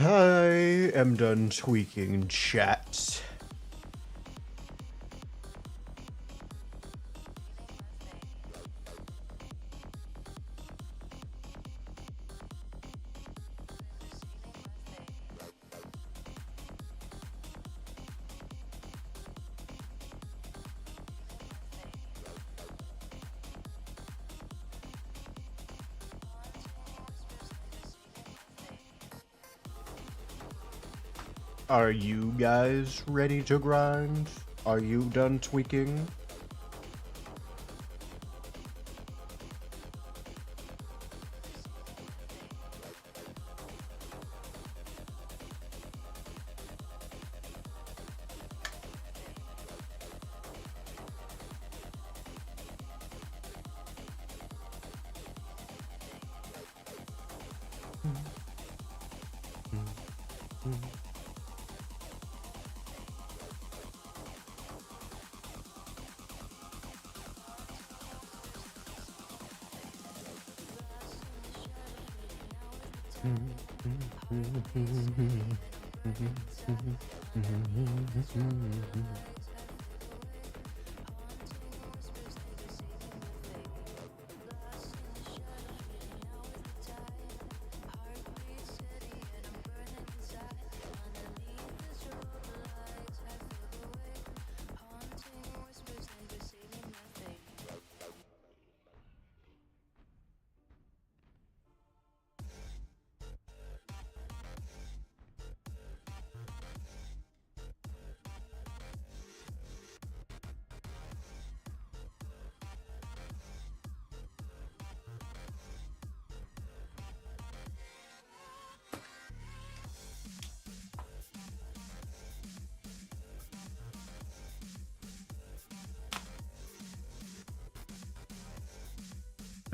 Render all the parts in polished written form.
I am done tweaking, chat. Are you guys ready to grind? Are you done tweaking?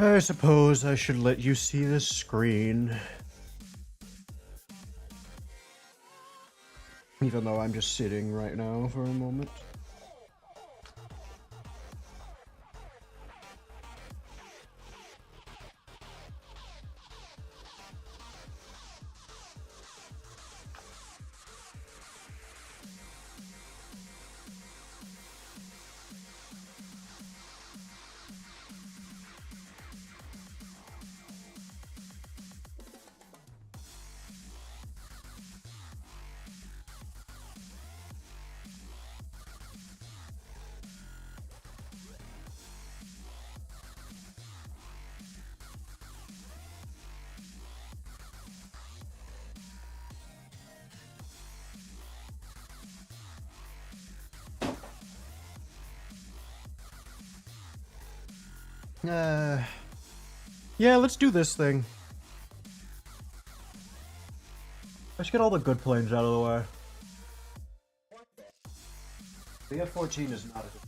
I suppose I should let you see the screen. Even though I'm just sitting right now for a moment. Yeah, let's do this thing. Let's get all the good planes out of the way. The F-14 is not a good.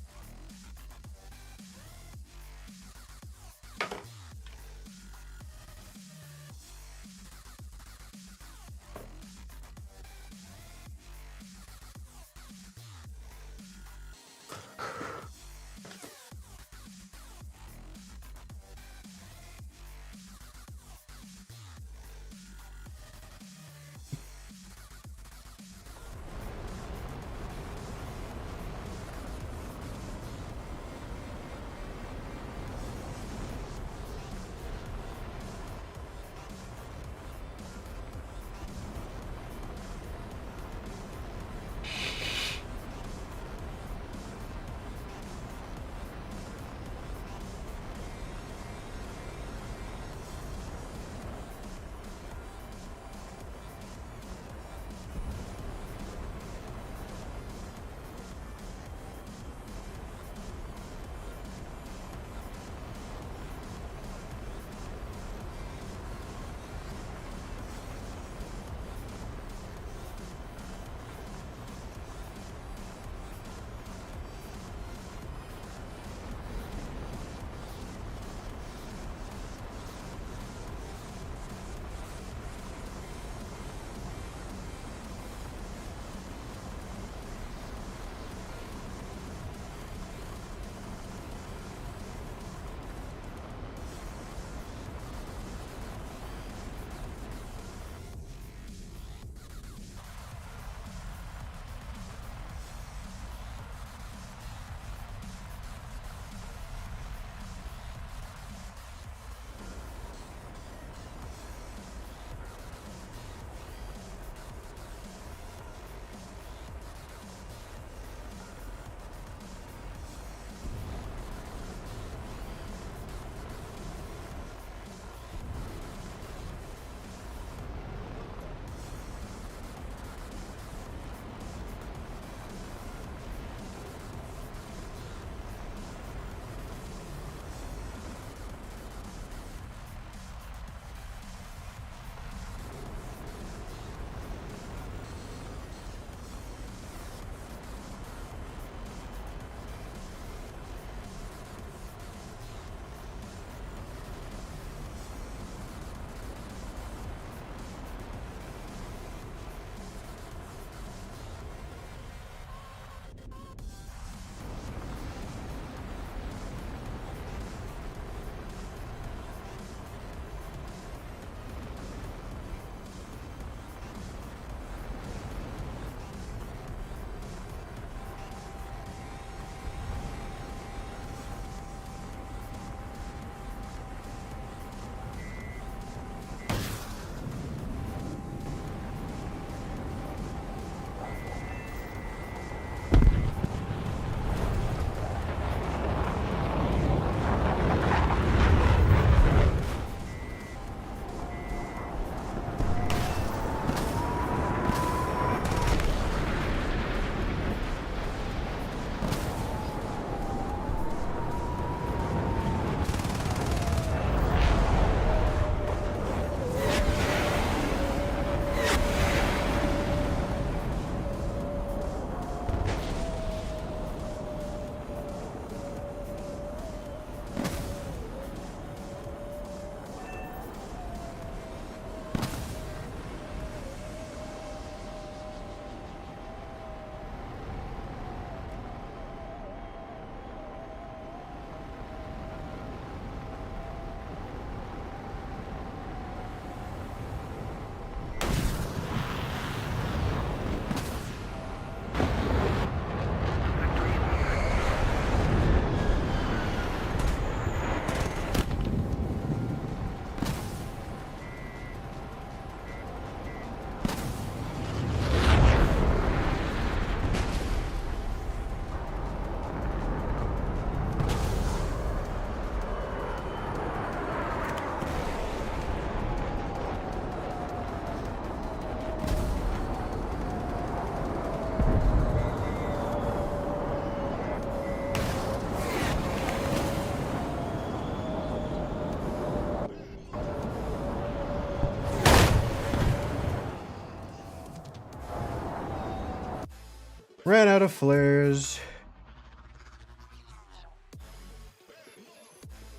Ran out of flares.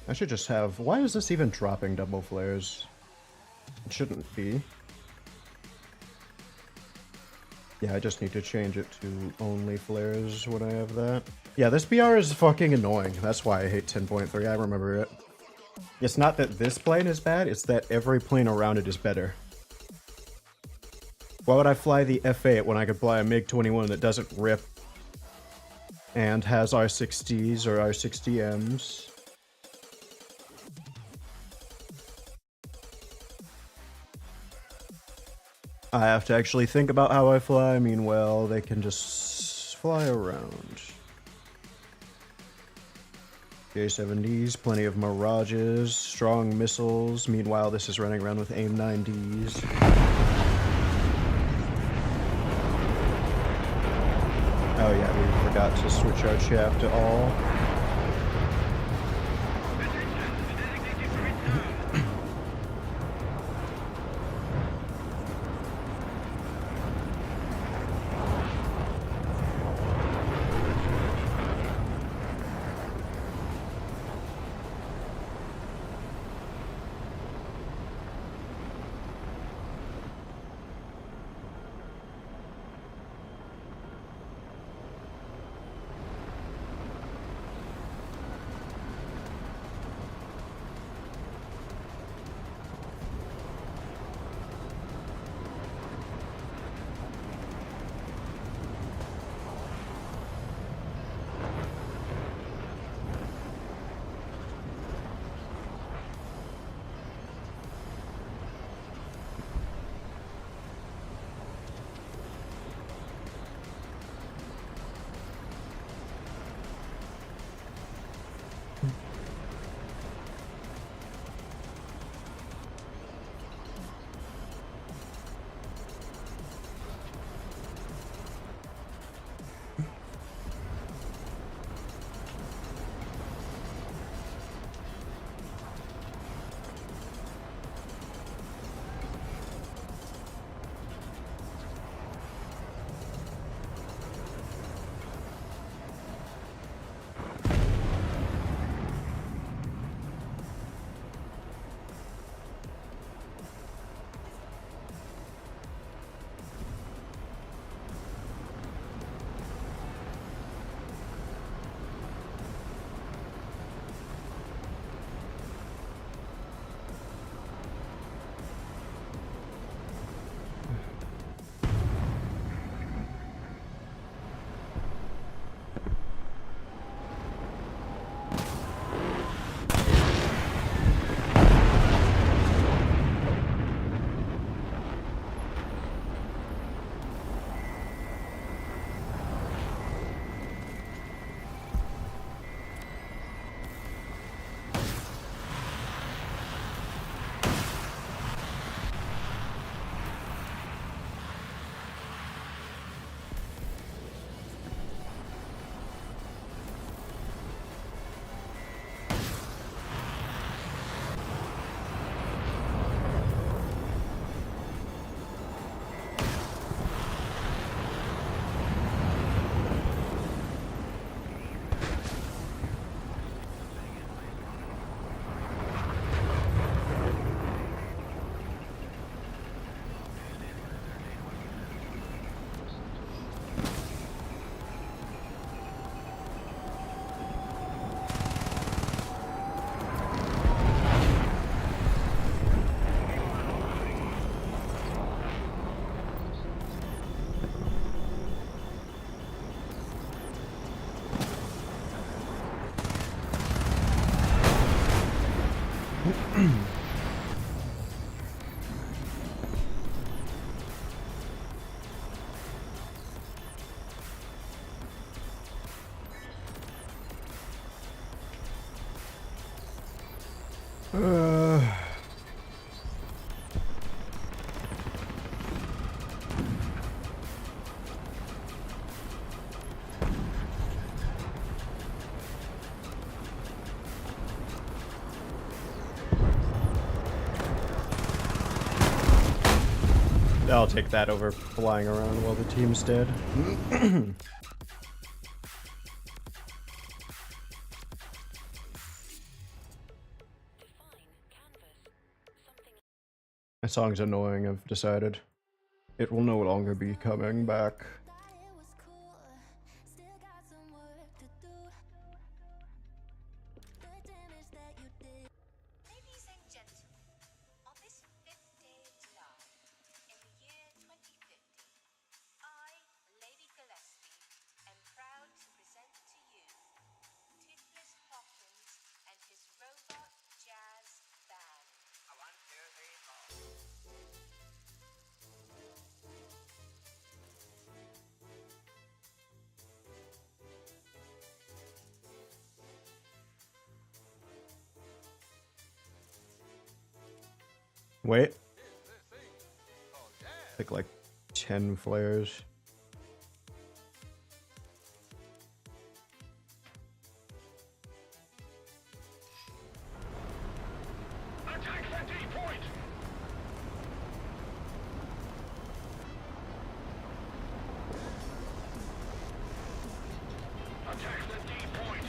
I should just have... Why is this even dropping double flares? It shouldn't be. Yeah, I just need to change it to only flares when I have that. Yeah, this BR is fucking annoying. That's why I hate 10.3. I remember it. It's not that this plane is bad, it's that every plane around it is better. Why would I fly the F8 when I could fly a MiG-21 that doesn't rip and has R60s or R60Ms? I have to actually think about how I fly. Meanwhile, they can just fly around. J-70s, plenty of Mirages, strong missiles. Meanwhile, this is running around with AIM-9Ds. Oh yeah, we forgot to switch our chaff to all. I'll take that over flying around while the team's dead. My song's annoying, I've decided. It will no longer be coming back. Wait. Pick like 10 flares. Attack the D point! Attack the D point!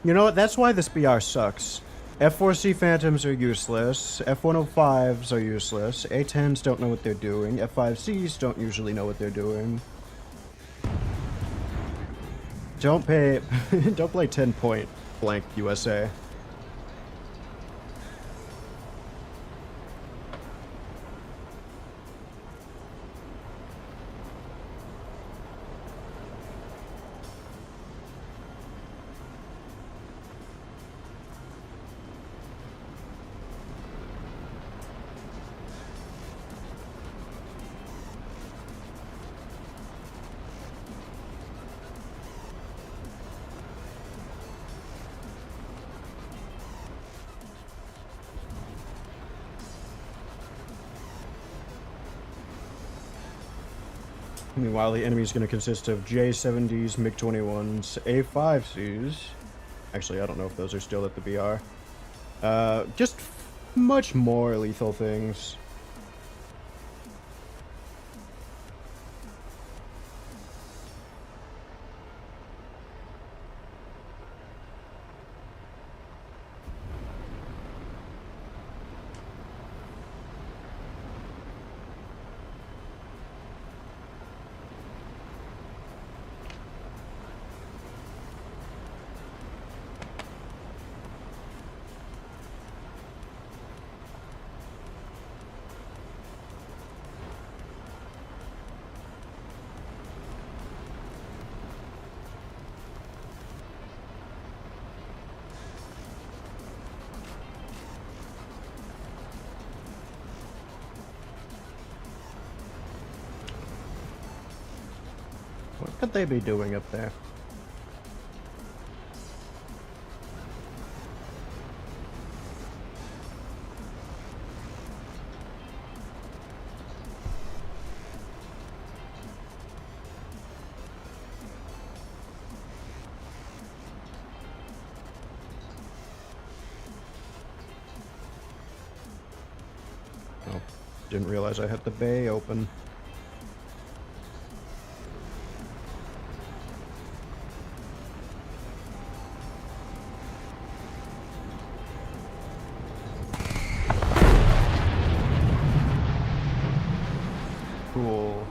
You know what? That's why this BR sucks. F4C Phantoms are useless. F105s are useless. A10s don't know what they're doing. F5Cs don't usually know what they're doing. Don't play 10 point blank USA. Meanwhile, the enemy is going to consist of J70s, MiG-21s, A5Cs. Actually, I don't know if those are still at the BR. Just much more lethal things. What could they be doing up there? Oh, didn't realize I had the bay open. Cool.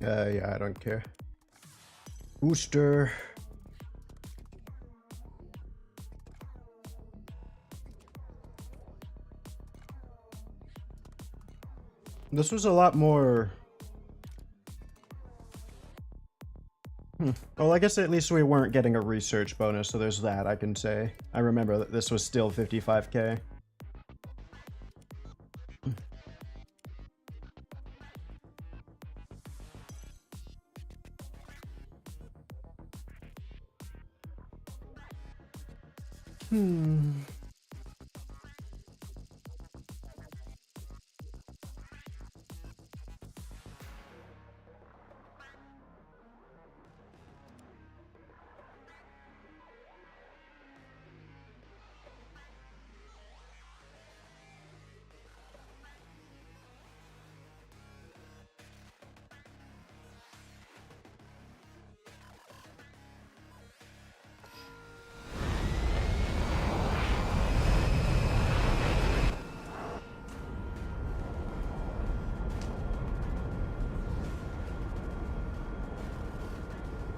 Yeah, I don't care. Booster. This was a lot more... Well, I guess at least we weren't getting a research bonus, so there's that I can say. I remember that this was still 55k.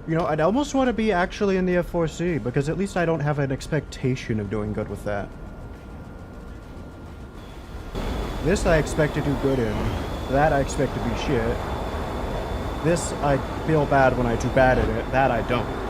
You know, I'd almost want to be actually in the F4C, because at least I don't have an expectation of doing good with that. This I expect to do good in. That I expect to be shit. This I feel bad when I do bad at it. That I don't.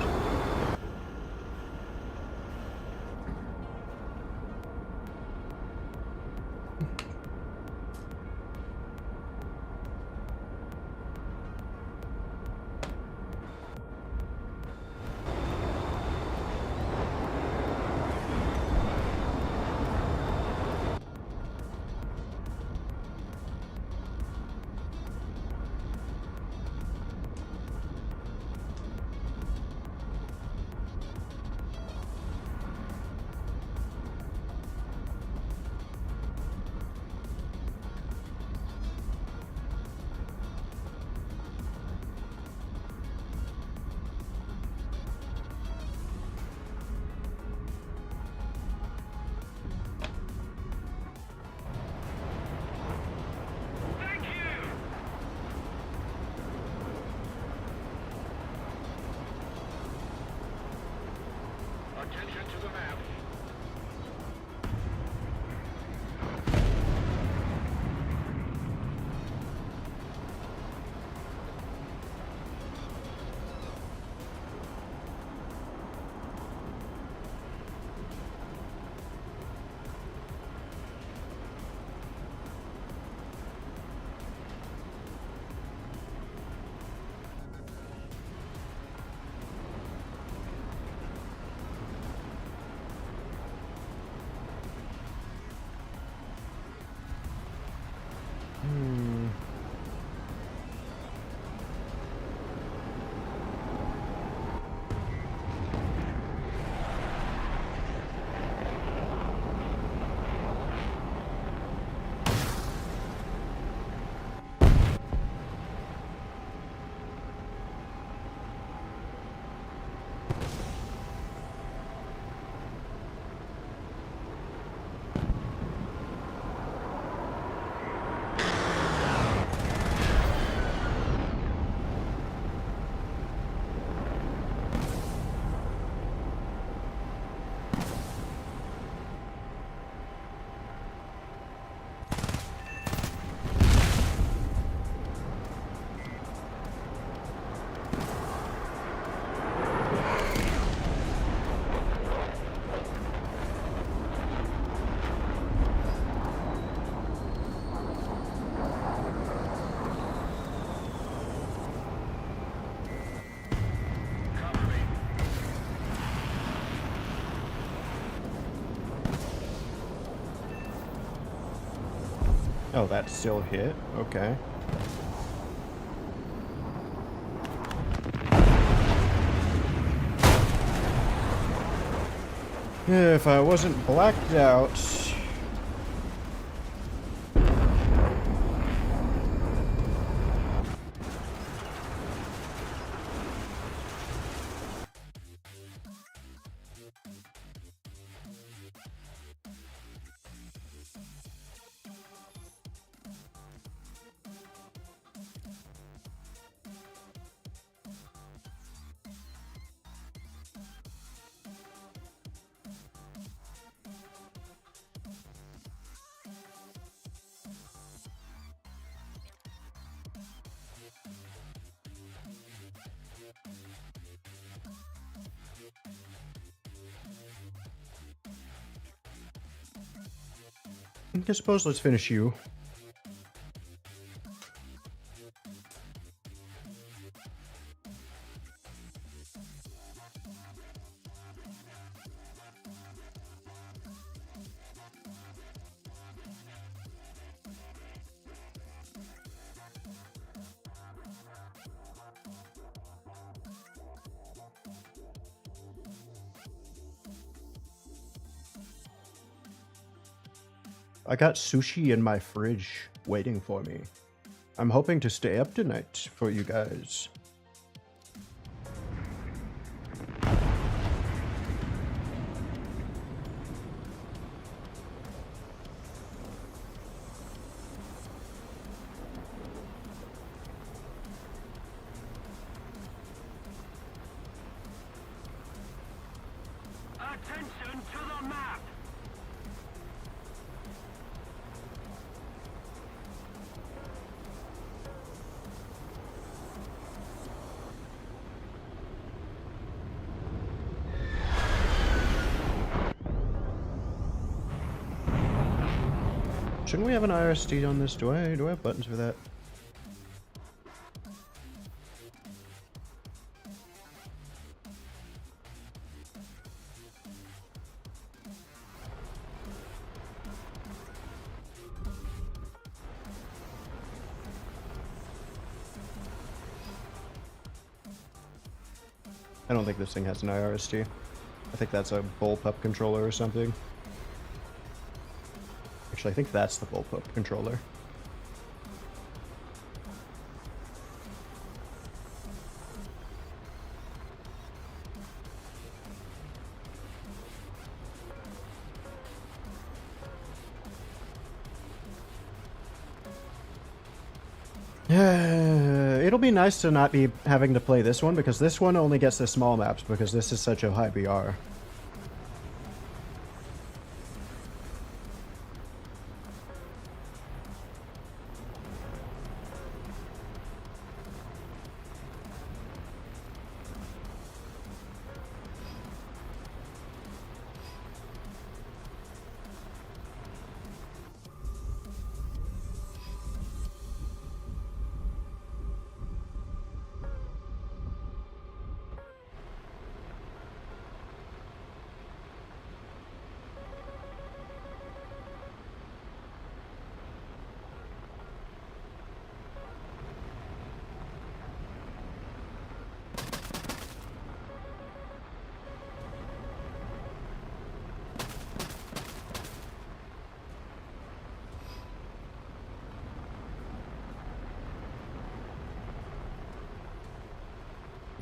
Thank you! Attention to the map. Cover me. Oh, that still hit? Okay. If I wasn't blacked out... I suppose let's finish you. I got sushi in my fridge waiting for me. I'm hoping to stay up tonight for you guys. Attention to the map! Shouldn't we have an IRST on this? Do I have buttons for that? I don't think this thing has an IRST. I think that's a bullpup controller or something. Actually, I think that's the bullpup controller. It'll be nice to not be having to play this one, because this one only gets the small maps, because this is such a high BR.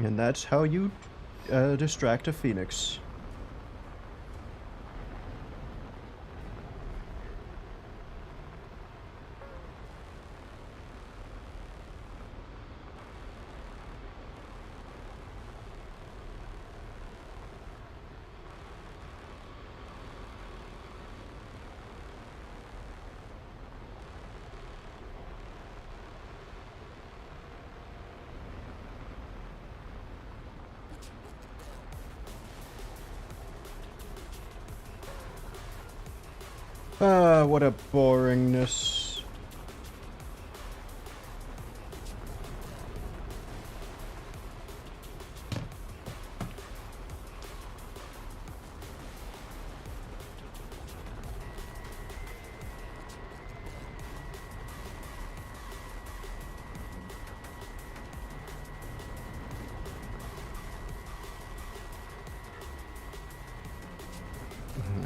And that's how you distract a phoenix. Ah, what a boringness.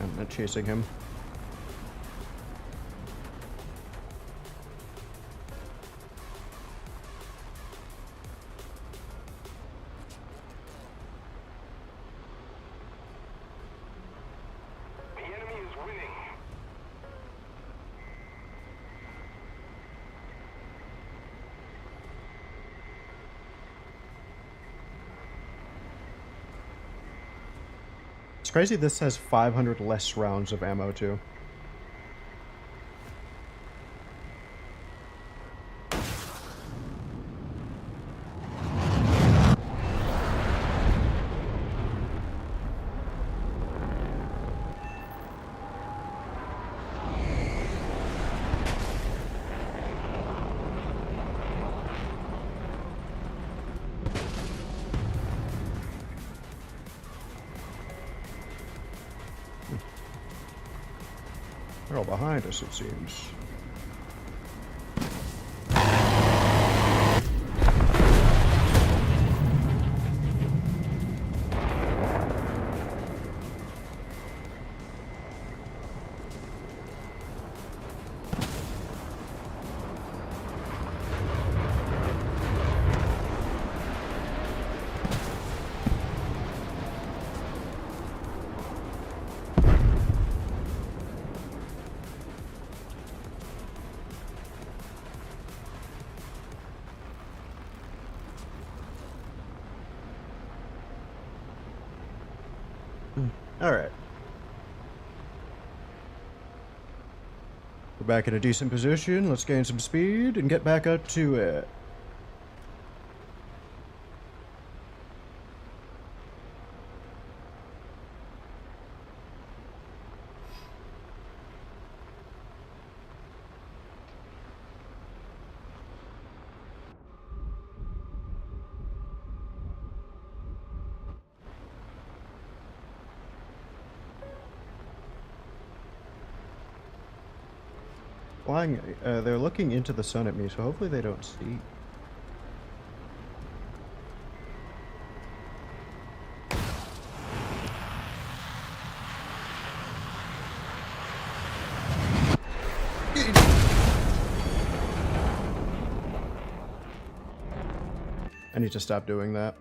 I'm not chasing him. It's crazy this has 500 less rounds of ammo too. They're all behind us, it seems. Alright. We're back in a decent position. Let's gain some speed and get back up to it. Flying, they're looking into the sun at me, so hopefully they don't see. I need to stop doing that.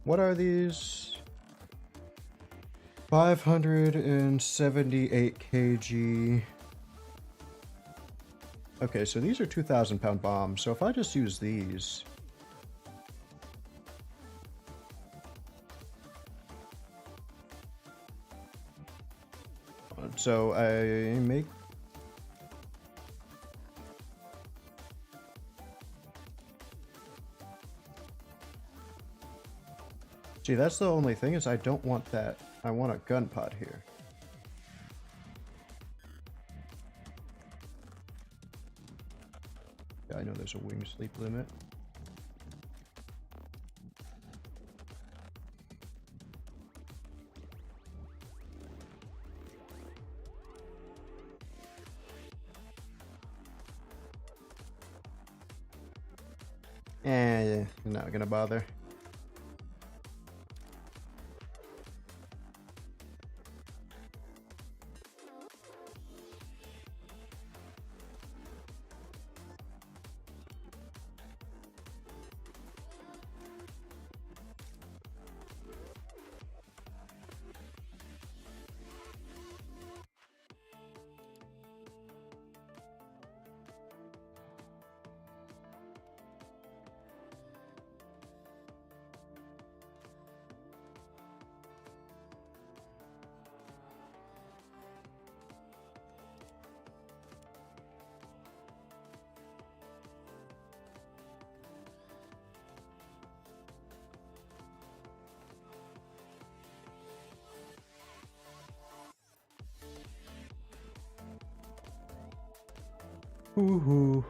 What are these? 578 kg. Okay, so these are 2,000-pound bombs. So if I just use these... So I make... See, that's the only thing is I don't want that. I want a gun pod here. Yeah, I know there's a wing sleep limit. Yeah, not gonna bother. Woohoo.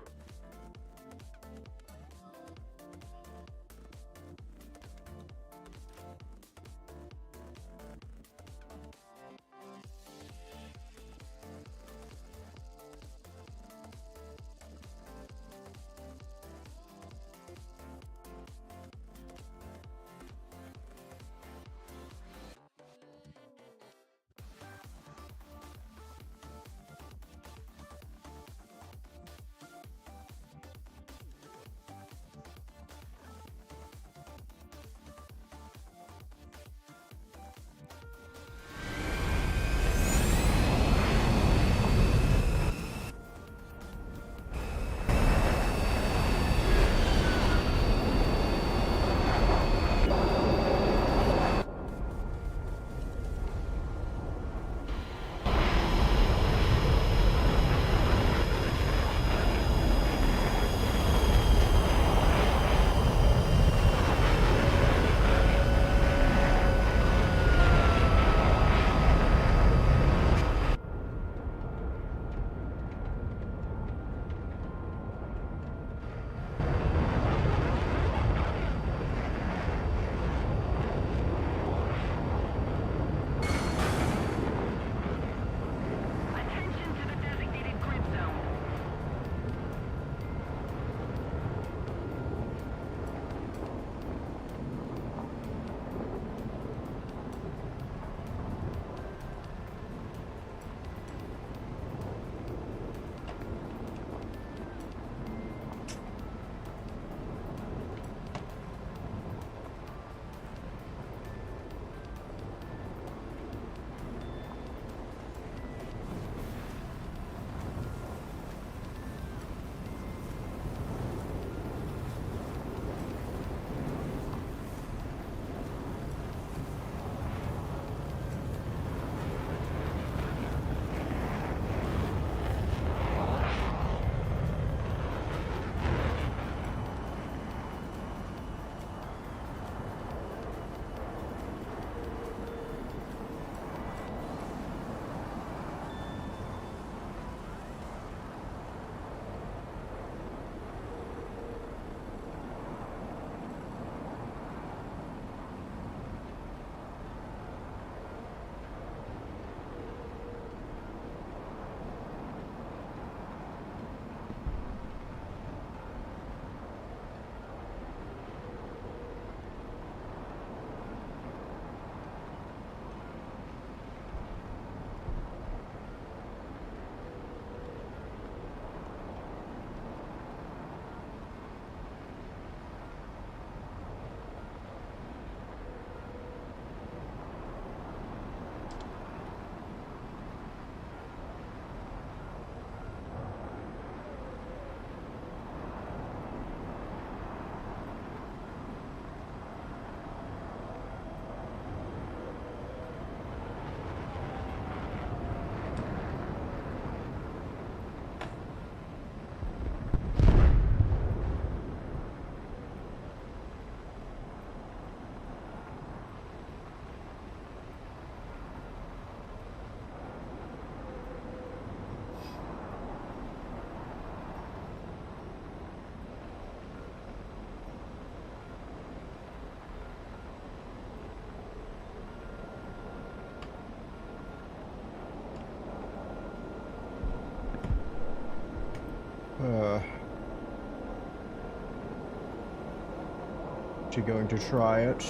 actually going to try it.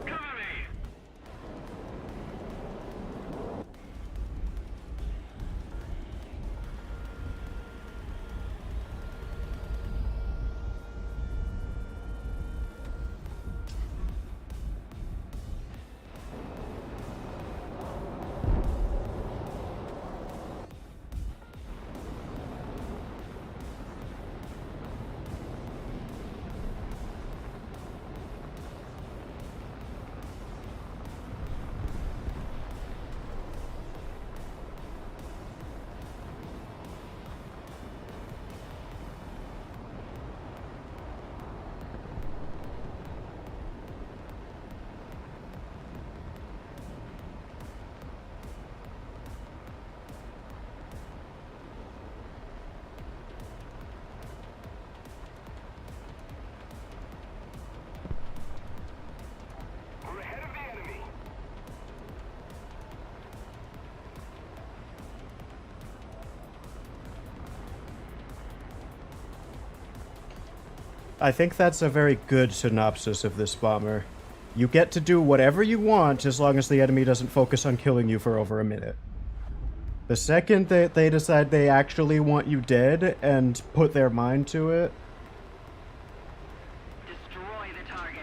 Cover me! We're ahead of the enemy. I think that's a very good synopsis of this bomber. You get to do whatever you want as long as the enemy doesn't focus on killing you for over a minute. The second that they decide they actually want you dead and put their mind to it, Destroy the target.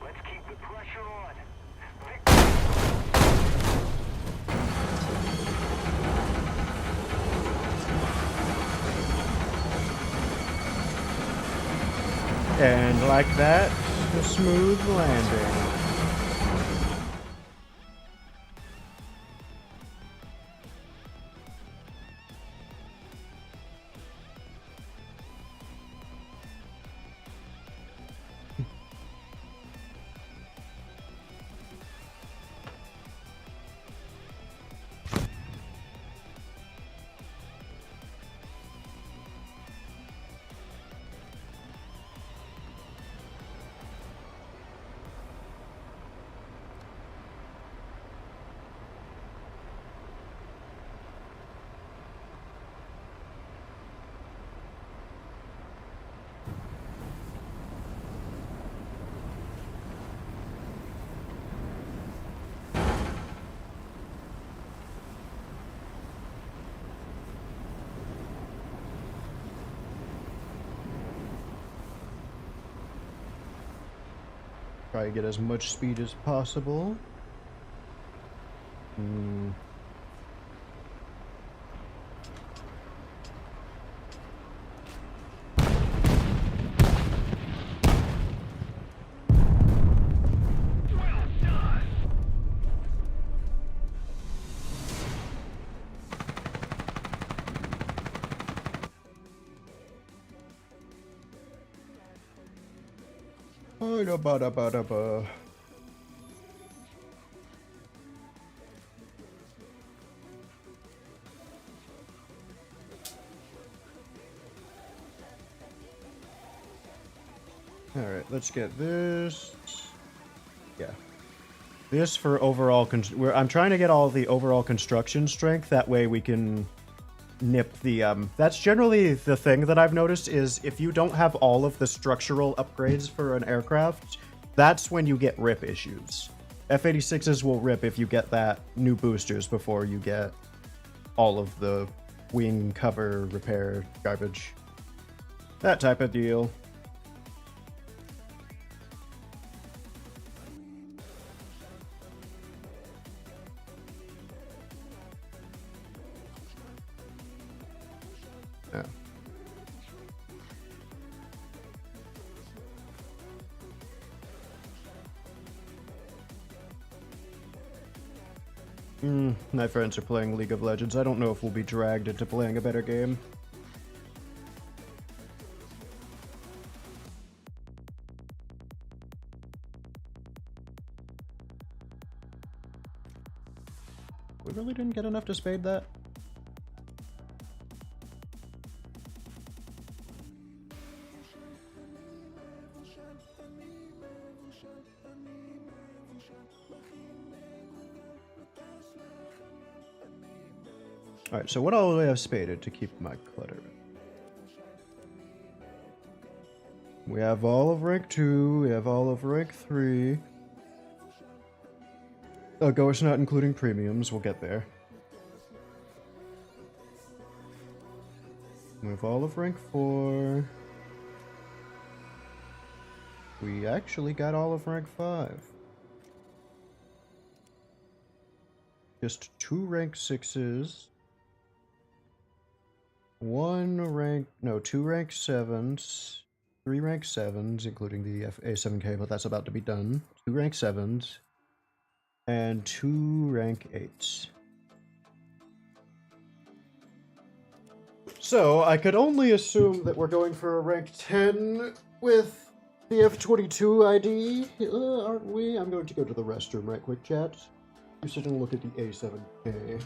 Let's keep the pressure on. and like that, a smooth landing. Try to get as much speed as possible. Ba-da-ba-da-ba-da-ba. Alright, let's get this. Yeah. This for overall... I'm trying to get all the overall construction strength. That way we can nip the... That's generally the thing that I've noticed is if you don't have all of the structural upgrades for an aircraft, that's when you get rip issues. F-86s will rip if you get that new boosters before you get all of the wing cover repair garbage. That type of deal. Yeah. My friends are playing League of Legends. I don't know if we'll be dragged into playing a better game. We really didn't get enough to spade that? Alright, so what all do I have spaded to keep my clutter? We have all of rank 2, we have all of rank 3. Oh, Ghost not including premiums, we'll get there. We have all of rank 4. We actually got all of rank 5. Just 2 rank 6s. 2 rank 7s. 3 rank 7s, including the A7K, but that's about to be done. 2 rank 7s. And 2 rank 8s. So, I could only assume that we're going for a rank 10 with the F22 ID, aren't we? I'm going to go to the restroom right quick, chat. You sit and look at the A7K.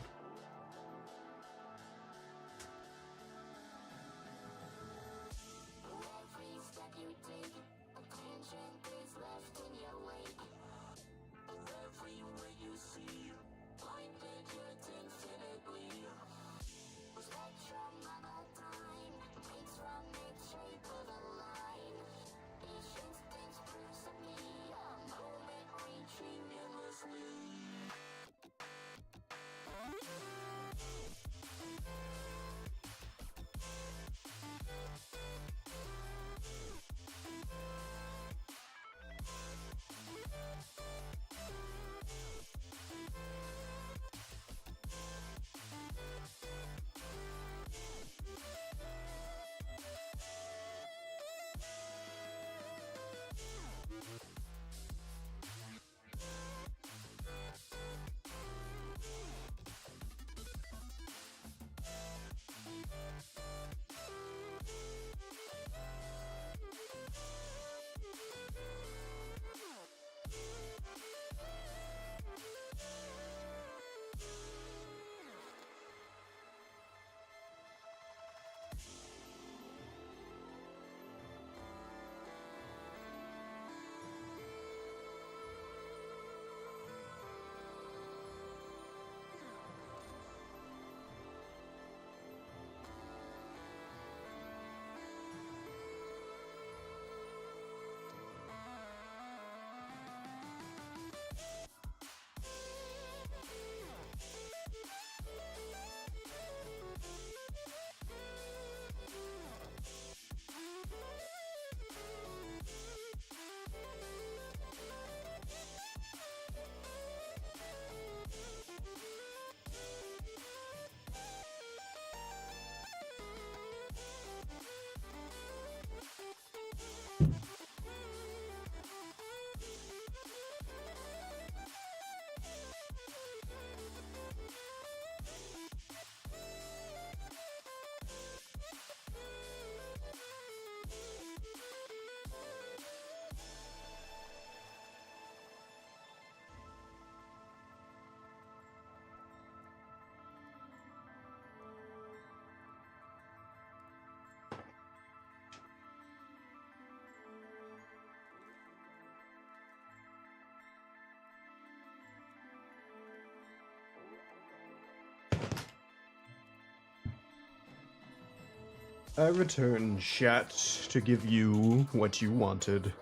I return chat to give you what you wanted.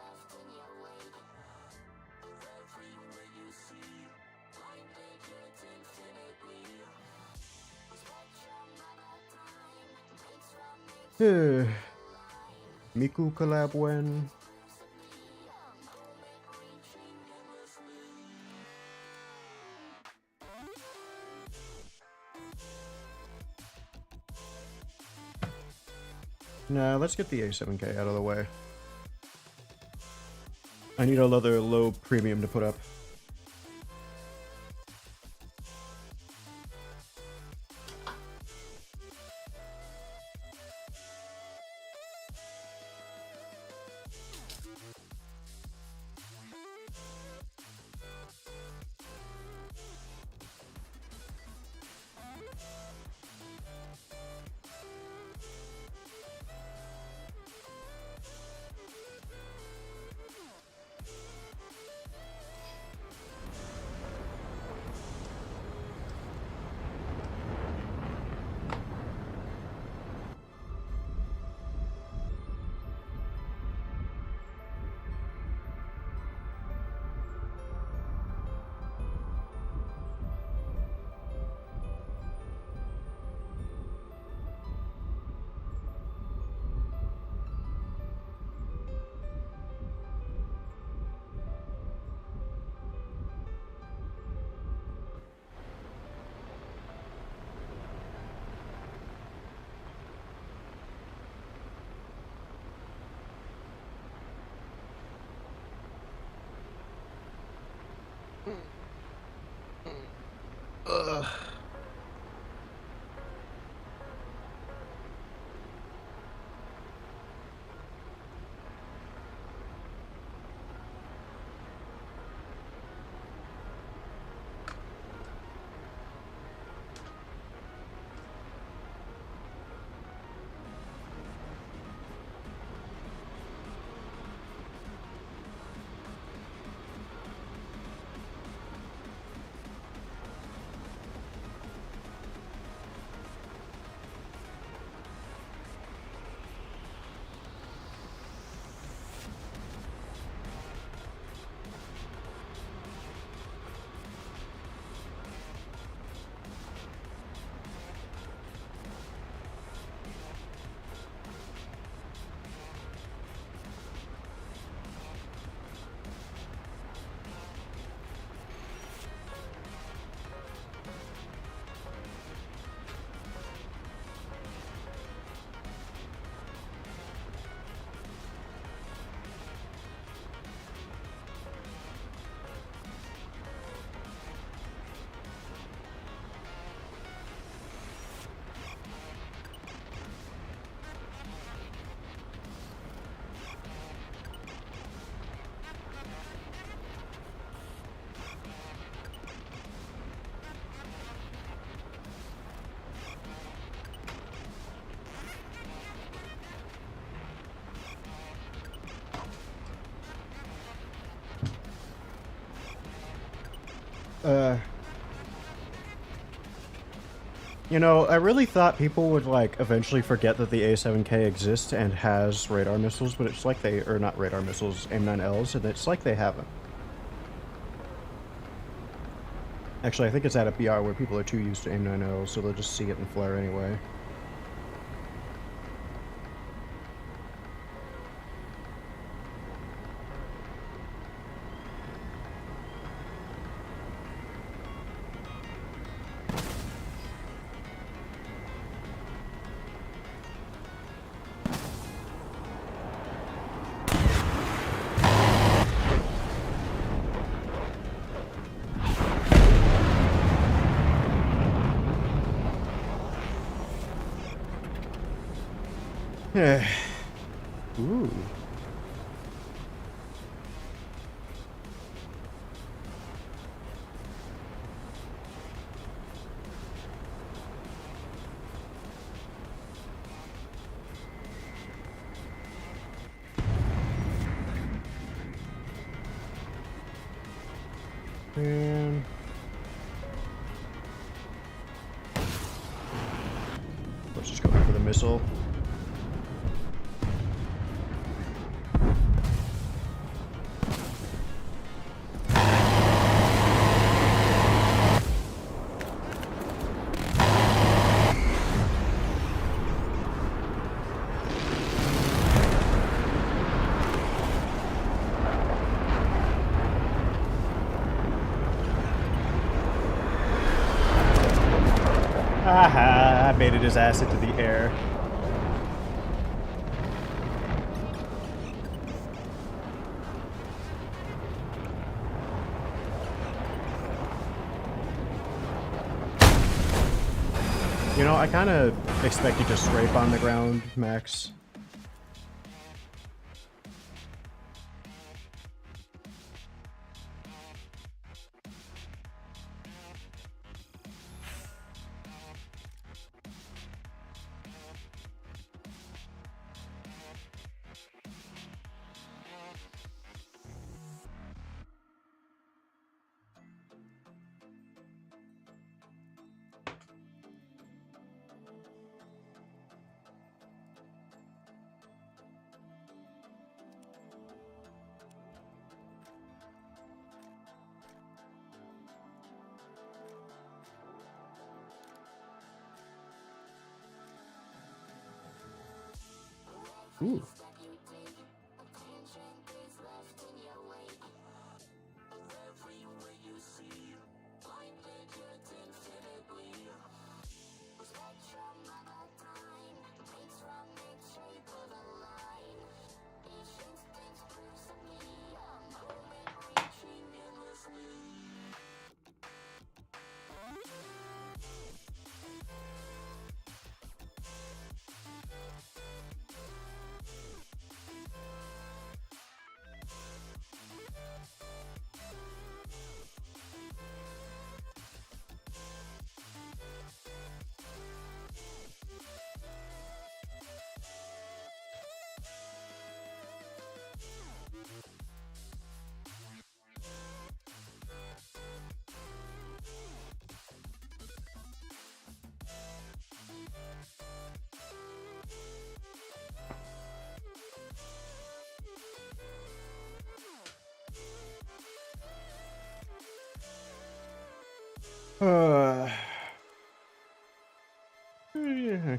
Miku collab when? Nah, let's get the A7K out of the way. I need another low premium to put up. Ugh. You know, I really thought people would, like, eventually forget that the A7K exists and has radar missiles, but it's like they, or not radar missiles, AIM-9Ls, and it's like they haven't. Actually, I think it's at a BR where people are too used to AIM-9Ls, so they'll just see it and flare anyway. Ooh. Man. Let's just go for the missile. Aha! I baited his ass into the air. You know, I kind of expect you to scrape on the ground, Max. Ooh.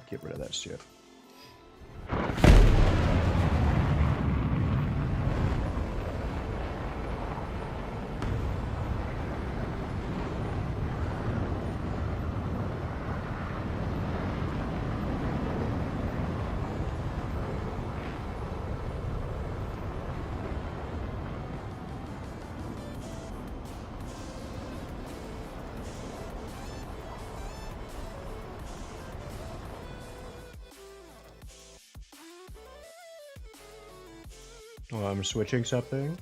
Get rid of that shit. Oh, I'm switching something.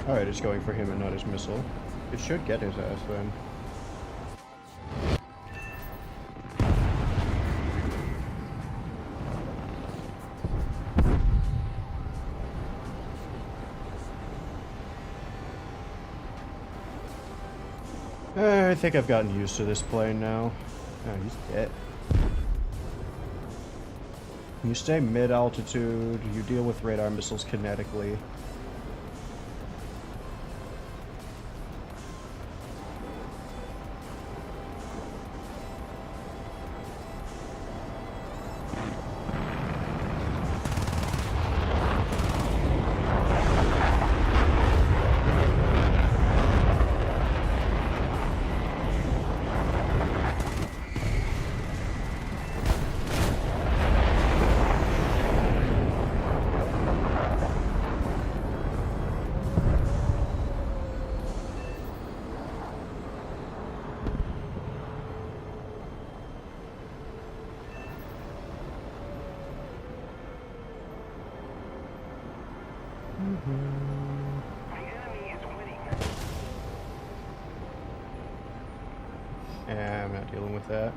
Alright, it's going for him and not his missile. It should get his ass then. I think I've gotten used to this plane now. Oh, he's dead. You stay mid-altitude, you deal with radar missiles kinetically. I'm not dealing with that.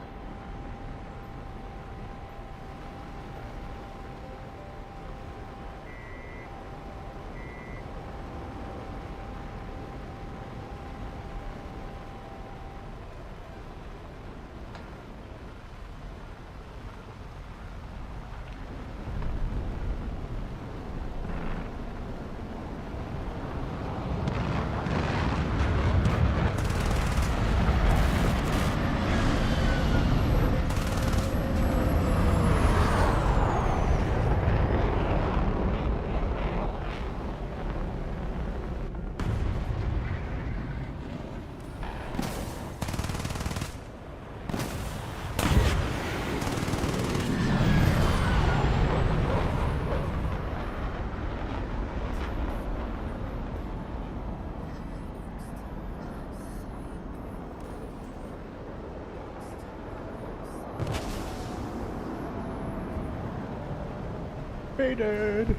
Baited.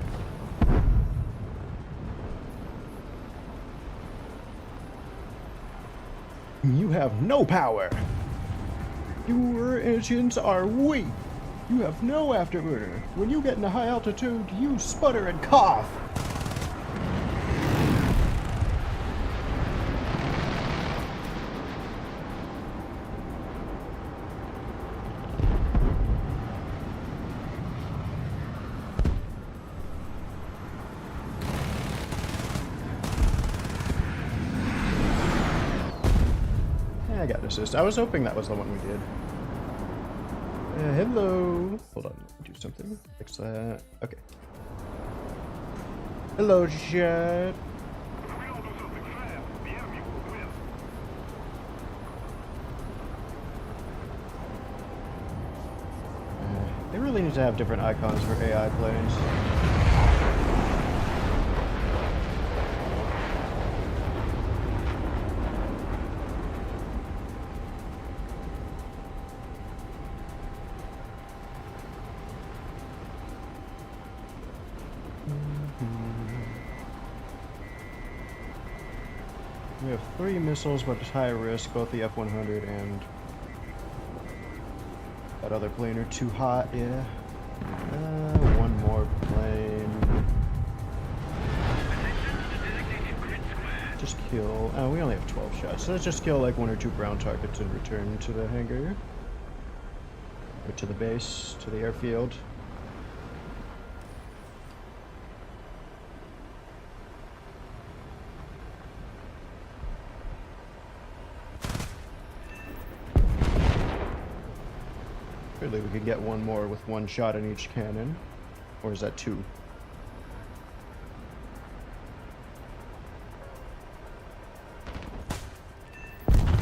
You have no power. Your engines are weak. You have no afterburner. When you get into high altitude, you sputter and cough. I got assist. I was hoping that was the one we did. Hello. Hold on. Do something. Fix that. Okay. Hello, chat. If we don't do something fast, the enemy will win. They really need to have different icons for AI planes. We have 3 missiles, but it's high risk. Both the F-100 and that other plane are too hot. Yeah. One more plane. Just kill. Oh, we only have 12 shots. So let's just kill like 1 or 2 ground targets and return to the hangar. Or to the base, to the airfield. Surely we could get one more with 1 shot in each cannon. Or is that 2?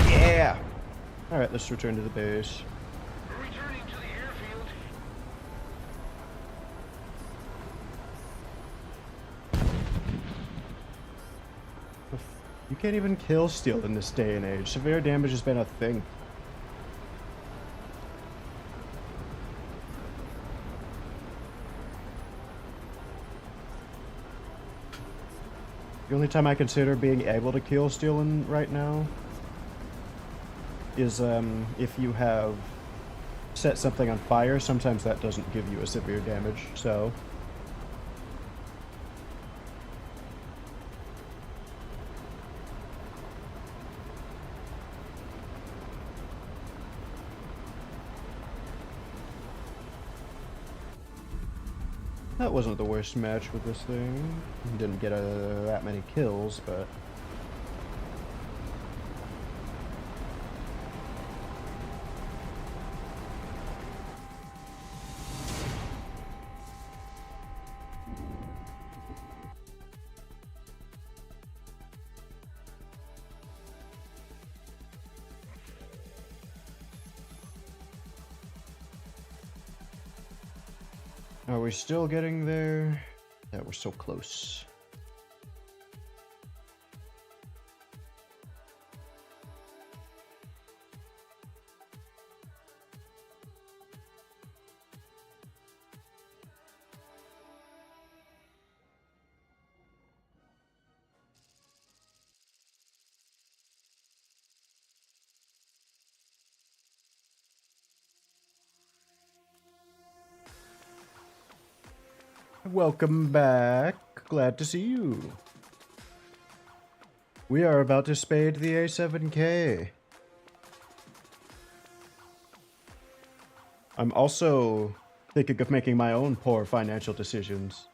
Yeah! Alright, let's return to the base. Returning to the airfield. You can't even kill steel in this day and age. Severe damage has been a thing. The only time I consider being able to kill steel in right now is if you have set something on fire. Sometimes that doesn't give you a severe damage, so that wasn't the worst match with this thing. Didn't get that many kills, but are we still getting there? Yeah, we're so close. welcome back. Glad to see you. We are about to spade the A7K. I'm also thinking of making my own poor financial decisions.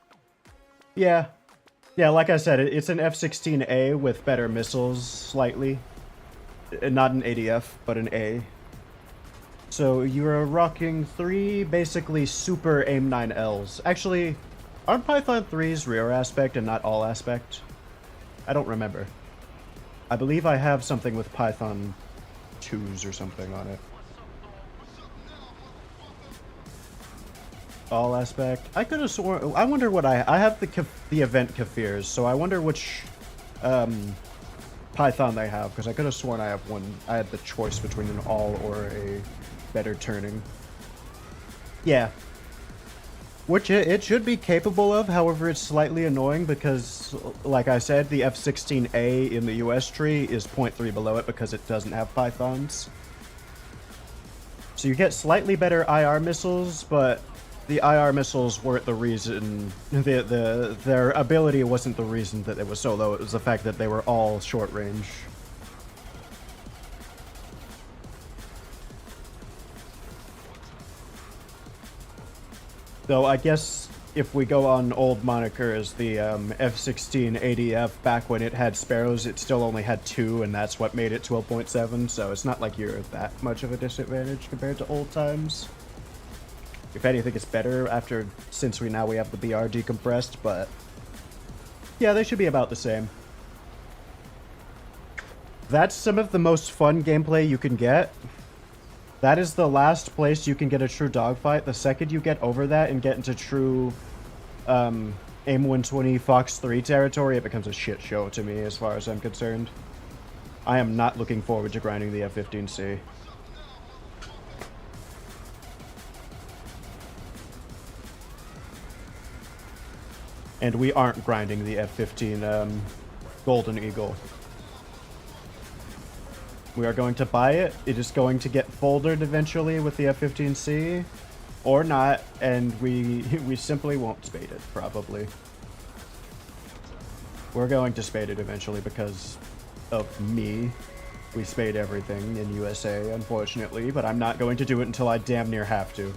Yeah, like I said, it's an F-16A with better missiles, slightly. Not an ADF, but an A. So you're rocking 3 basically super AIM-9Ls. Actually, aren't Python 3's rear aspect and not all aspect? I don't remember. I believe I have something with Python 2s or something on it. All aspect. I could have sworn. I wonder what I have the event Kafirs, so I wonder which Python they have, because I could have sworn I have one. I had the choice between an all or a better turning. Yeah. Which it should be capable of, however it's slightly annoying because, like I said, the F-16A in the US tree is 0.3 below it because it doesn't have Pythons. So you get slightly better IR missiles, but the IR missiles weren't the reason, their ability wasn't the reason that it was so low, it was the fact that they were all short range. Though I guess if we go on old moniker as the F-16 ADF, back when it had Sparrows, it still only had 2, and that's what made it 12.7, so it's not like you're at that much of a disadvantage compared to old times. If anything, it's better since we have the BR decompressed, but yeah, they should be about the same. That's some of the most fun gameplay you can get. That is the last place you can get a true dogfight. The second you get over that and get into true AIM 120 Fox 3 territory, it becomes a shit show to me as far as I'm concerned. I am not looking forward to grinding the F-15C. And we aren't grinding the F-15 Golden Eagle. We are going to buy it. It is going to get foldered eventually with the F-15C, or not, and we simply won't spade it, probably. We're going to spade it eventually because of me. We spade everything in USA, unfortunately, but I'm not going to do it until I damn near have to.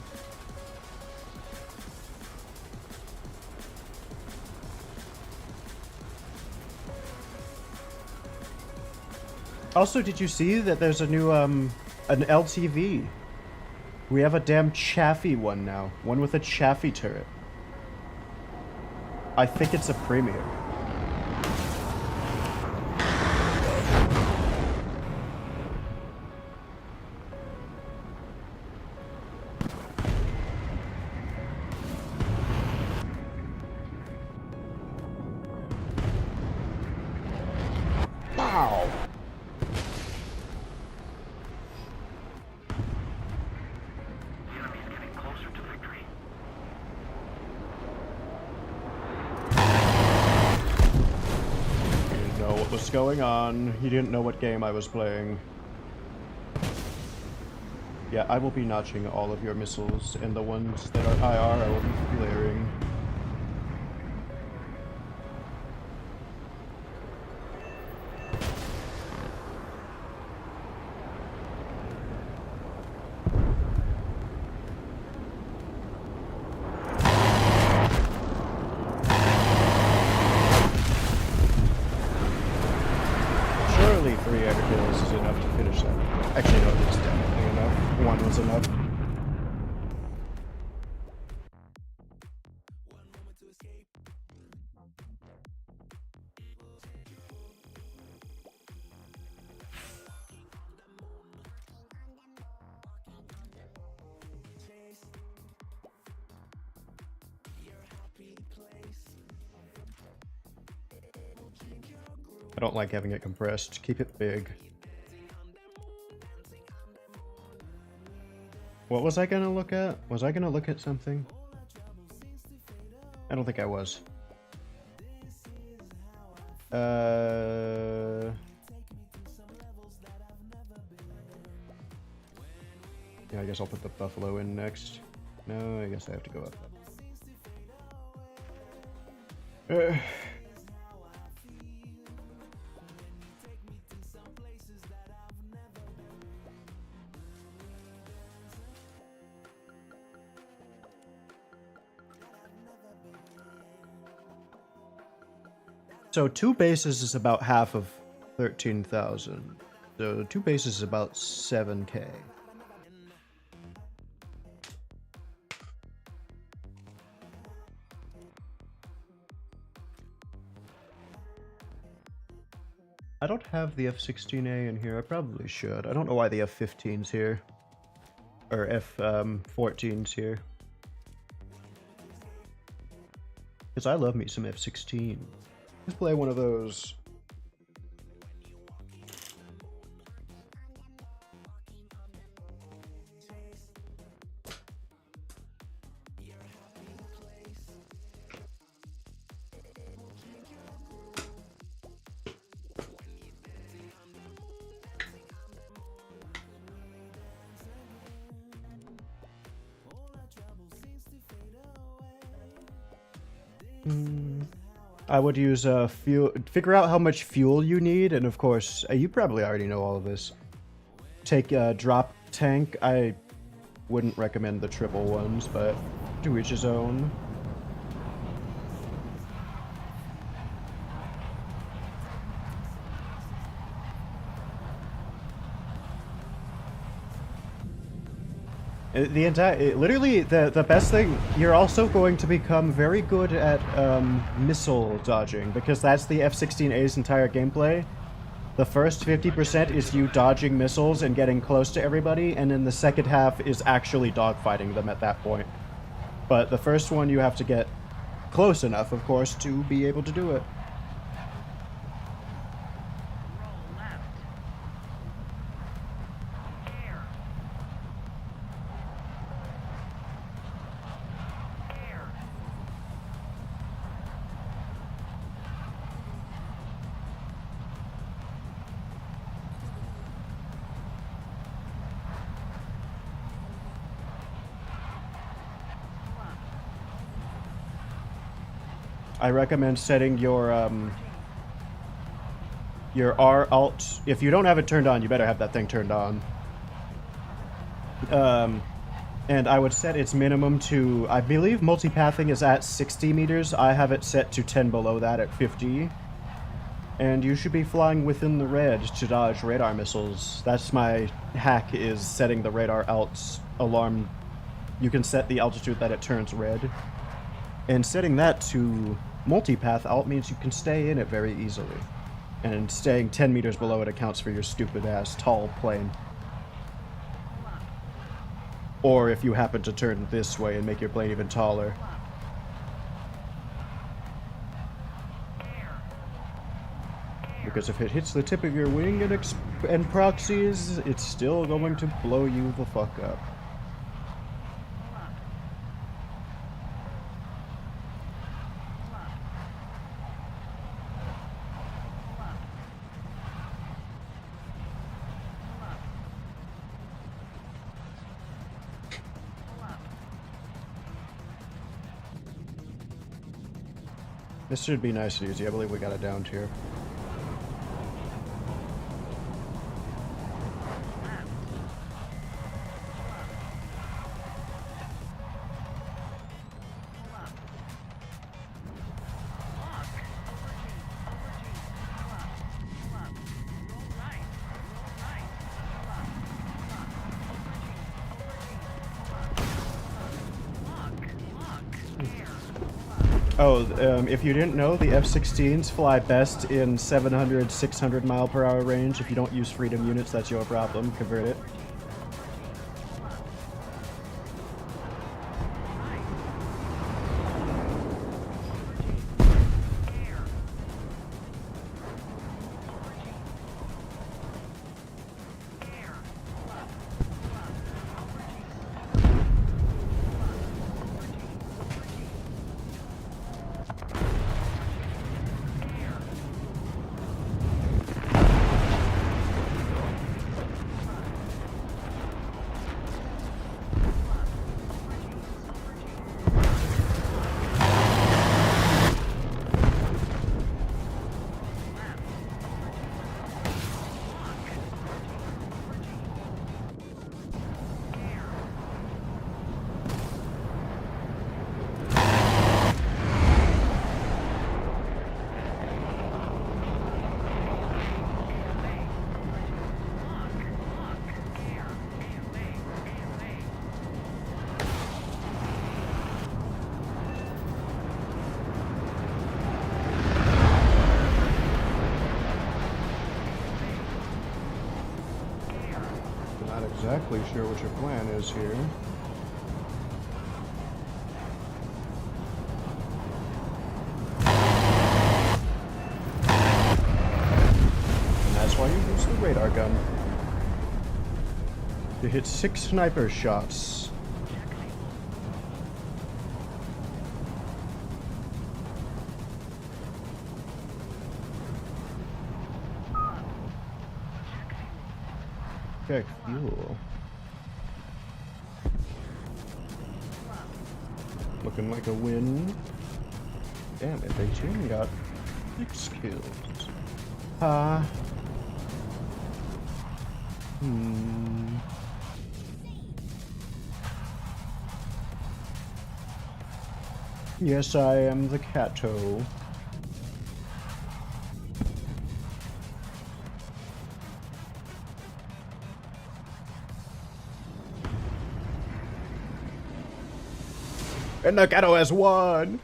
Also, did you see that there's a new, an LTV? We have a damn Chaffee one now. One with a Chaffee turret. I think it's a premium. Wow! What's going on? He didn't know what game I was playing. Yeah, I will be notching all of your missiles, and the ones that are IR I will be flaring. Surely 3 air kills is enough to finish that. Actually, no, it's definitely enough. 1 was enough. I don't like having it compressed. Keep it big. What was I gonna look at? Was I gonna look at something? I don't think I was. Yeah, I guess I'll put the buffalo in next. No, I guess I have to go up. So 2 bases is about half of 13,000. So 2 bases is about 7k. I don't have the F-16A in here. I probably should. I don't know why the F-15's here. Or F-14's here. Because I love me some F-16. Let's play one of those. I would use fuel. Figure out how much fuel you need, and of course, you probably already know all of this. Take a drop tank. I wouldn't recommend the triple ones, but to each his own. Literally, the best thing, you're also going to become very good at missile dodging, because that's the F-16A's entire gameplay. The first 50% is you dodging missiles and getting close to everybody, and then the second half is actually dogfighting them at that point. But the first one you have to get close enough, of course, to be able to do it. I recommend setting your R alt. If you don't have it turned on, you better have that thing turned on. And I would set its minimum to, I believe multipathing is at 60 meters. I have it set to 10 below that at 50. And you should be flying within the red to dodge radar missiles. That's my hack, is setting the radar alt alarm. You can set the altitude that it turns red. And setting that to multipath alt means you can stay in it very easily. And staying 10 meters below it accounts for your stupid ass tall plane. Or if you happen to turn this way and make your plane even taller. Because if it hits the tip of your wing and proxies, it's still going to blow you the fuck up. This should be nice and easy. I believe we got it down here. Oh, if you didn't know, the F-16s fly best in 700, 600 mile per hour range. If you don't use freedom units, that's your problem. Convert it. Not exactly sure what your plan is here. And that's why you use the radar gun. To hit 6 sniper shots. Okay, fuel. Looking like a win. Damn it, they too got 6 kills. Yes, I am the Cato. And the Cato has won!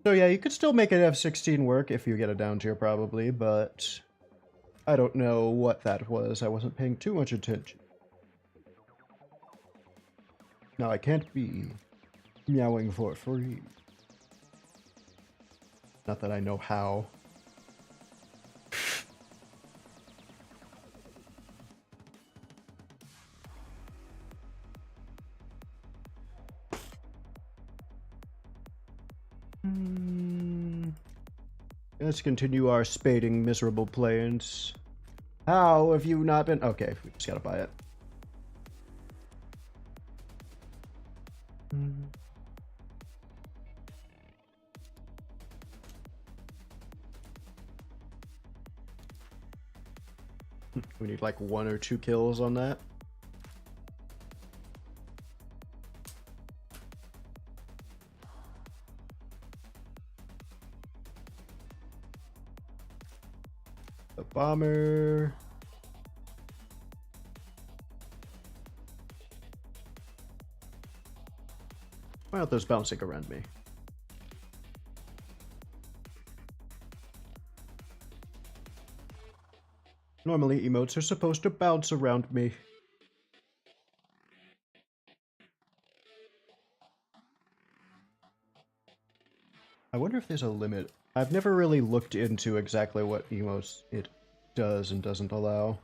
So yeah, you could still make an F-16 work if you get a down tier probably, but I don't know what that was. I wasn't paying too much attention. Now I can't be meowing for free. Not that I know how. Let's continue our spading miserable planes. How have you not been? Okay, we just gotta buy it. We need like 1 or 2 kills on that. The bomber. Why aren't those bouncing around me? Normally emotes are supposed to bounce around me. I wonder if there's a limit. I've never really looked into exactly what emotes it does and doesn't allow.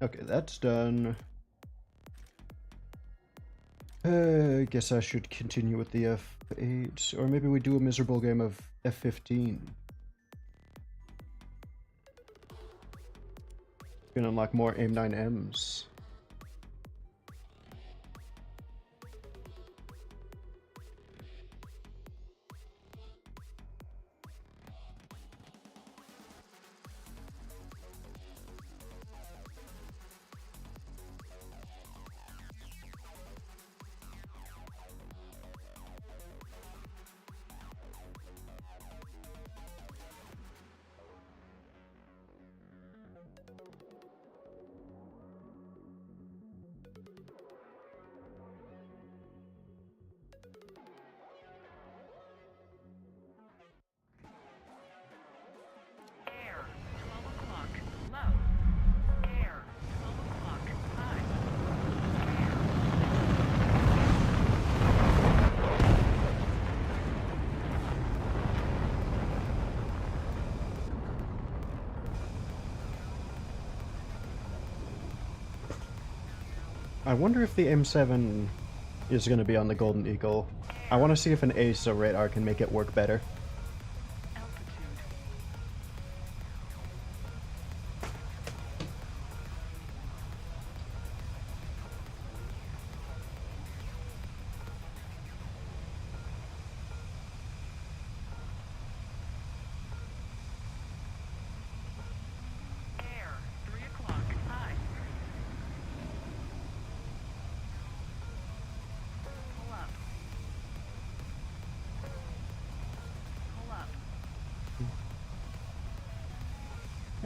Okay, that's done. I guess I should continue with the F8, or maybe we do a miserable game of F15. Can unlock more AIM-9Ms. I wonder if the M7 is going to be on the Golden Eagle. I want to see if an ASA radar can make it work better.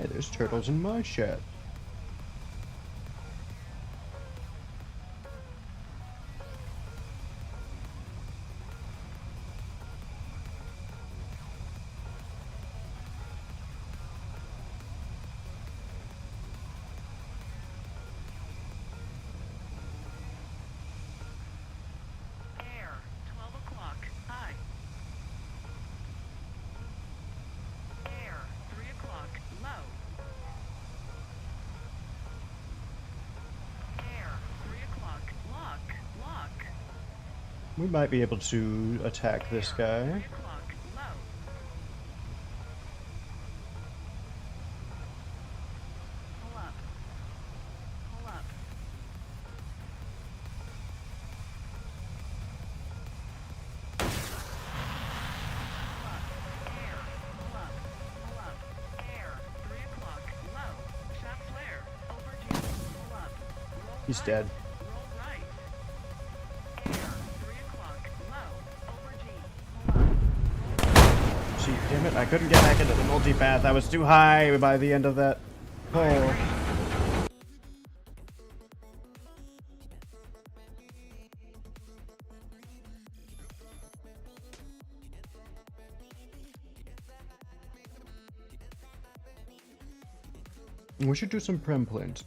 Hey, there's turtles in my shed. Air, 12 o'clock, high. Air, 3 o'clock, low. Air, 3 o'clock, lock. We might be able to attack this guy. 3 o'clock, low. Pull up. Pull up. Pull up. Air, pull up. Pull up. Air, 3 o'clock, low. Shot flare, over G. Pull up. Roll He's right. dead. Roll right. Air, 3 o'clock, low. Over G. Pull up. Gee, damn it, I couldn't get back into the multipath. I was too high by the end of that hole. We should do some prem planes.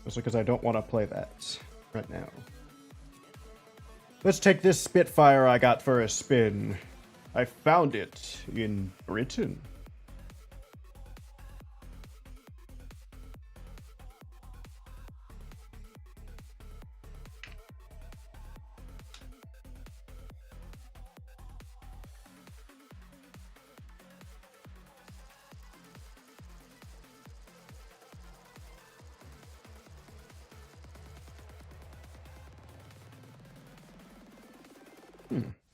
Mostly because I don't want to play that right now. Let's take this Spitfire I got for a spin. I found it in Britain.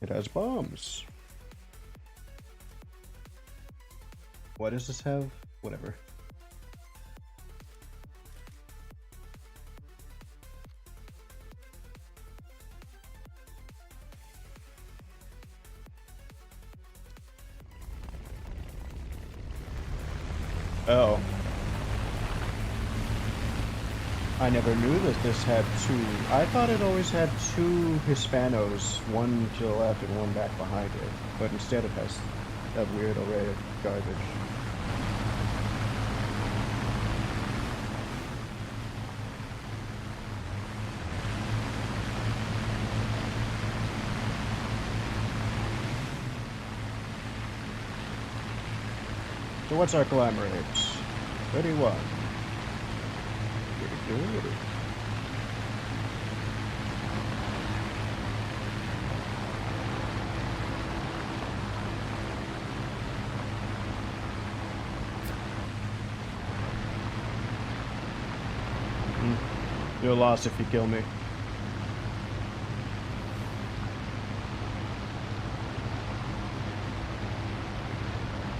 It has bombs. What does this have? Whatever. Oh. I never knew that this had two. I thought it always had two Hispanos, one to the left and one back behind it. But instead it has that weird array of garbage. So what's our climb rate? 31. Pretty good. You're lost if you kill me.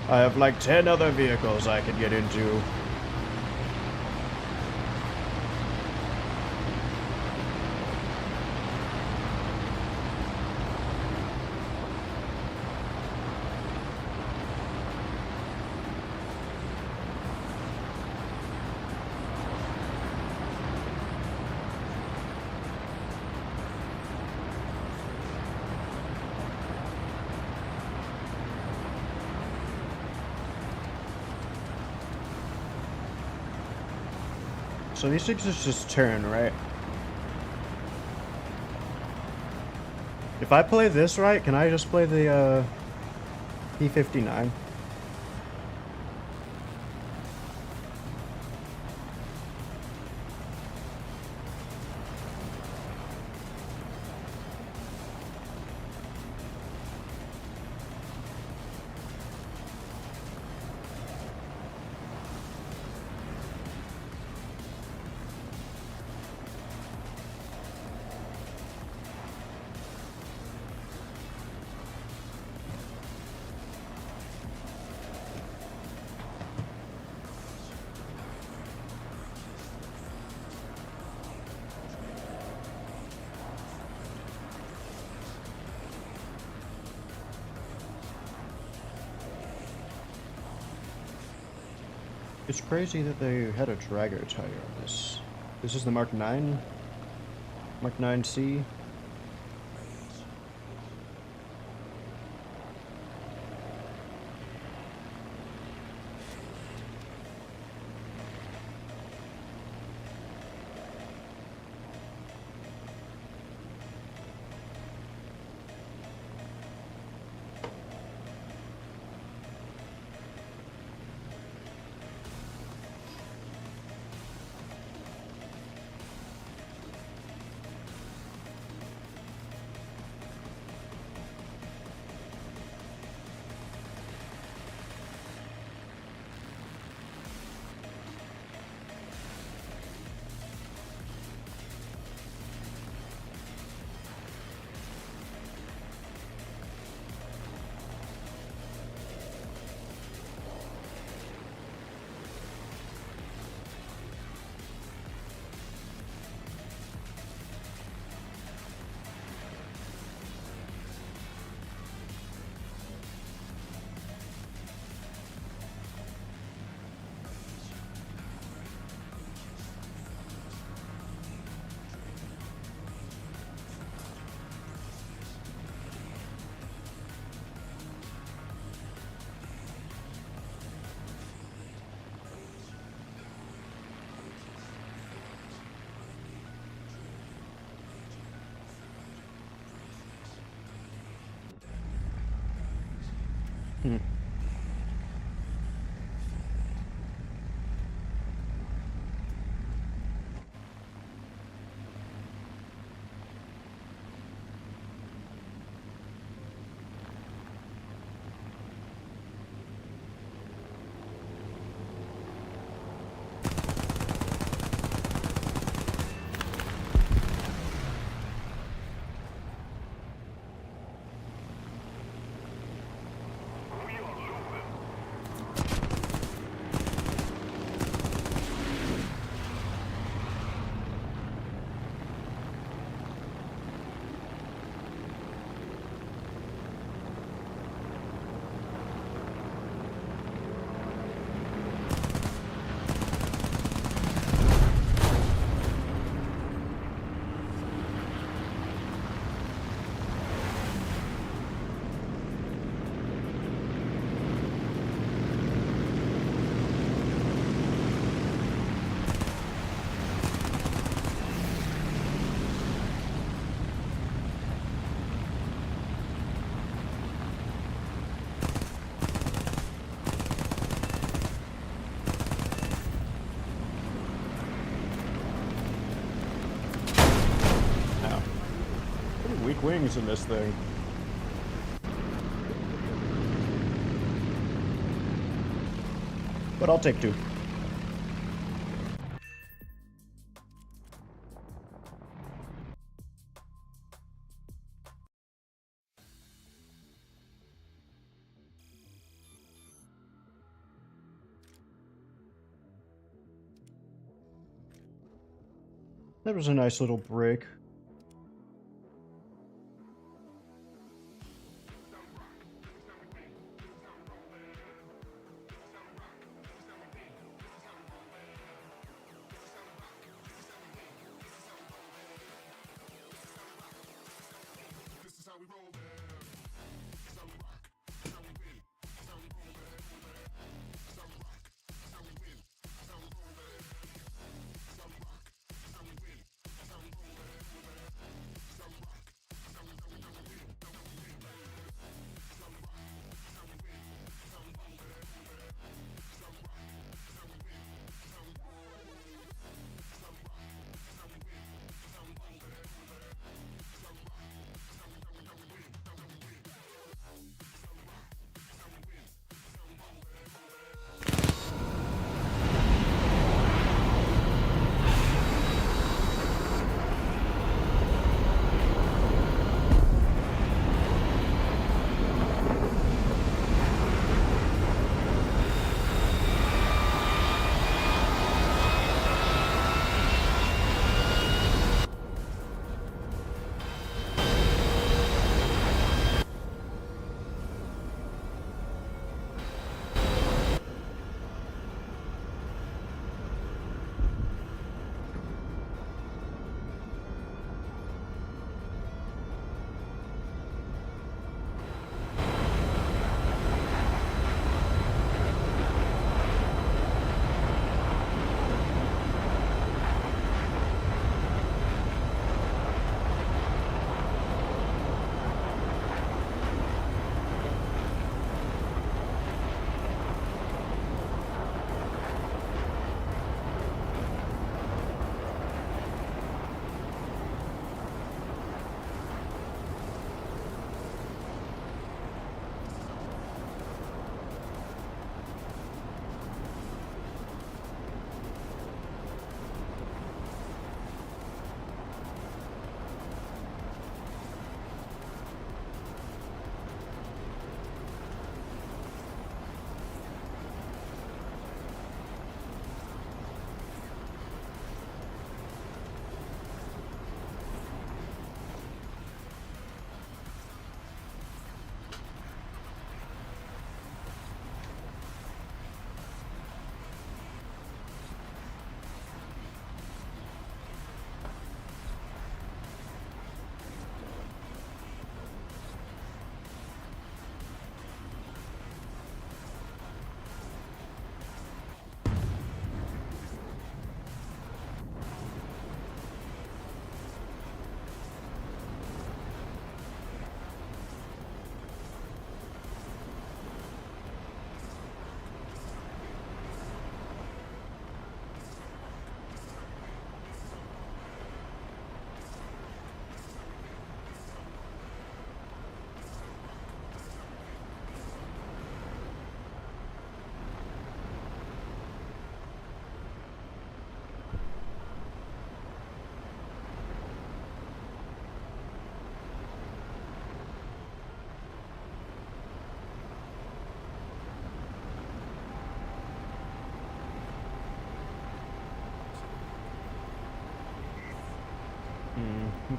I have like 10 other vehicles I can get into. So these things just turn, right? If I play this right, can I just play the P-59? It's crazy that they had a dragger tire on this. This is the Mark 9? Mark 9C? Hmm. We are losing. Ow. Pretty weak wings in this thing. But I'll take two. That was a nice little break.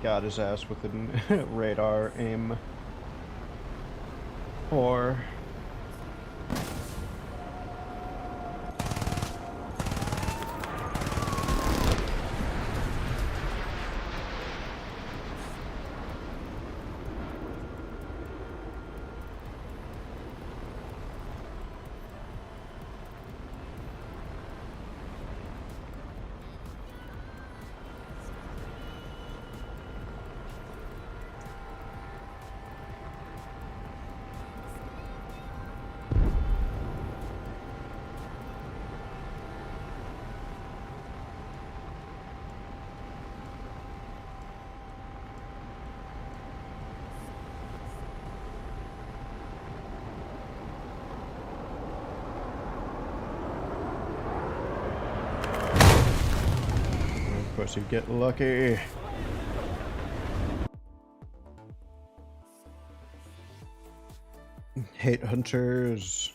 got his ass with the radar aim 4. Of course, you get lucky. Hate hunters.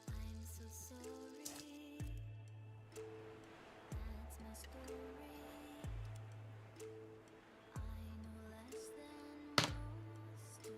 I'm so sorry. That's my story. I know less than most do.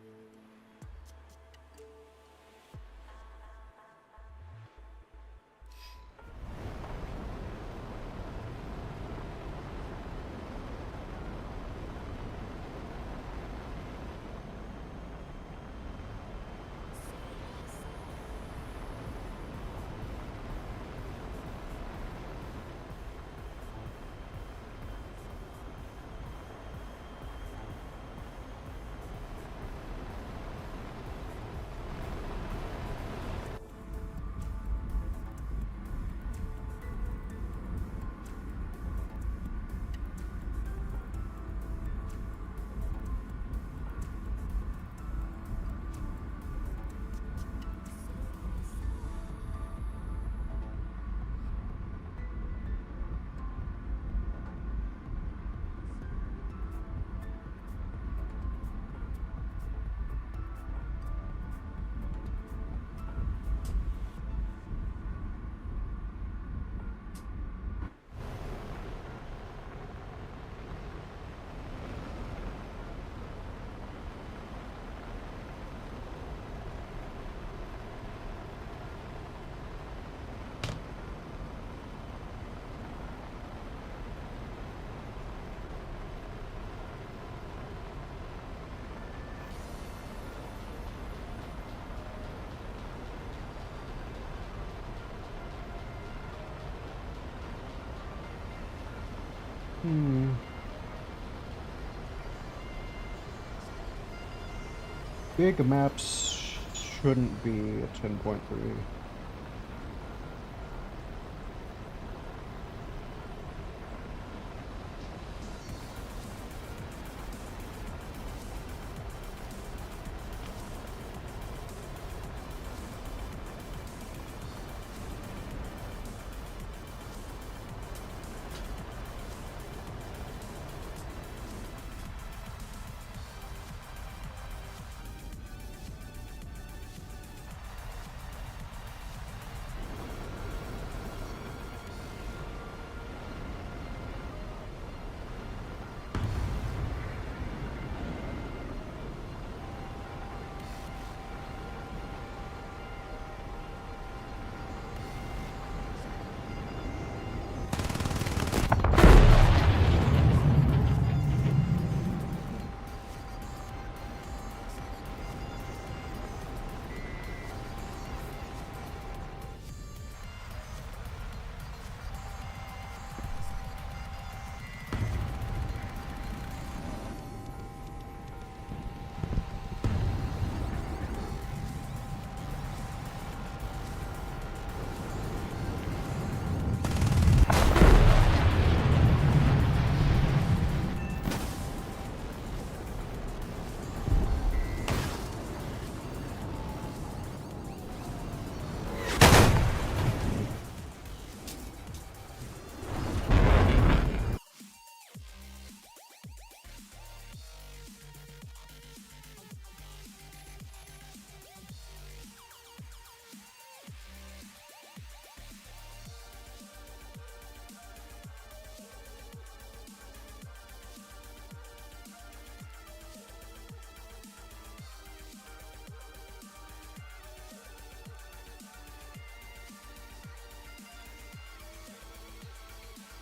Big maps shouldn't be a 10.3.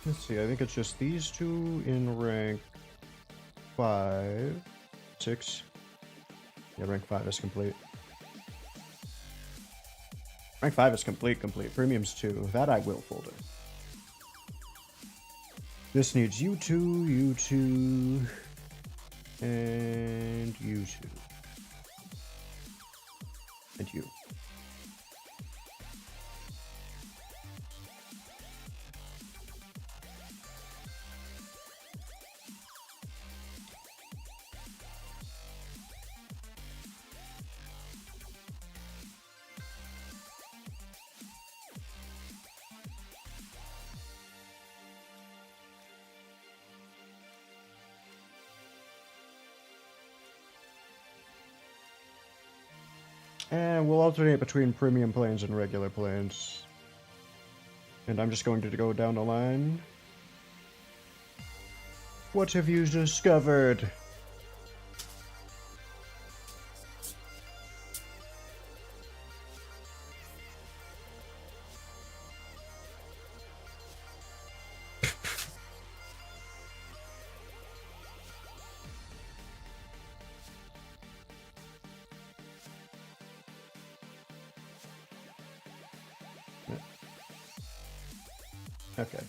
Let's see, I think it's just these two in rank 5, 6. Yeah, rank 5 is complete. Rank 5 is complete. Premium's 2. That I will folder. This needs you two, and you two. And you. And we'll alternate between premium planes and regular planes. And I'm just going to go down the line. What have you discovered? Okay.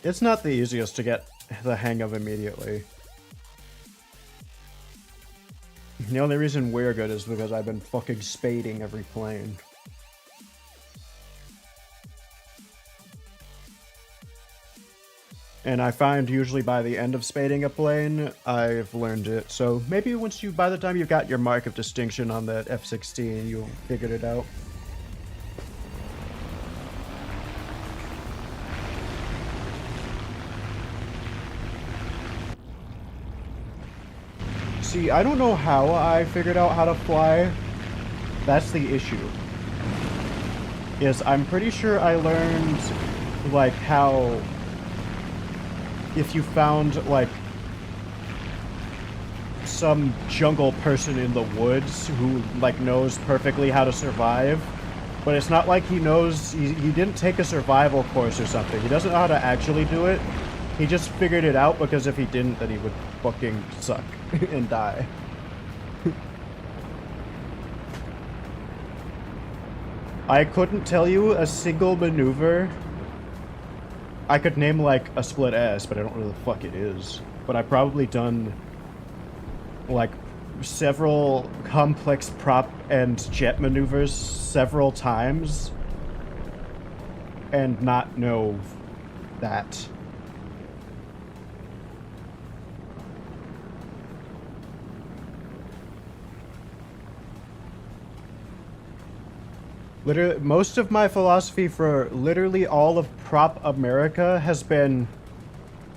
It's not the easiest to get the hang of immediately. The only reason we're good is because I've been fucking spading every plane. And I find usually by the end of spading a plane, I've learned it. So maybe by the time you've got your mark of distinction on that F-16, you'll figure it out. See, I don't know how I figured out how to fly. That's the issue. I'm pretty sure I learned, like, how... If you found, like, some jungle person in the woods who, like, knows perfectly how to survive, but it's not like he knows... He didn't take a survival course or something. He doesn't know how to actually do it. He just figured it out because if he didn't, then he would fucking suck and die. I couldn't tell you a single maneuver. I could name like a split S, but I don't know what the fuck it is. But I've probably done like several complex prop and jet maneuvers several times and not know that. Literally, most of my philosophy for literally all of Prop America has been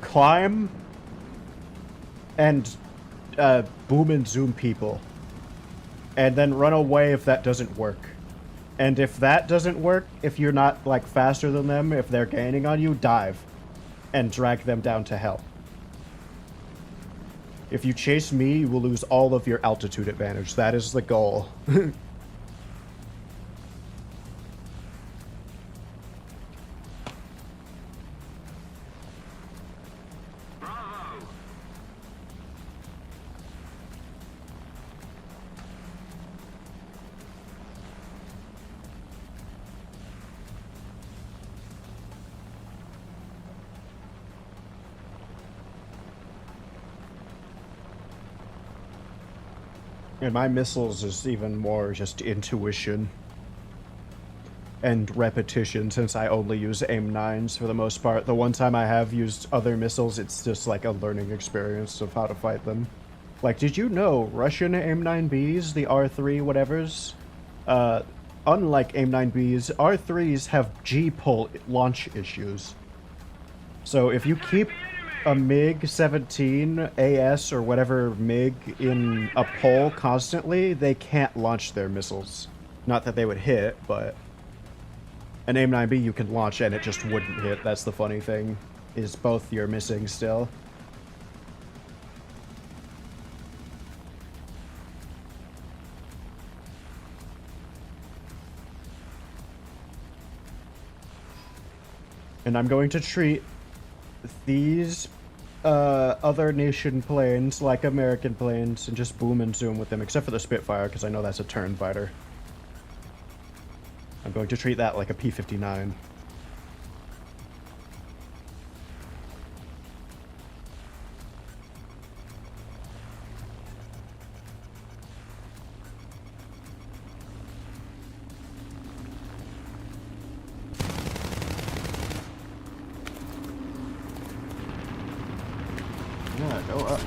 climb and boom and zoom people. And then run away if that doesn't work. And if that doesn't work, if you're not like faster than them, if they're gaining on you, dive. And drag them down to hell. If you chase me, you will lose all of your altitude advantage. That is the goal. And my missiles is even more just intuition and repetition, since I only use AIM-9s for the most part. The one time I have used other missiles, it's just like a learning experience of how to fight them. Like, did you know Russian AIM-9Bs, the R3 whatevers, unlike AIM-9Bs, R3s have G-pull launch issues. So if you keep a MiG-17 AS or whatever MiG in a pole constantly, they can't launch their missiles. Not that they would hit, but an AIM-9B you can launch and it just wouldn't hit. That's the funny thing, is both you're missing still. And I'm going to treat these other nation planes like American planes and just boom and zoom with them, except for the Spitfire, because I know that's a turn fighter. I'm going to treat that like a P-59. Yeah, go up.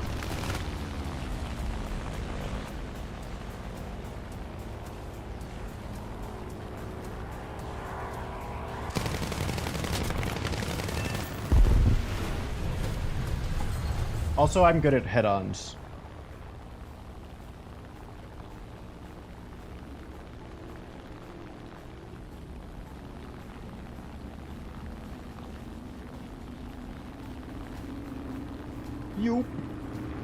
Also, I'm good at head-ons. Yoop.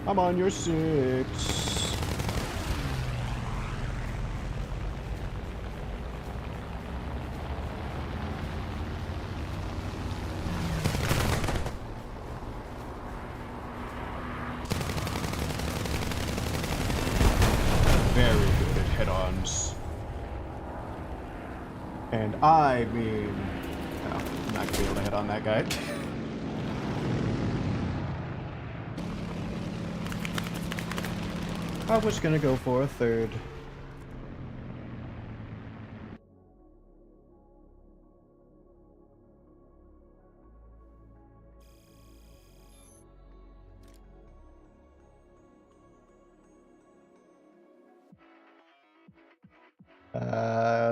I'm on your 6. Very good at head-ons. And I mean... Oh, I'm not gonna be able to hit on that guy. I was gonna go for a 3rd.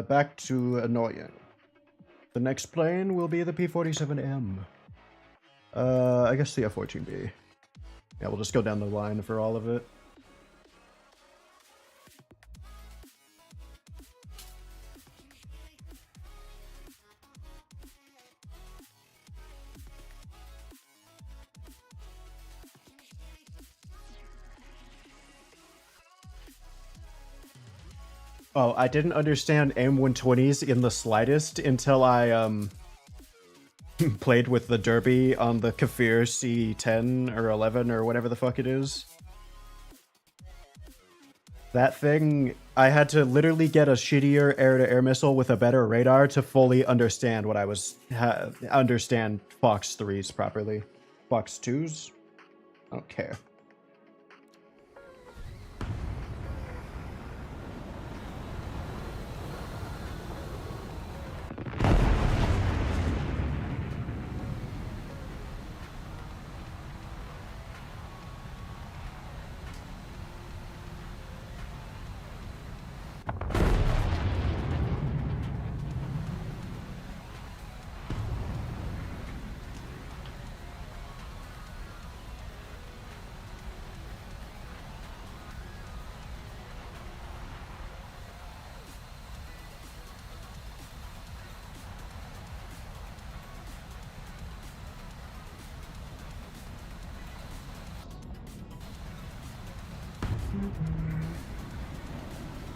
Back to annoying. The next plane will be the P-47M. I guess the F-14B. Yeah, we'll just go down the line for all of it. Oh, I didn't understand M120s in the slightest until I played with the Derby on the Kafir C10 or 11 or whatever the fuck it is. That thing, I had to literally get a shittier air-to-air missile with a better radar to fully understand what I was understand Fox 3s properly. Fox 2s? I don't care.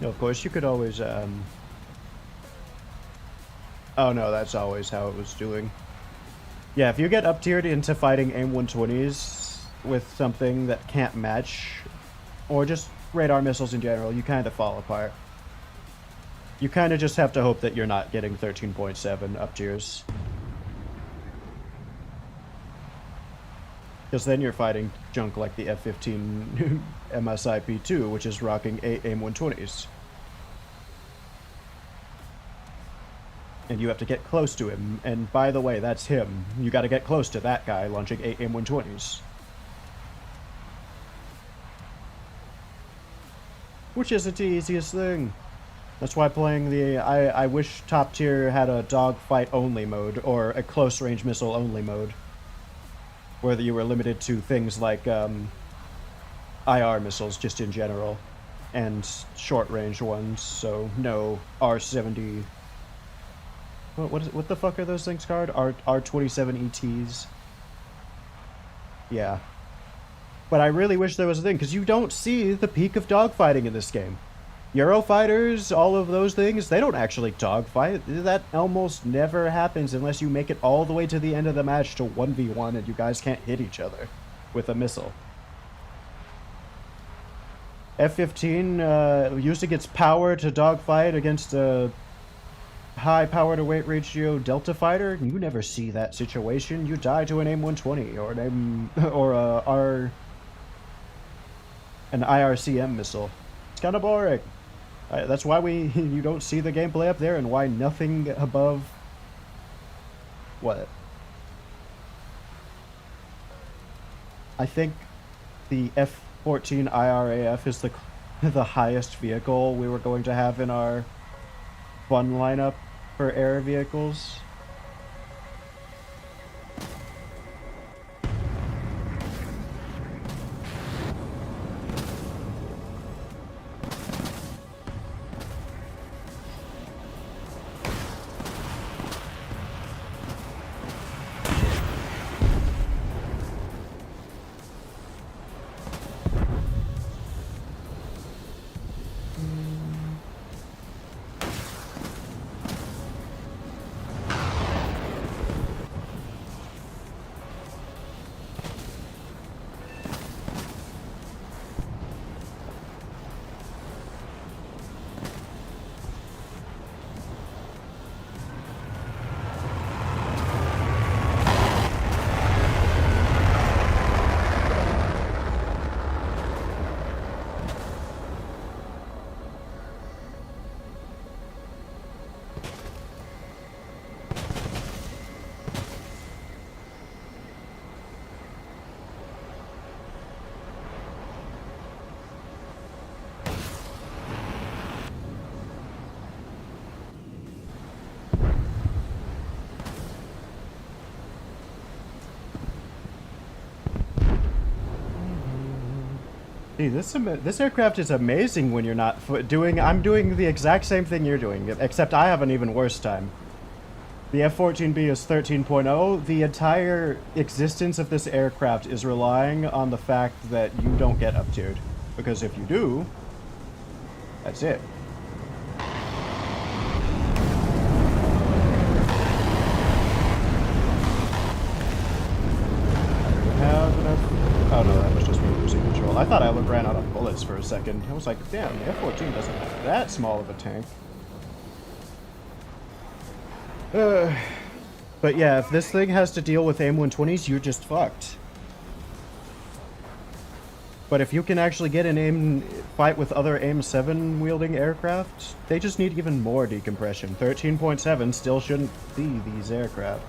No, of course, you could always, Oh no, that's always how it was doing. Yeah, if you get up-tiered into fighting AIM-120s with something that can't match, or just radar missiles in general, you kind of fall apart. You kind of just have to hope that you're not getting 13.7 up-tiers. Because then you're fighting junk like the F-15 MSIP-2, which is rocking 8 AIM-120s. And you have to get close to him, and by the way, that's him. You gotta get close to that guy launching 8 AIM-120s. Which isn't the easiest thing. That's why playing the... I wish top tier had a dogfight only mode, or a close range missile only mode. Where you were limited to things like IR missiles just in general, and short range ones, so no R-70... What the fuck are those things called? R-27 ETs? Yeah. But I really wish there was a thing, because you don't see the peak of dogfighting in this game. Eurofighters, all of those things, they don't actually dogfight. That almost never happens unless you make it all the way to the end of the match to 1v1 and you guys can't hit each other with a missile. F-15 using its power to dogfight against a high power to weight ratio Delta fighter, you never see that situation. You die to an AIM-120 or an IRCM missile. It's kind of boring. That's why you don't see the gameplay up there, and why nothing above what? I think the F-14 IRAF is the highest vehicle we were going to have in our fun lineup for air vehicles. See, this aircraft is amazing when you're not I'm doing the exact same thing you're doing, except I have an even worse time. The F-14B is 13.0. The entire existence of this aircraft is relying on the fact that you don't get up-tiered. Because if you do, that's it. Oh no, that was just me losing control. I thought I ran out of bullets for a second. I was like, damn, the F-14 doesn't have that small of a tank. But yeah, if this thing has to deal with AIM-120s, you're just fucked. But if you can actually get an AIM fight with other AIM-7 wielding aircraft, they just need even more decompression. 13.7 still shouldn't be these aircraft.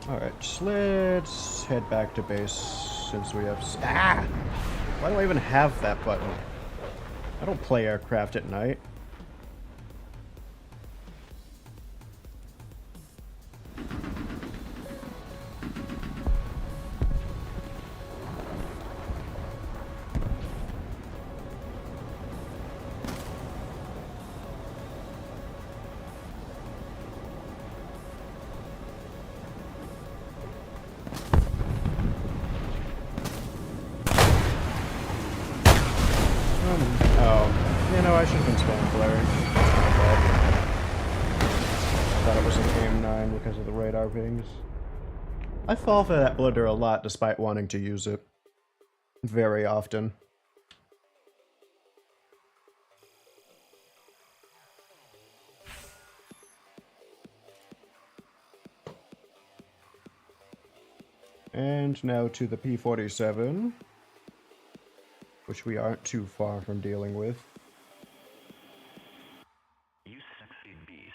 Alright, let's head back to base since we have... Why do I even have that button? I don't play aircraft at night. I should have been spelling flaring. I thought it was an AIM-9 because of the radar pings. I fall for that blunder a lot despite wanting to use it. Very often. And now to the P-47, which we aren't too far from dealing with. You sexy beast.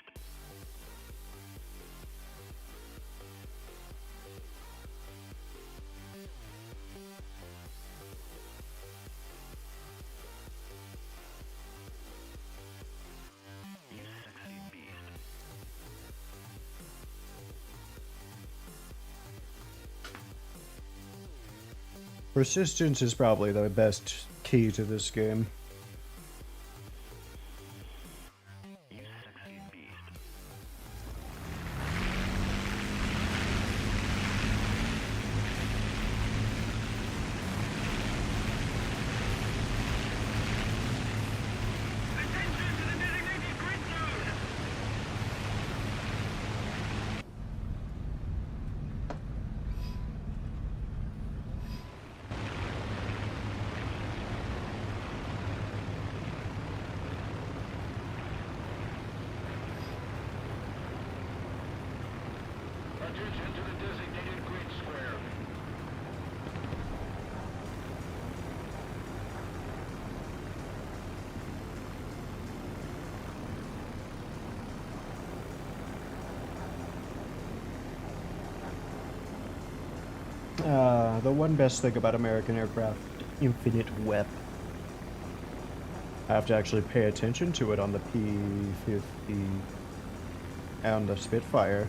Persistence is probably the best key to this game. You sexy beast. Attention to the designated grid zone! Attention to the designated grid square. The one best thing about American aircraft, infinite wep. I have to actually pay attention to it on the P-50 and the Spitfire.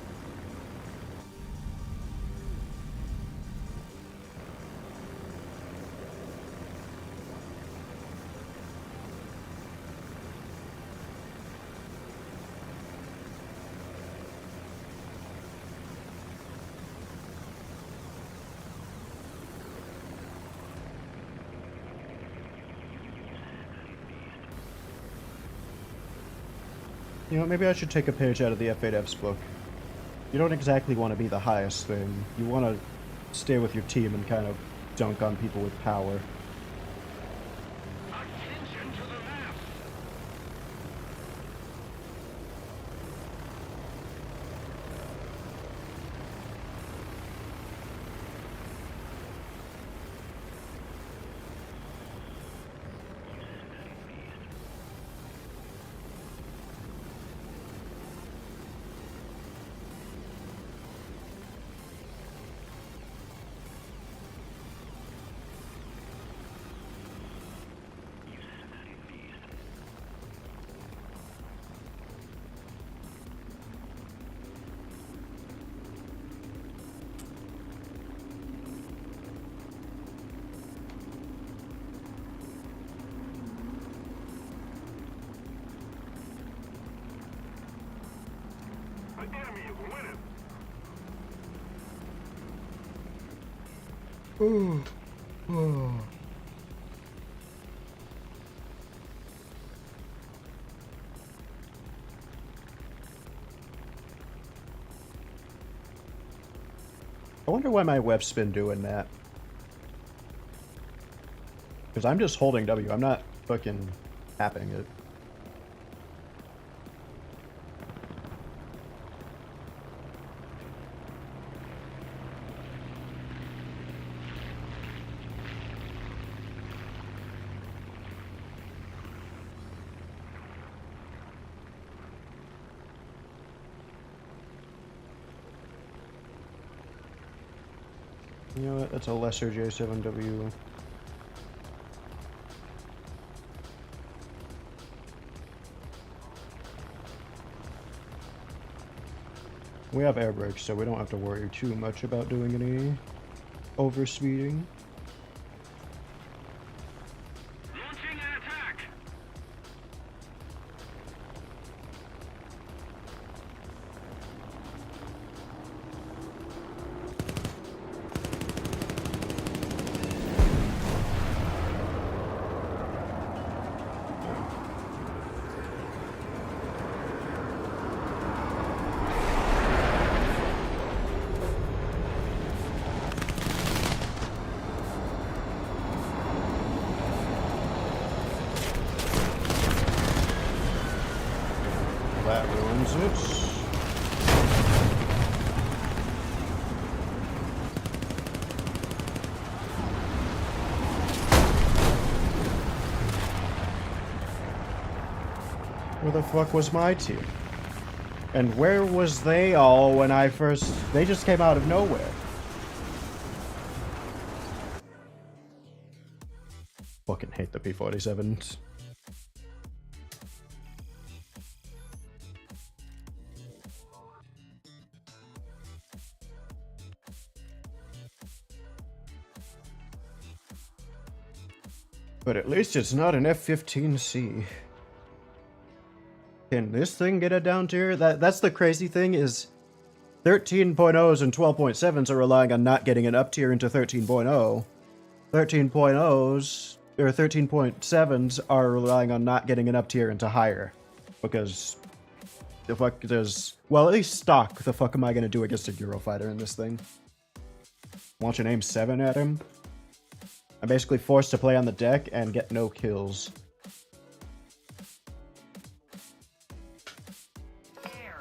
You know, maybe I should take a page out of the F8F's book. You don't exactly want to be the highest thing. You want to stay with your team and kind of dunk on people with power. Attention to the map! The enemy is winning. I wonder why my web's been doing that. Because I'm just holding W, I'm not fucking tapping it. You know what? That's a lesser J7W. We have air brakes, so we don't have to worry too much about doing any overspeeding. Launching an attack! That ruins it. Where the fuck was my team? And where was they all when I first... They just came out of nowhere. Fucking hate the P-47s. But at least it's not an F-15C. Can this thing get a down tier? That's the crazy thing is 13.0s and 12.7s are relying on not getting an up tier into 13.0. 13.0s or 13.7s are relying on not getting an up tier into higher. Because the fuck does... Well, at least stock. The fuck am I gonna do against a Eurofighter in this thing? Launch an aim 7 at him? I'm basically forced to play on the deck and get no kills. Air.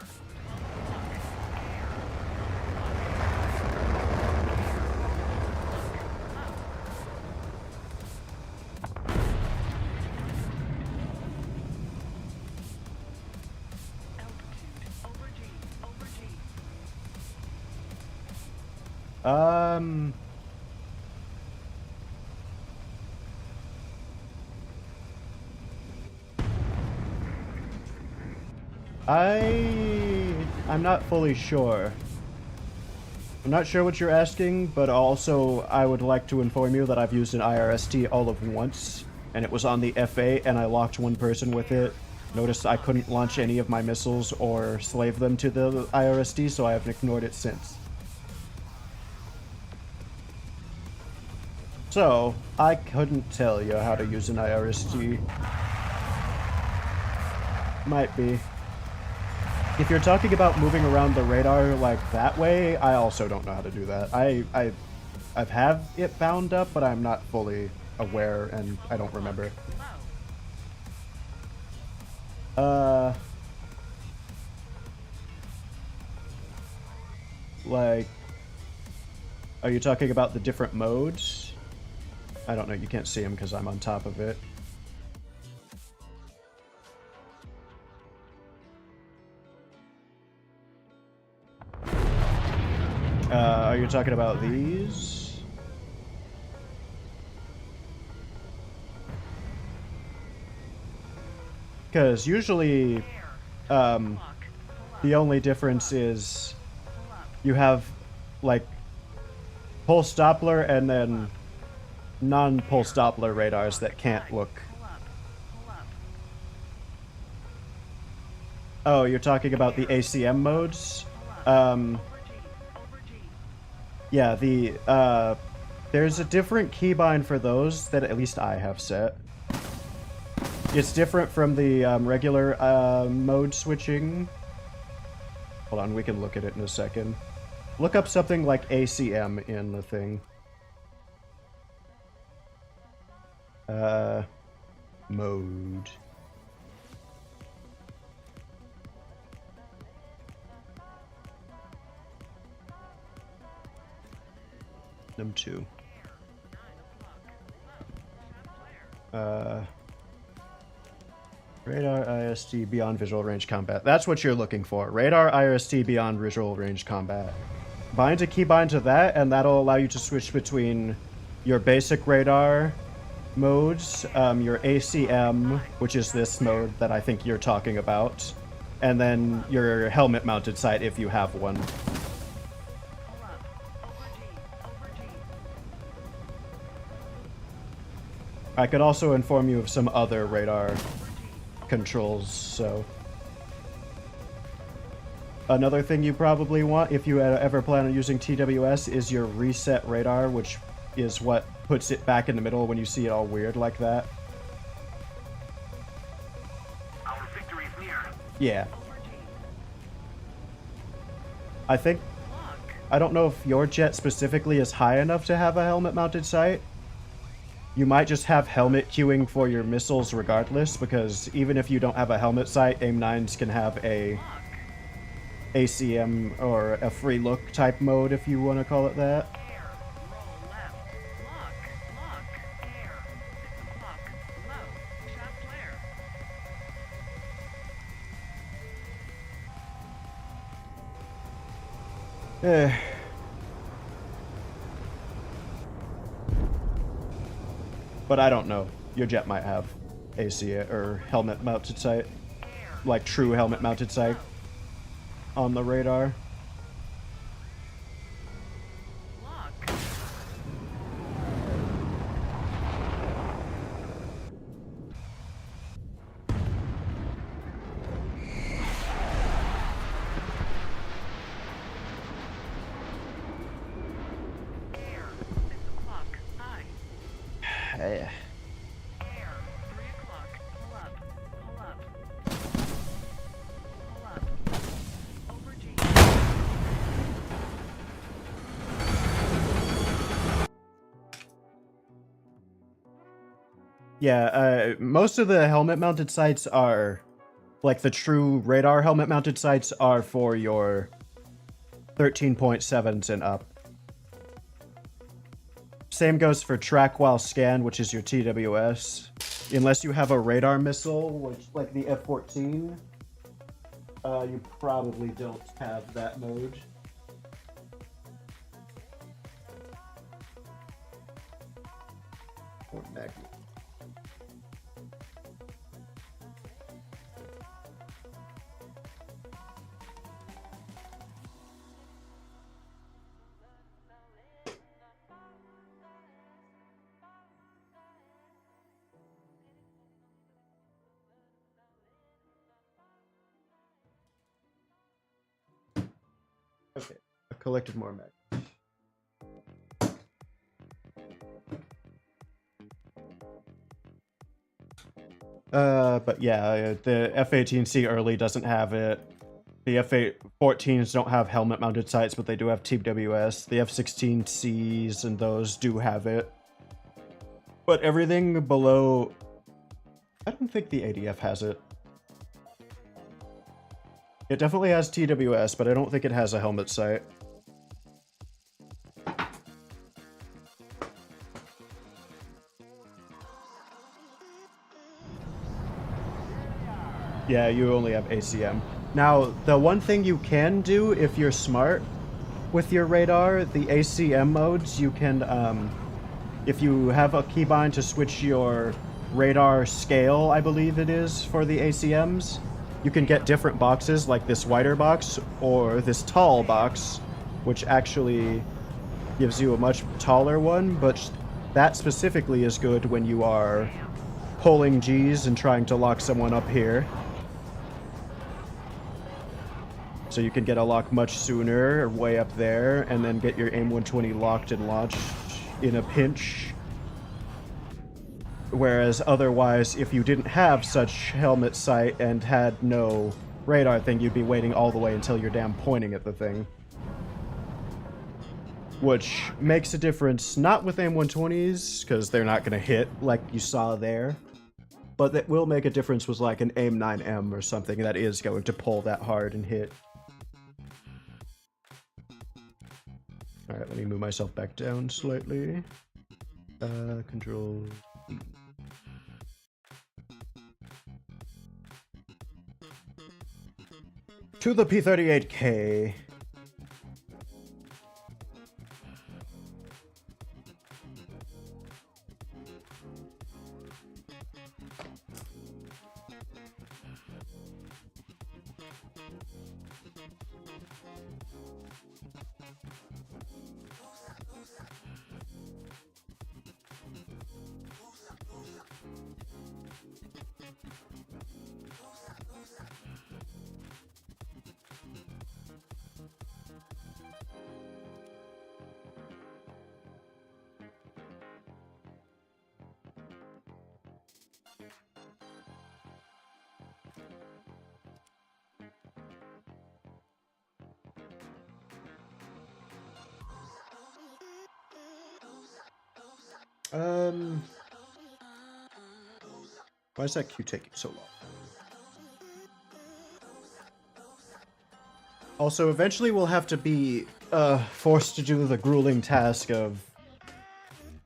Altitude. Over G. Over G. I'm not fully sure. I'm not sure what you're asking, but also I would like to inform you that I've used an IRST all of once, and it was on the FA, and I locked one person with it. Notice I couldn't launch any of my missiles or slave them to the IRST, so I have ignored it since. So, I couldn't tell you how to use an IRST. Might be. If you're talking about moving around the radar like that way, I also don't know how to do that. I've had it bound up, but I'm not fully aware and I don't remember. Like, are you talking about the different modes? I don't know, you can't see them because I'm on top of it. Are you talking about these? Because usually, the only difference is you have, like, pulse Doppler and then non-pulse Doppler radars that can't look. Oh, you're talking about the ACM modes? Yeah, there's a different keybind for those that at least I have set. It's different from the regular mode switching. Hold on, we can look at it in a second. Look up something like ACM in the thing. Mode. Num2. Radar IST beyond visual range combat. That's what you're looking for. Radar IST beyond visual range combat. Bind a keybind to that, and that'll allow you to switch between your basic radar modes, your ACM, which is this mode that I think you're talking about, and then your helmet mounted sight if you have one. I could also inform you of some other radar controls, so... Another thing you probably want, if you ever plan on using TWS, is your reset radar, which is what puts it back in the middle when you see it all weird like that. Our victory is near. Yeah. I think... I don't know if your jet specifically is high enough to have a helmet-mounted sight. You might just have helmet queuing for your missiles regardless, because even if you don't have a helmet sight, AIM-9s can have a ACM or a free look type mode, if you want to call it that. Air. Roll left. Lock. Air. Lock. Low. Shot flare. But I don't know. Your jet might have AC or helmet mounted sight, like true helmet mounted sight on the radar. Lock. Air, 3 o'clock. Pull up. Pull up. Pull up. Over G. Yeah, most of the helmet-mounted sights are, like the true radar helmet-mounted sights are for your 13.7s and up. Same goes for track while scan, which is your TWS. Unless you have a radar missile, which like the F-14, you probably don't have that mode. Or magnet. Okay, I collected more magnets. But yeah, the F-18C early doesn't have it. The F-14s don't have helmet-mounted sights, but they do have TWS. The F-16Cs and those do have it. But everything below... I don't think the ADF has it. It definitely has TWS, but I don't think it has a helmet sight. Yeah, you only have ACM. Now, the one thing you can do if you're smart with your radar, the ACM modes, you can, if you have a keybind to switch your radar scale, I believe it is, for the ACMs, you can get different boxes, like this wider box or this tall box, which actually gives you a much taller one, but that specifically is good when you are pulling Gs and trying to lock someone up here. So you can get a lock much sooner, way up there, and then get your AIM-120 locked and launched in a pinch. Whereas otherwise, if you didn't have such helmet sight and had no radar thing, you'd be waiting all the way until you're damn pointing at the thing. Which makes a difference, not with AIM-120s, because they're not going to hit like you saw there. But that will make a difference with like an AIM-9M or something that is going to pull that hard and hit. Alright, let me move myself back down slightly. Control... To the P-38K. Why is that queue taking so long? Also, eventually we'll have to be forced to do the grueling task of...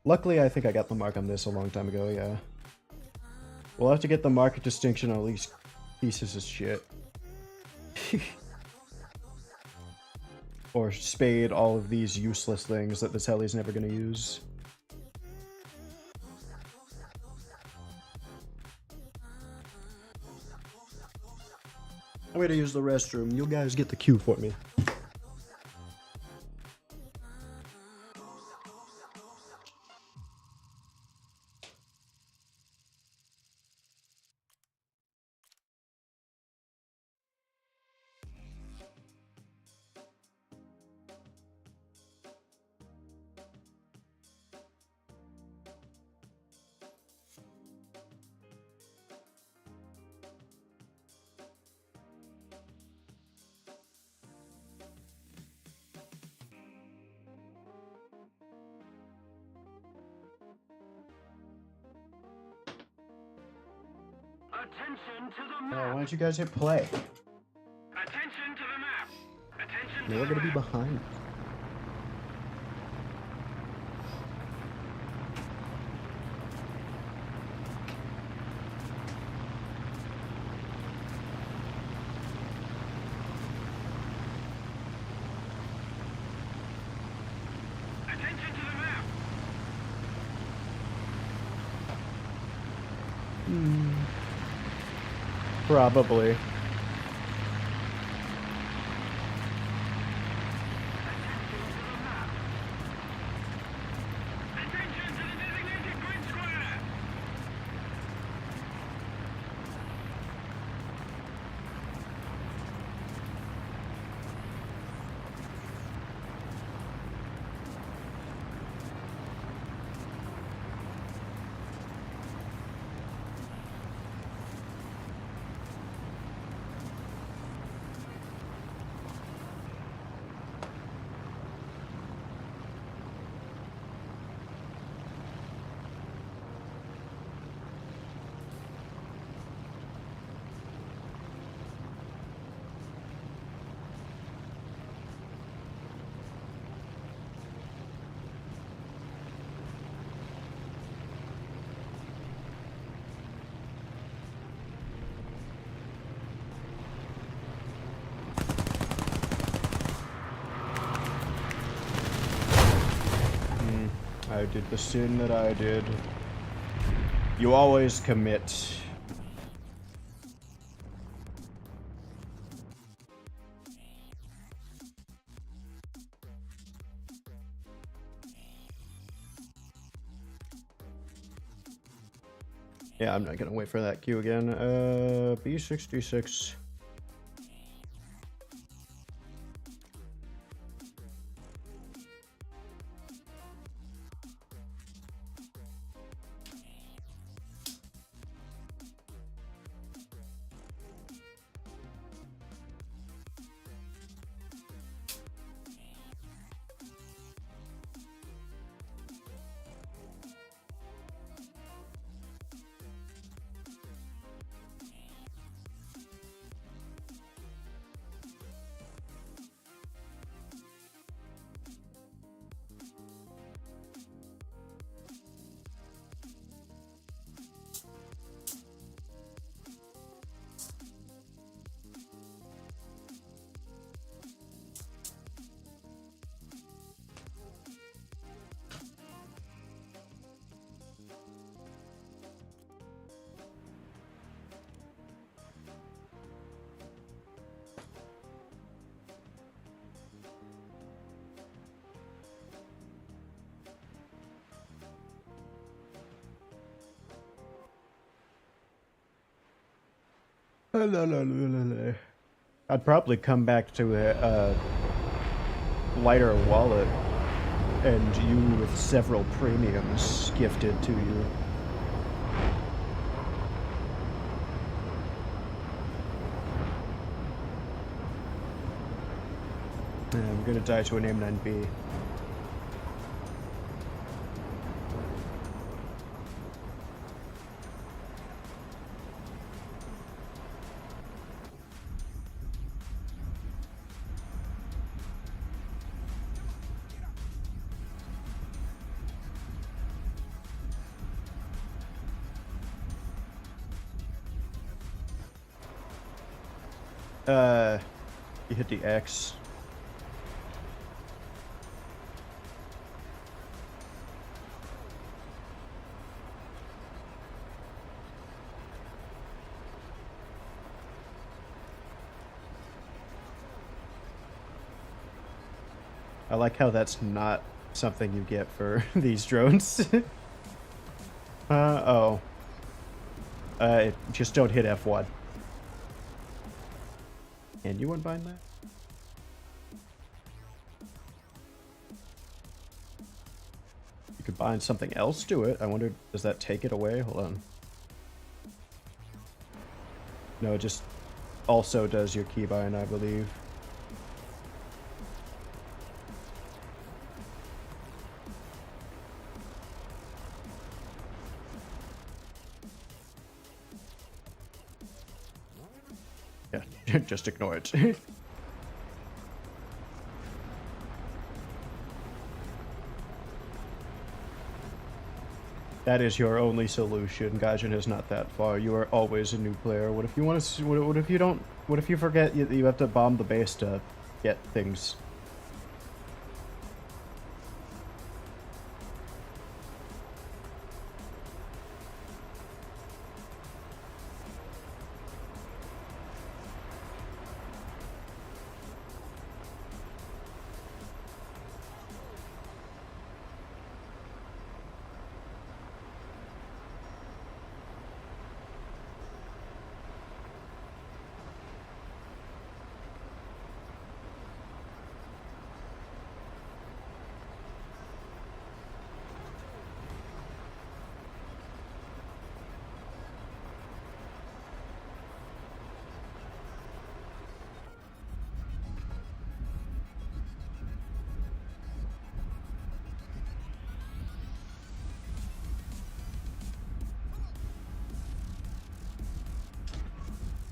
Luckily, I think I got the mark on this a long time ago, yeah. We'll have to get the market distinction on these pieces of shit. Or spade all of these useless things that this heli's never gonna use. I'm gonna use the restroom. You guys get the queue for me. Attention to the Why map. don't you guys hit play? Attention to the map. Attention We're to the gonna be map. behind. Attention to the map. Probably. Attention to the designated grid square. I did the sin that I did. You always commit. Yeah, I'm not gonna wait for that queue again. B66. I'd probably come back to a lighter wallet and you with several premiums gifted to you. I'm gonna die to an M9B. You hit the X. I like how that's not something you get for these drones. Oh. Just don't hit F1. Can you unbind that? You could bind something else to it. I wonder, does that take it away? Hold on. No, it just also does your keybind, I believe. Just ignore it. That is your only solution. Gaijin is not that far. You are always a new player. What if you want to? What if you don't? What if you forget you have to bomb the base to get things?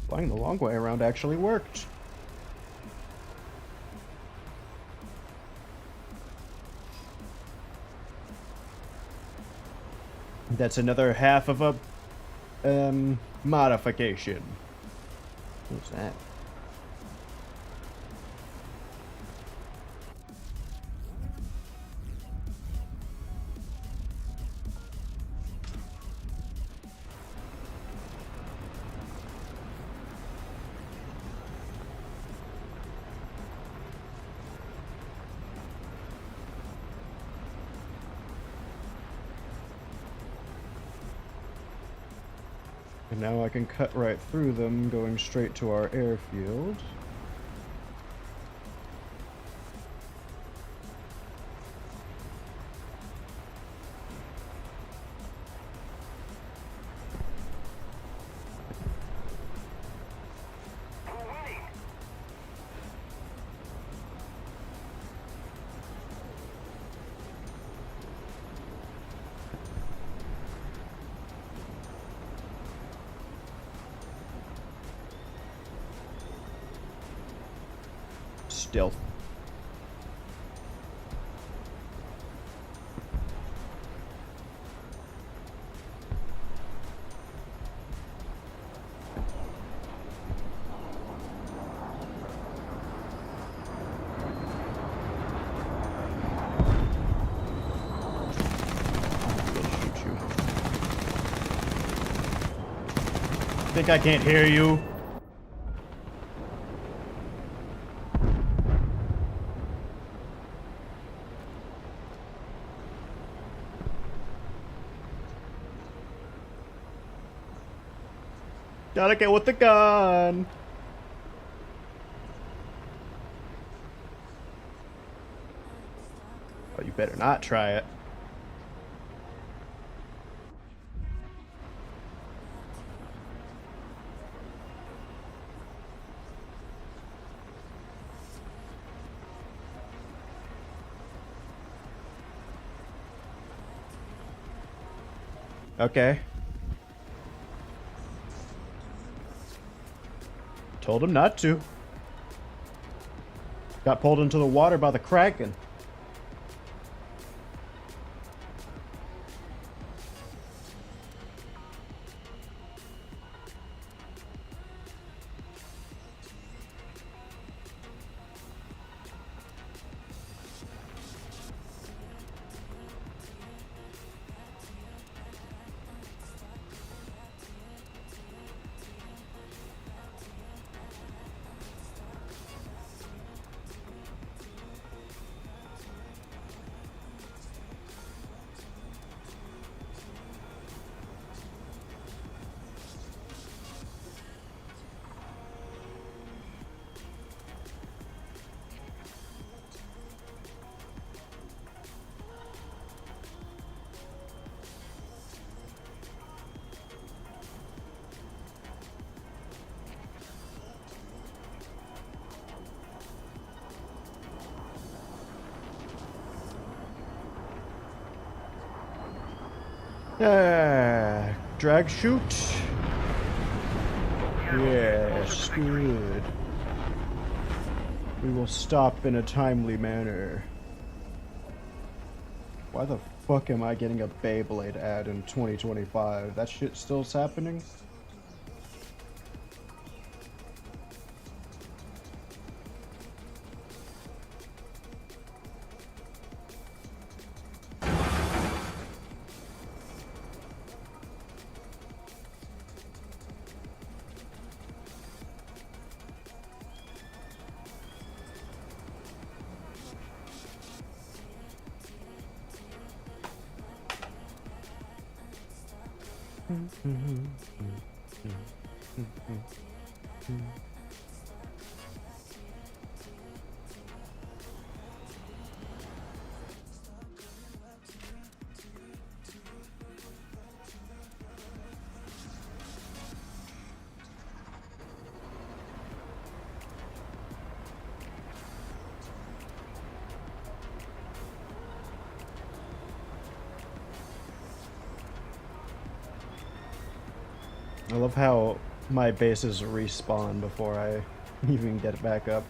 Flying the long way around actually worked. That's another half of a modification. What's that? And now I can cut right through them, going straight to our airfield. Stealth. Think I can't hear you? Gotta get with the gun. Oh, you better not try it. Okay. Told him not to. Got pulled into the water by the Kraken. Drag shoot. Yes, good. We will stop in a timely manner. Why the fuck am I getting a Beyblade ad in 2025? That shit still's happening? I love how my bases respawn before I even get back up.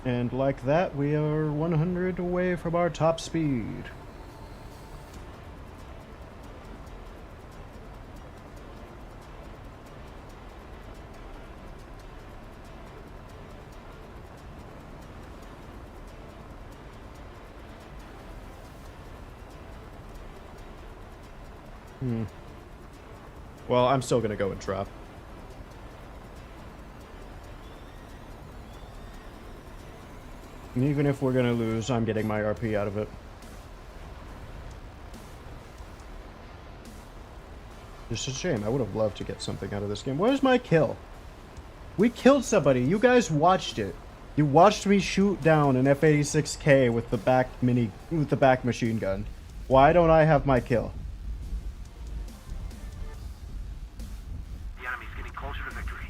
And like that, we are 100 away from our top speed. Well, I'm still gonna go and drop. And even if we're gonna lose, I'm getting my RP out of it. Just a shame. I would have loved to get something out of this game. Where's my kill? We killed somebody. You guys watched it. You watched me shoot down an F-86K with the back machine gun. Why don't I have my kill? The enemy's getting closer to victory.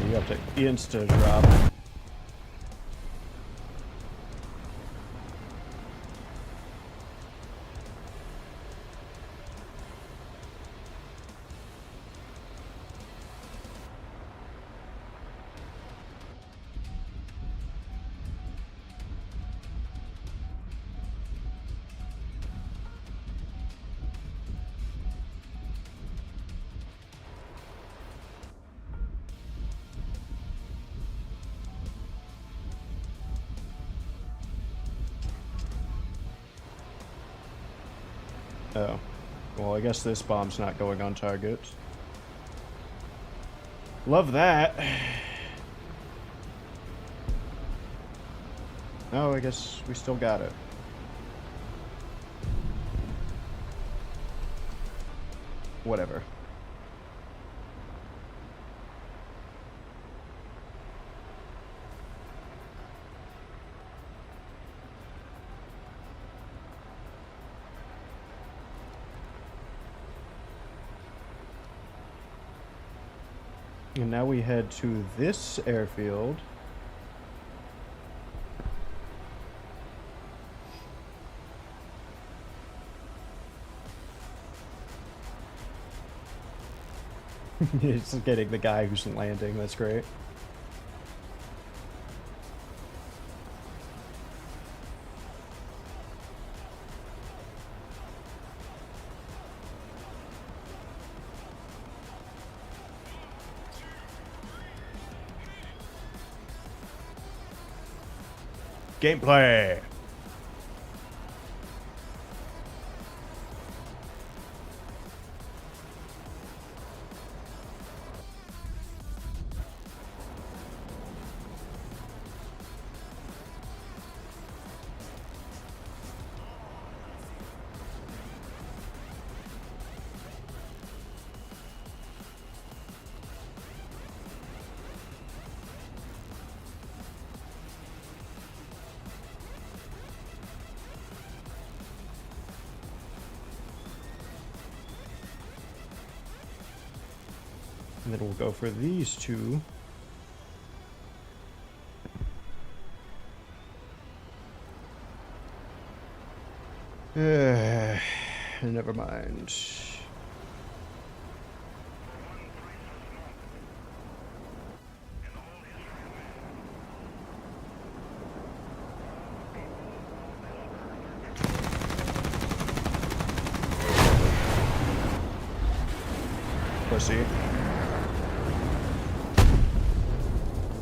You have to insta drop. Oh. Well, I guess this bomb's not going on target. Love that. Oh, I guess we still got it. Whatever. And now we head to this airfield. It's getting the guy who's landing, that's great. Gameplay! And then we'll go for these two. Never mind. Pussy.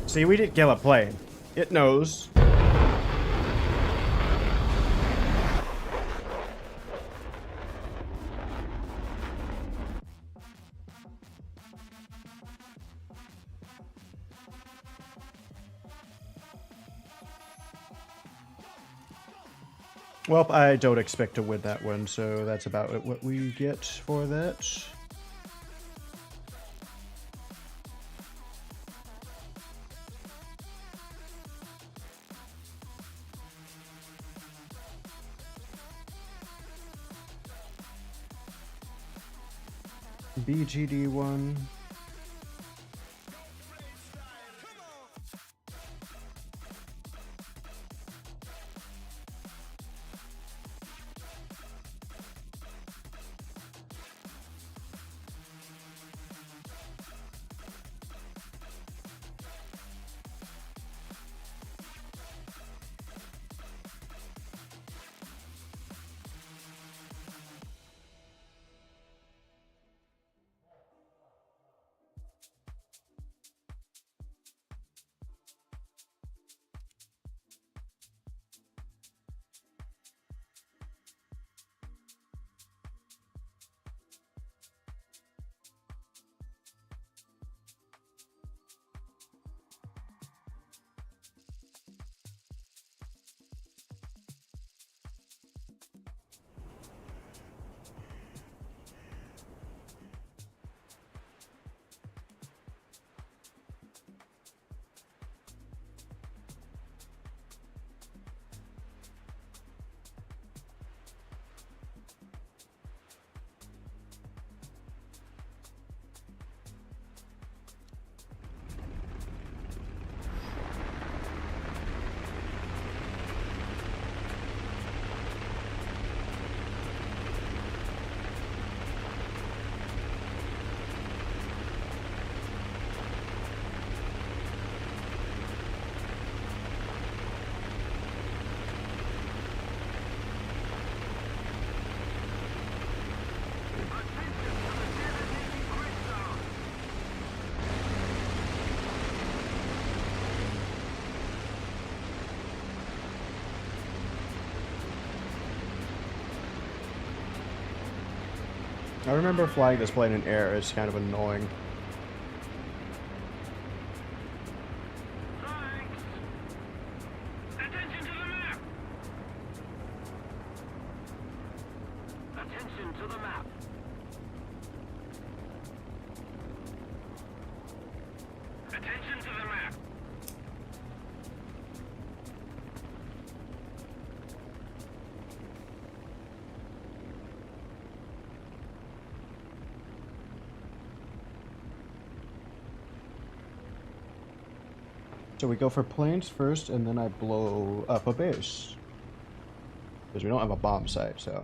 See, we didn't kill a plane. It knows. Well, I don't expect to win that one, so that's about what we get for that. BGD1. I remember flying this plane in air. It's kind of annoying. Thanks. Attention to the map. Attention to the map. Attention to the map. So we go for planes first, and then I blow up a base. Because we don't have a bomb site, so...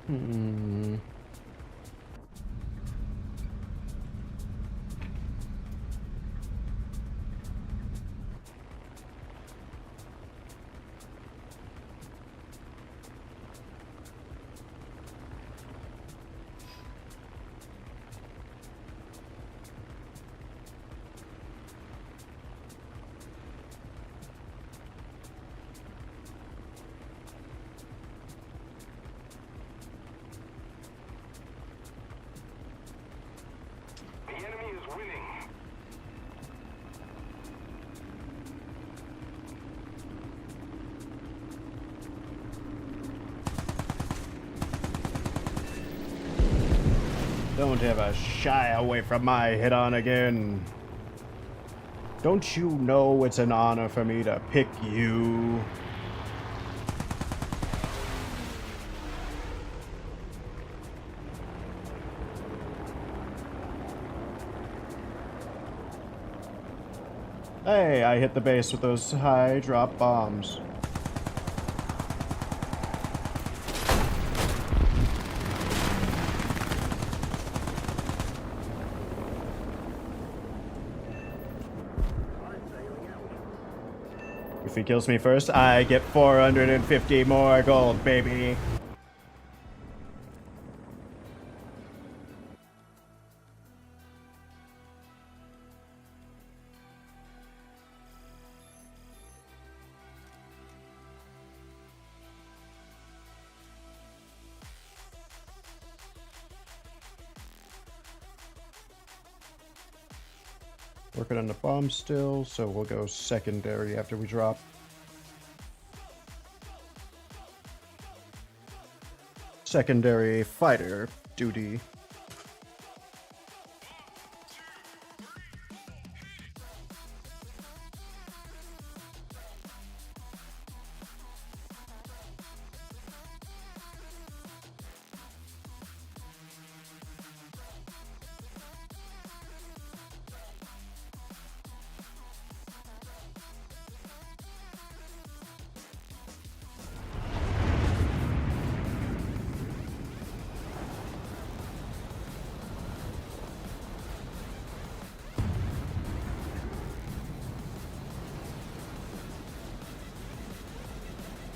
Hmm. The enemy is winning. Don't ever shy away from my hit on again. Don't you know it's an honor for me to pick you? Hey, I hit the base with those high drop bombs. If he kills me first, I get 450 more gold, baby. Working on the bomb still, so we'll go secondary after we drop. Secondary fighter duty.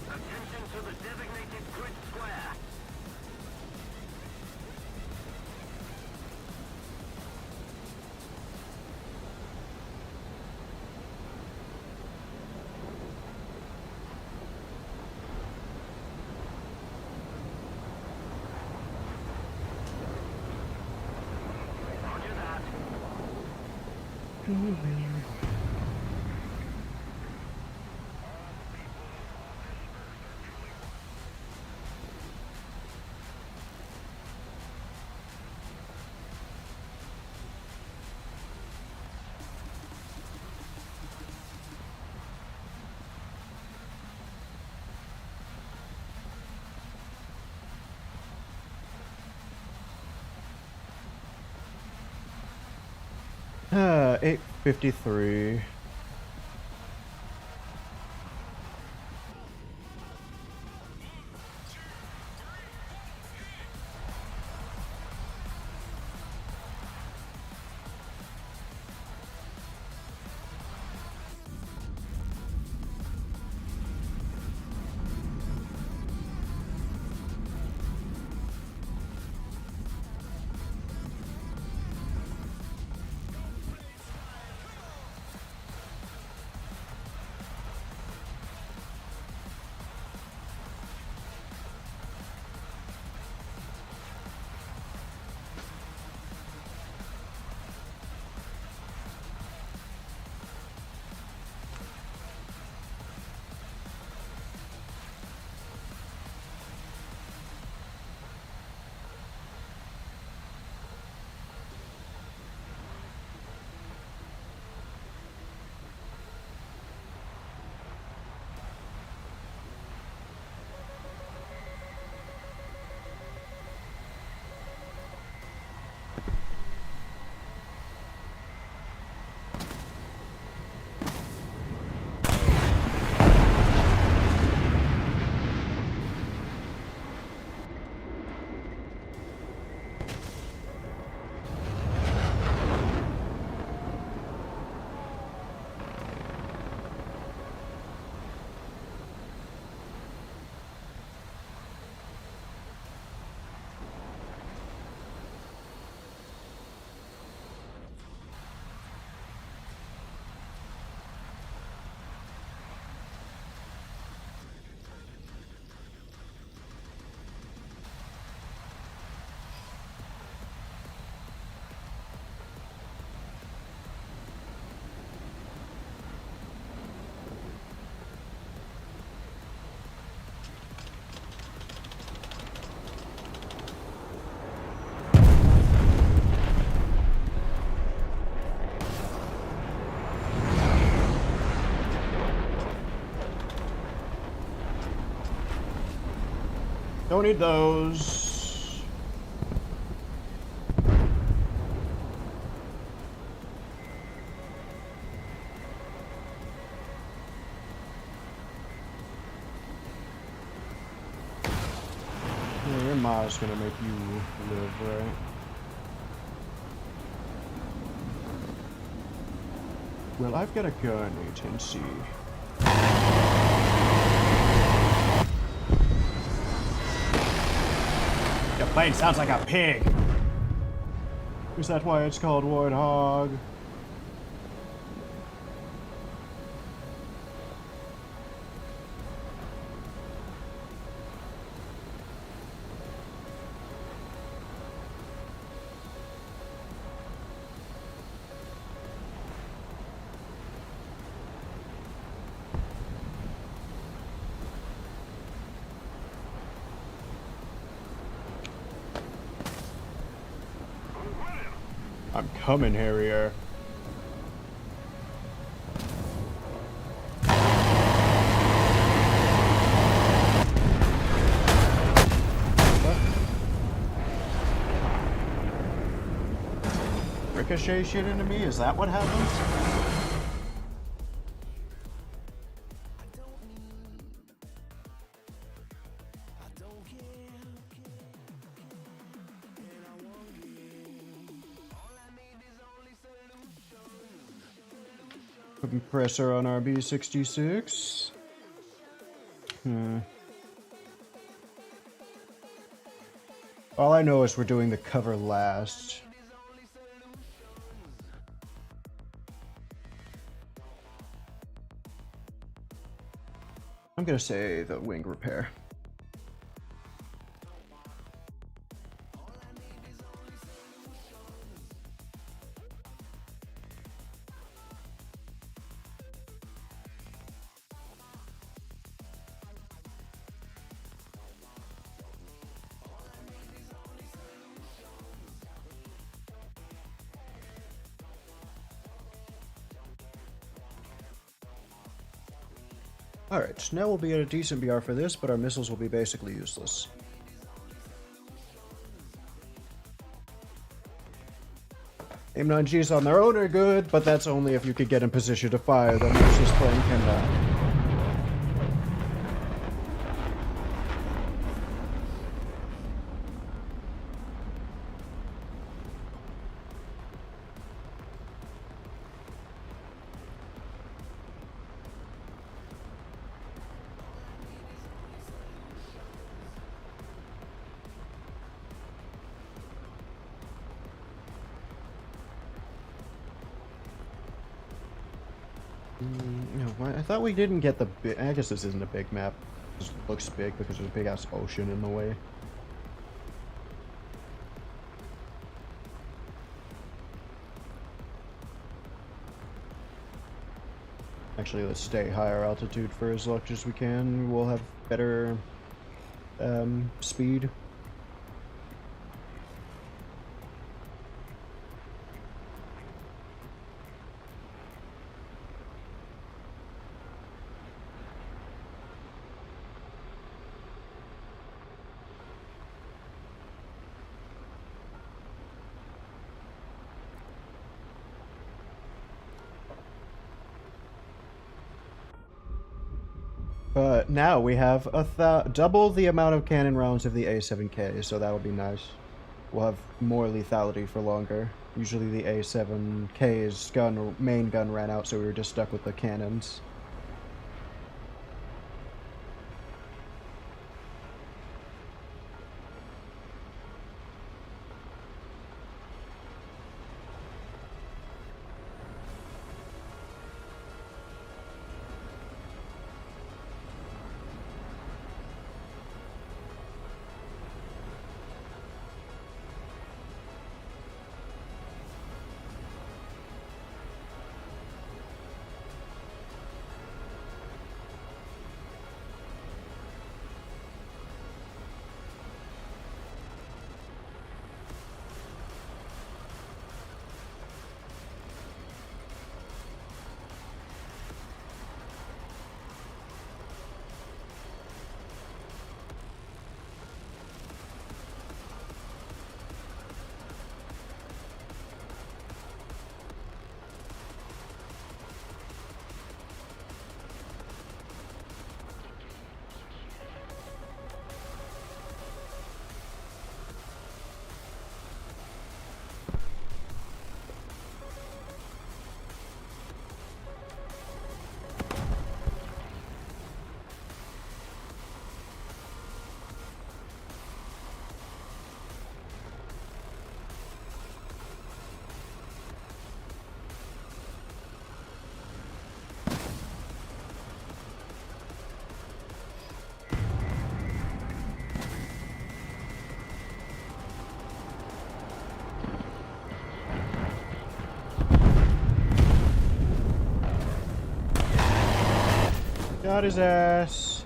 Attention to the designated grid square. Roger that. 853. Don't need those. Yeah, your ma's gonna make you live, right? Well, I've got a gun, agency. Your plane sounds like a pig. Is that why it's called Warthog? I'm coming, Harrier. Ricochet shit into me? Is that what happens? Compressor on RB66. All I know is we're doing the cover last. I'm gonna say the wing repair. Alright, now we'll be at a decent BR for this, but our missiles will be basically useless. M9Gs on their own are good, but that's only if you could get in position to fire them versus playing Konaka. I thought we didn't get the big... I guess this isn't a big map. It just looks big because there's a big-ass ocean in the way. Actually, let's stay higher altitude for as long as we can. We'll have better speed. But now we have double the amount of cannon rounds of the A7K, so that'll be nice. We'll have more lethality for longer. Usually the A7K's main gun ran out, so we were just stuck with the cannons. Got his ass.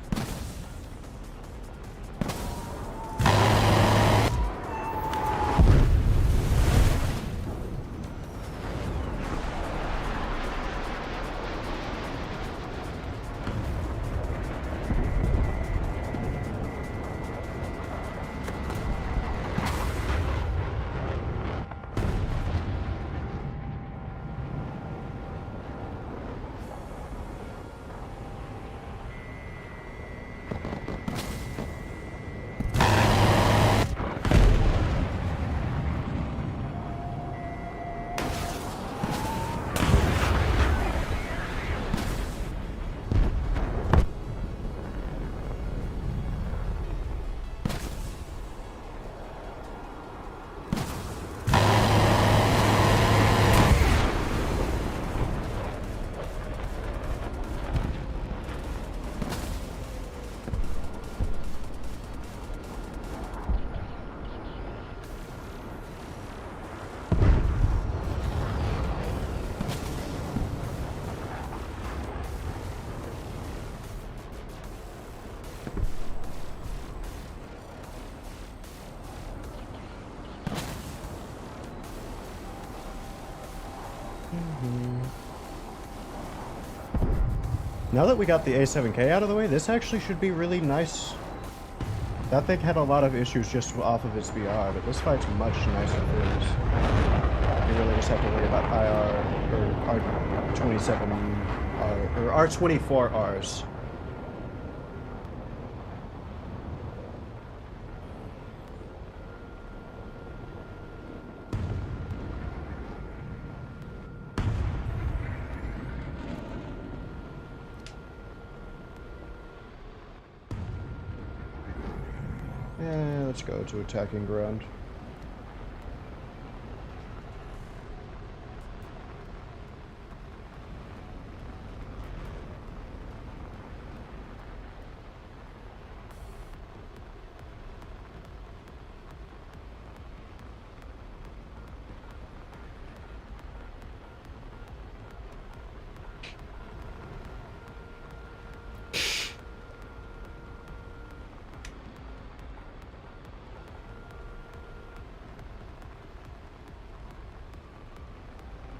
Now that we got the A7K out of the way, this actually should be really nice. That thing had a lot of issues just off of its VR, but this fight's much nicer for this. You really just have to worry about IR or R27R or R24Rs. Yeah, let's go to attacking ground.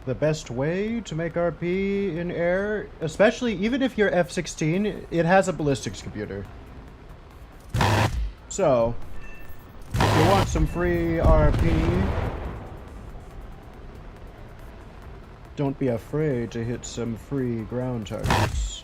The best way to make RP in air, especially even if you're F-16, it has a ballistics computer. So, if you want some free RP, don't be afraid to hit some free ground targets.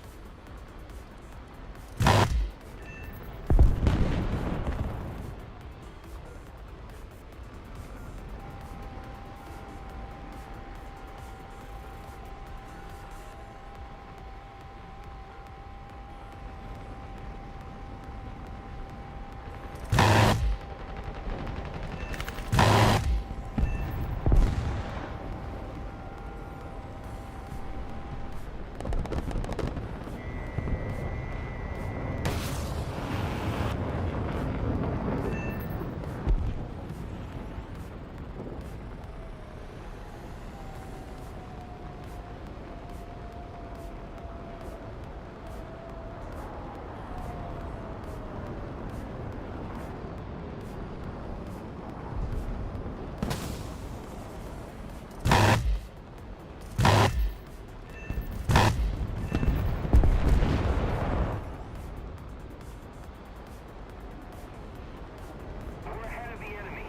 We're ahead of the enemy.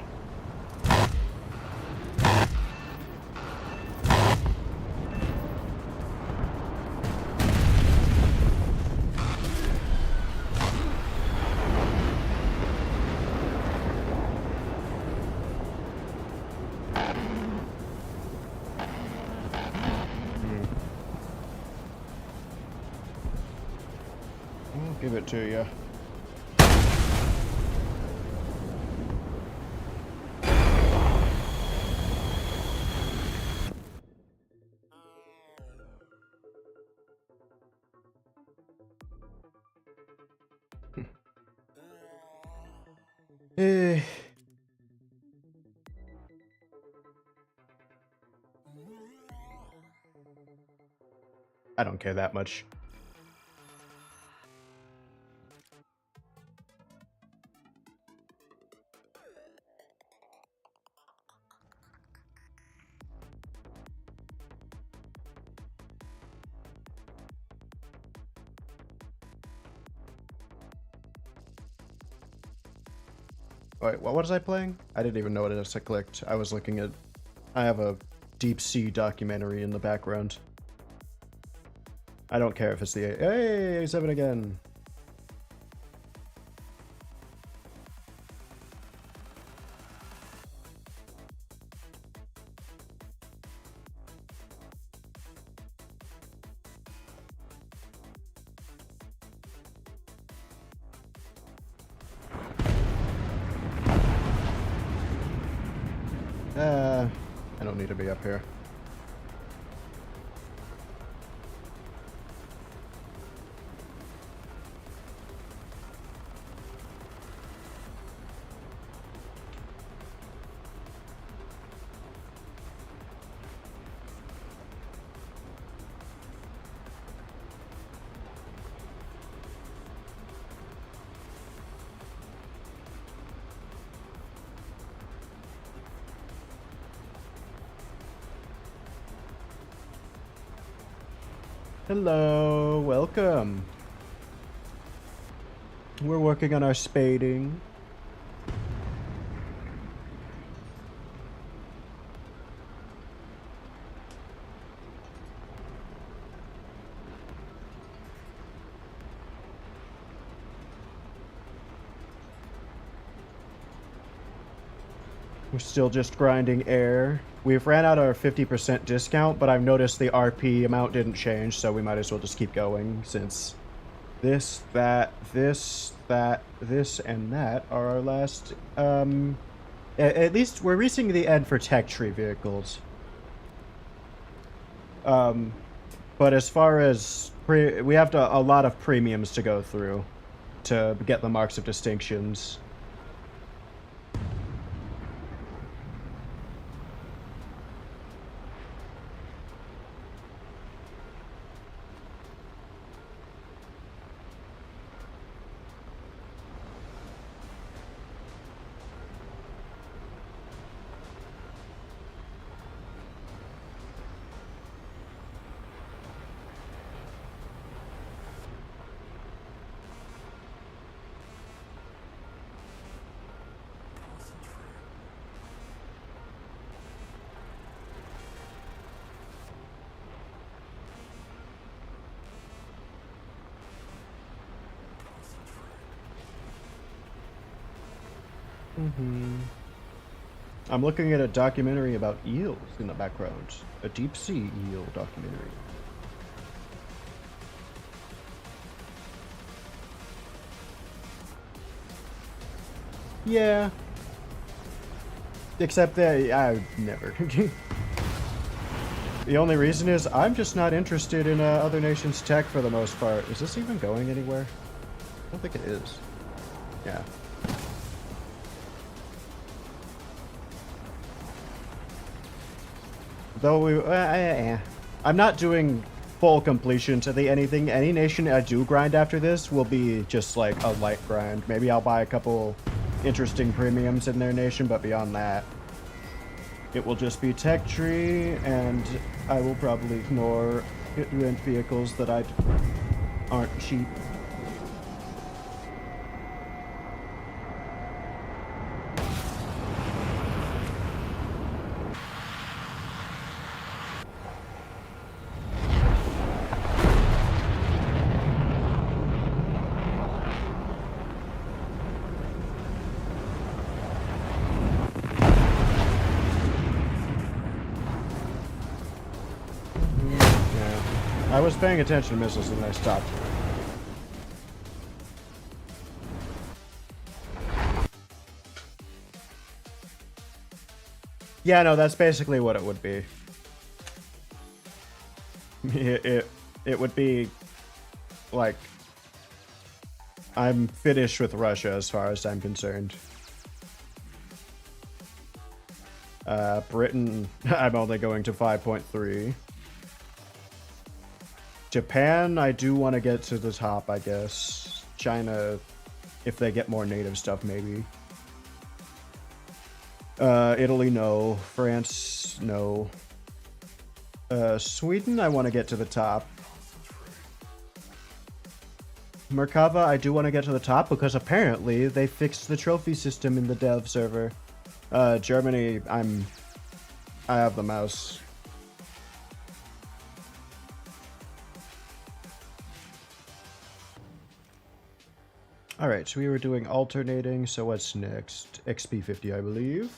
I'll give it to you. Eh. I don't care that much. Wait, what was I playing? I didn't even know what it is I clicked. I was looking at... I have a deep sea documentary in the background. I don't care if it's the... Hey, A7 again! I don't need to be up here. Hello, welcome. We're working on our spading. We're still just grinding air. We've ran out our 50% discount, but I've noticed the RP amount didn't change, so we might as well just keep going since this, that, this, and that are our last, at least we're reaching the end for tech tree vehicles. But as far as, we have a lot of premiums to go through to get the marks of distinctions. I'm looking at a documentary about eels in the background. A deep sea eel documentary. Yeah. Except that I never. The only reason is I'm just not interested in other nations' tech for the most part. Is this even going anywhere? I don't think it is. Yeah. Though I'm not doing full completion to any nation I do grind after this will be just like a light grind. Maybe I'll buy a couple interesting premiums in their nation, but beyond that, it will just be tech tree, and I will probably ignore rent vehicles that aren't cheap. I was paying attention to missiles and then I stopped. Yeah, no, that's basically what it would be. It would be like I'm finished with Russia as far as I'm concerned. Britain, I'm only going to 5.3. Japan, I do want to get to the top, I guess. China, if they get more native stuff, maybe. Italy, no. France, no. Sweden, I want to get to the top. Merkava, I do want to get to the top because apparently they fixed the trophy system in the dev server. Germany, I have the mouse. Alright, so we were doing alternating, so what's next? XP50, I believe.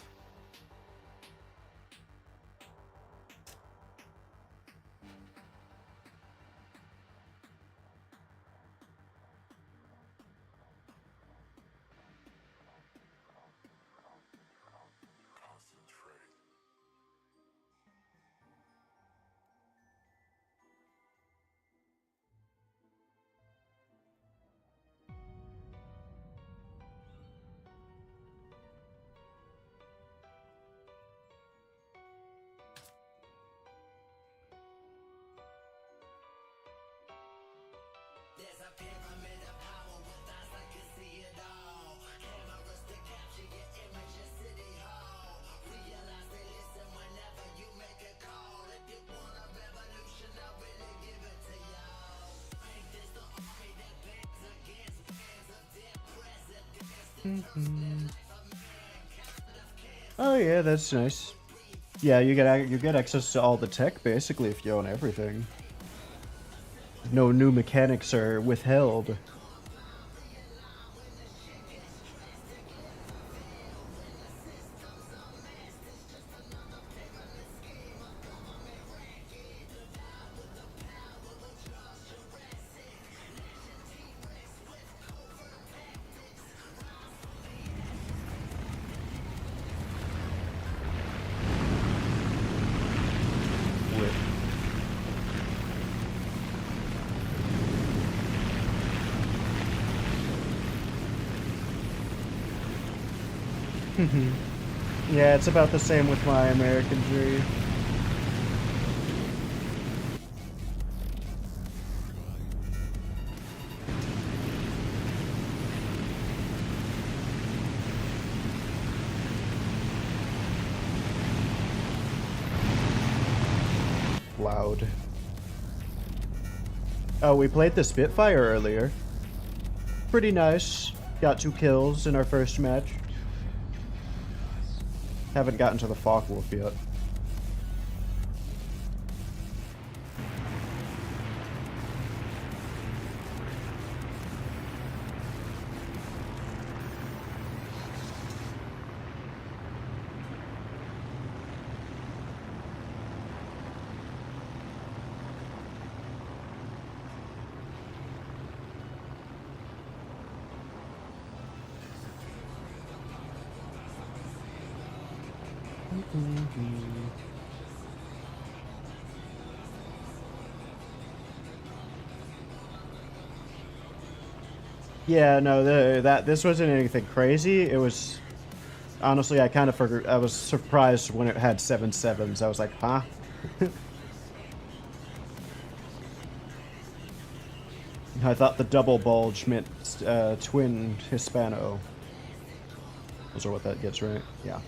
Oh yeah, that's nice. Yeah, you get access to all the tech basically if you own everything. No new mechanics are withheld. Yeah, it's about the same with my American Dream. Loud. Oh, we played the Spitfire earlier. Pretty nice. Got 2 kills in our first match. Haven't gotten to the Focke-Wulf yet. Yeah, no, this wasn't anything crazy. It was honestly, I kind of forgot. I was surprised when it had 7 7s. I was like, huh? I thought the double bulge meant twin Hispano. Those are what that gets, right? Yeah.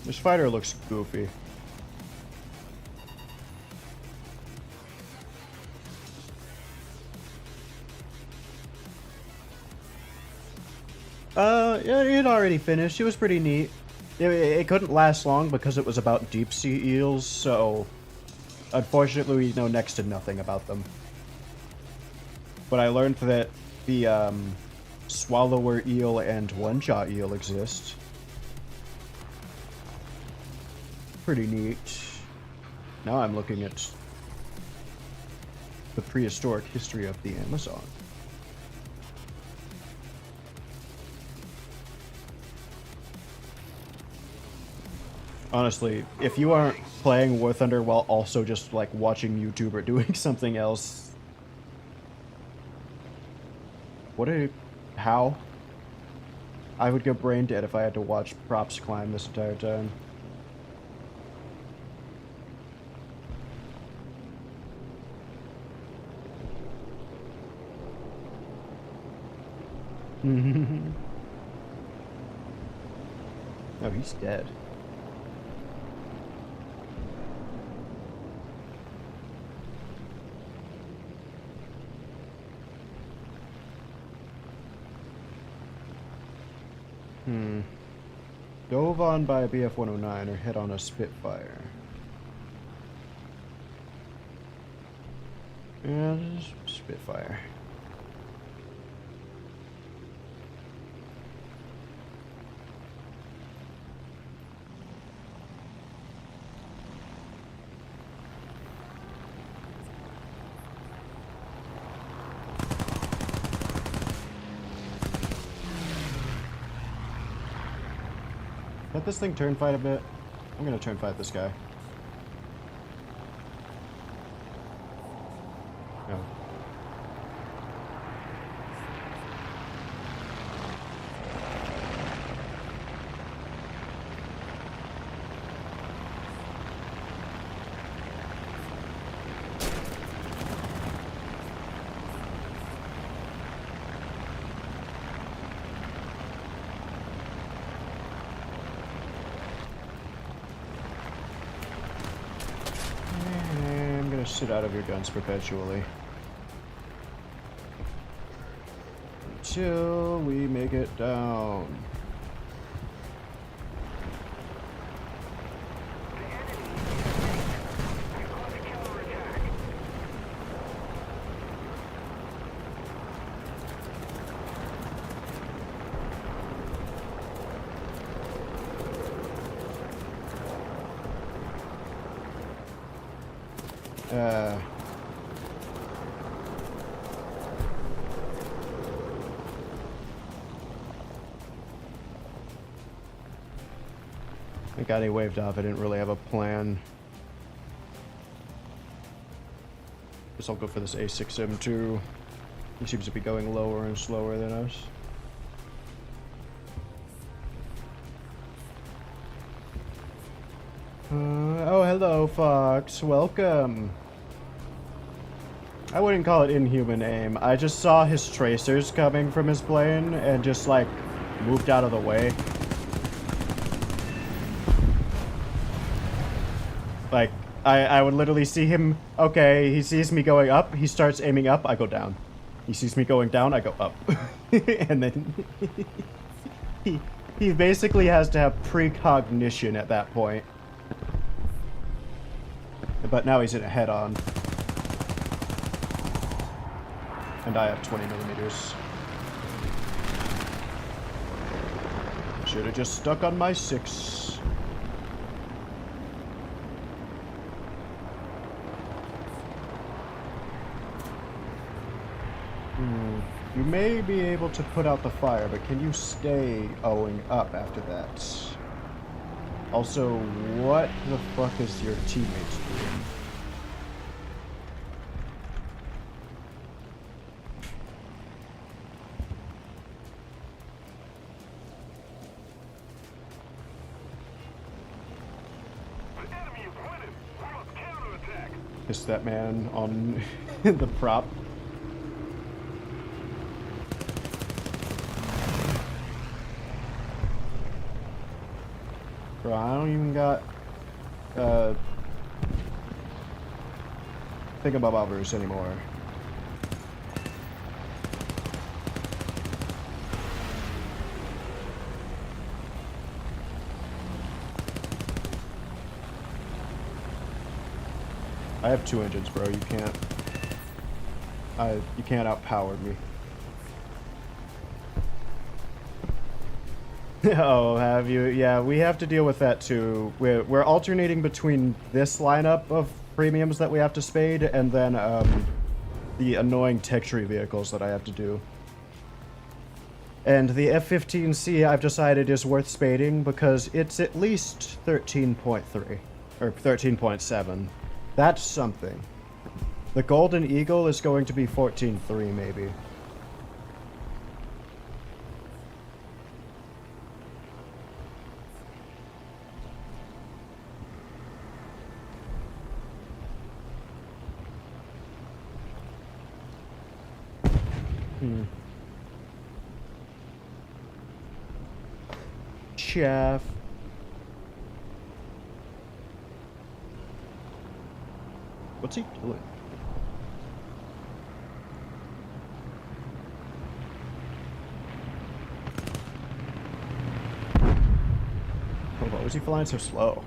This fighter looks goofy. Yeah, it had already finished. It was pretty neat. It couldn't last long because it was about deep sea eels, so unfortunately we know next to nothing about them. But I learned that the swallower eel and one-jaw eel exist. Pretty neat. Now I'm looking at the prehistoric history of the Amazon. Honestly, if you aren't playing War Thunder while also just like watching YouTube or doing something else, how? I would go brain dead if I had to watch props climb this entire time. Oh, he's dead. Dove on by a BF-109 or hit on a Spitfire. Yeah, Spitfire. Let this thing turn fight a bit. I'm gonna turn fight this guy. No. Sit out of your guns perpetually until we make it down. I got any waved off. I didn't really have a plan. Guess I'll go for this A6M2. He seems to be going lower and slower than us. Oh, hello, Fox. Welcome. I wouldn't call it inhuman aim. I just saw his tracers coming from his plane and just, like, moved out of the way. Like, I would literally see him, okay, he sees me going up, he starts aiming up, I go down. He sees me going down, I go up. And then he basically has to have precognition at that point. But now he's in a head-on. And I have 20 millimeters. Should have just stuck on my 6. You may be able to put out the fire, but can you stay owing up after that? Also, what the fuck is your teammates doing? The enemy is winning. We must counterattack. Is that man on the prop? Bro, I don't even got thingamabobers anymore. I have 2 engines, bro. You can't outpower me. Oh, have you? Yeah, we have to deal with that too. We're alternating between this lineup of premiums that we have to spade and then the annoying tech tree vehicles that I have to do. And the F-15C I've decided is worth spading because it's at least 13.3 or 13.7. That's something. The Golden Eagle is going to be 14.3 maybe. Chef. What's he doing? Oh, why was he flying so slow?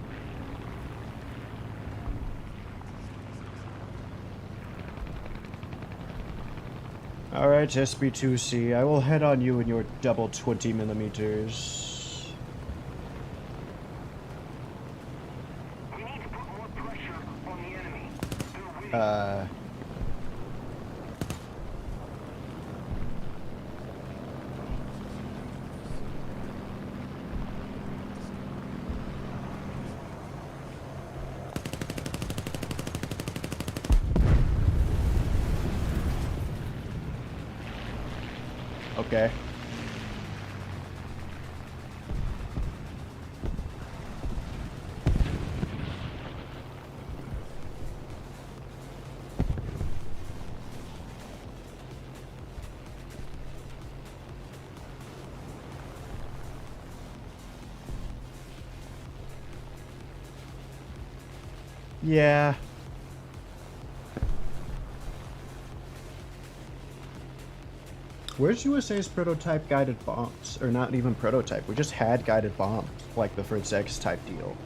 Alright, SB2C, I will head on you in your double 20 millimeters. We need to put more pressure on the enemy. They're winning. Okay. Yeah. Where's USA's prototype guided bombs? Or not even prototype, we just had guided bombs, like the Fritz X type deal.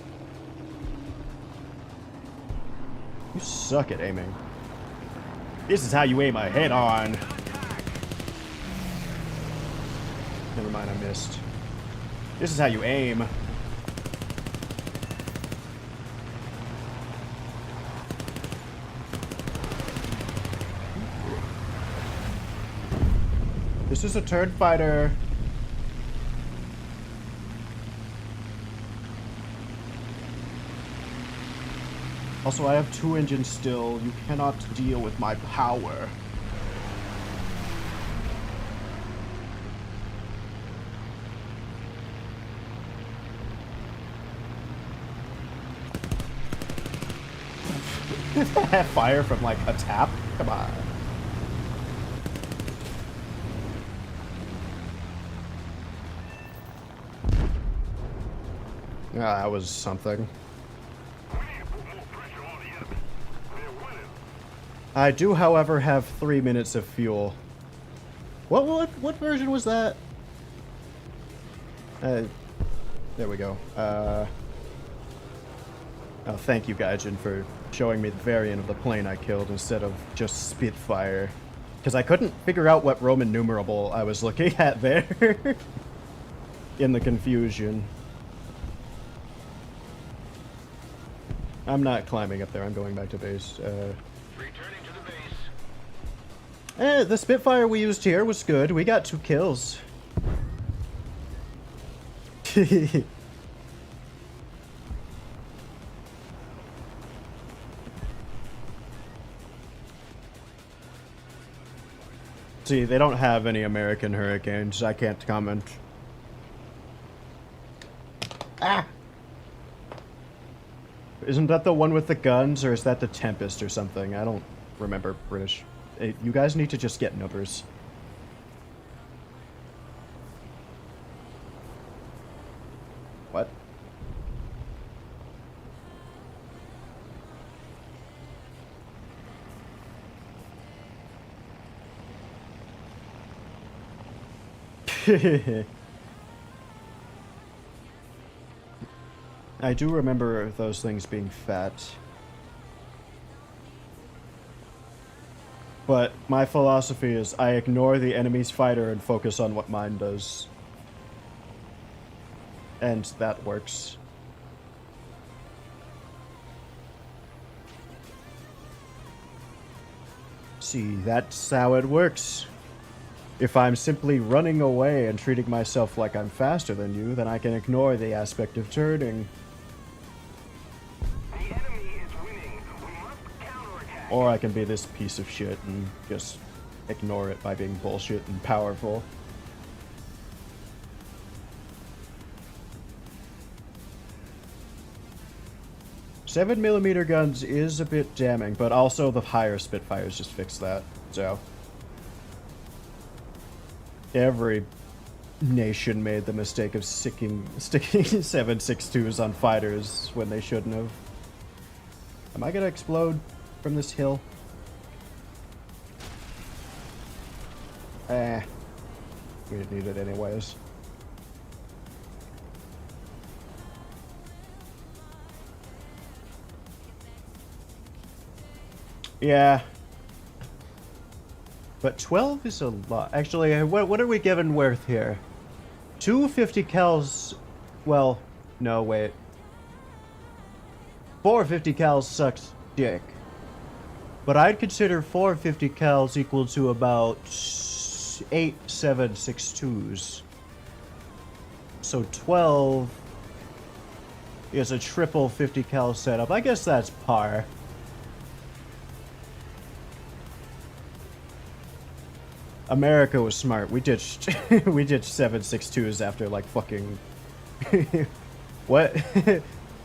You suck at aiming. This is how you aim a head-on. Never mind, I missed. This is how you aim. This is a turd fighter. Also, I have 2 engines still. You cannot deal with my power. Fire from like a tap? Come on. Yeah, that was something. I do, however, have 3 minutes of fuel. What version was that? There we go. Oh, thank you, Gaijin, for showing me the variant of the plane I killed instead of just Spitfire. Because I couldn't figure out what Roman numerable I was looking at there. In the confusion. I'm not climbing up there, I'm going back to base. Returning to the base. The Spitfire we used here was good. We got 2 kills. See, they don't have any American Hurricanes. I can't comment. Ah! Isn't that the one with the guns, or is that the Tempest or something? I don't remember British. Hey, you guys need to just get numbers. What? I do remember those things being fat. But my philosophy is I ignore the enemy's fighter and focus on what mine does. And that works. See, that's how it works. If I'm simply running away and treating myself like I'm faster than you, then I can ignore the aspect of turning. The enemy is winning. We must counterattack. Or I can be this piece of shit and just ignore it by being bullshit and powerful. Seven millimeter guns is a bit damning, but also the higher Spitfires just fix that, so. Every nation made the mistake of sticking 7.62s on fighters when they shouldn't have. Am I gonna explode from this hill? We didn't need it anyways. Yeah. But 12 is a lot. Actually, what are we given worth here? 250 cals. Well, no, wait. 450 cals sucks dick. But I'd consider 450 cals equal to about 8 7.62s. So 12 is a triple 50 cal setup. I guess that's par. America was smart. We ditched we ditched 7.62s after like fucking what?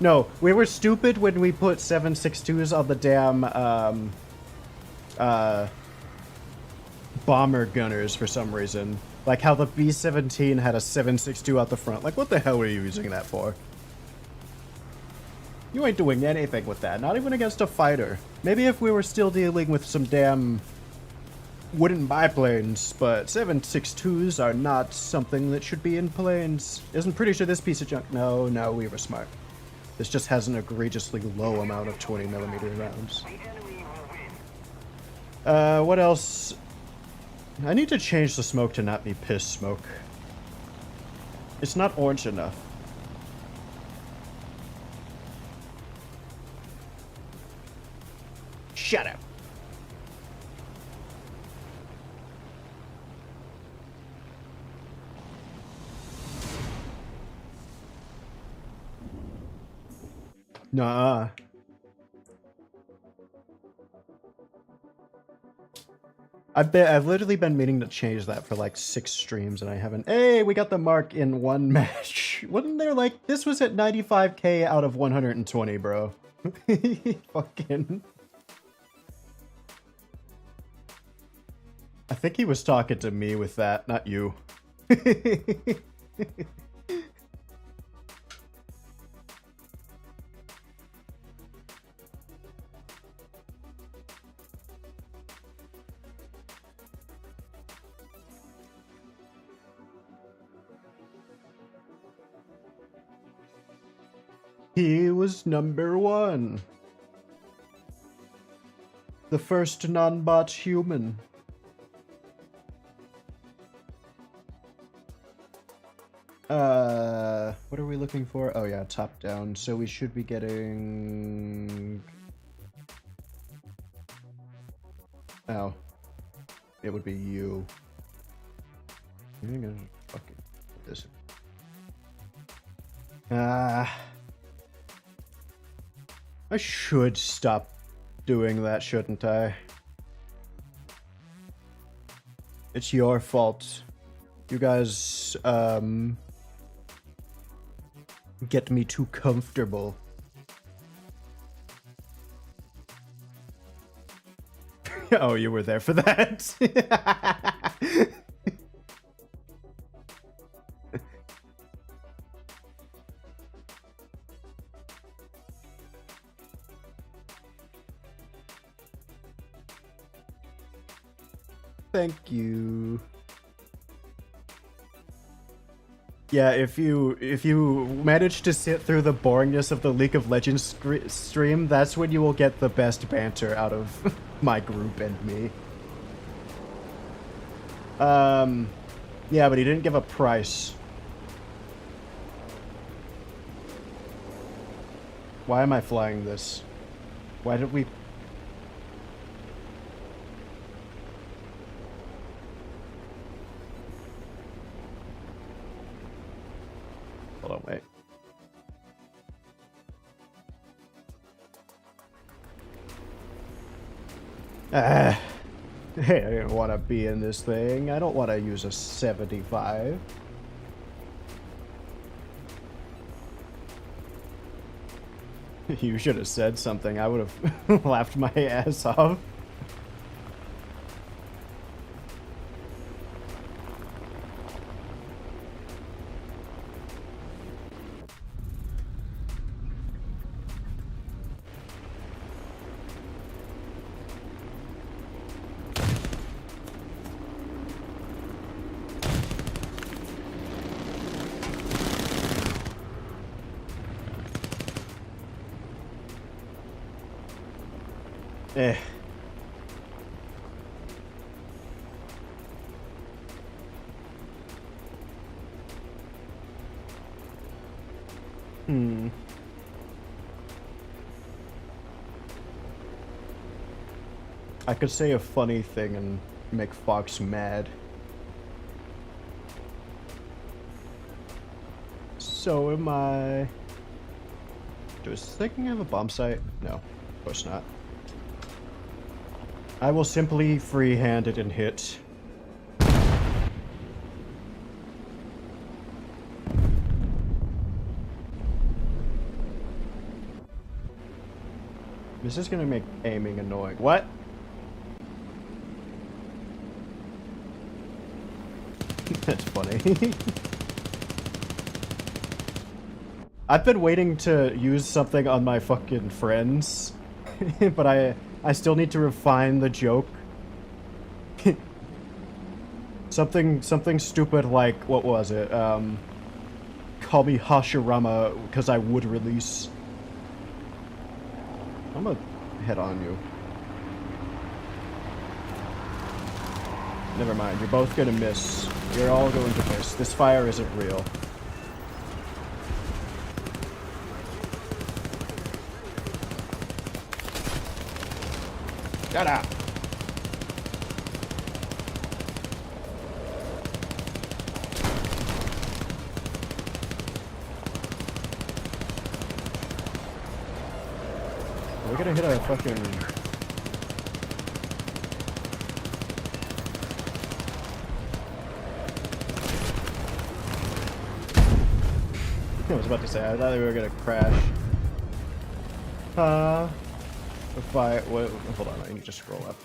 No, we were stupid when we put 7.62s on the damn bomber gunners for some reason. Like how the B-17 had a 7.62 out the front. Like what the hell were you using that for? You ain't doing anything with that, not even against a fighter. Maybe if we were still dealing with some damn wooden biplanes, but 7.62s are not something that should be in planes. Isn't pretty sure this piece of junk. No, we were smart. This just has an egregiously low amount of 20mm rounds. The enemy will win. What else? I need to change the smoke to not be piss smoke. It's not orange enough. Shut up. Nah. I've literally been meaning to change that for like 6 streams and I haven't. Hey, we got the mark in 1 match. Wasn't there like, this was at 95k out of 120, bro. Fucking. I think he was talking to me with that, not you. He was number 1. The first non-bot human. What are we looking for? Oh yeah, top down. So we should be getting... Oh. It would be you. I think I'm fucking put this. I should stop doing that, shouldn't I? It's your fault. You guys, get me too comfortable. Oh, you were there for that. Thank you. Yeah, if you manage to sit through the boringness of the League of Legends stream, that's when you will get the best banter out of my group and me. Yeah, but he didn't give a price. Why am I flying this? Why did we... Hold on, wait. Hey, I didn't want to be in this thing. I don't want to use a 75. You should have said something. I would have laughed my ass off. Eh. I could say a funny thing and make Fox mad. So am I. Does this thing have a bomb site? No, of course not. I will simply freehand it and hit. This is gonna make aiming annoying. What? That's funny. I've been waiting to use something on my fucking friends, but I still need to refine the joke. something stupid like, what was it? Call me Hashirama because I would release. I'm gonna head on you. Never mind, you're both gonna miss. You're all going to miss. This fire isn't real. Shut up! We're gonna hit a fucking... I was about to say, I thought we were gonna crash. If I... Wait, hold on, I need to scroll up.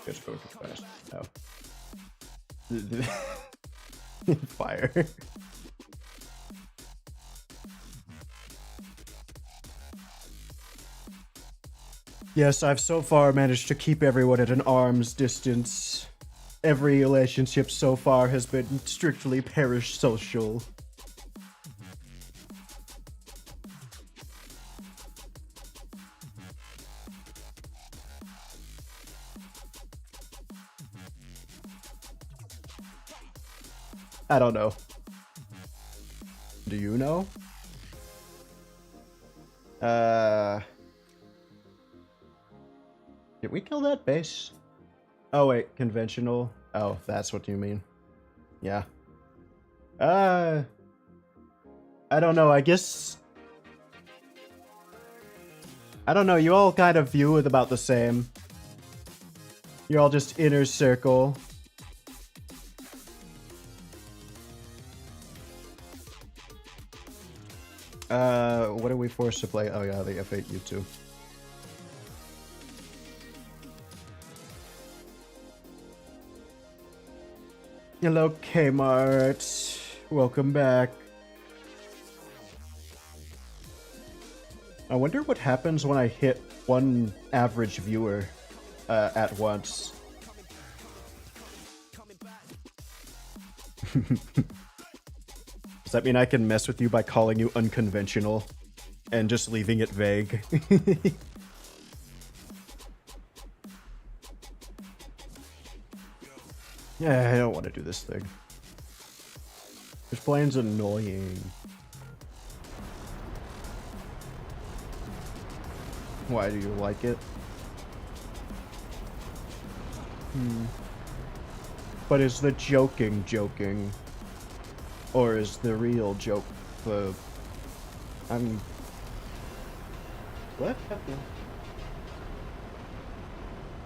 It's going too fast. Oh. Fire. Yes, I've so far managed to keep everyone at an arm's distance. Every relationship so far has been strictly parasocial. I don't know. Do you know? Did we kill that base? Oh wait, conventional. Oh, that's what you mean. Yeah. I don't know, I guess... I don't know, you all kind of view it about the same. You're all just inner circle. What are we forced to play? Oh yeah, the F8 U2. Hello, Kmart. Welcome back. I wonder what happens when I hit one average viewer at once. Does that mean I can mess with you by calling you unconventional and just leaving it vague? Yeah, I don't want to do this thing. This plane's annoying. Why do you like it? But is the joking? Or is the real joke the... I'm... What happened?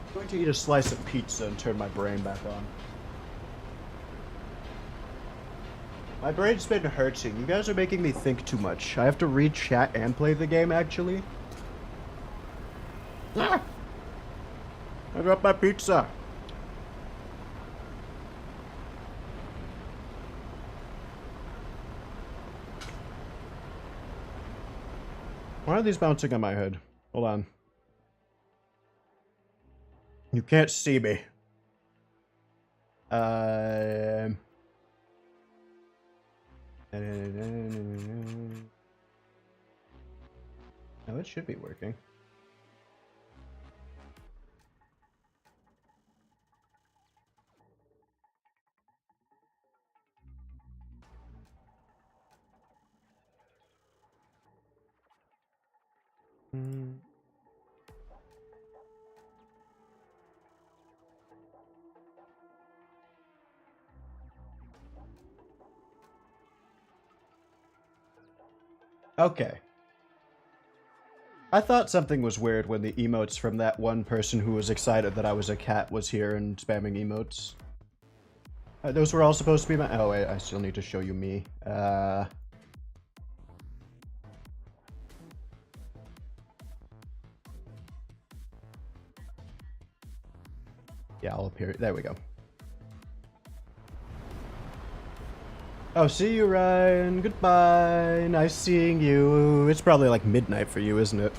I'm going to eat a slice of pizza and turn my brain back on. My brain's been hurting. You guys are making me think too much. I have to read chat and play the game, actually. Ah! I dropped my pizza. Why are these bouncing on my head? Hold on. You can't see me. No, it should be working. Okay. I thought something was weird when the emotes from that one person who was excited that I was a cat was here and spamming emotes. Those were all supposed to be my... Oh wait, I still need to show you me. Yeah, I'll appear. There we go. Oh, see you, Ryan. Goodbye. Nice seeing you. It's probably like midnight for you, isn't it?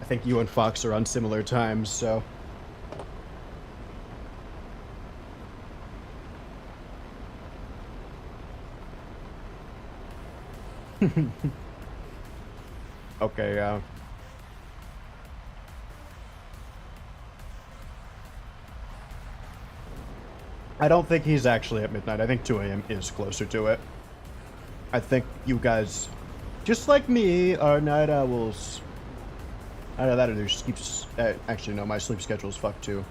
I think you and Fox are on similar times, so... Okay, yeah. I don't think he's actually at midnight. I think 2 a.m. is closer to it. I think you guys, just like me, are night owls. Either that or their sleeps. Actually, no, my sleep schedule's fucked too.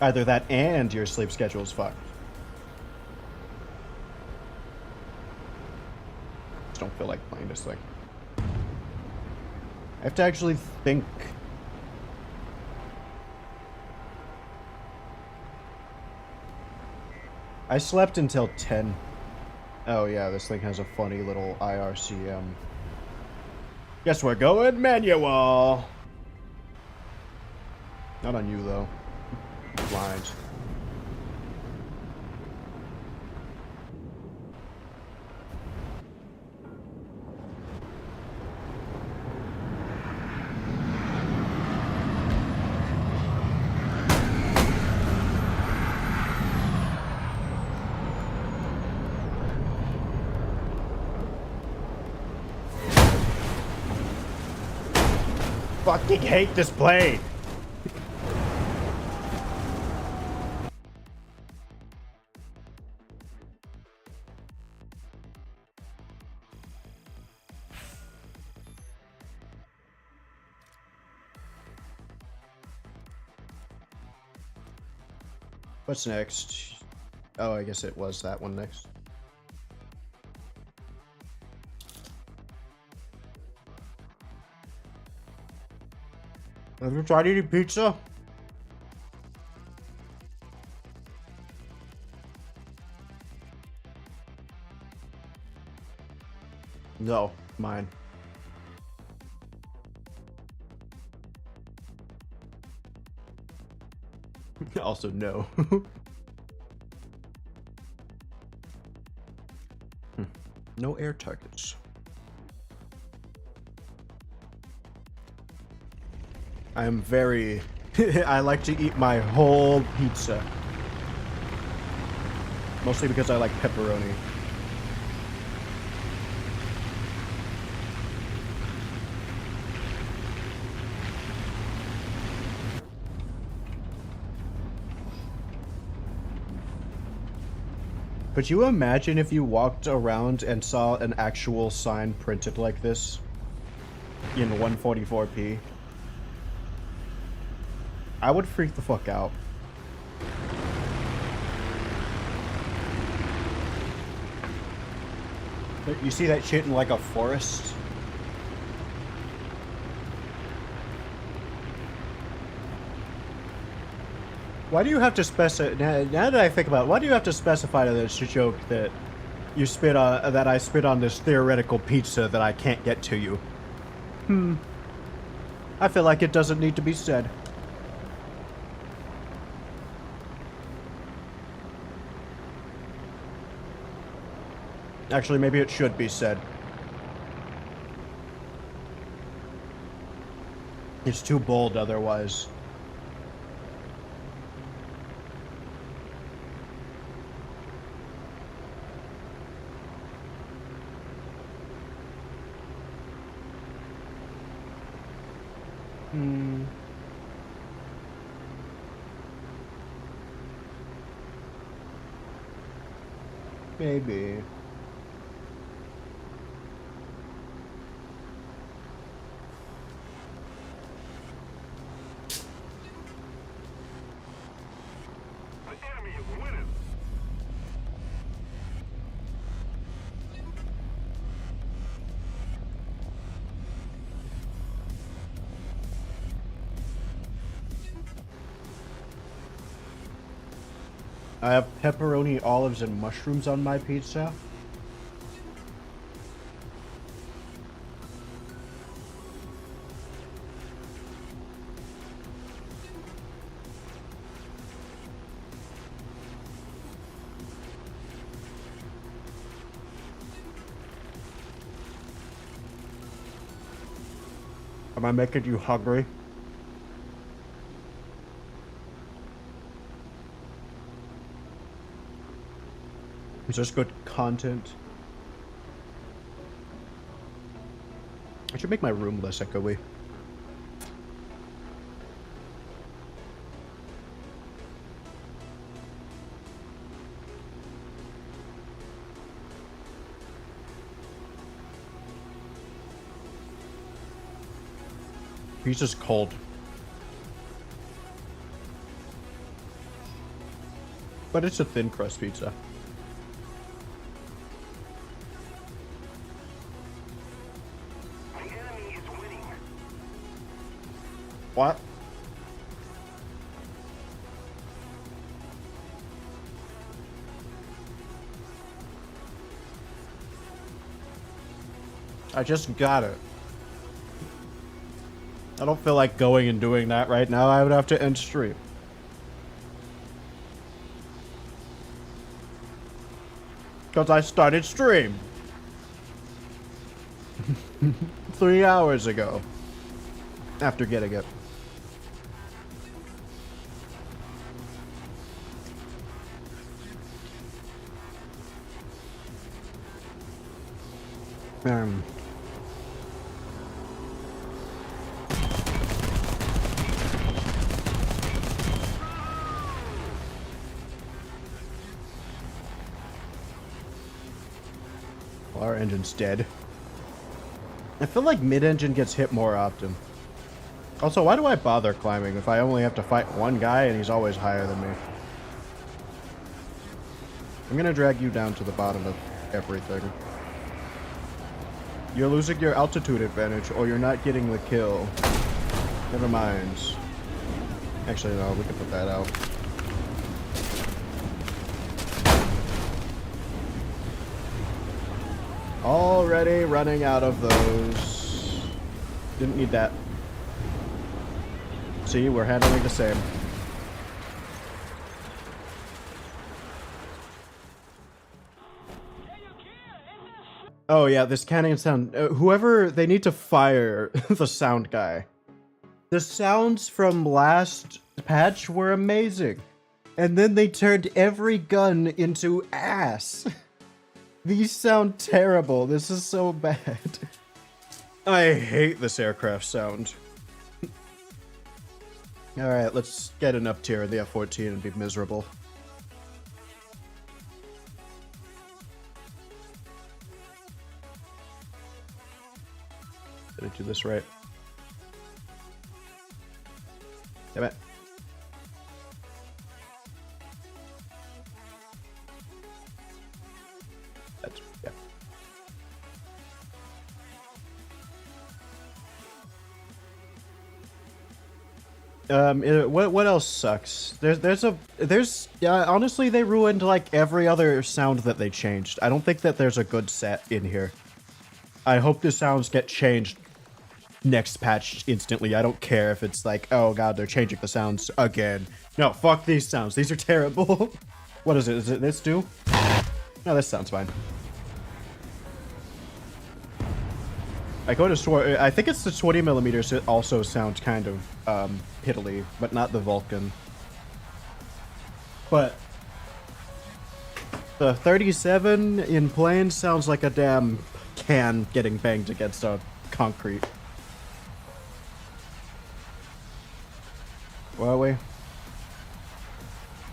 Either that and your sleep schedule's fucked. Just don't feel like playing this thing. I have to actually think. I slept until 10. Oh yeah, this thing has a funny little IRCM. Guess we're going manual. Not on you though. Blind. Fucking hate this plane. What's next? Oh, I guess it was that one next. Have you tried eating pizza? No, mine. Also, no. No air targets. I am very... I like to eat my whole pizza. Mostly because I like pepperoni. Could you imagine if you walked around and saw an actual sign printed like this in 144p? I would freak the fuck out. You see that shit in like a forest? Why do you have to specify? Now that I think about it, why do you have to specify to this joke that you spit on that I spit on this theoretical pizza that I can't get to you? I feel like it doesn't need to be said. Actually, maybe it should be said. It's too bold otherwise. Maybe. The enemy is winning. I have pepperoni, olives, and mushrooms on my pizza. Am I making you hungry? Is this good content? I should make my room less echoey. Pizza's cold. But it's a thin crust pizza. The enemy is winning. What? I just got it. I don't feel like going and doing that right now. I would have to end stream. Because I started stream 3 hours ago after getting it. Well, our engine's dead. I feel like mid-engine gets hit more often. Also, why do I bother climbing if I only have to fight one guy and he's always higher than me? I'm gonna drag you down to the bottom of everything. You're losing your altitude advantage or you're not getting the kill. Never mind. Actually, no, we can put that out. Already running out of those. Didn't need that. See, we're handling the same. Oh yeah, this canning sound. Whoever, they need to fire the sound guy. The sounds from last patch were amazing. And then they turned every gun into ass. These sound terrible. This is so bad. I hate this aircraft sound. Alright, let's get an up tier in the F-14 and be miserable. Did I do this right? Damn it. That's, yeah. What else sucks? There's honestly, they ruined like every other sound that they changed. I don't think that there's a good set in here. I hope the sounds get changed next patch instantly. I don't care if it's like, oh god, they're changing the sounds again. No, fuck these sounds. These are terrible. What is it? Is it this too? No, this sounds fine. I go to I think it's the 20mm, so it also sounds kind of piddly, but not the Vulcan. But the 37 in planes sounds like a damn can getting banged against a concrete. Where are we?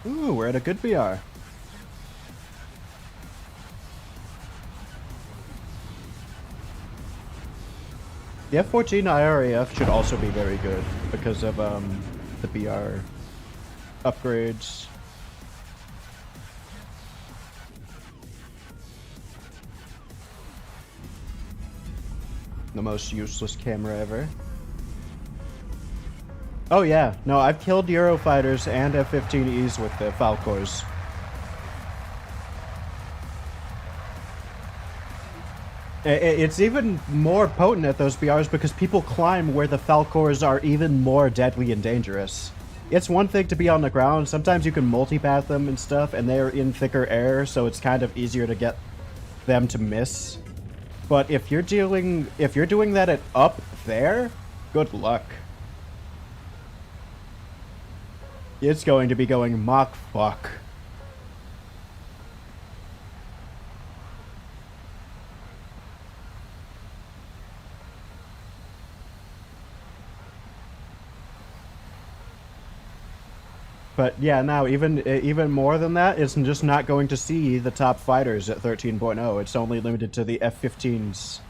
Ooh, we're at a good BR. The F-14 IRAF should also be very good because of the BR upgrades. The most useless camera ever. Oh yeah, no, I've killed Eurofighters and F-15Es with the Falcors. It's even more potent at those BRs because people climb where the Falcors are even more deadly and dangerous. It's one thing to be on the ground, sometimes you can multipath them and stuff, and they're in thicker air, so it's kind of easier to get them to miss. But if you're doing that at up there, good luck. It's going to be going Mach fuck. But yeah, now even more than that, it's just not going to see the top fighters at 13.0. It's only limited to the F-15s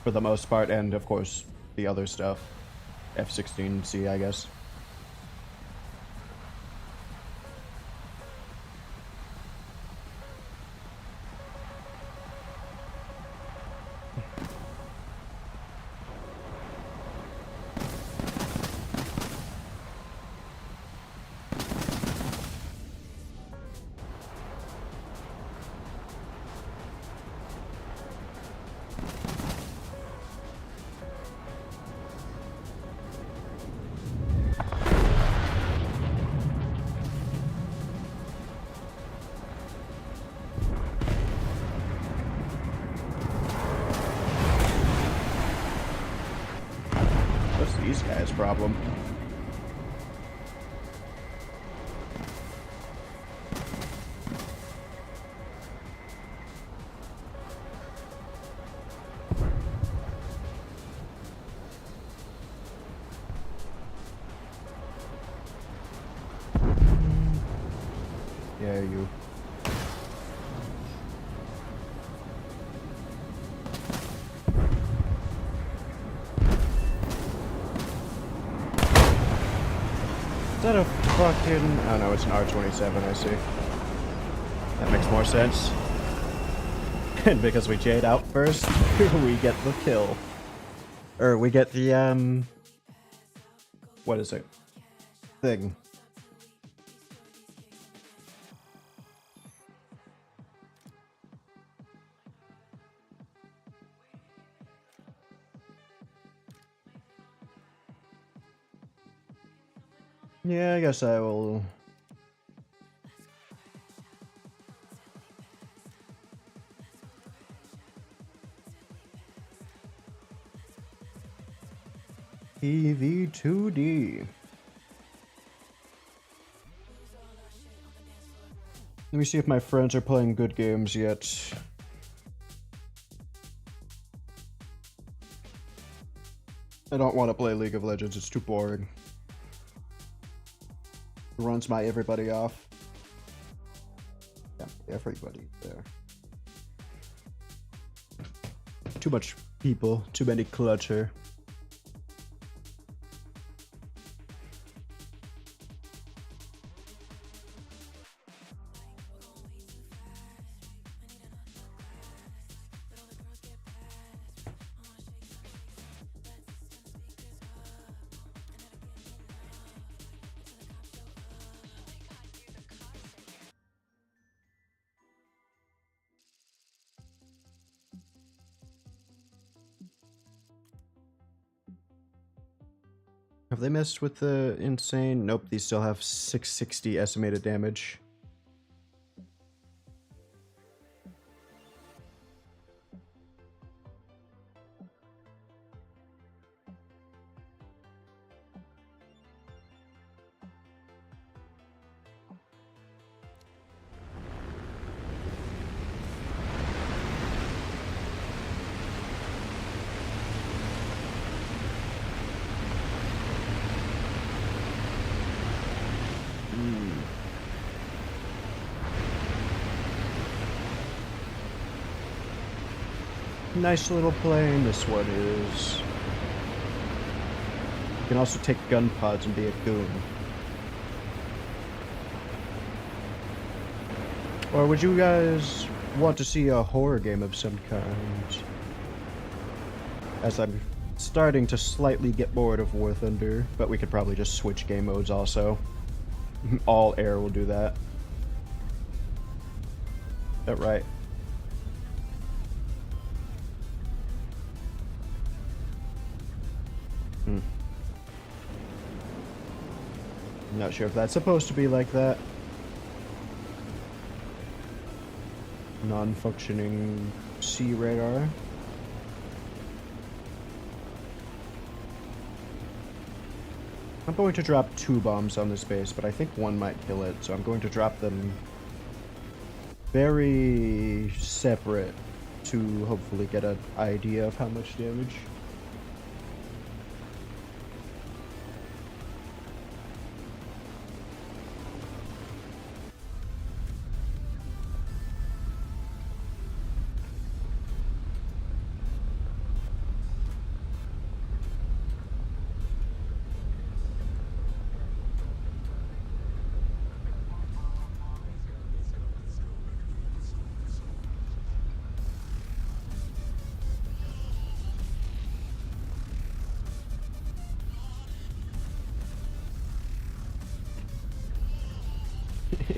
for the most part, and of course the other stuff. F-16C, I guess. these guys' problem. Yeah, you. Is that a fucking... Oh no, it's an R27, I see. That makes more sense. And because we Jade out first, we get the kill. Or we get the, what is it? Thing. Yeah, I guess I will. EV2D. Let me see if my friends are playing good games yet. I don't want to play League of Legends, it's too boring. It runs my everybody off. Yeah, everybody there. Too much people, too many clutter. Have they messed with the insane? Nope, these still have 660 estimated damage. Nice little plane this one is. You can also take gun pods and be a goon. Or would you guys want to see a horror game of some kind? As I'm starting to slightly get bored of War Thunder, but we could probably just switch game modes also. All air will do that. Is that right? I'm not sure if that's supposed to be like that. Non-functioning sea radar. I'm going to drop 2 bombs on this base, but I think one might kill it, so I'm going to drop them very separate to hopefully get an idea of how much damage.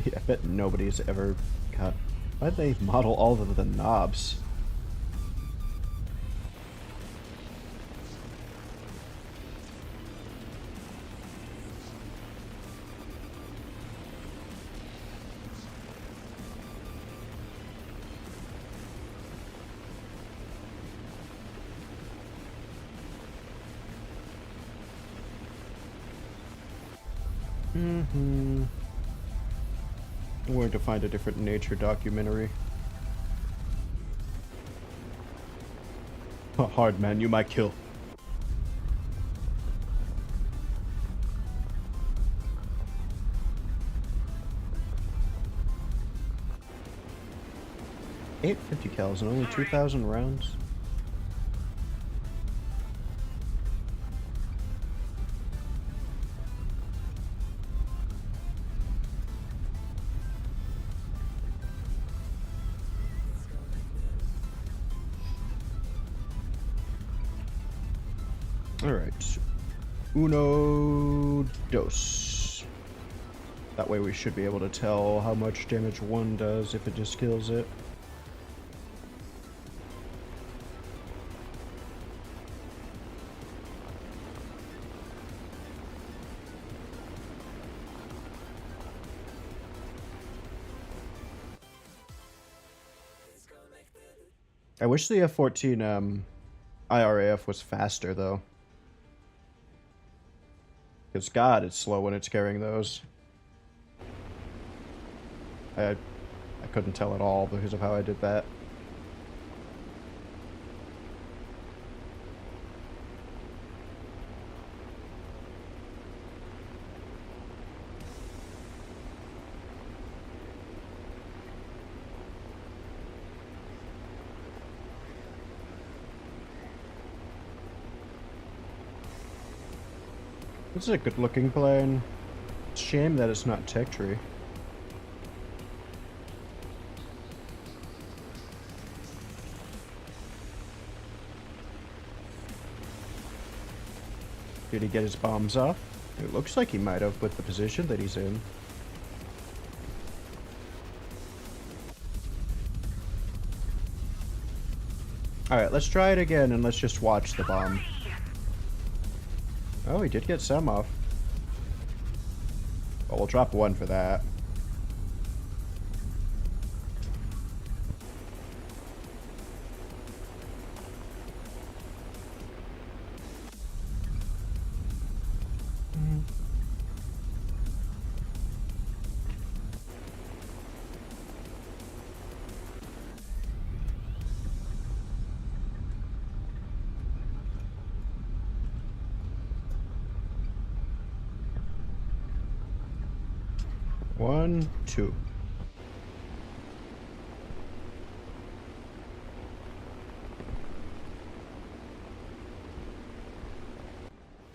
I bet nobody's ever got... Why'd they model all of the knobs? I'm going to find a different nature documentary. Hard man, you might kill. $850 cals and only 2,000 rounds. Alright. Uno, dos. That way we should be able to tell how much damage one does if it just kills it. I wish the F-14 IRAF was faster though. Because God, it's slow when it's carrying those. I couldn't tell at all because of how I did that. This is a good looking plane. Shame that it's not tech tree. Did he get his bombs off? It looks like he might have with the position that he's in. Alright, let's try it again and let's just watch the bomb. Oh, he did get some off. Well, we'll drop one for that. One, two.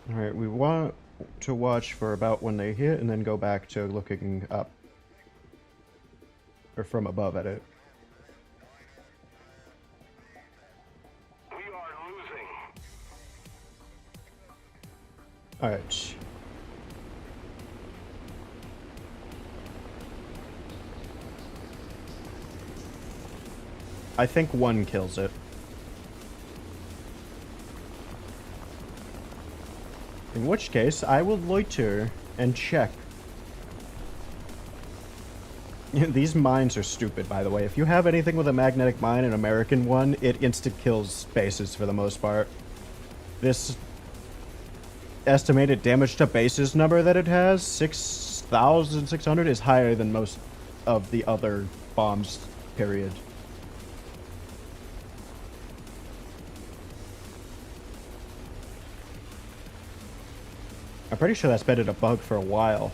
Alright, we want to watch for about when they hit and then go back to looking up. Or from above at it. We are losing. Alright. I think one kills it. In which case, I will loiter and check. These mines are stupid, by the way. If you have anything with a magnetic mine, an American one, it insta-kills bases for the most part. This estimated damage to bases number that it has, 6,600, is higher than most of the other bombs, period. I'm pretty sure that's been a bug for a while.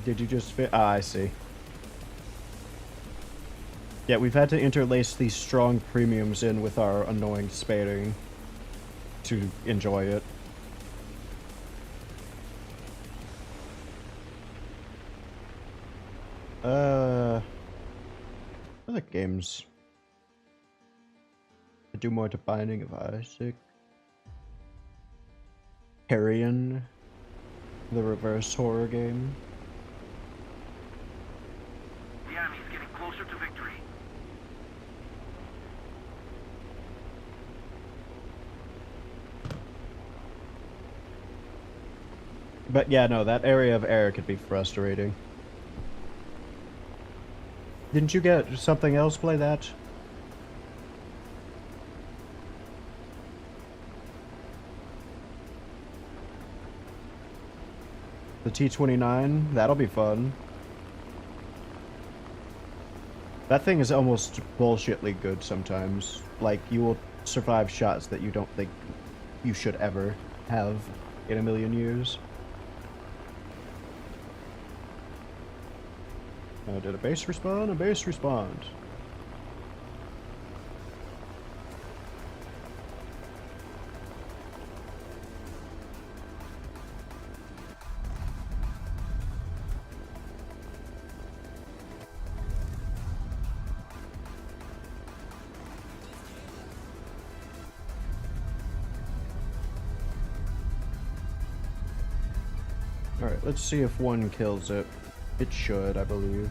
Did you just fit? Ah, I see. Yeah, we've had to interlace these strong premiums in with our annoying spading to enjoy it. Other games. I do more to Binding of Isaac. Carrion, the reverse horror game. The enemy's getting closer to victory. But yeah, no, that area of air could be frustrating. Didn't you get something else play that? The T-29? That'll be fun. That thing is almost bullshitly good sometimes. Like, you will survive shots that you don't think you should ever have in a million years. Did a base respawn? A base respawned. Alright, let's see if one kills it. It should, I believe.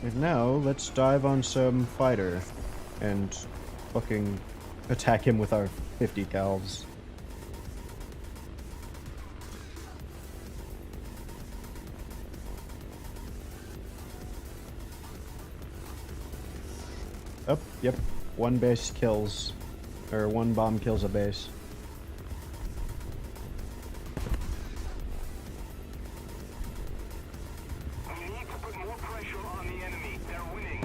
And now, let's dive on some fighter and fucking attack him with our 50 cals. Oh, yep. One base kills, or one bomb kills a base. We need to put more pressure on the enemy. They're winning.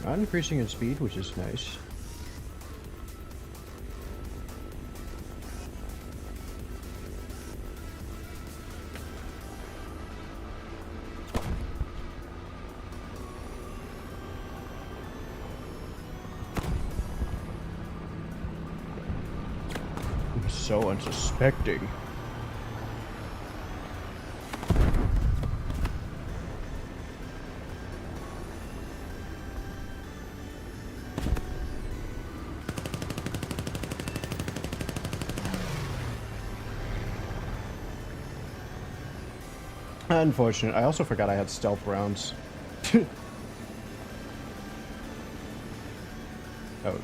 Not increasing in speed, which is nice. So unsuspecting. Unfortunate. I also forgot I had stealth rounds. Oh.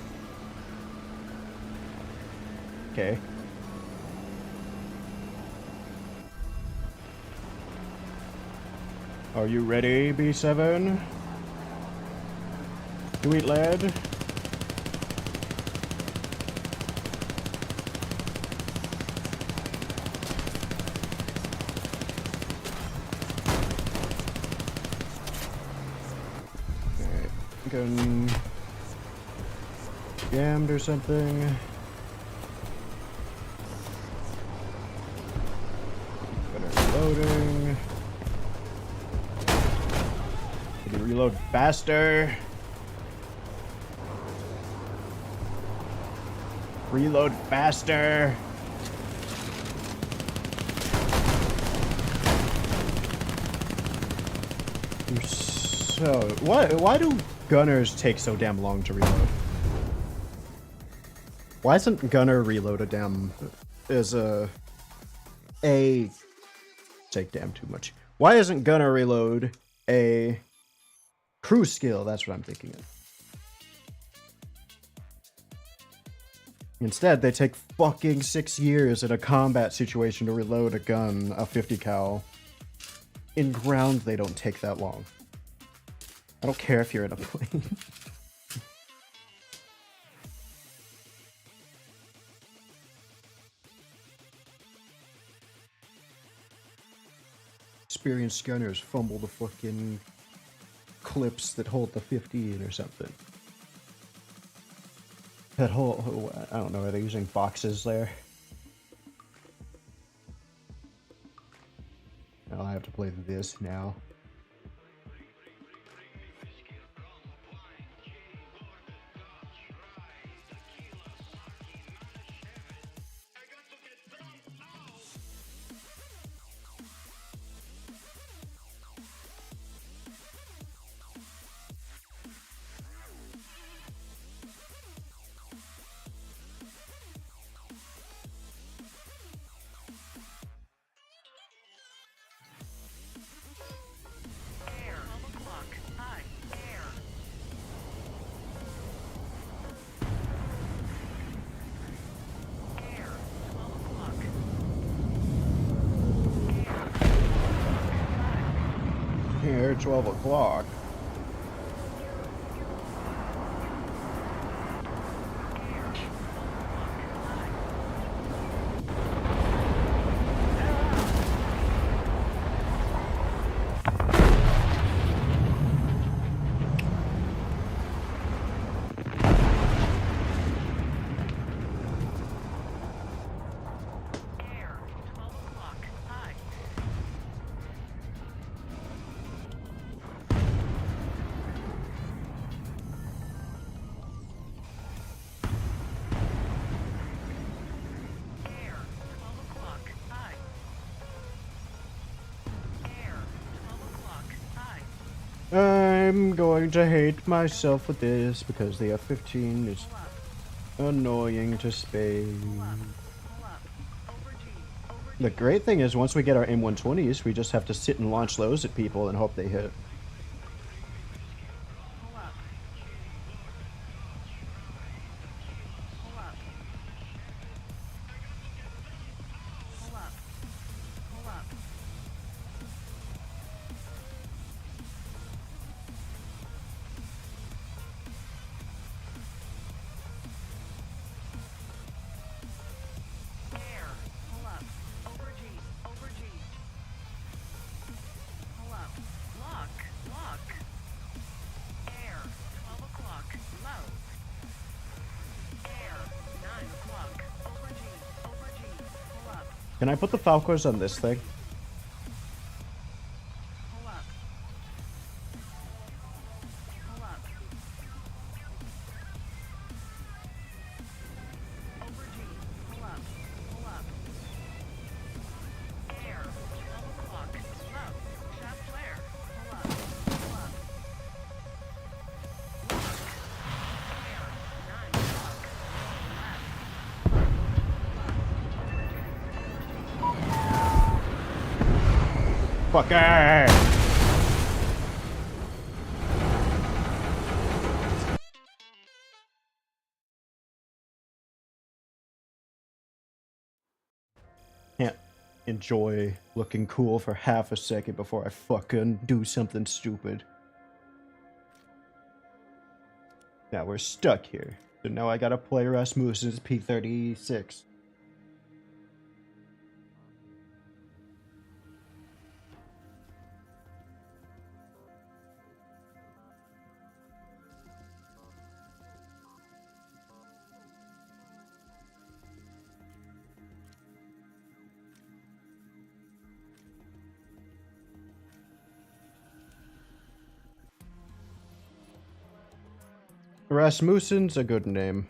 Okay. Are you ready, B7? To eat lead? Alright, gun jammed or something. Reloading. Can you reload faster? Reload faster. You're so... Why do gunners take so damn long to reload? Why isn't gunner reload a damn... is a take damn too much. Why isn't gunner reload a crew skill? That's what I'm thinking of. Instead, they take fucking 6 years in a combat situation to reload a gun, a 50 cal. In ground, they don't take that long. I don't care if you're in a plane. Experienced gunners fumble the fucking clips that hold the 15 or something. That whole, I don't know, are they using boxes there? I'll have to play this now. air 12 o'clock. Air, 12 o'clock, high. Air, 12 o'clock, high. Air, 12 o'clock, high. I'm going to hate myself with this because the F-15 is Pull up, annoying to space. pull up. Over G, over G. The great thing is once we get our M120s, we just have to sit and launch those at people and hope they hit. Pull up. Pull up. Pull up. Pull up. Air, pull up. Over G, over G. Pull up. Lock, lock. Air, 12 o'clock, low. Air, 9 o'clock, over G, pull up, Can I put the Falcors on this thing? pull up. Pull up. Over G, pull up, pull up. Air, 12 o'clock, low. Shot flare, pull up, pull up. Lock. Air, 9 o'clock, left. Fucker! Can't enjoy looking cool for half a second before I fucking do something stupid. Now we're stuck here. So now I gotta play Rasmussen's P-36. Rasmussen's a good name.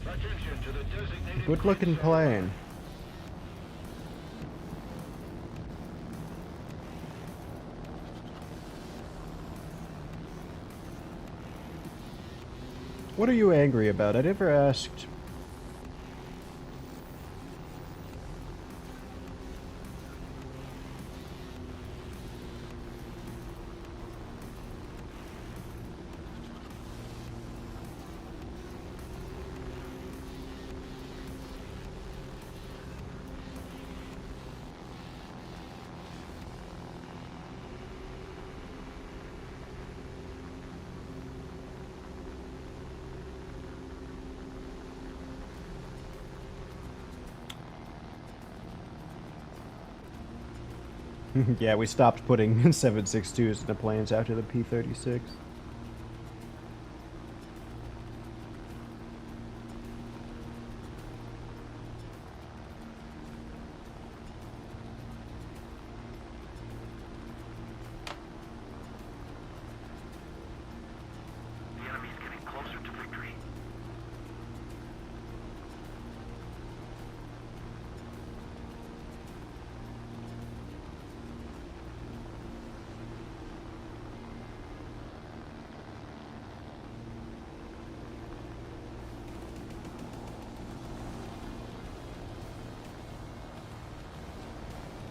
Attention to the designated Good looking plane. What are you angry about? I never asked. Yeah, we stopped putting 7.62s into planes after the P-36. The enemy's getting closer to victory.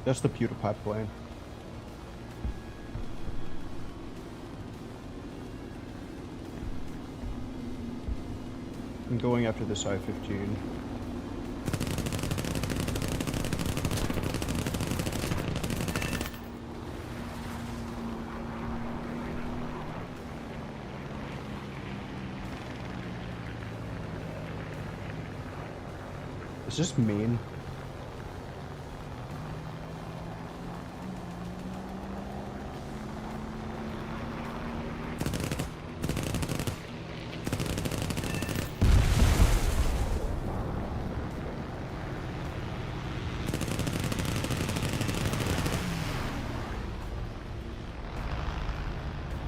That's the PewDiePie plane. I'm going after this I-15. It's just mean.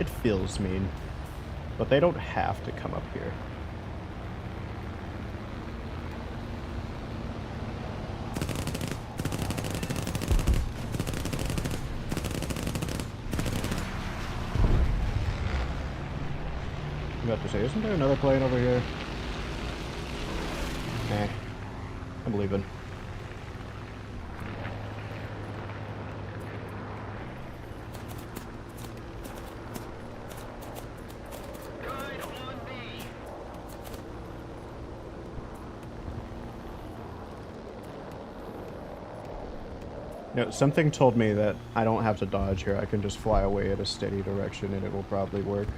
It feels mean, but they don't have to come up here. I'm about to say, isn't there another plane over here? Eh, I'm leaving. Guide on me. You know, something told me that I don't have to dodge here. I can just fly away at a steady direction and it will probably work.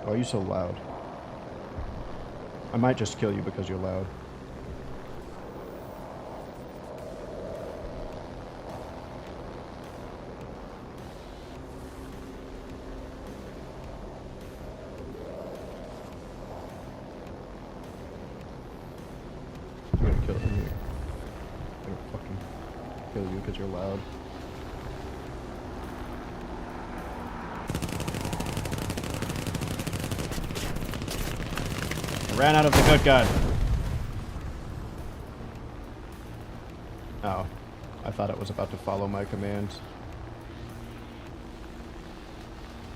Why are you so loud? I might just kill you because you're loud. I'm gonna kill you. I'm gonna fucking kill you because you're loud. I ran out of the good gun. Oh, I thought it was about to follow my commands.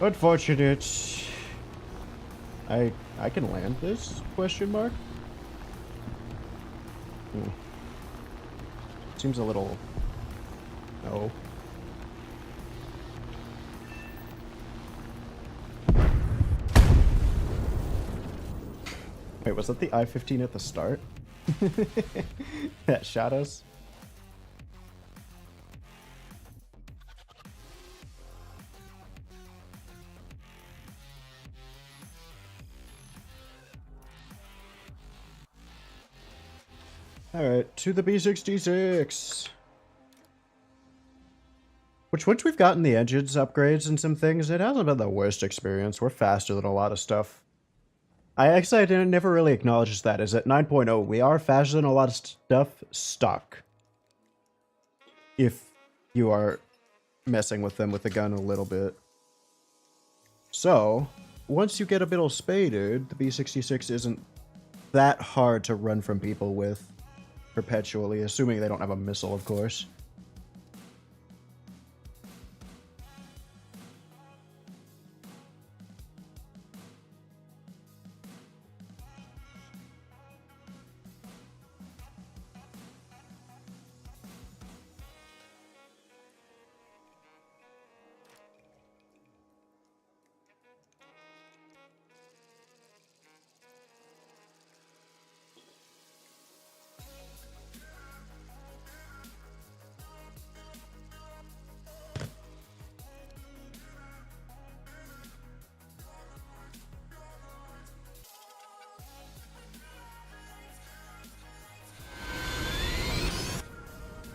Unfortunate. I can land this? Question mark. Seems a little. No. Wait, was that the I-15 at the start? That shot us? Alright, to the B66. Which, once we've gotten the engines upgrades and some things, it hasn't been the worst experience. We're faster than a lot of stuff. I didn't never really acknowledge that, is at 9.0, we are faster than a lot of stuff stuck. If you are messing with them with the gun a little bit. So, once you get a bit spaded, the B66 isn't that hard to run from people with perpetually, assuming they don't have a missile, of course.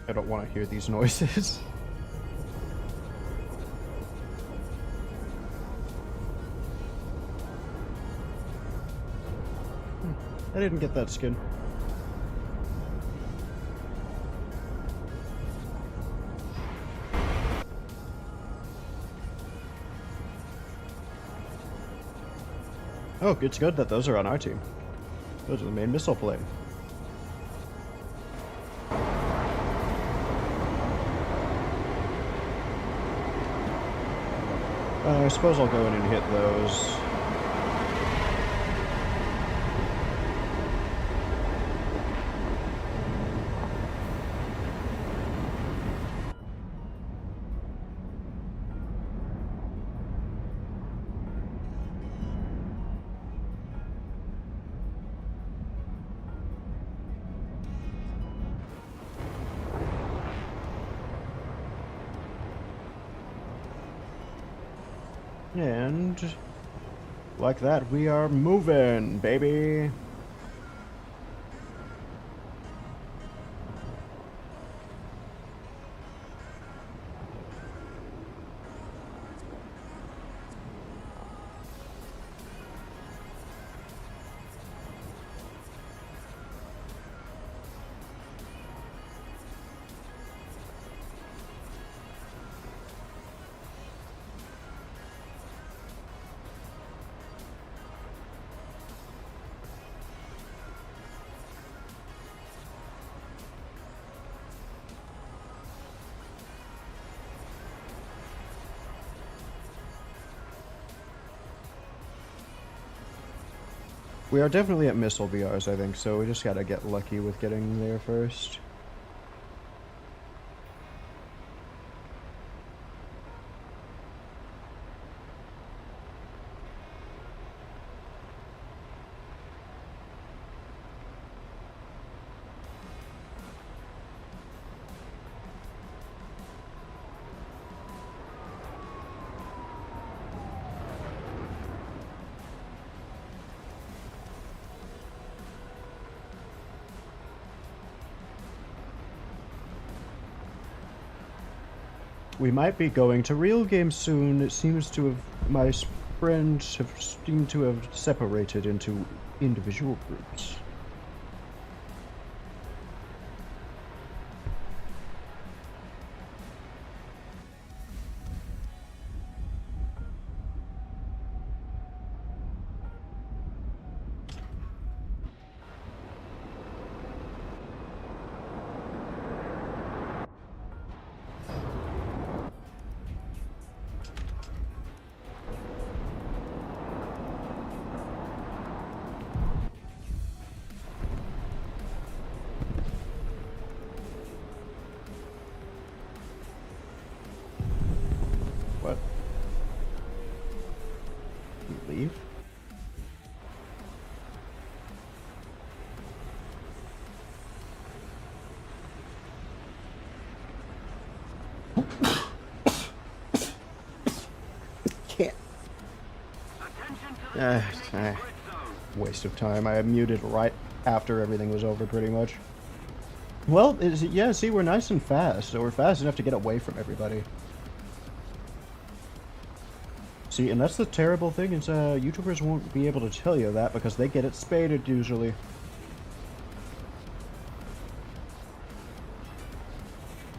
I don't want to hear these noises. I didn't get that skin. Oh, it's good that those are on our team. Those are the main missile plane. I suppose I'll go in and hit those. And like that, we are moving, baby. We are definitely at missile VRs, I think, so we just gotta get lucky with getting there first. We might be going to real games soon. It seems to have... my friends have seemed to have separated into individual groups. What? You leave? Can't. Waste of time. I muted right after everything was over, pretty much. Well, yeah, see, we're nice and fast, so we're fast enough to get away from everybody. See, and that's the terrible thing is YouTubers won't be able to tell you that because they get it spaded usually.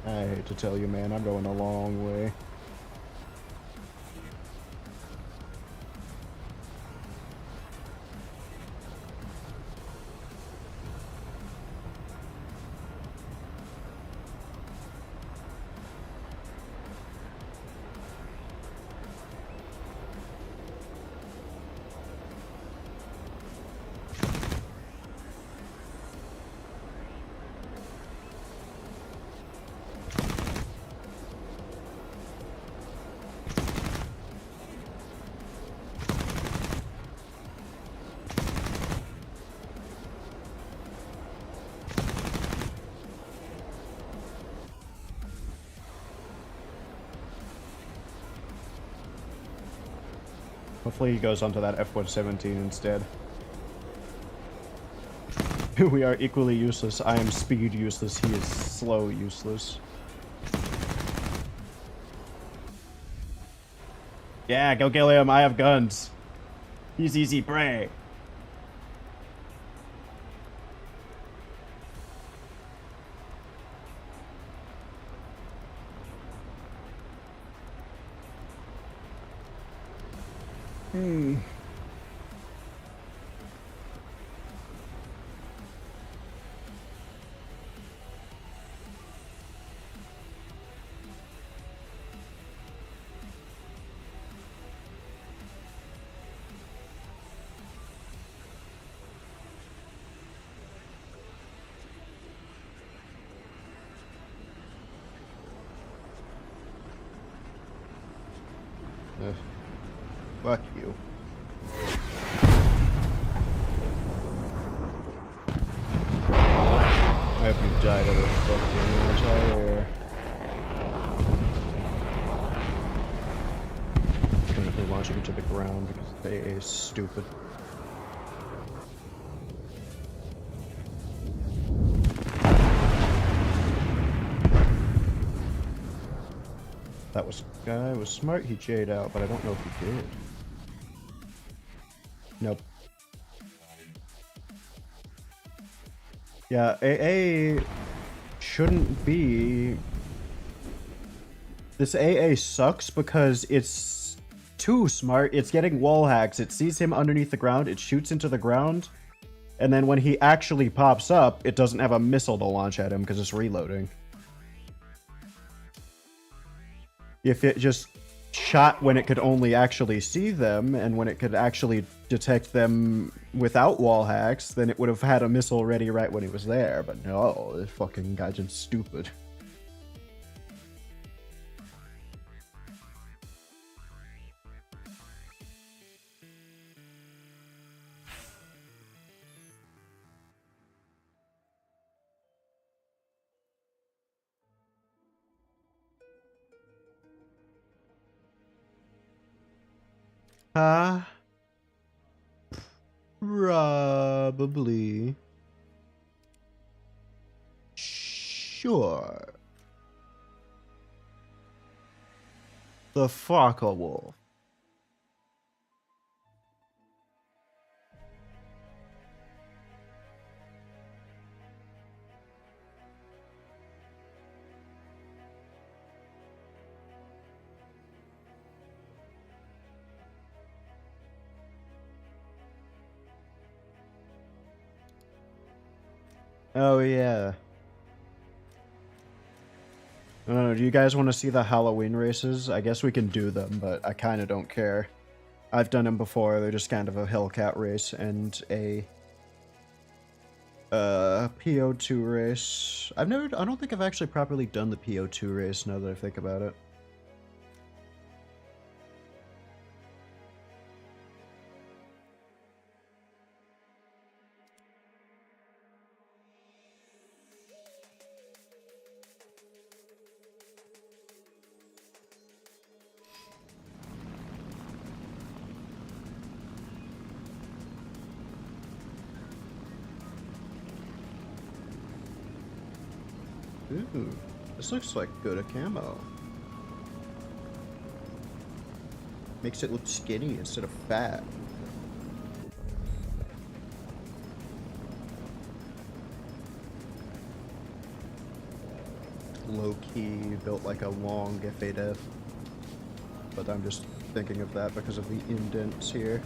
I hate to tell you, man, I'm going a long way. Hopefully he goes onto that F-117 instead. We are equally useless. I am speed useless. He is slow useless. Yeah, go kill him. I have guns. He's easy prey. Hmm. Fuck you. I hope you died of a fucking entire. Currently launching into the ground because they is stupid. That guy was smart, he J'd out, but I don't know if he did. Nope. Yeah, AA shouldn't be... This AA sucks because it's too smart. It's getting wall hacks. It sees him underneath the ground, it shoots into the ground, and then when he actually pops up, it doesn't have a missile to launch at him because it's reloading. If it just shot when it could only actually see them, and when it could actually detect them without wall hacks, then it would have had a missile ready right when it was there. But no, this fucking guy's just stupid. Probably. Sure. The Farker Wolf. Oh, yeah. I don't know, do you guys want to see the Halloween races? I guess we can do them, but I kind of don't care. I've done them before, they're just kind of a Hellcat race and a PO2 race. I don't think I've actually properly done the PO2 race now that I think about it. Ooh, this looks like good a camo. Makes it look skinny instead of fat. Low-key built like a long FADF. But I'm just thinking of that because of the indents here.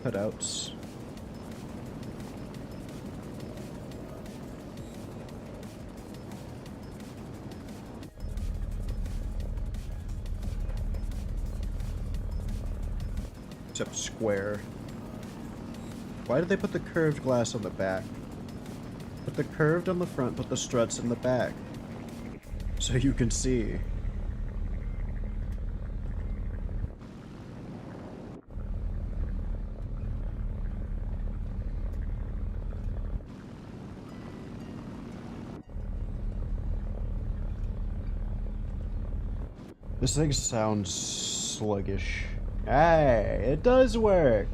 Cutouts. Except square. Why did they put the curved glass on the back? Put the curved on the front, put the struts in the back. So you can see. This thing sounds sluggish. Hey, it does work!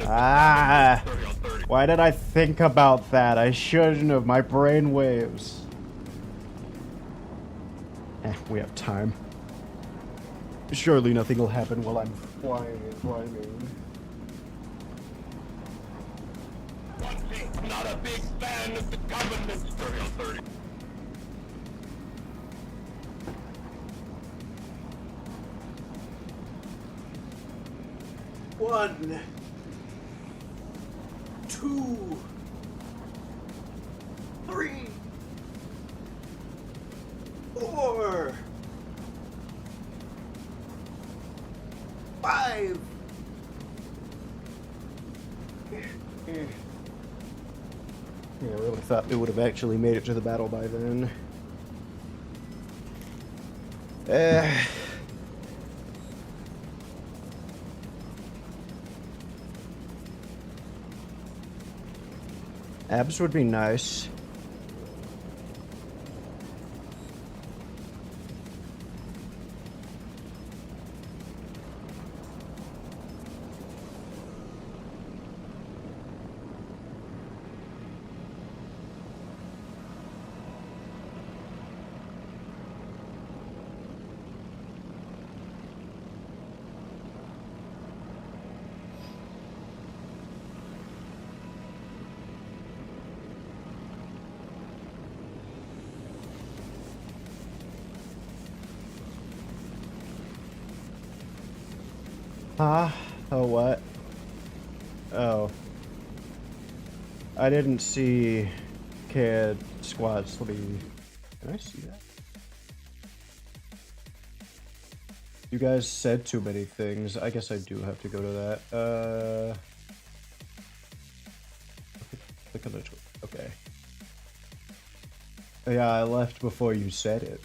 Ah! Why did I think about that? I shouldn't have. My brain waves. We have time. Surely nothing will happen while I'm flying and climbing. Not a big fan of the government. 30 on 30. One, two, three, four, five. Yeah, I really thought it would have actually made it to the battle by then. Abs would be nice. Huh? Oh, what? Oh. I didn't see CAD squads. Let me... Can I see that? You guys said too many things. I guess I do have to go to that. Click on the... Okay. Yeah, I left before you said it.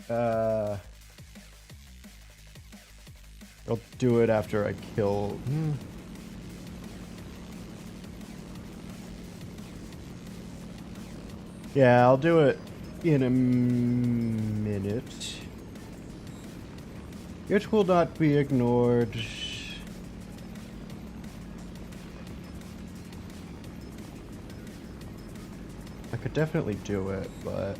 I'll do it after I kill... Yeah, I'll do it in a minute. It will not be ignored. I could definitely do it, but...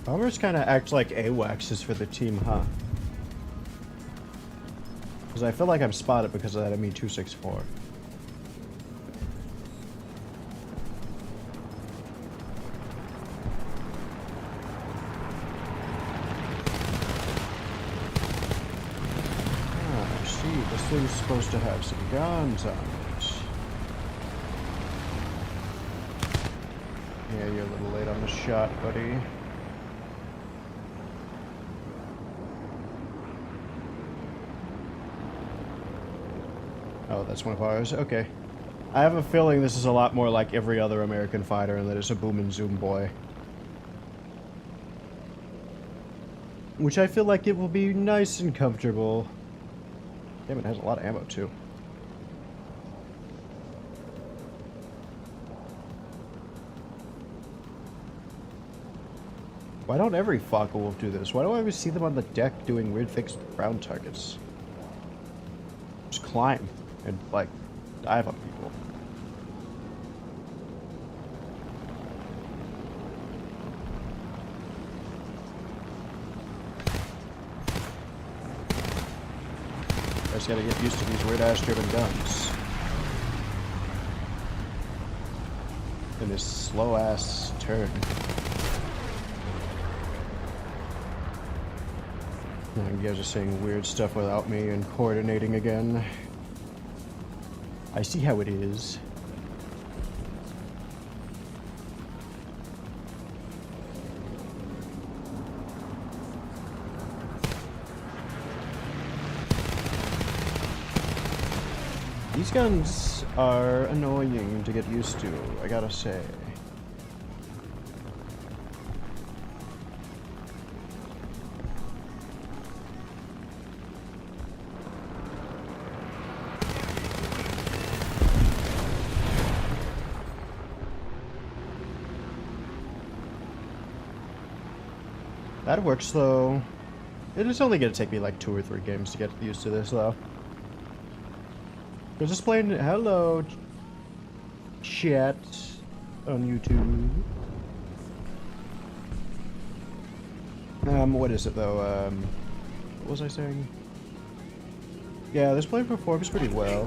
Bombers kind of act like AWACSs for the team, huh? Because I feel like I'm spotted because of that ME-264. Ah, I see. This thing's supposed to have some guns on it. Yeah, you're a little late on the shot, buddy. Oh, that's one of ours. Okay. I have a feeling this is a lot more like every other American fighter and that it's a boom and zoom boy. Which I feel like it will be nice and comfortable. Damn, it has a lot of ammo too. Why don't every Focke-Wulf do this? Why do I always see them on the deck doing weird things with ground targets? Just climb and, like, dive on people. I just gotta get used to these weird-ass driven guns. And this slow-ass turn. Now you guys are saying weird stuff without me and coordinating again. I see how it is. These guns are annoying to get used to, I gotta say. That works though. It is only gonna take me like 2 or 3 games to get used to this though. We're just playing. Hello, chat on YouTube. What is it though? What was I saying? Yeah, this plane performs pretty well.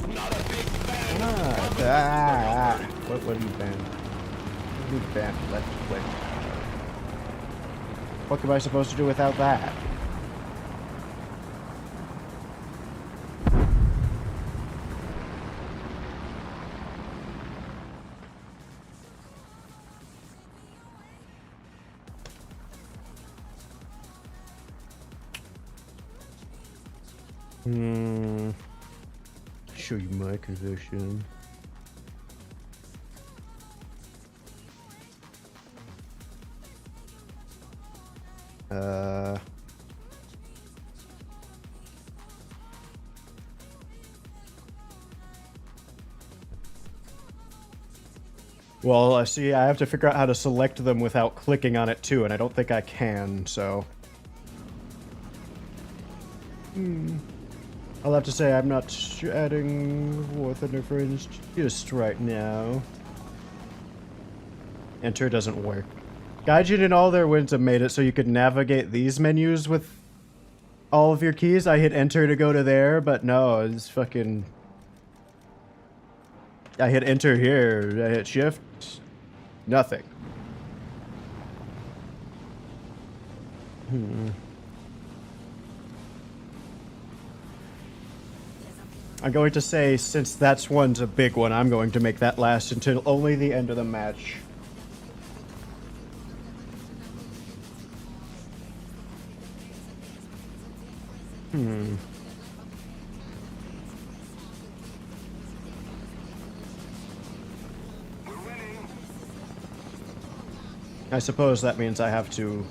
What do you ban? What do you ban? Left click. What am I supposed to do without that? Show you my conversion. Well, I see. I have to figure out how to select them without clicking on it too, and I don't think I can. So, I'll have to say I'm not adding War Thunder Friends just right now. Enter doesn't work. Gaijin and all their wins have made it so you could navigate these menus with all of your keys. I hit enter to go to there, but no, it's fucking... I hit enter here, I hit shift, nothing. I'm going to say, since that's one's a big one, I'm going to make that last until only the end of the match. I suppose that means I have to...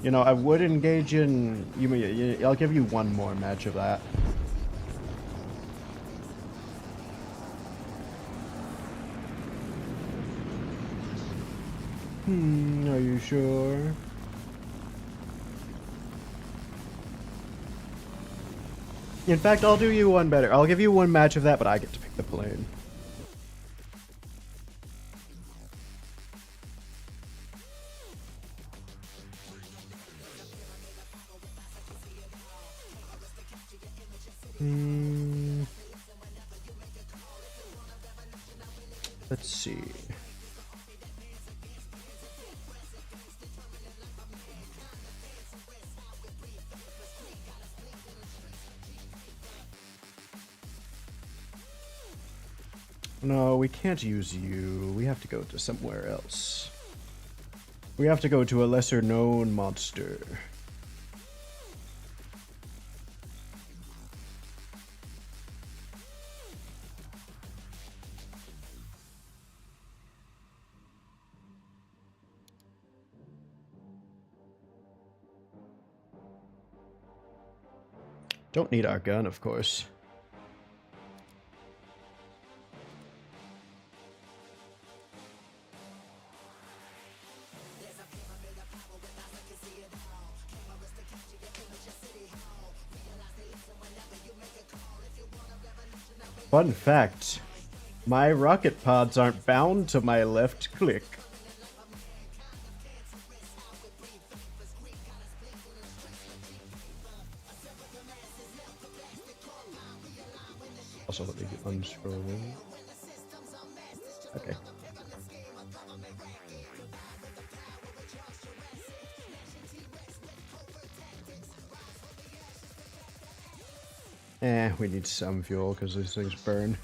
You know, I would engage in... I'll give you one more match of that. Are you sure? In fact, I'll do you one better. I'll give you one match of that, but I get to pick the plane. Let's see. No, we can't use you. We have to go to somewhere else. We have to go to a lesser known monster. Don't need our gun, of course. Fun fact, my rocket pods aren't bound to my left click. Also, let me unscroll. Okay. We need some fuel because these things burn.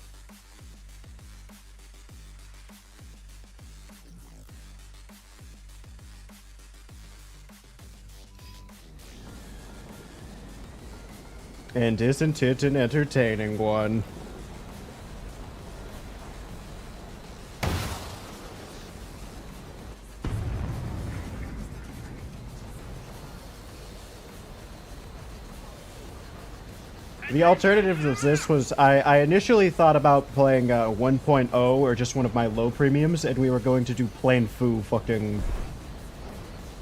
And isn't it an entertaining one? The alternative to this was I initially thought about playing 1.0 or just one of my low premiums, and we were going to do plain foo fucking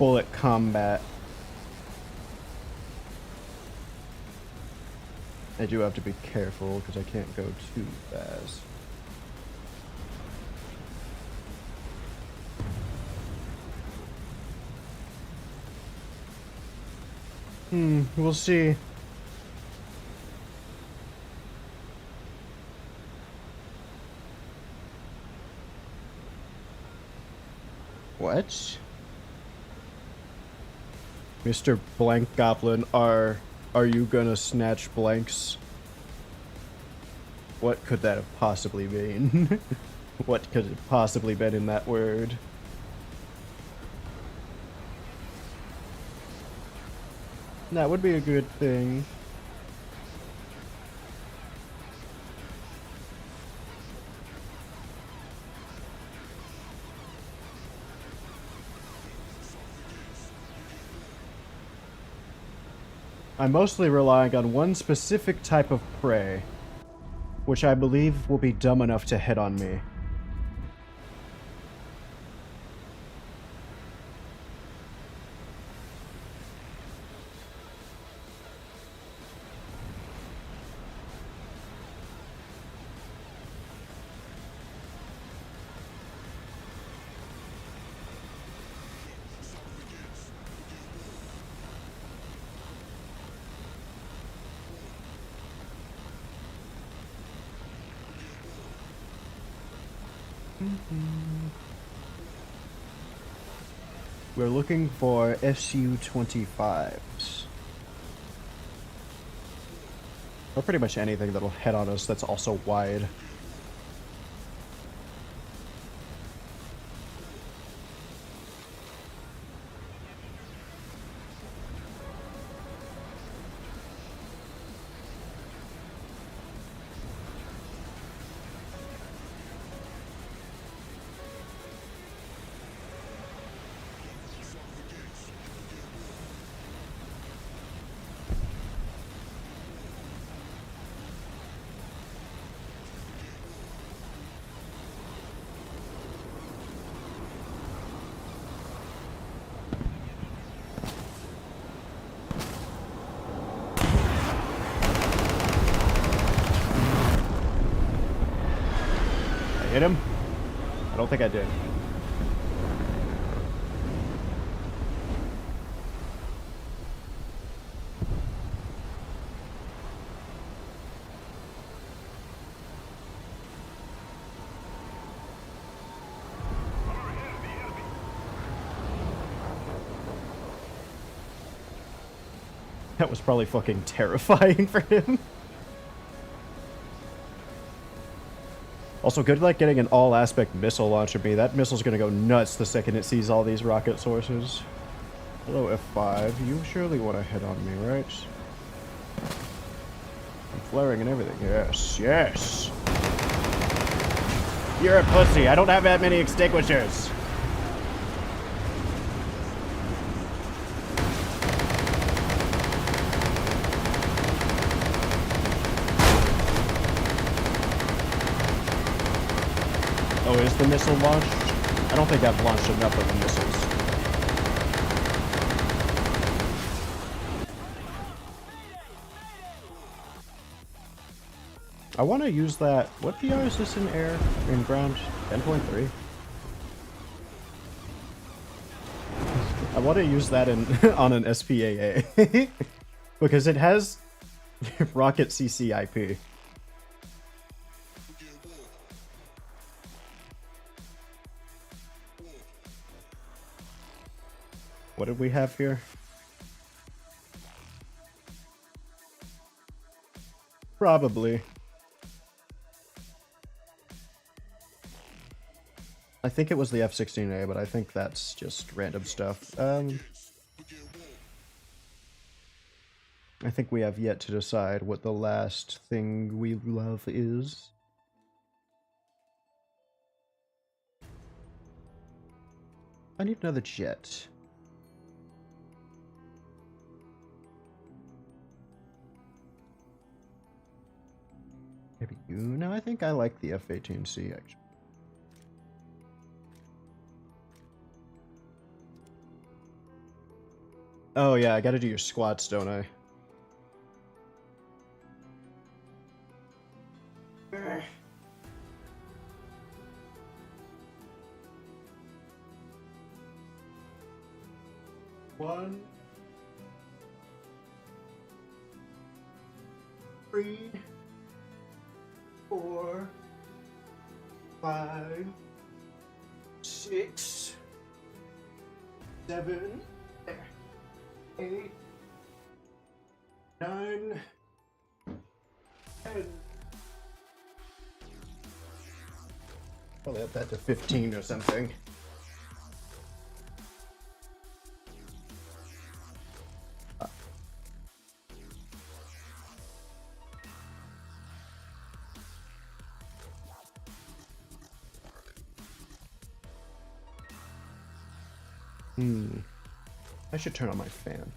bullet combat. I do have to be careful because I can't go too fast. We'll see. What? Mr. Blank Goblin, are you gonna snatch blanks? What could that have possibly been? What could it possibly been in that word? That would be a good thing. I'm mostly relying on one specific type of prey, which I believe will be dumb enough to hit on me. We're looking for SU-25s. Or pretty much anything that'll head on us that's also wide. Hit him? I don't think I did. That was probably fucking terrifying for him. Also, good luck getting an all-aspect missile launcher me. That missile's gonna go nuts the second it sees all these rocket sources. Hello, F5. You surely want to hit on me, right? I'm flaring and everything. Yes, yes! You're a pussy. I don't have that many extinguishers. Oh, is the missile launched? I don't think I've launched enough of the missiles. I want to use that. What VR is this in air? In ground? 10.3? I want to use that in on an SPAA. Because it has rocket CC IP. What did we have here? Probably. I think it was the F-16A, but I think that's just random stuff. I think we have yet to decide what the last thing we love is. I need another jet. Maybe you? No, I think I like the F-18C, actually. Oh yeah, I gotta do your squats, don't I? One, 3, 4, 5, 6, 7, 8, 9, 10. Probably up that to 15 or something. I should turn on my fan.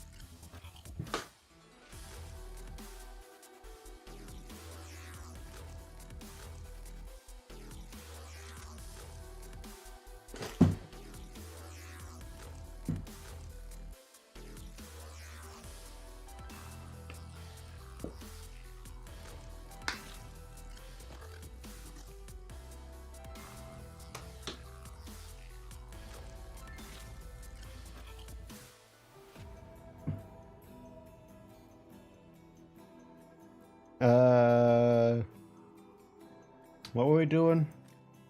What were we doing?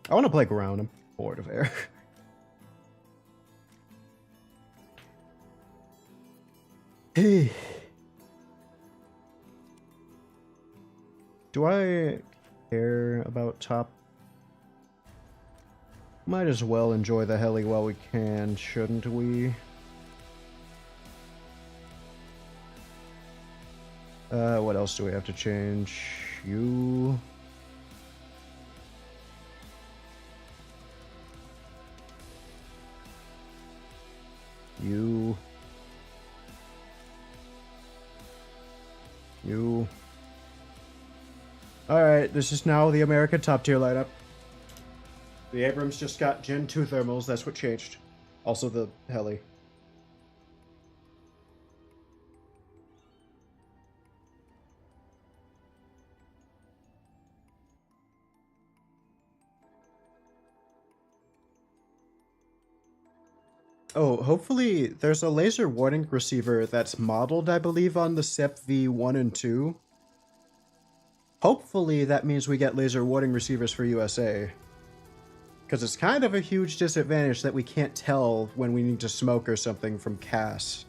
I want to play ground. I'm bored of air. Hey. Do I care about top? Might as well enjoy the heli while we can, shouldn't we? What else do we have to change? You... Alright, this is now the American top tier lineup. The Abrams just got Gen 2 thermals, that's what changed. Also the heli. Oh, hopefully there's a laser warning receiver that's modeled, I believe, on the SEP V1 and 2. Hopefully that means we get laser warning receivers for USA. Because it's kind of a huge disadvantage that we can't tell when we need to smoke or something from CAS.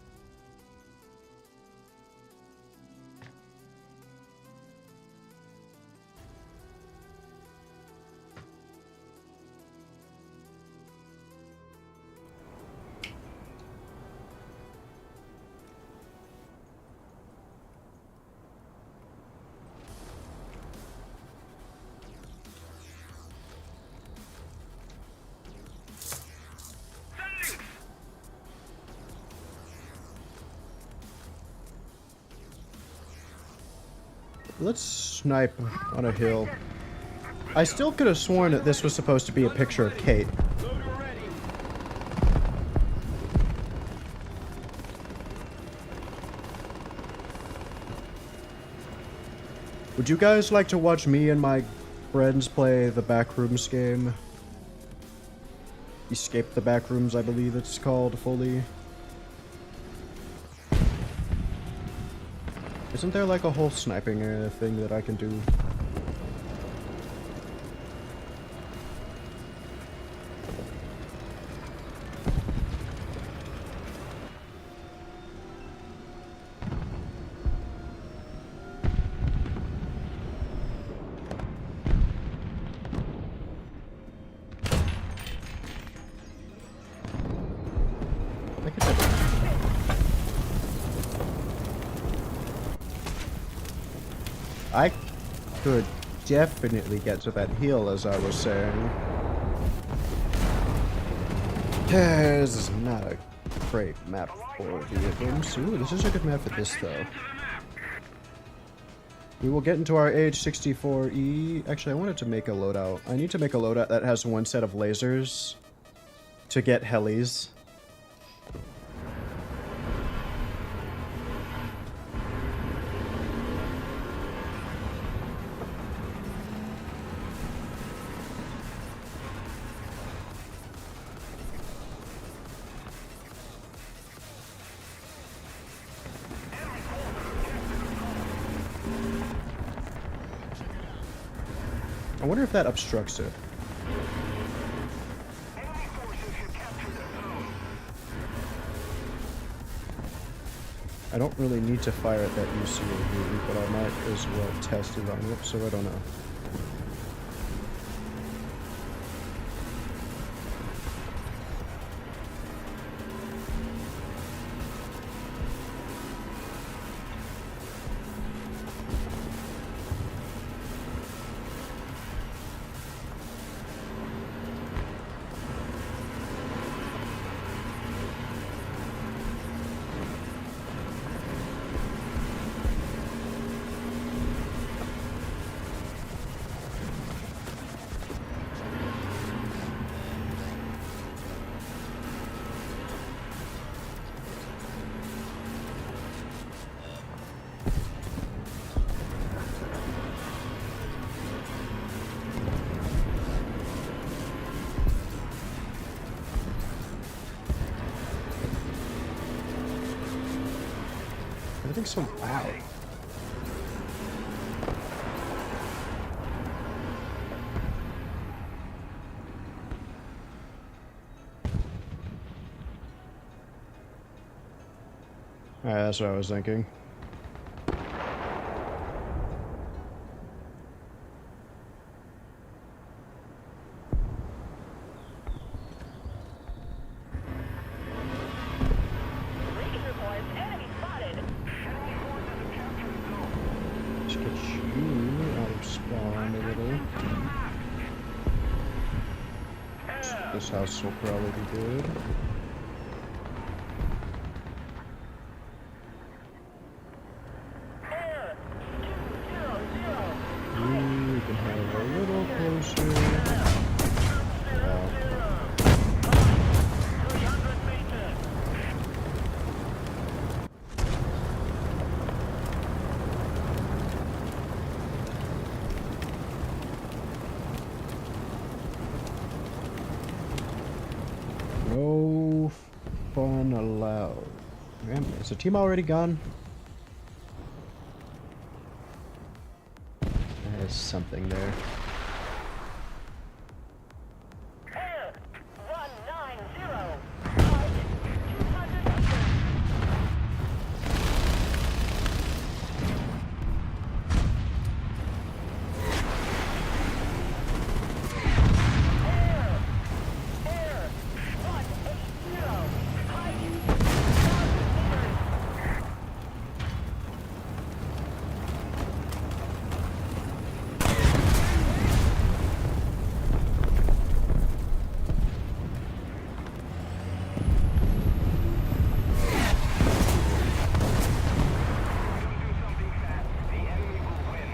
Let's snipe on a hill. I still could have sworn that this was supposed to be a picture of Kate. Would you guys like to watch me and my friends play the Backrooms game? Escape the Backrooms, I believe it's called fully. Isn't there like a whole sniping thing that I can do? I could definitely get to that hill, as I was saying. This is not a great map for vehicles. Ooh, this is a good map for this, though. We will get into our AH-64E. Actually, I wanted to make a loadout. I need to make a loadout that has one set of lasers to get helis. I wonder if that obstructs it. Enemy forces have captured the zone. I don't really need to fire at that UCAV, but I might as well test it on it, so I don't know. Everything's so loud. Alright, that's what I was thinking. Breaking reports, enemy spotted. Enemy forces have captured the zone. Let's get you out of spawn a little. This house will probably be good. Air 200. Ooh, we can have a little closer. Wow. 300 meters. No fun allowed. Man, is the team already gone? There's something there. Air 190. Height 200 meters. Air 180. Height 1,000 meters. Don't do something fast. The enemy will win.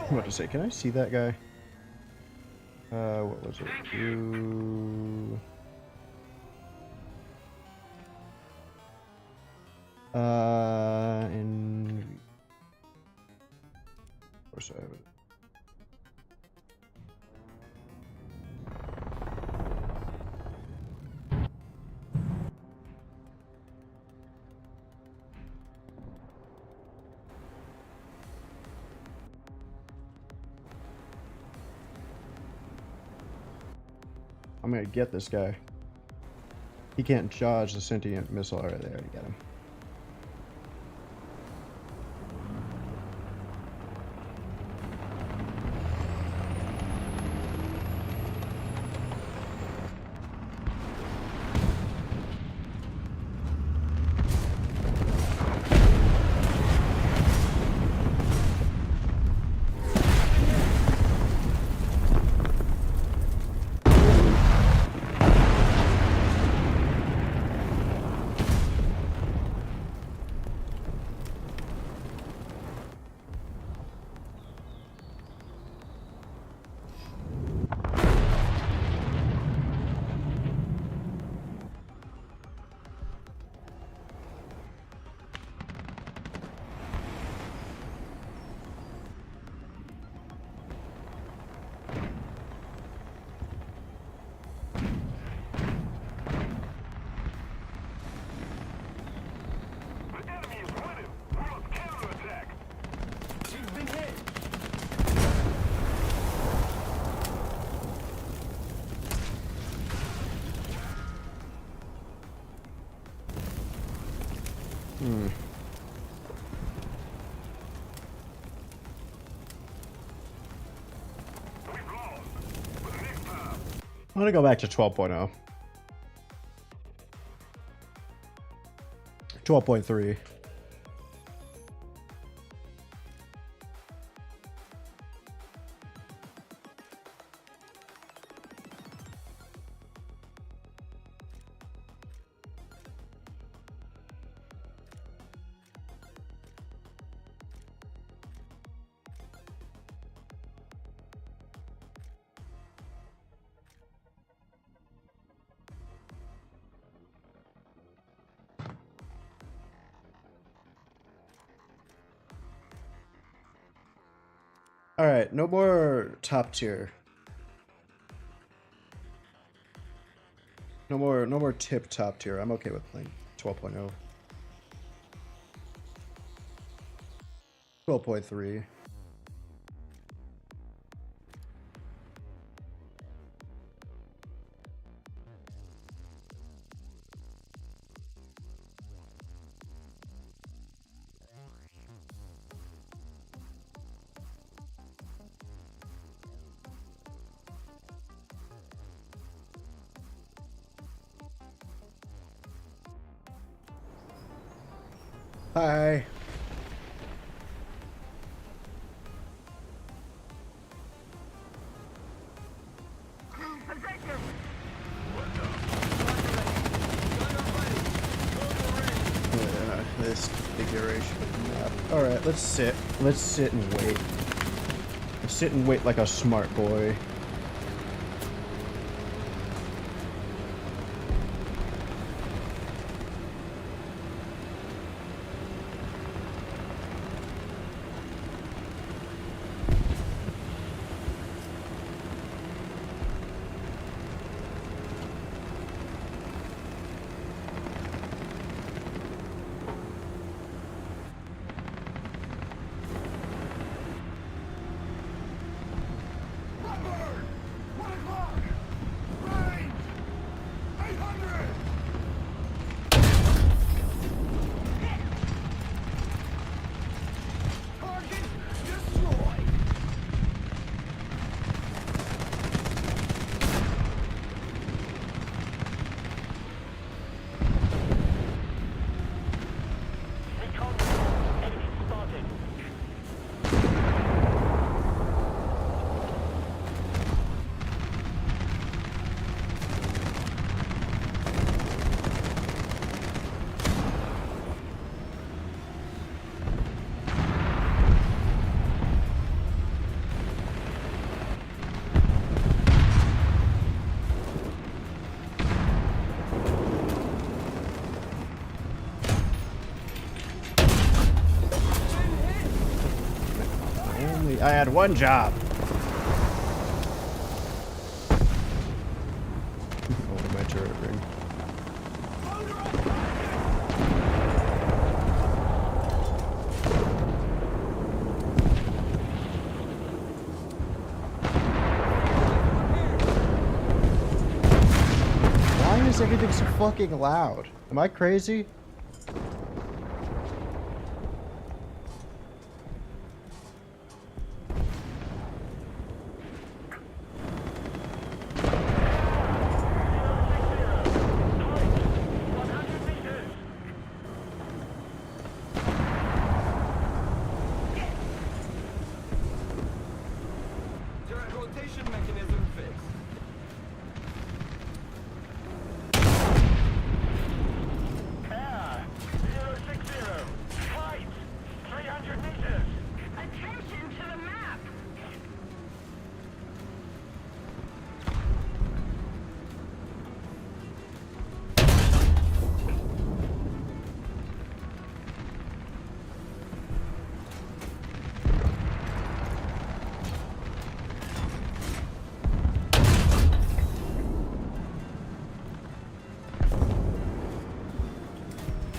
I'm about to say, can I see that guy? What was it? You. In. Of course I have it. I'm gonna get this guy. He can't dodge the sentient missile. Alright, there, I already got him. I'm gonna go back to 12.0. 12.3. All right, no more top tier. No more tip top tier. I'm okay with playing 12.0. 12.3. Hi. This configuration of the map. Alright, let's sit. Let's sit and wait. Let's sit and wait like a smart boy. I had one job. Oh, my turret ring. Why is everything so fucking loud? Am I crazy?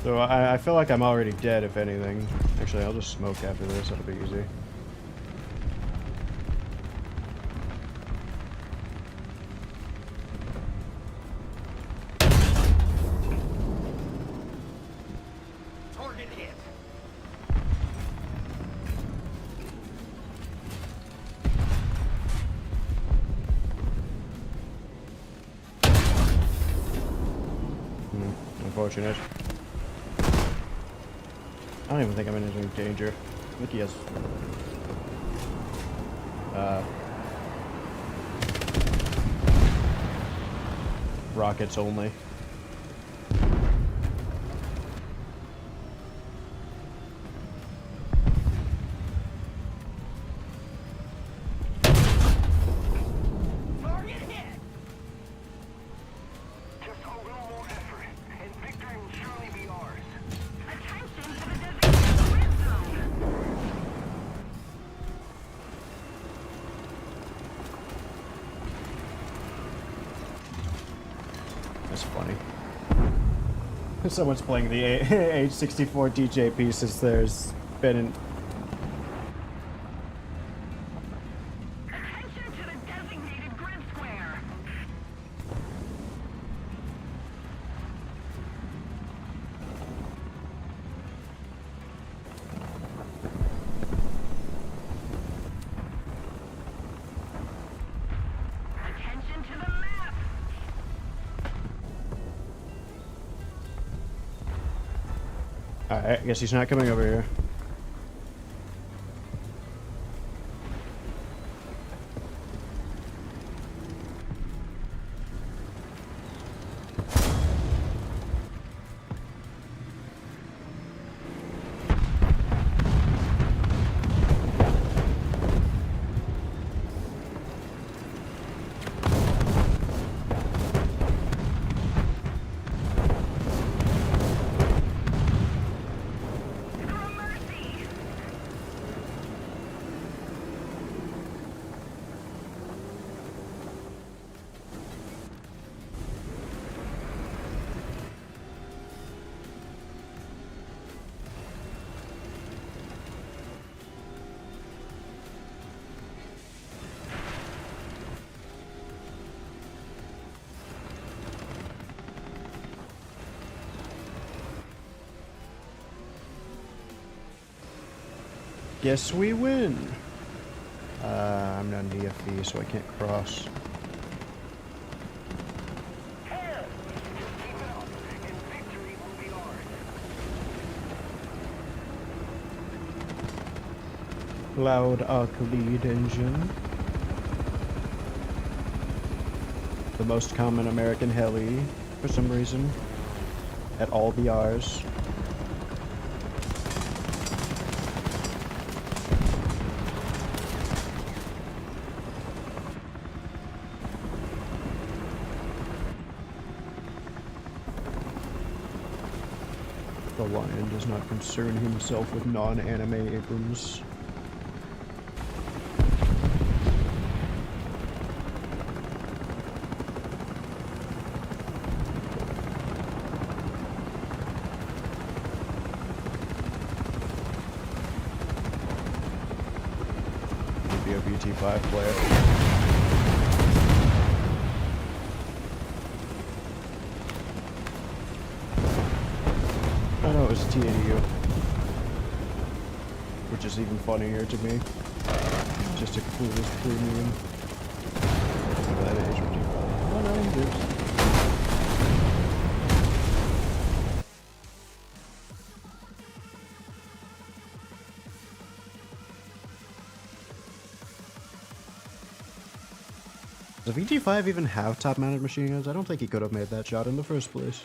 So I feel like I'm already dead, if anything. Actually, I'll just smoke after this. That'll be easy. Target Unfortunate. I don't even think I'm in any danger. I think he has... rockets only. Just a little more effort, and victory will surely be ours. Attention to the designated win zone. That's funny. Someone's playing the H64 DJ pieces. There's been an... Attention to the designated grid square. Attention to the map. Alright, I guess he's not coming over here. Guess we win. I'm not an EFE, so I can't cross. Hell, just keep it up, and victory will be ours. Loud arc lead engine. The most common American heli, for some reason. At all the R's. The Lion does not concern himself with non-anime Abrams. Maybe a VT5 player. I know it was a T80U, which is even funnier to me. Just a clueless premium. That is ridiculous. Oh no, he lives. Does the VT5 even have top-mounted machine guns? I don't think he could have made that shot in the first place.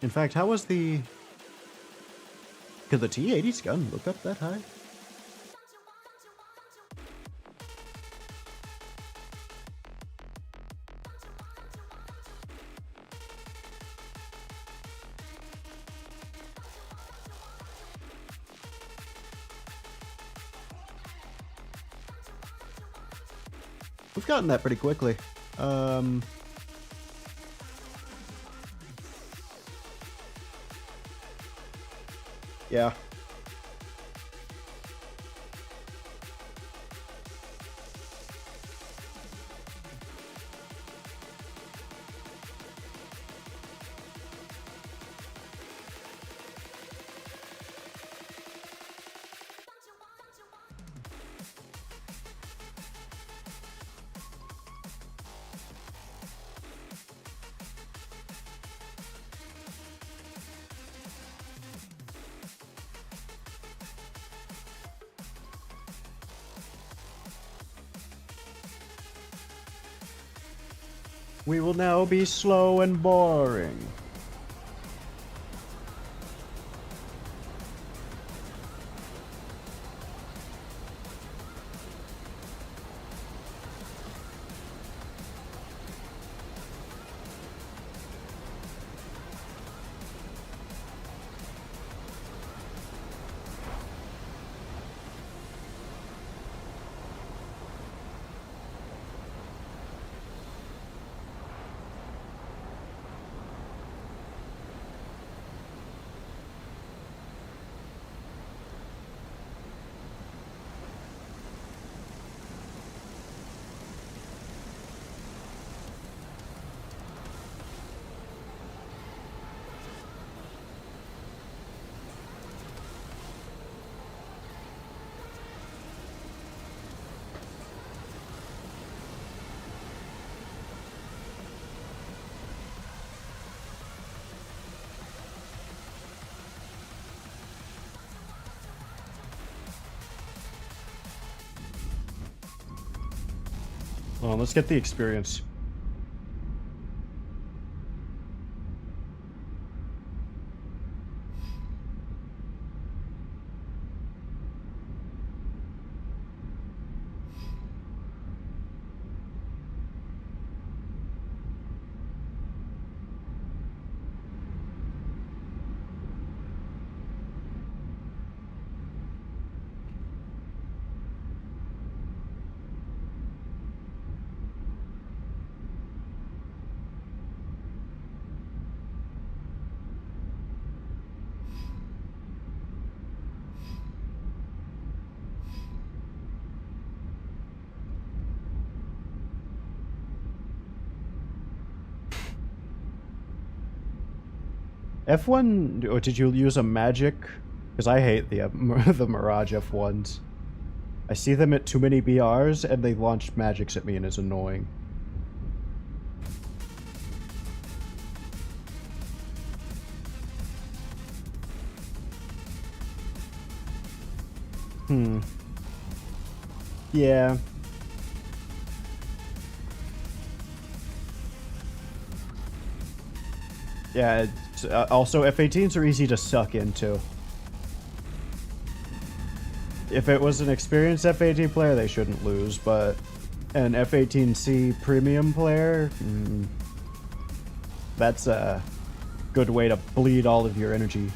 In fact, how was the... Could the T-80's gun look up that high? We've gotten that pretty quickly. Yeah. We will now be slow and boring. Oh, let's get the experience. F1, or did you use a magic? Because I hate the the Mirage F1s. I see them at too many BRs and they launch magics at me and it's annoying. Yeah. Yeah, it's, also F-18s are easy to suck into. If it was an experienced F-18 player, they shouldn't lose, but an F-18C premium player, that's a good way to bleed all of your energy.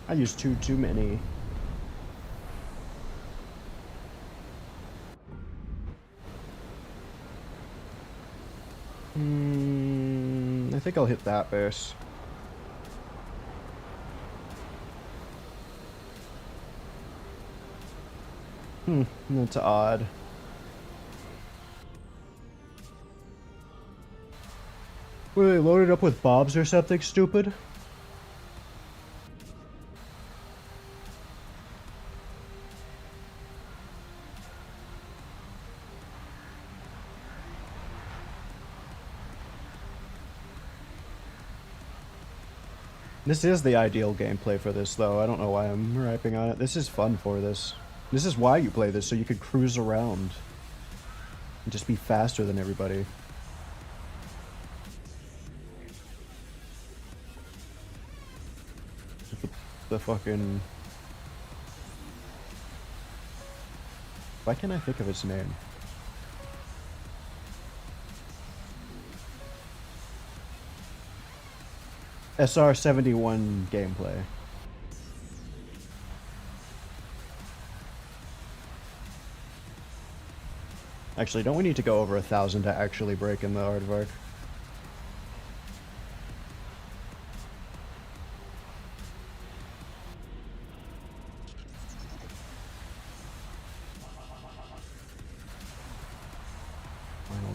I used too many. I think I'll hit that base. That's odd. Were they loaded up with bobs or something stupid? This is the ideal gameplay for this, though. I don't know why I'm ripping on it. This is fun for this. This is why you play this, so you could cruise around. And just be faster than everybody. The fucking... Why can't I think of its name? SR-71 gameplay. Actually, don't we need to go over 1,000 to actually break in the aardvark?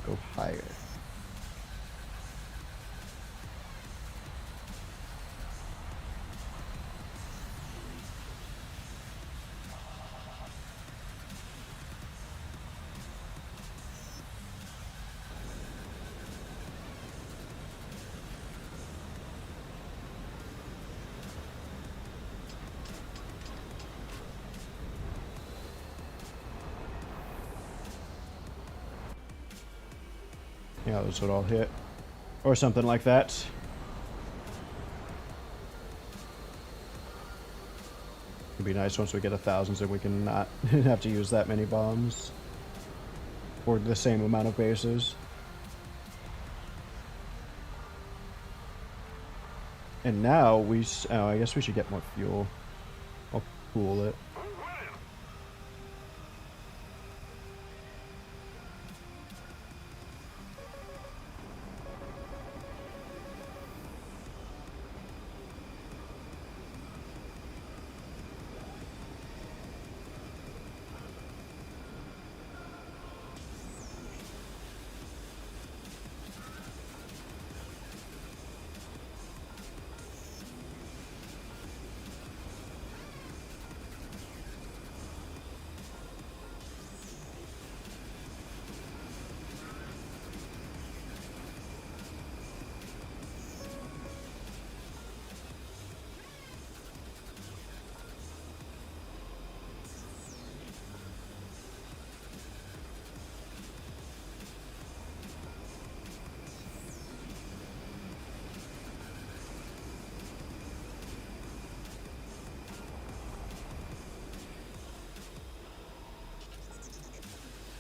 I'll go higher. Yeah, those would all hit. Or something like that. It'd be nice once we get 1,000 so we can not have to use that many bombs. Or the same amount of bases. And now oh, I guess we should get more fuel. I'll cool it.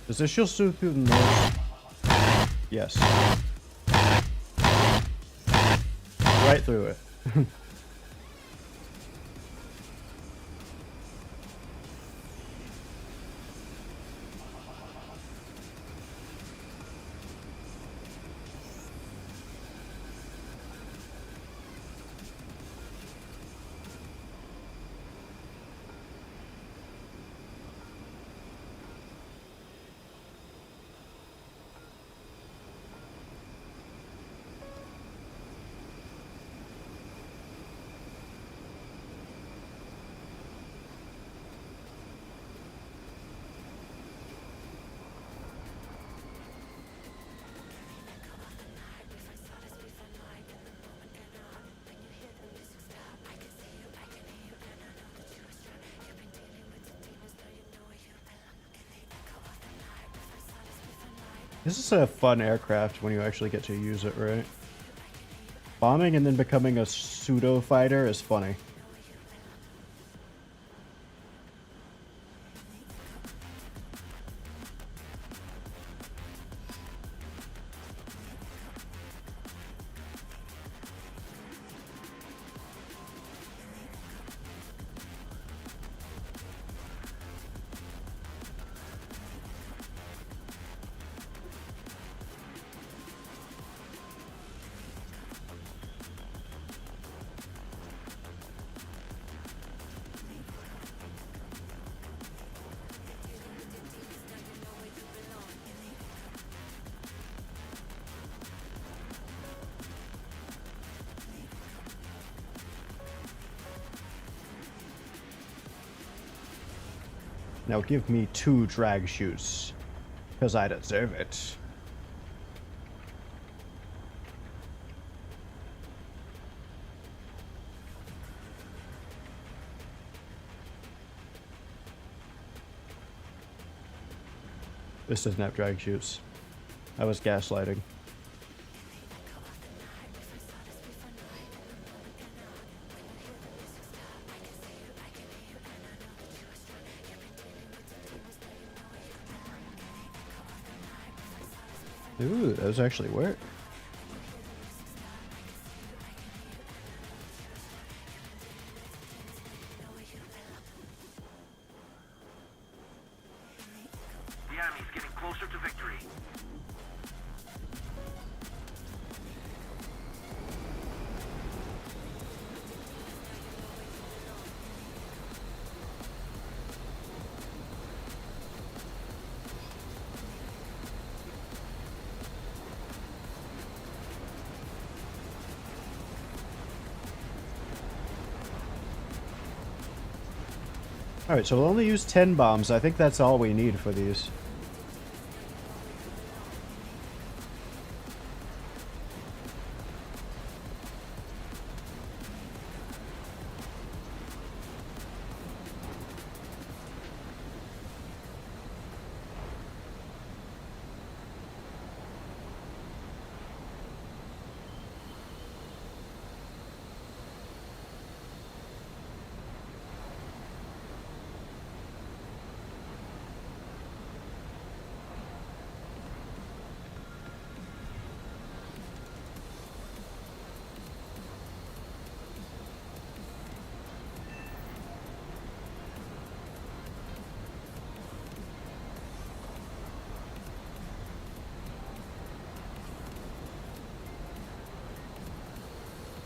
Does this shield shoot through the nose? Yes. Right through it. This is a fun aircraft when you actually get to use it, right? Bombing and then becoming a pseudo fighter is funny. Now give me 2 drag chutes, because I deserve it. This doesn't have drag chutes. I was gaslighting. Ooh, those actually work. The enemy's getting closer to victory. Alright, so we'll only use 10 bombs. I think that's all we need for these.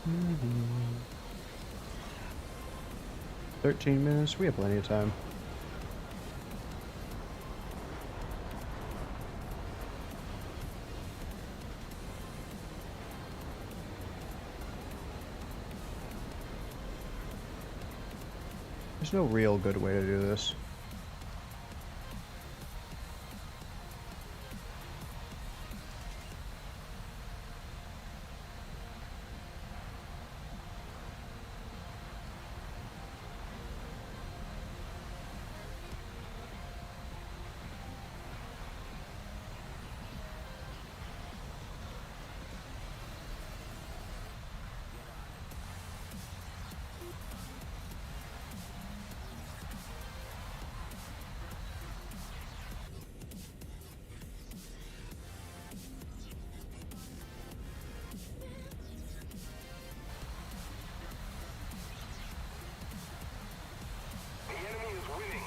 Mm-hmm. 13 minutes. We have plenty of time. There's no real good way to do this. The enemy is winning.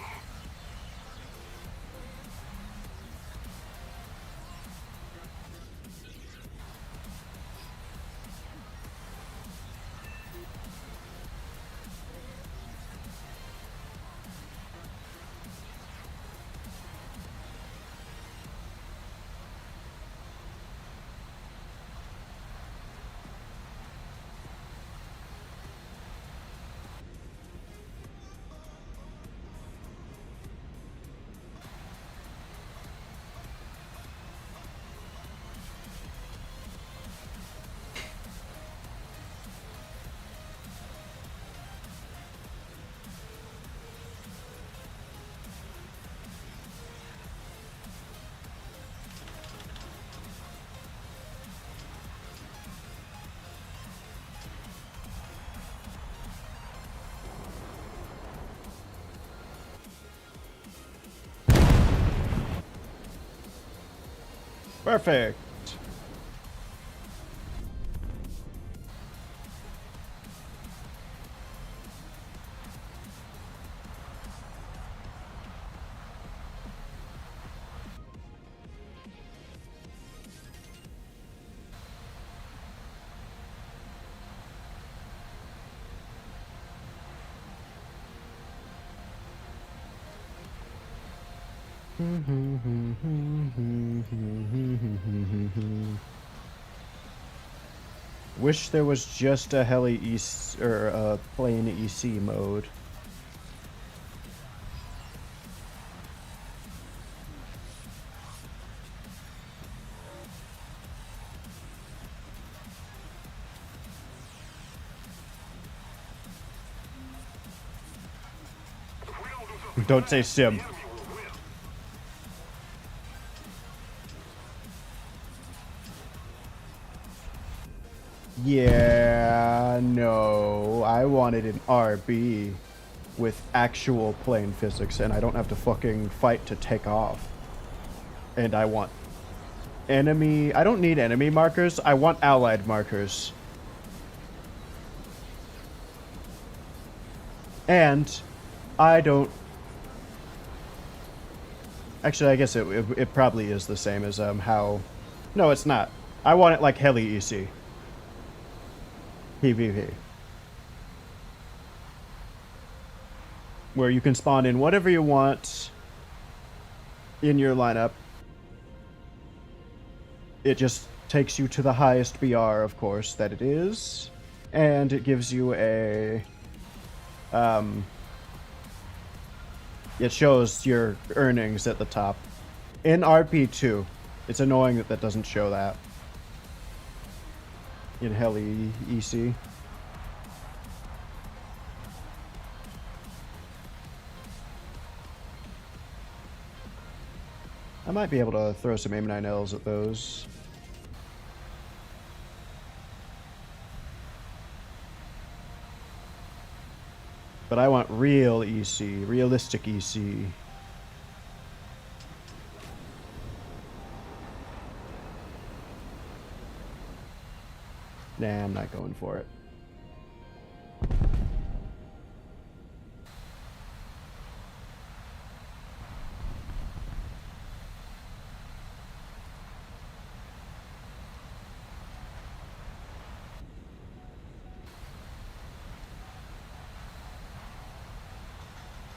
Perfect. Wish there was just a heli EC or a plain EC mode. Don't say sim. Yeah, no. I wanted an RB with actual plane physics, and I don't have to fucking fight to take off. And I want enemy... I don't need enemy markers. I want allied markers. And I don't... Actually, I guess it probably is the same as how... No, it's not. I want it like heli EC. PvP. Where you can spawn in whatever you want in your lineup. It just takes you to the highest BR, of course, that it is. And it gives you a... It shows your earnings at the top. In RP2, it's annoying that that doesn't show that. In Heli EC. I might be able to throw some aim-9Ls at those. But I want real EC, realistic EC. Nah, I'm not going for it.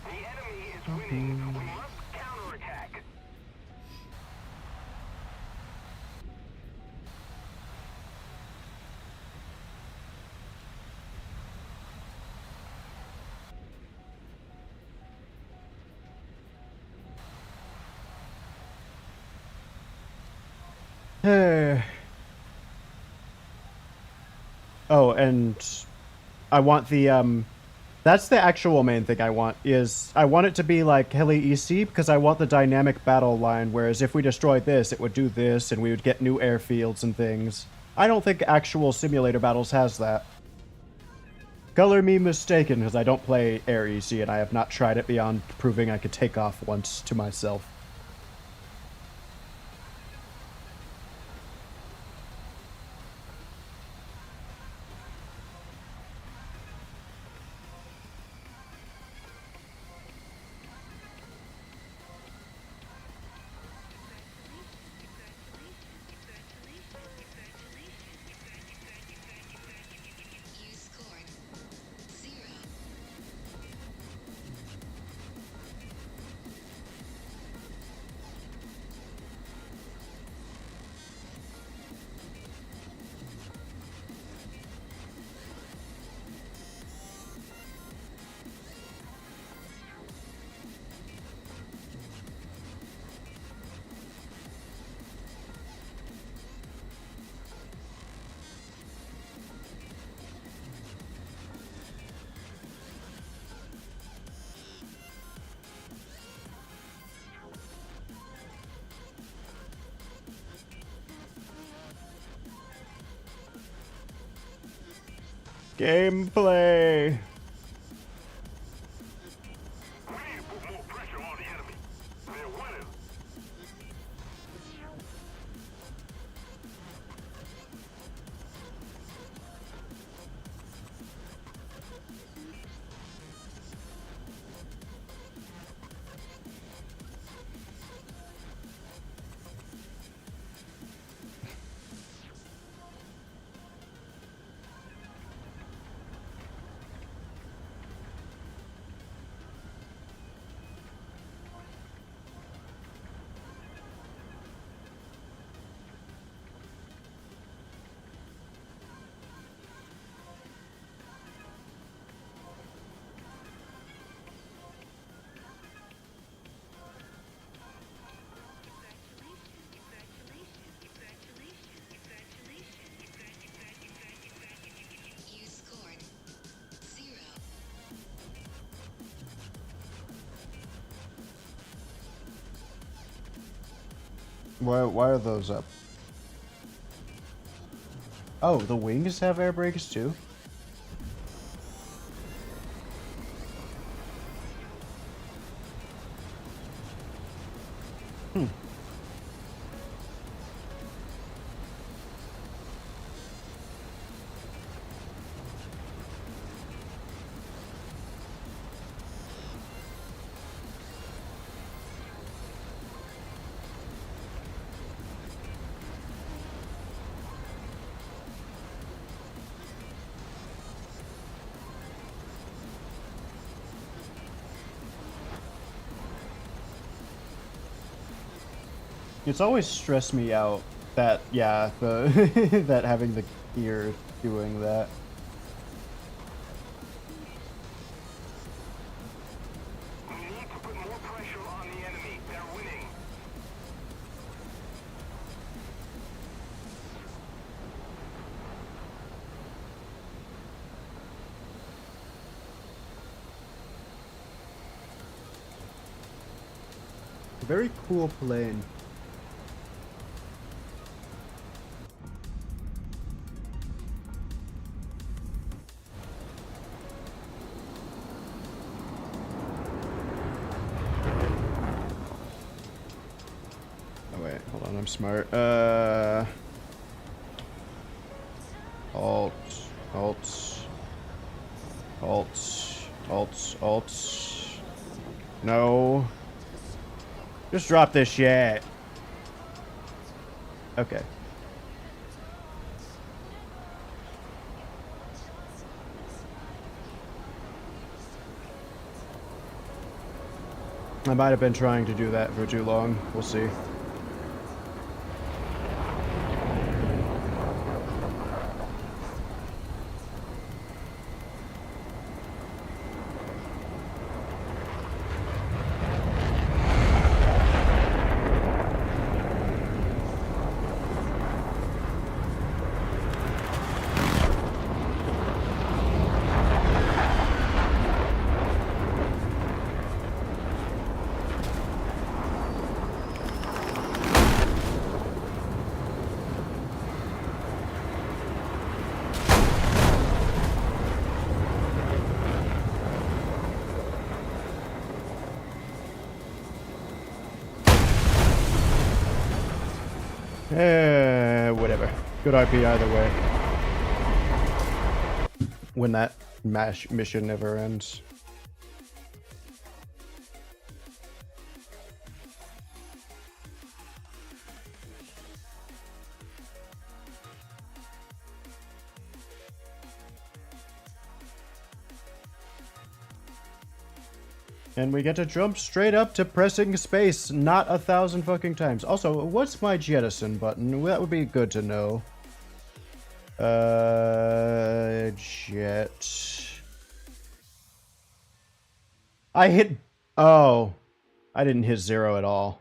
The enemy is winning. We must counterattack. Oh, and I want the that's the actual main thing I want, is I want it to be like Heli EC because I want the dynamic battle line, whereas if we destroyed this, it would do this and we would get new airfields and things. I don't think actual simulator battles has that. Color me mistaken, because I don't play Air EC and I have not tried it beyond proving I could take off once to myself. You scored 0. Gameplay! We need to put more pressure on the enemy. They're winning. You scored 0. Why are those up? Oh, the wings have air brakes too? It's always stressed me out that, yeah, the that having the gear doing that. We need to put more Very cool plane. Oh wait, hold on, I'm smart. Alt, alt. No. Just drop this shit. Okay. I might have been trying to do that for too long. We'll see. Whatever. Good RP either way. When that mission never ends. And we get to jump straight up to pressing space, not 1,000 fucking times. Also, what's my jettison button? That would be good to know. Jet. I hit... Oh. I didn't hit 0 at all.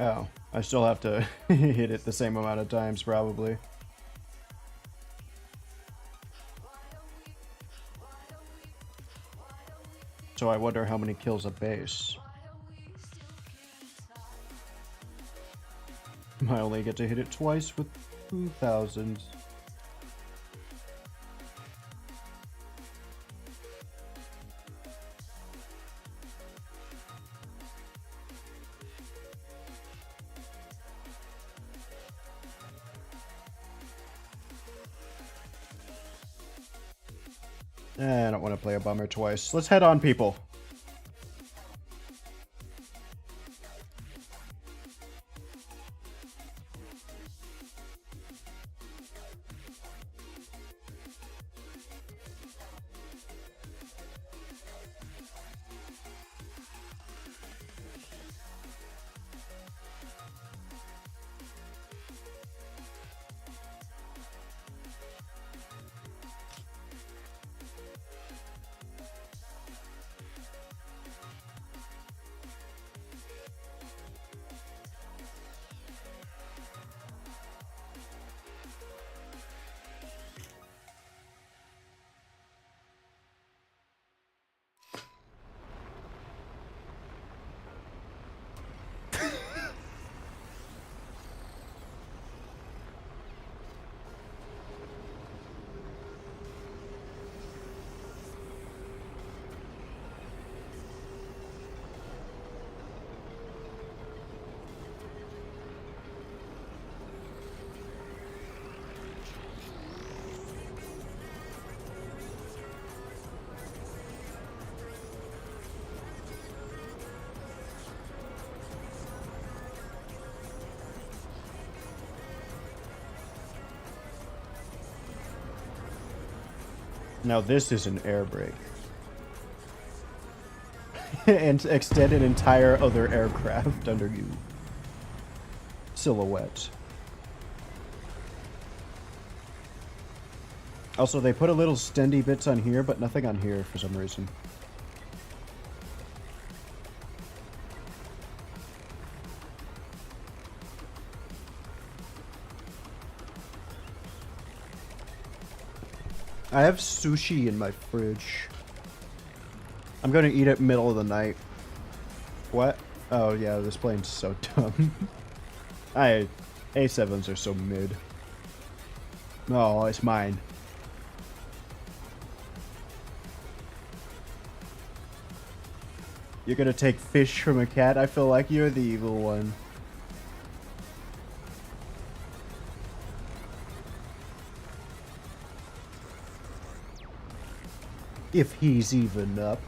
Oh, I still have to hit it the same amount of times, probably. So I wonder how many kills a base. I only get to hit it twice with 2,000. I don't want to play a bummer twice. Let's head on, people. Now this is an air brake. and extend an entire other aircraft under you. Silhouette. Also, they put a little stendy bits on here, but nothing on here for some reason. I have sushi in my fridge. I'm gonna eat it middle of the night. What? Oh yeah, this plane's so dumb. A7s are so mid. No, it's mine. You're gonna take fish from a cat? I feel like you're the evil one. If he's even up.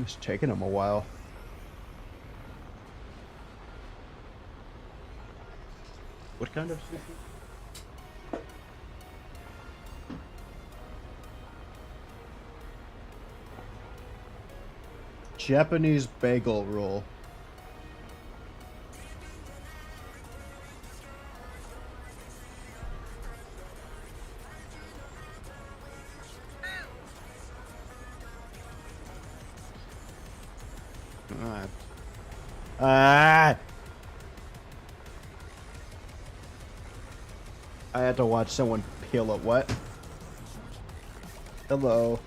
It's taking him a while. What kind of sushi? Japanese bagel roll. I had to watch someone peel a what? Hello.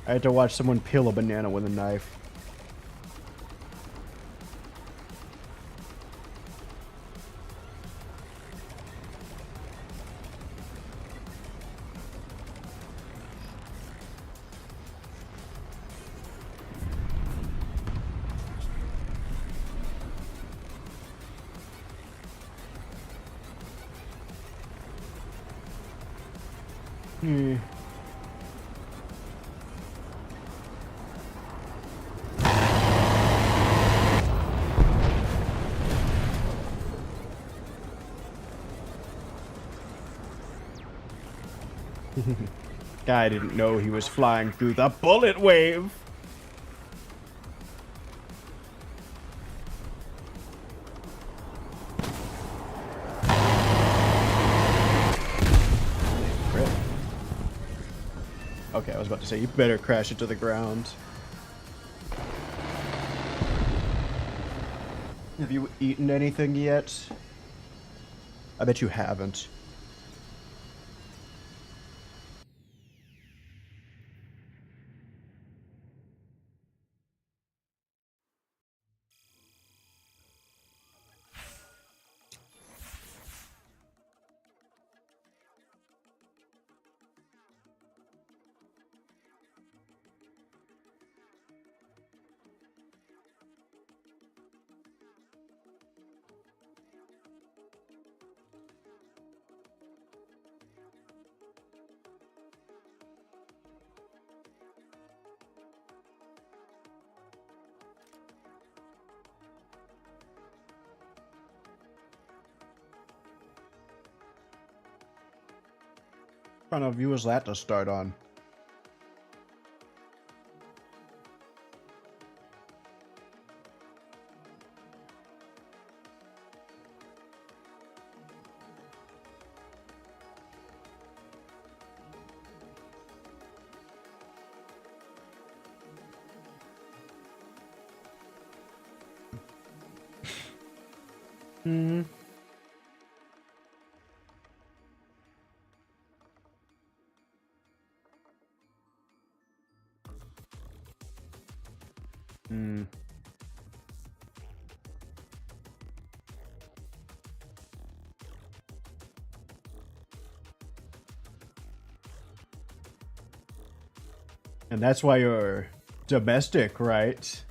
I had to watch someone peel a banana with a knife. Guy didn't know he was flying through the bullet wave. Crit. Okay, I was about to say, you better crash it to the ground. Have you eaten anything yet? I bet you haven't. What kind of view is that to start on? And that's why you're domestic, right?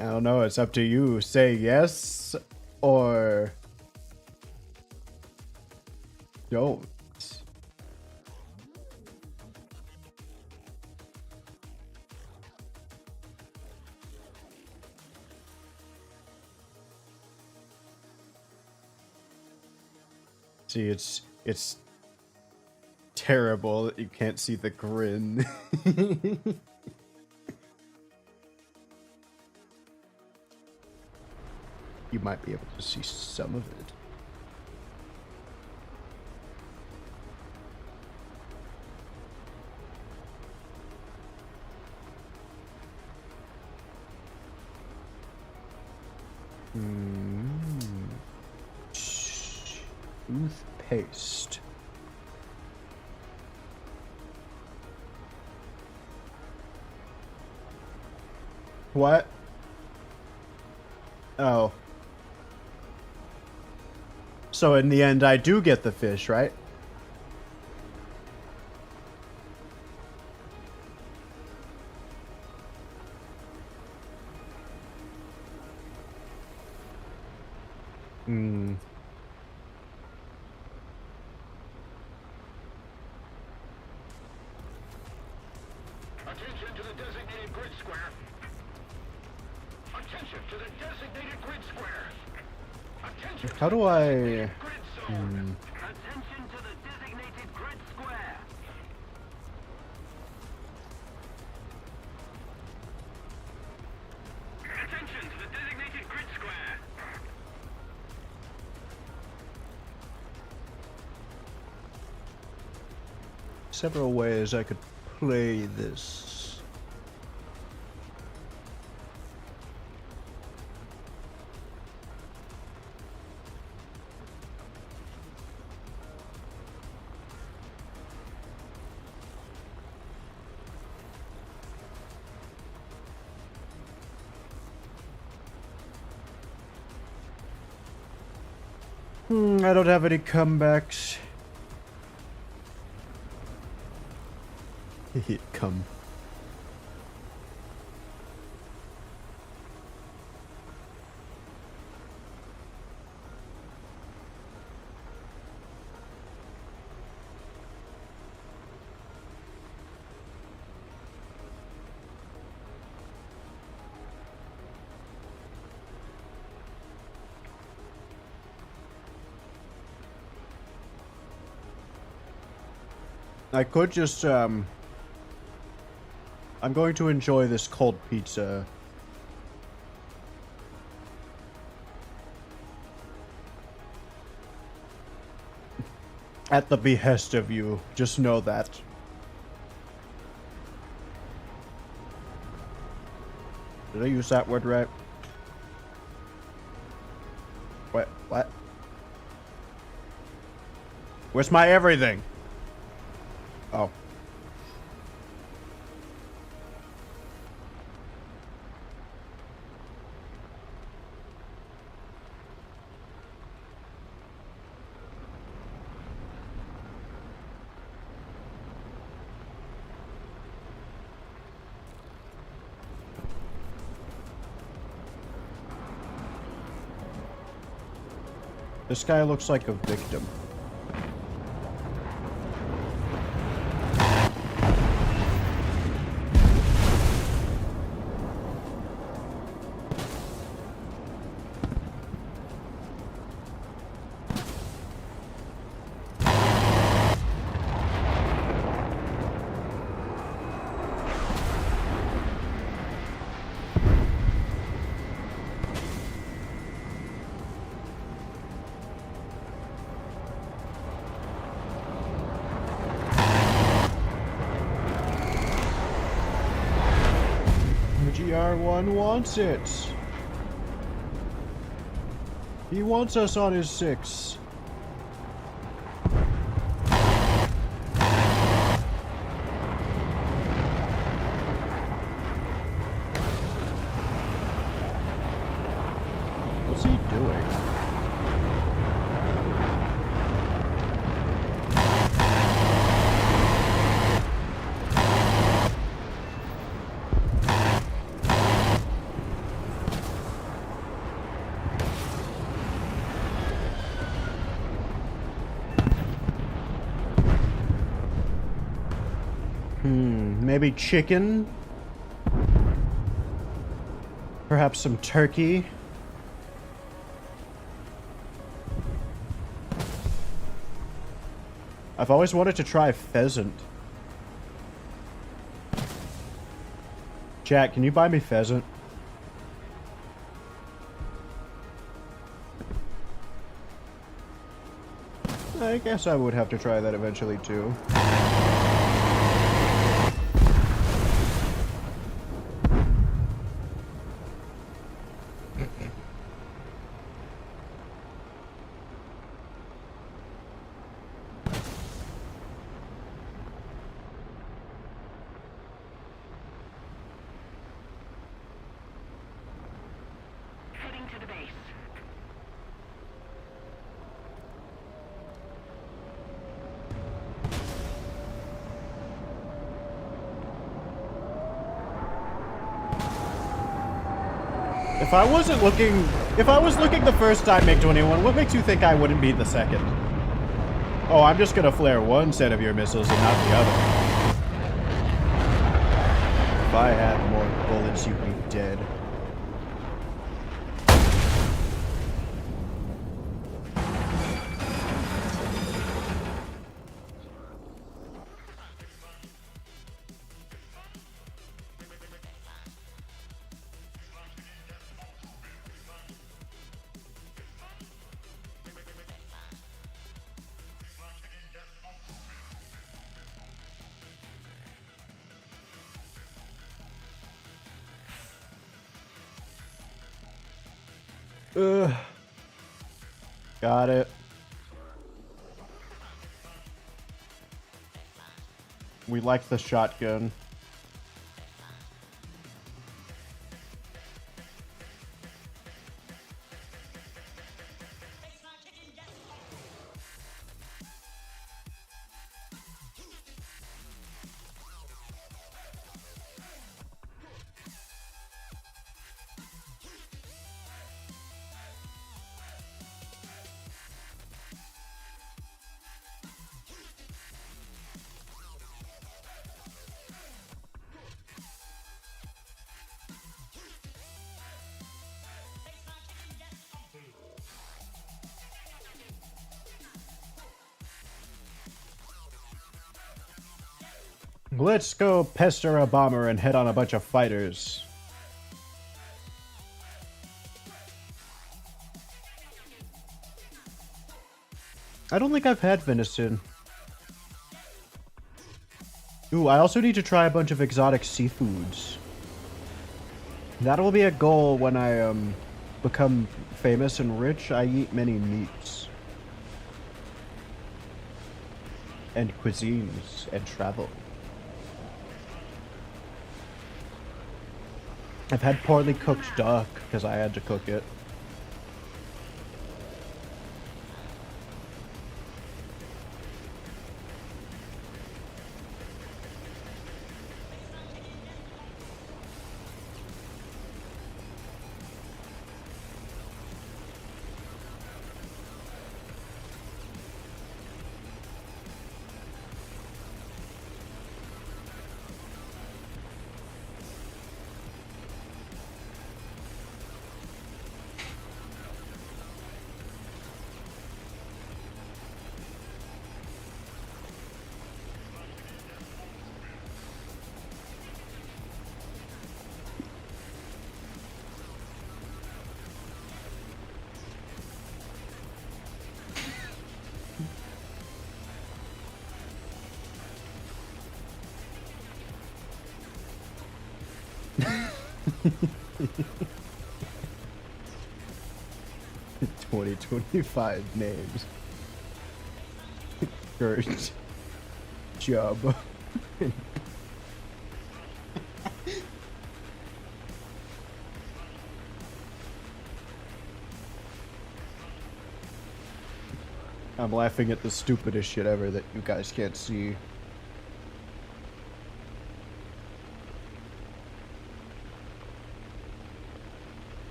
I don't know, it's up to you. Say yes or don't. See, it's terrible that you can't see the grin. You might be able to see some of it. Toothpaste. What? Oh. So in the end, I do get the fish, right? Hmm. Attention to the designated grid square. Attention to the designated grid square. Attention. How do I... Grid zone. Attention to the designated grid square. Attention to the designated grid square. Several ways I could play this. I don't have any comebacks. Come. I could just, I'm going to enjoy this cold pizza. At the behest of you. Just know that. Did I use that word right? What? Where's my everything? Oh. This guy looks like a victim. GR1 wants it. He wants us on his 6. What's he doing? Maybe chicken? Perhaps some turkey? I've always wanted to try pheasant. Jack, can you buy me pheasant? I guess I would have to try that eventually too. Heading to the base. If I was looking the first time, MiG-21, what makes you think I wouldn't be the second? Oh, I'm just gonna flare one set of your missiles and not the other. If I had more bullets, you'd be dead. Ugh. Got it. We like the shotgun. Let's go pester a bomber and head on a bunch of fighters. I don't think I've had venison. Ooh, I also need to try a bunch of exotic seafoods. That'll be a goal when I become famous and rich. I eat many meats. And cuisines and travel. I've had poorly cooked duck because I had to cook it. $2025 names. Kurt. Job. I'm laughing at the stupidest shit ever that you guys can't see.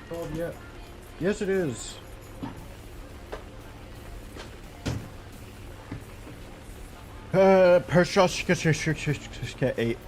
12 yet? Yes, it is. Pershoshka 8.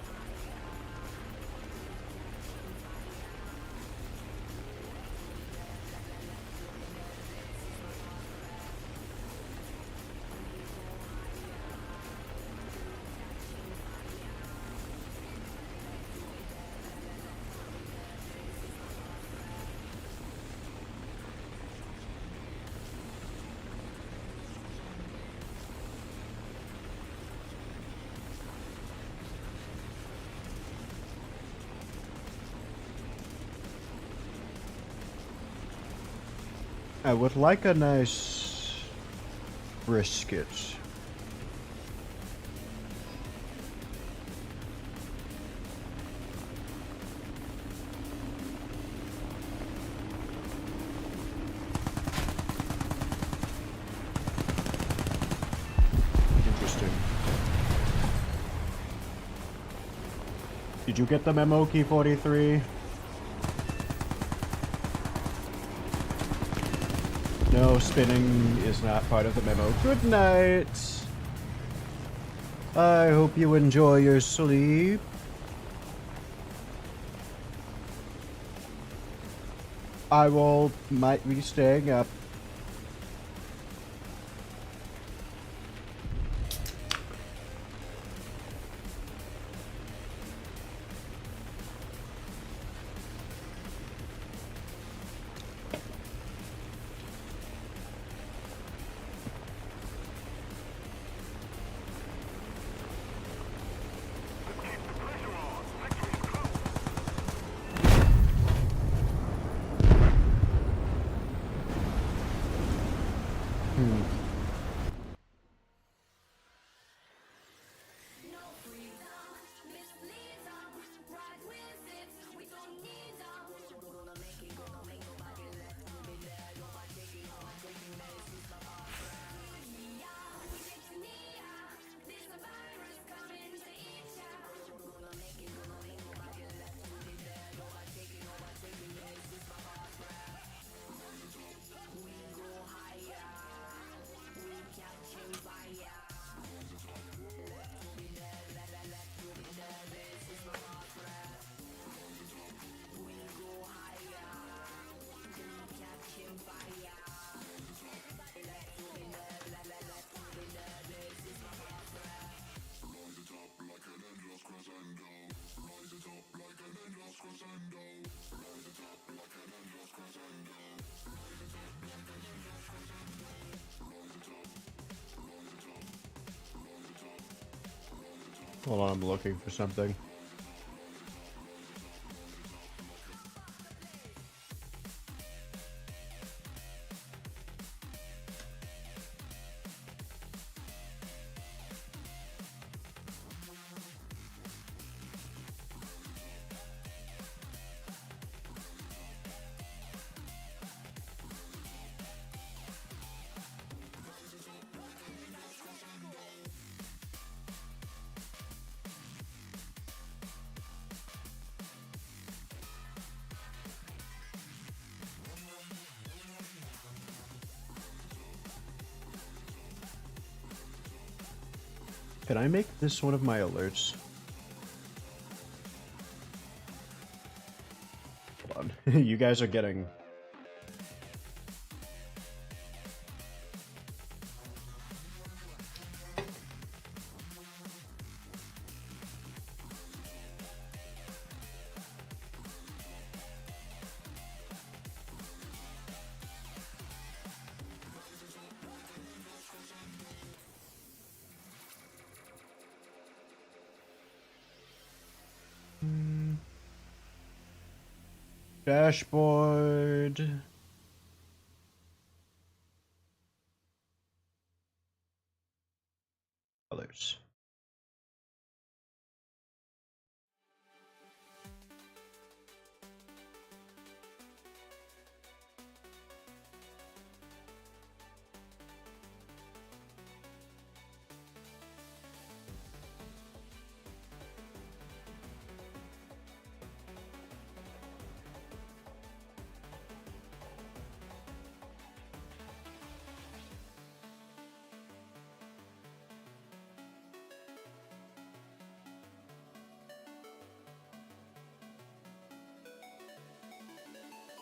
I would like a nice brisket. Interesting. Did you get the memo, Key 43? No, spinning is not part of the memo. Good night. I hope you enjoy your sleep. Might be staying up. Hold on, I'm looking for something. Can I make this one of my alerts? Hold on. You guys are getting... Dashboard. Colors.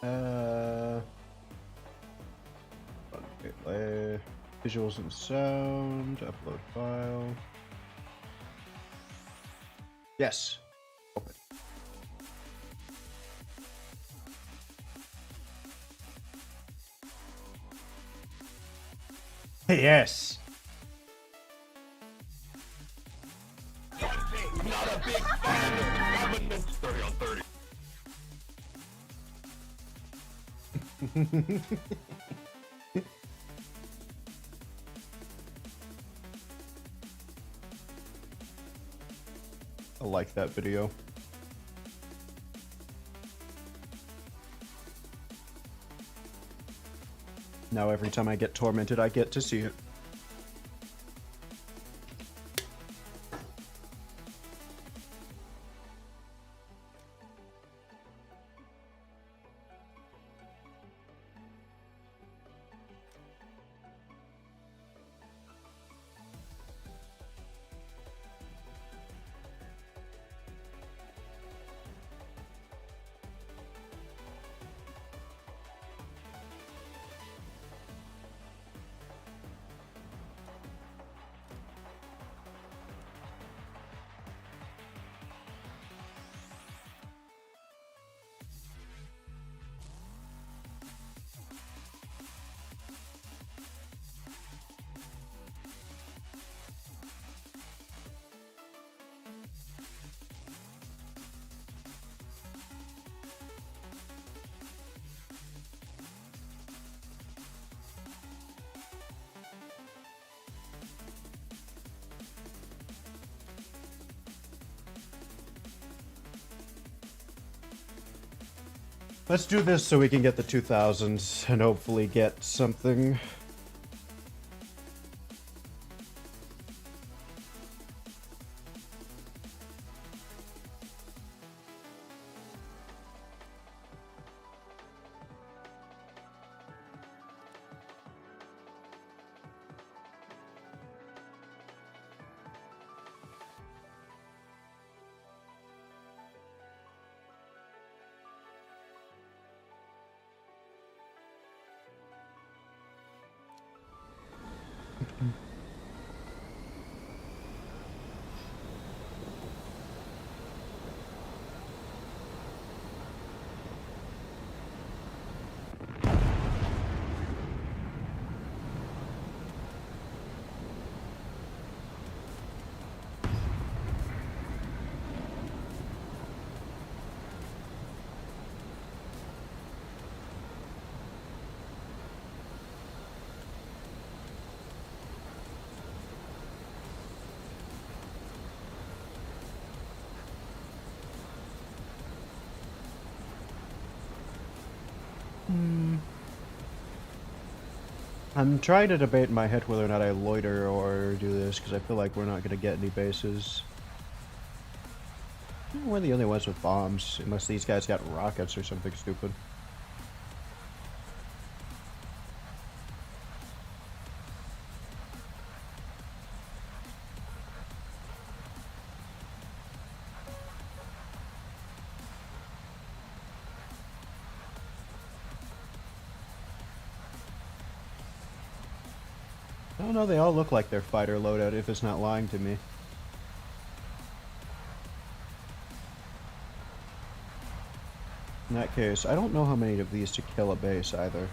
Okay, visuals and sound, upload file. Yes. Open. Yes. Not a big fan of 30 on 30. I like that video. Now every time I get tormented, I get to see it. Let's do this so we can get the 2000s and hopefully get something. I'm trying to debate in my head whether or not I loiter or do this, because I feel like we're not going to get any bases. We're the only ones with bombs, unless these guys got rockets or something stupid. I don't know, they all look like they're fighter loadout if it's not lying to me. In that case, I don't know how many of these to kill a base either.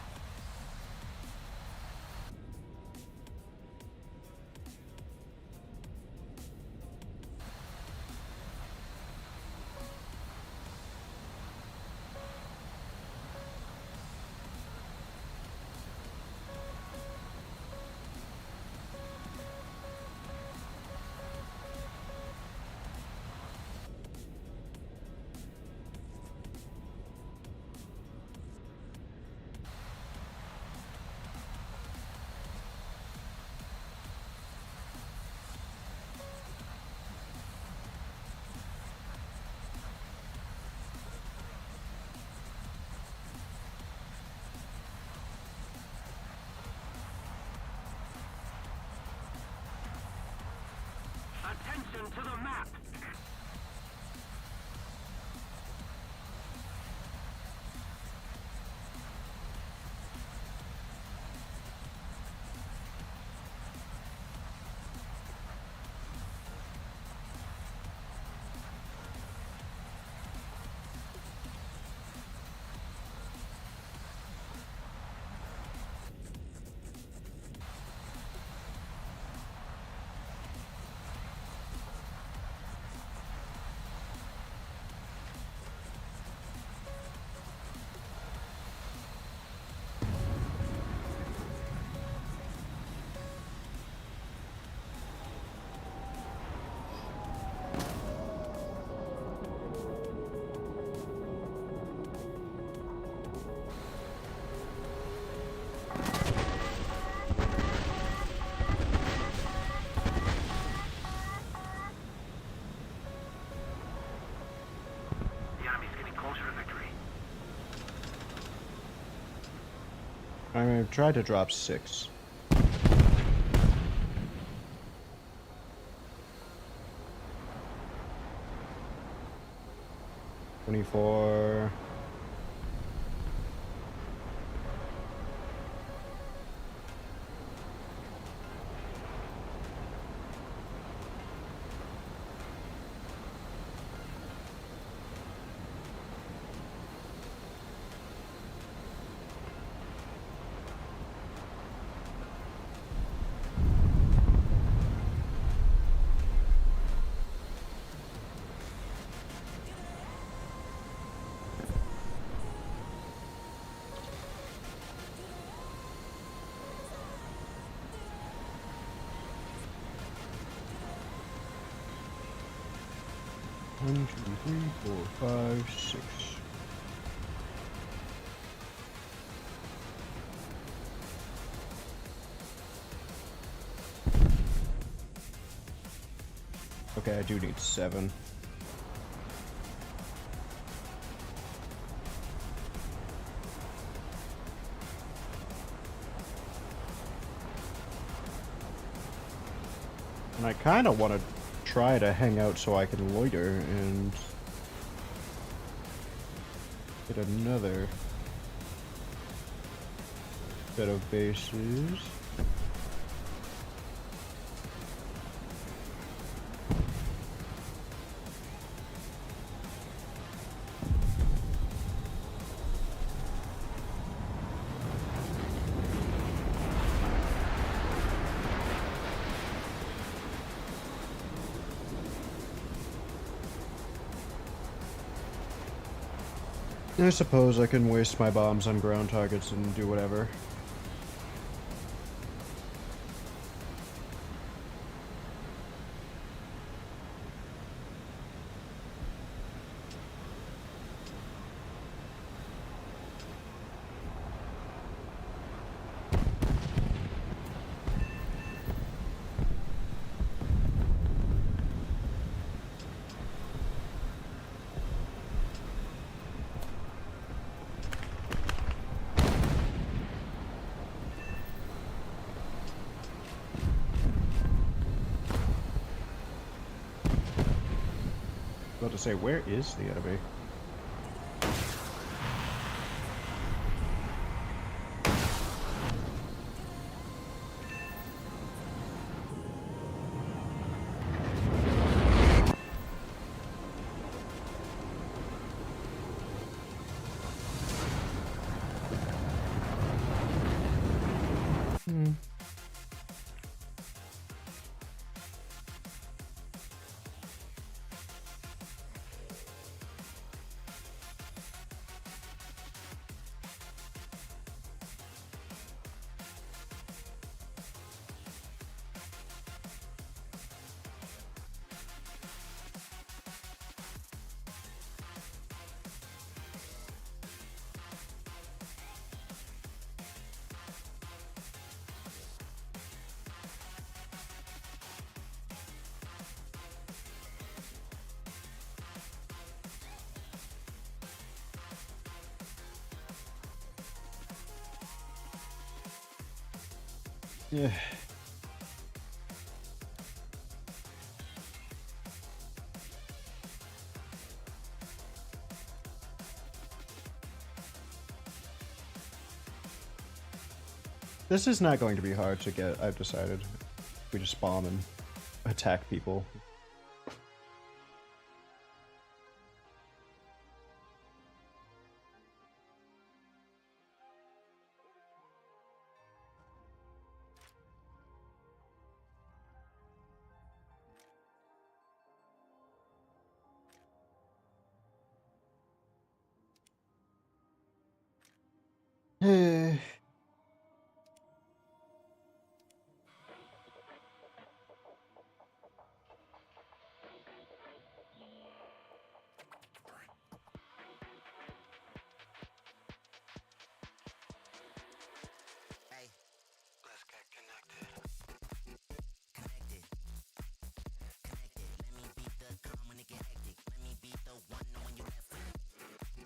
Attention to the map. I tried to drop 6. $24. One, two, three, 4, 5, 6. Okay, I do need 7. And I kind of want to try to hang out so I can loiter and get another set of bases. I suppose I can waste my bombs on ground targets and do whatever. About to say, where is the enemy? Yeah. This is not going to be hard to get, I've decided. We just bomb and attack people. Let's get connected.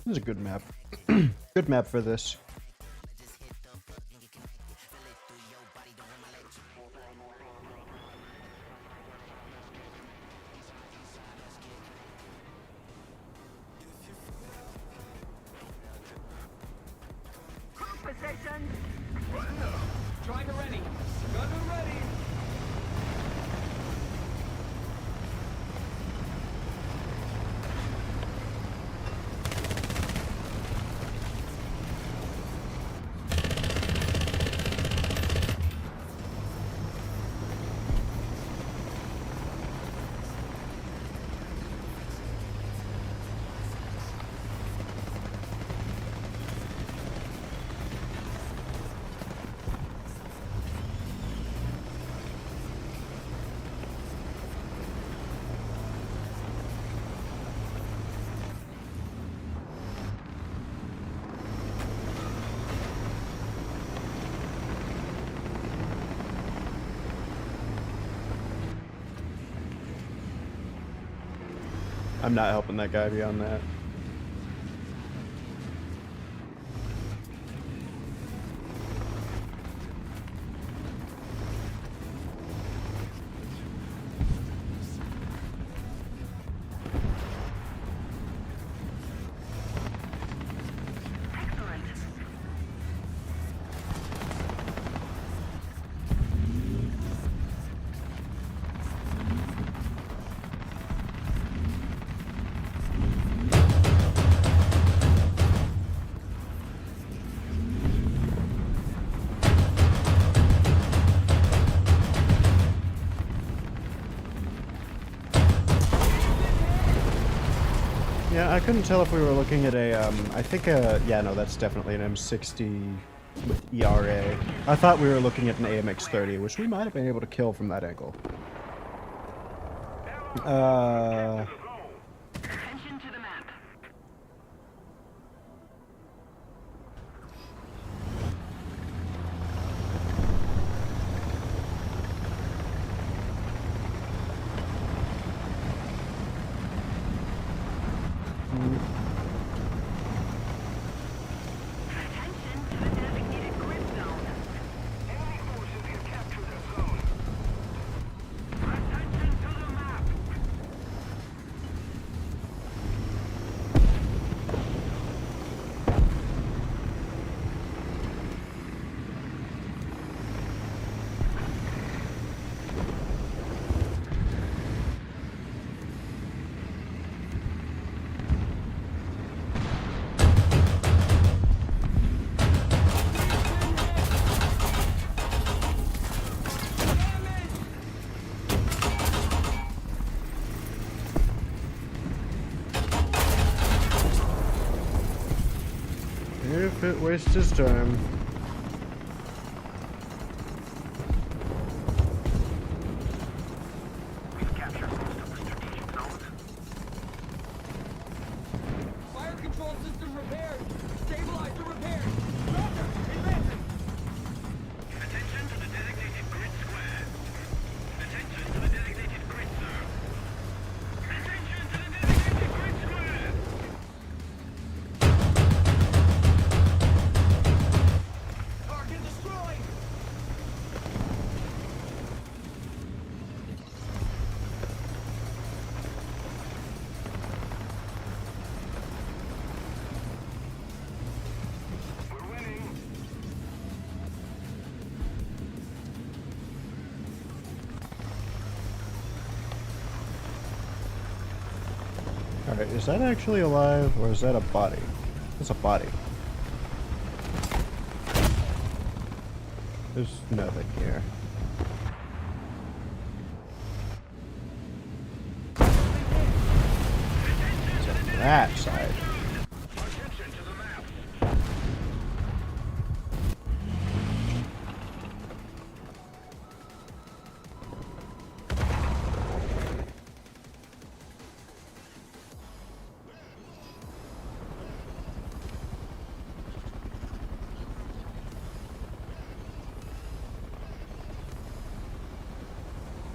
This is a good map. Good map for this. Position. Driver ready. Gunner ready. I'm not helping that guy beyond that. Excellent. Yeah, I couldn't tell if we were looking at a, I think, yeah, no, that's definitely an M60 with ERA. I thought we were looking at an AMX-30, which we might have been able to kill from that angle. Attention to the map. Attention to the designated grid zone. Enemy forces have captured the zone. Attention to the map. If it wastes his time. We've captured most of the strategic zones. Fire control system repaired. Stabilizer repaired. Roger. Advancing. Attention to the designated grid square. Attention to the designated grid zone. Attention to the designated grid square. Target destroyed. We're winning. Alright, is that actually alive, or is that a body? It's a body. There's nothing here. It's on that side. Attention to the map.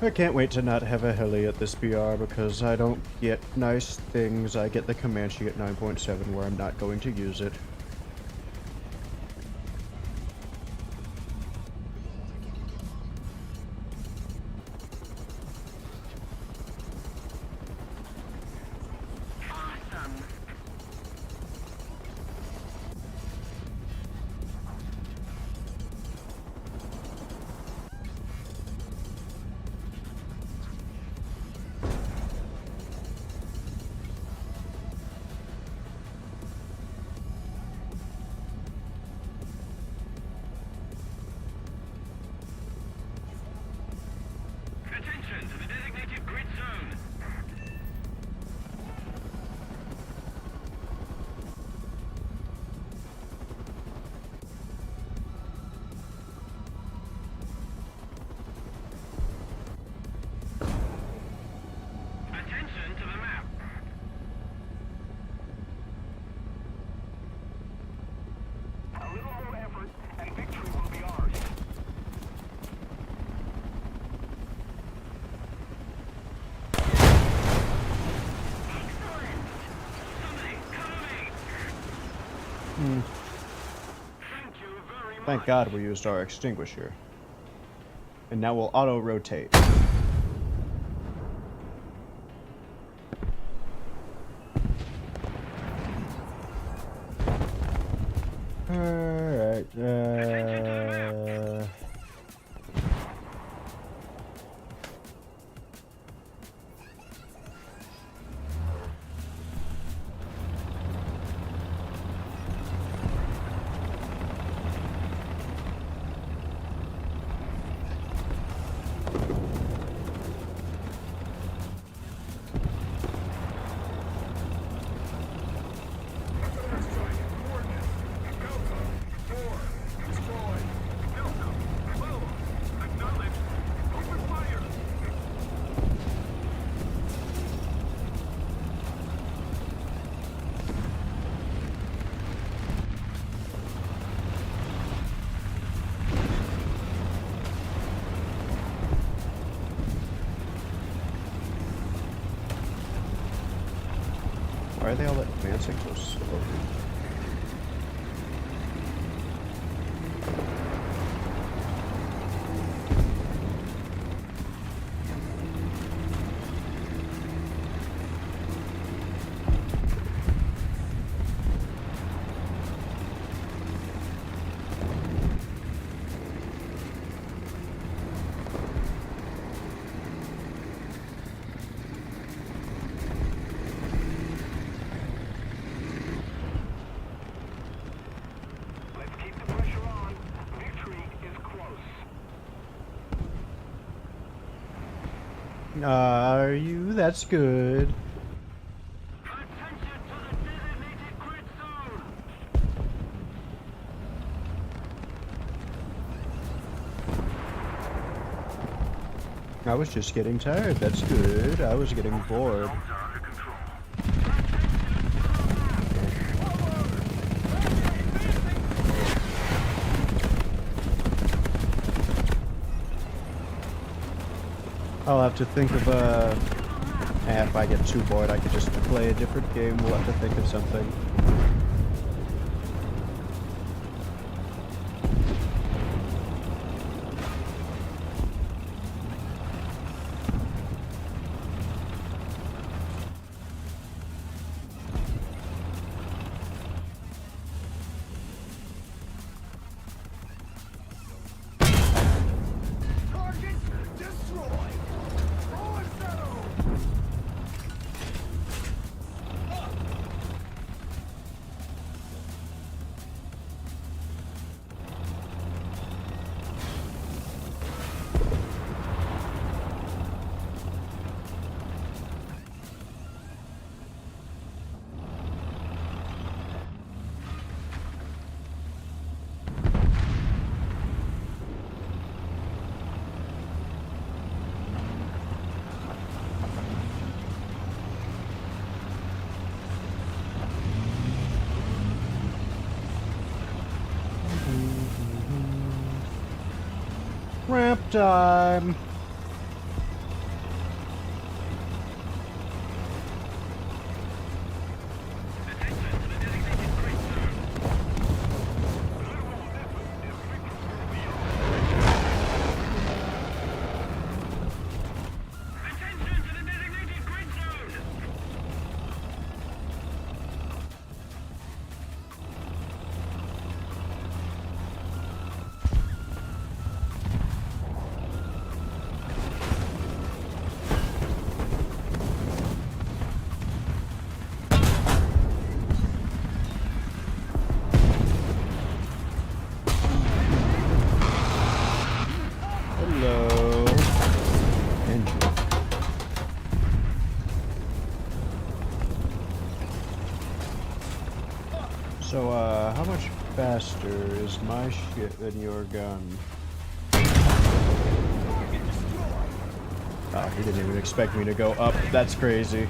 I can't wait to not have a heli at this BR because I don't get nice things. I get the Comanche at 9.7 where I'm not going to use it. Thank God we used our extinguisher. And now we'll auto-rotate. Alright, why are they all advancing so slowly? Let's keep the pressure on. Victory is close. Are you? That's good. Attention to the designated grid zone. I was just getting tired. That's good. I was getting bored. I'll have to think of if I get too bored, I could just play a different game. We'll have to think of something. Target destroyed. All settled. Ramp time! Attention to the designated grid zone. Hello. Engine. So, how much faster is my shit than your gun? Oh, he didn't even expect me to go up. That's crazy.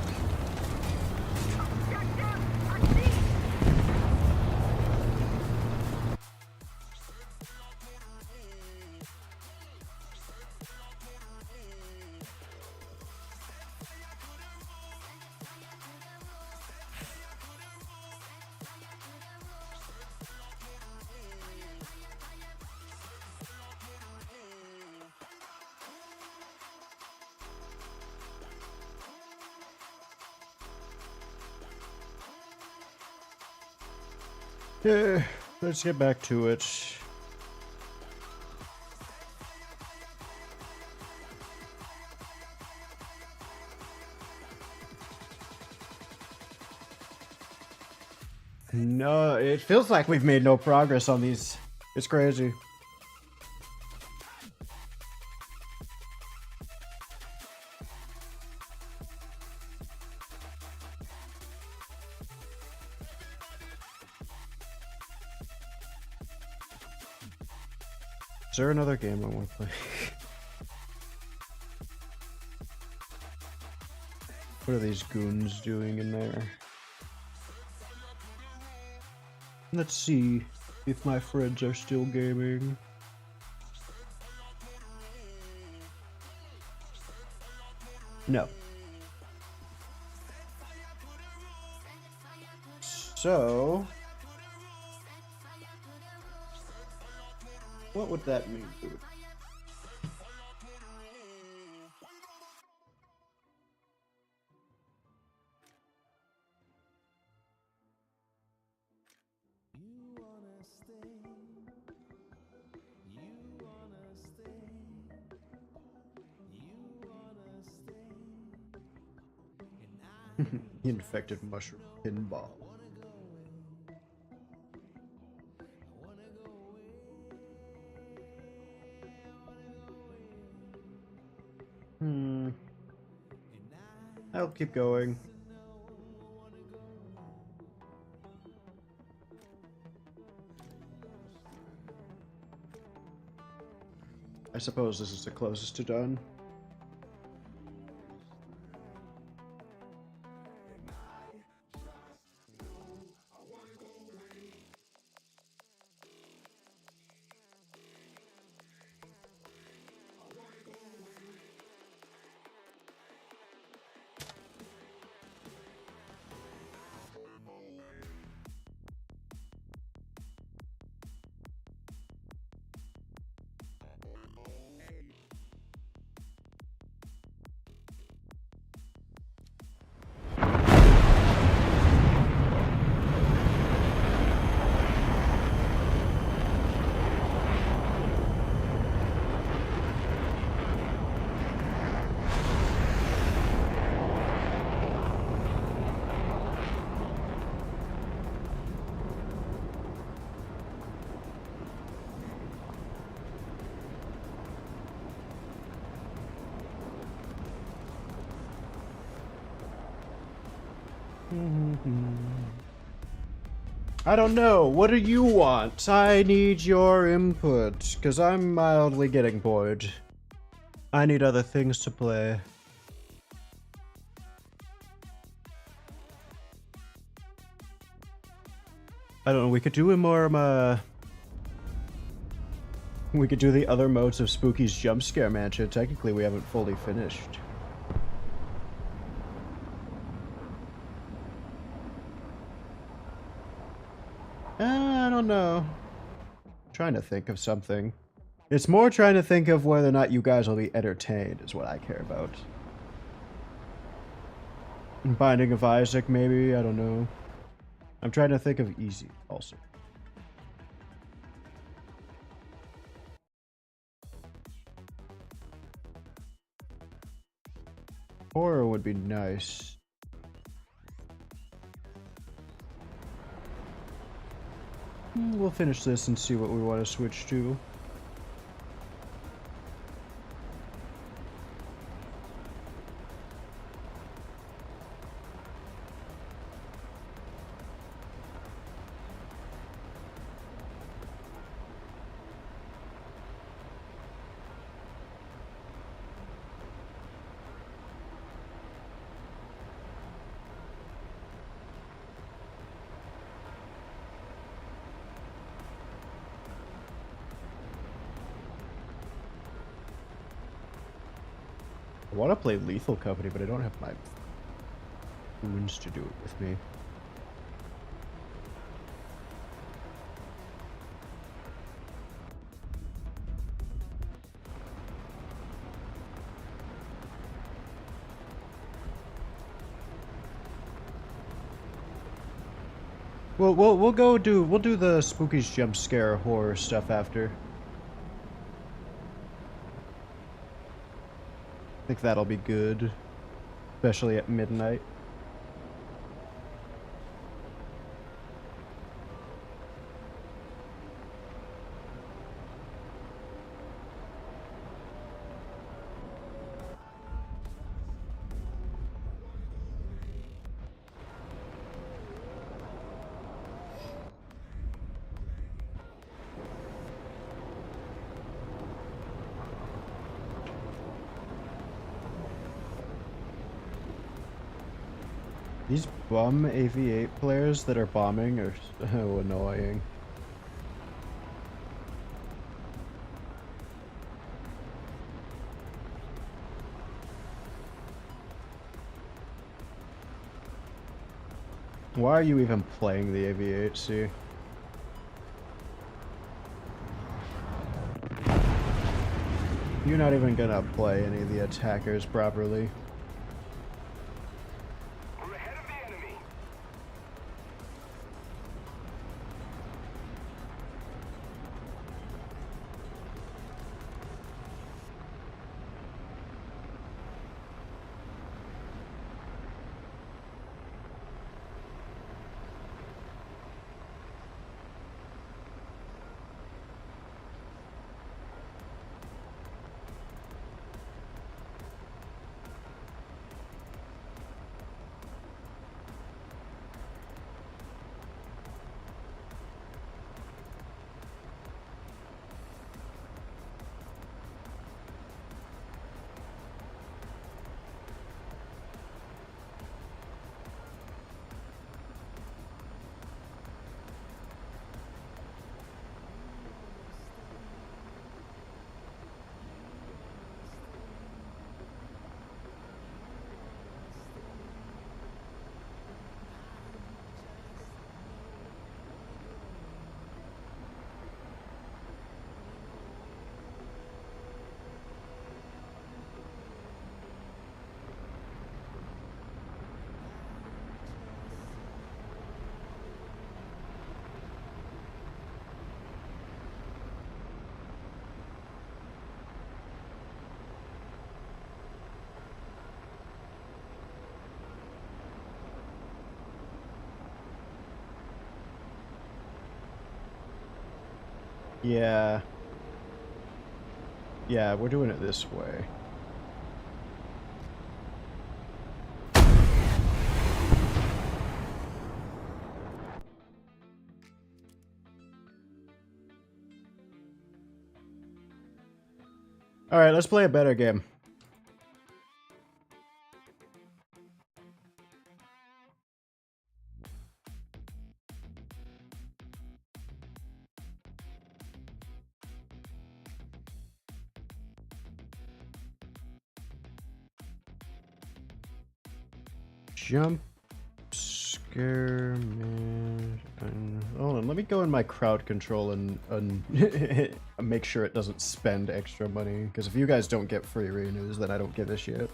Let's get back to it. No, it feels like we've made no progress on these. It's crazy. Is there another game I want to play? What are these goons doing in there? Let's see if my friends are still gaming. No. So, what would that mean, dude? Infected mushroom pinball. I'll keep going. I suppose this is the closest to done. I don't know. What do you want? I need your input, because I'm mildly getting bored. I need other things to play. I don't know, we could do a more, we could do the other modes of Spooky's jumpscare mansion. Technically, we haven't fully finished. I don't know. Trying to think of something. It's more trying to think of whether or not you guys will be entertained is what I care about. Binding of Isaac, maybe? I don't know. I'm trying to think of easy, also. Horror would be nice. We'll finish this and see what we want to switch to. I want to play Lethal Company, but I don't have my runes to do it with me. We'll do the Spookies jump scare horror stuff after. I think that'll be good, especially at midnight. These bum AV8 players that are bombing are so annoying. Why are you even playing the AV8, see? You're not even gonna play any of the attackers properly. We're ahead of the enemy. Yeah. Yeah, we're doing it this way. Alright, let's play a better game. Jump scare man. Hold on, let me go in my crowd control and make sure it doesn't spend extra money. Because if you guys don't get free renews, then I don't give a shit.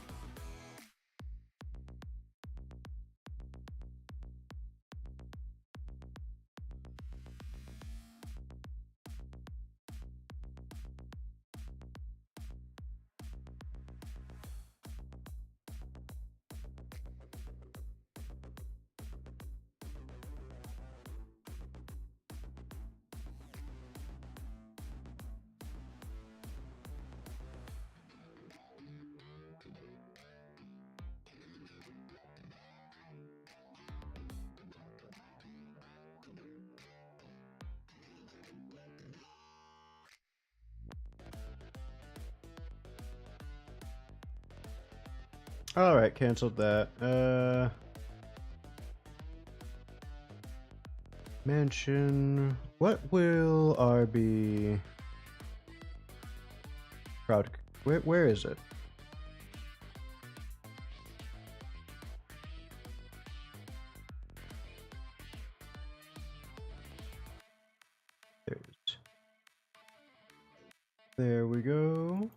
Alright, canceled that. Mansion. What will RB crowd? Where is it? There we go.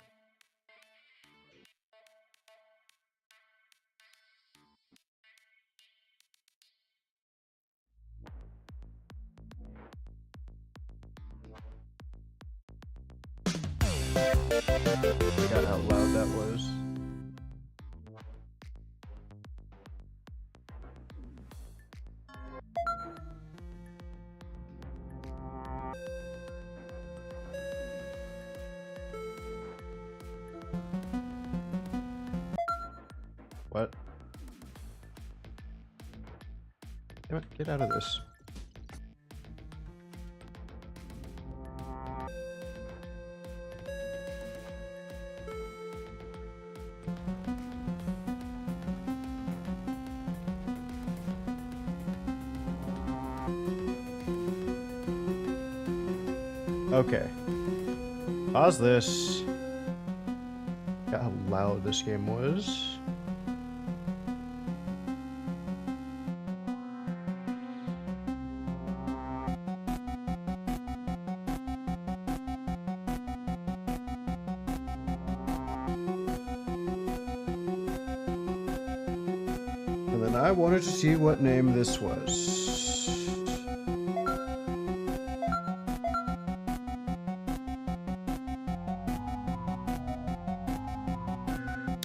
What? Damn it, get out of this. Okay. Pause this. Got how loud this game was. And then I wanted to see what name this was.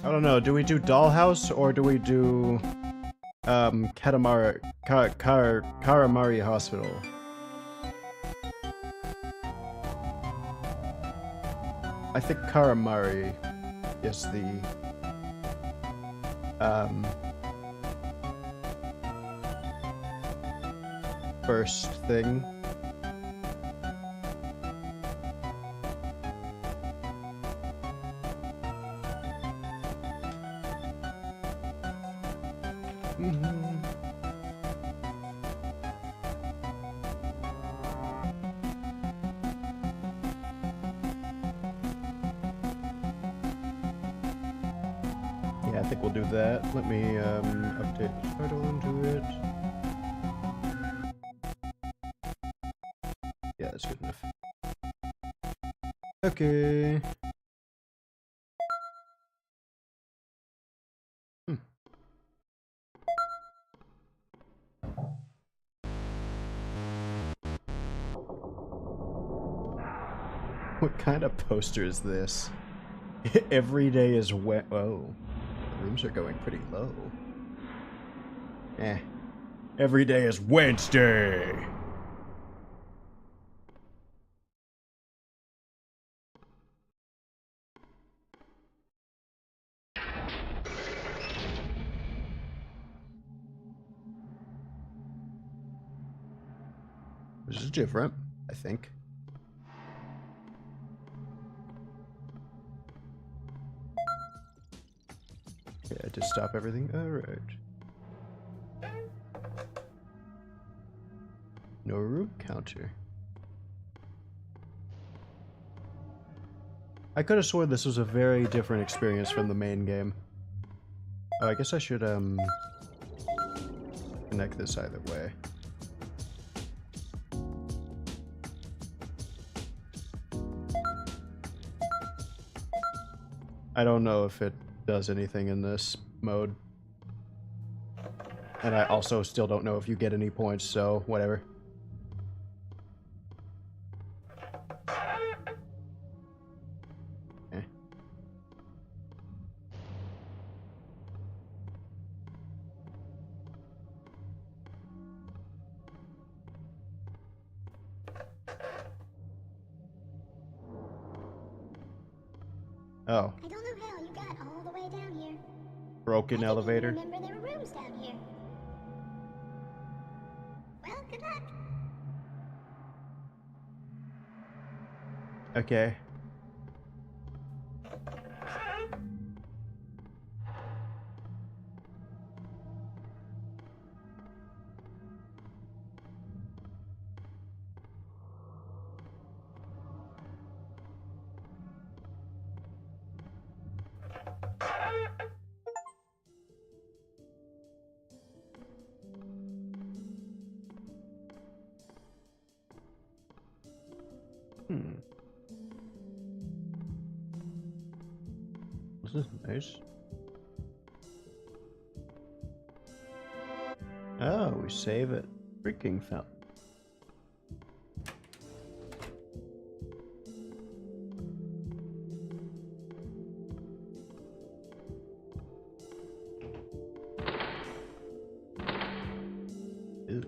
I don't know, do we do Dollhouse or do we do Karamari Hospital? I think Karamari is the first thing. Yeah, I think we'll do that. Let me update the title into it. Yeah, that's good enough. Okay. What kind of poster is this? Every day is wet. Oh, the rooms are going pretty low. Eh. Every day is Wednesday. This is different, I think. Yeah, just stop everything. Alright. No room counter. I could have sworn this was a very different experience from the main game. Oh, I guess I should, connect this either way. I don't know if it does anything in this mode. And I also still don't know if you get any points, so whatever. Eh. Oh. I don't know how you got all the way down here. Broken I elevator. didn't even remember there were rooms down here. Well, good luck. Okay. This is nice. Oh, we save it. Freaking fountain. Ew.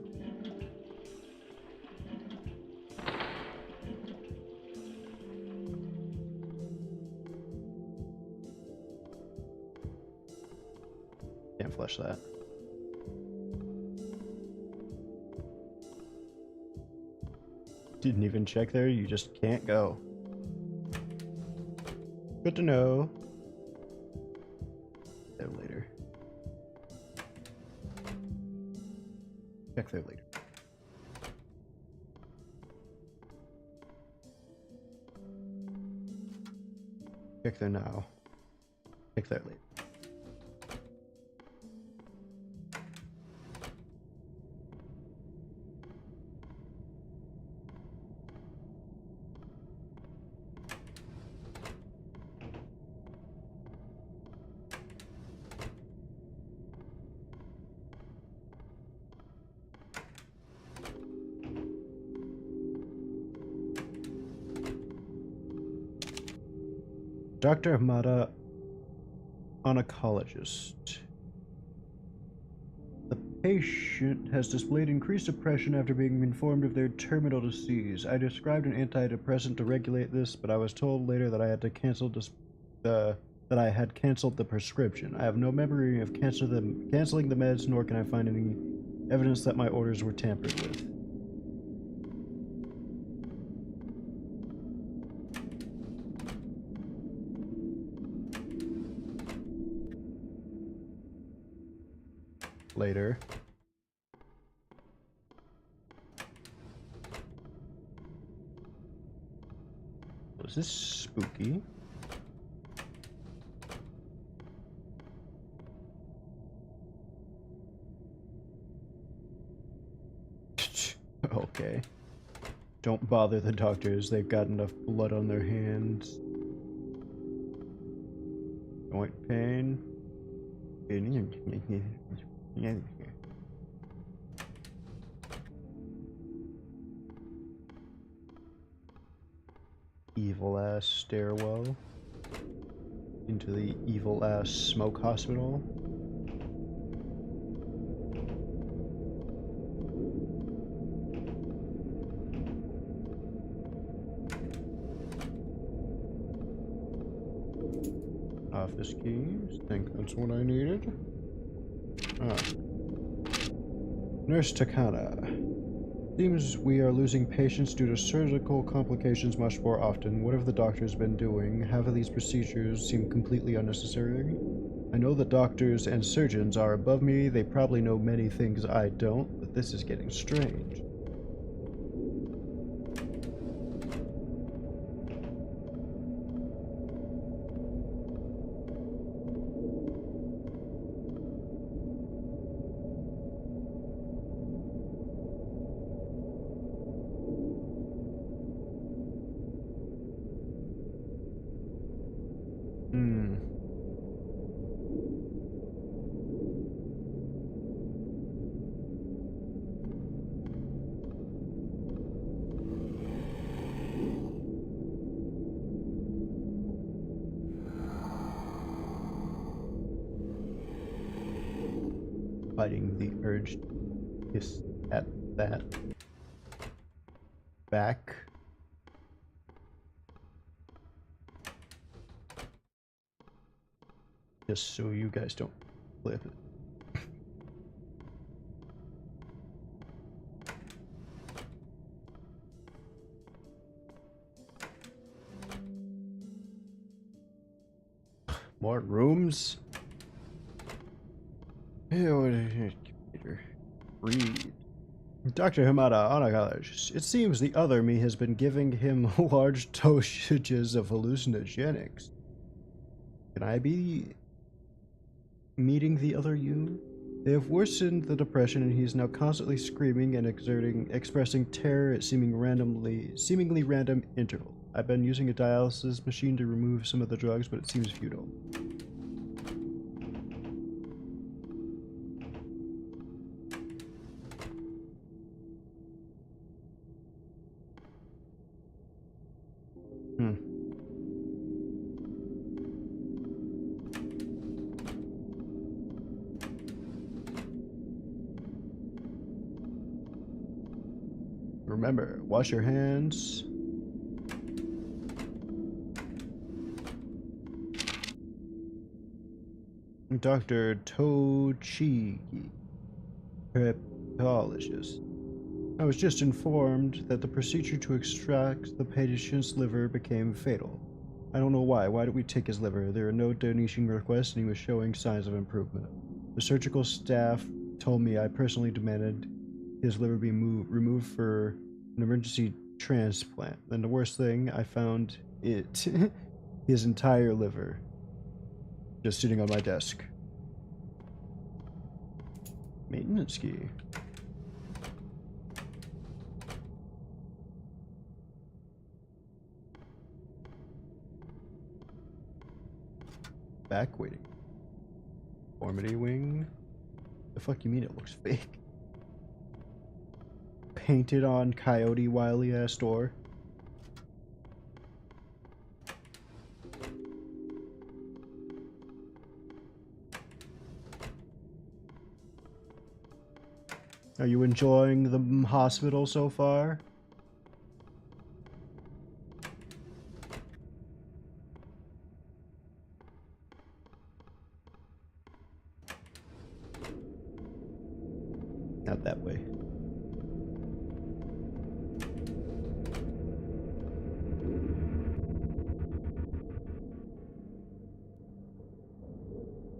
Can't flush that. Didn't even check there, you just can't go. Good to know. There later. Check there later. Check there now. Check there later. Dr. Hamada, oncologist. The patient has displayed increased depression after being informed of their terminal disease. I described an antidepressant to regulate this, but I was told later that I had to cancel that I had canceled the prescription. I have no memory of canceling the meds, nor can I find any evidence that my orders were tampered with. Later. Was this spooky? Okay. Don't bother the doctors, they've got enough blood on their hands. Joint pain. Evil ass stairwell into the evil ass smoke hospital. Office keys. Think that's what I needed. Ah. Nurse Takana. Seems we are losing patients due to surgical complications much more often. What have the doctors been doing? Half of these procedures seem completely unnecessary. I know the doctors and surgeons are above me. They probably know many things I don't, but this is getting strange. Fighting the urge to hiss at that back. Just so you guys don't flip it. More rooms? Computer. Read. Dr. Hamada, oncologist. It seems the other me has been giving him large dosages of hallucinogenics. Can I be meeting the other you? They have worsened the depression and he is now constantly screaming and expressing terror at seemingly random intervals. I've been using a dialysis machine to remove some of the drugs, but it seems futile. Remember, wash your hands. Dr. Tochigi, hepatologist. I was just informed that the procedure to extract the patient's liver became fatal. I don't know why. Why did we take his liver? There are no donation requests, and he was showing signs of improvement. The surgical staff told me I personally demanded his liver be removed for an emergency transplant. And the worst thing, I found it, his entire liver, just sitting on my desk. Maintenance key. Back waiting. Deformity wing. The fuck you mean it looks fake? Painted on coyote wily ass door. Are you enjoying the hospital so far? Not that way.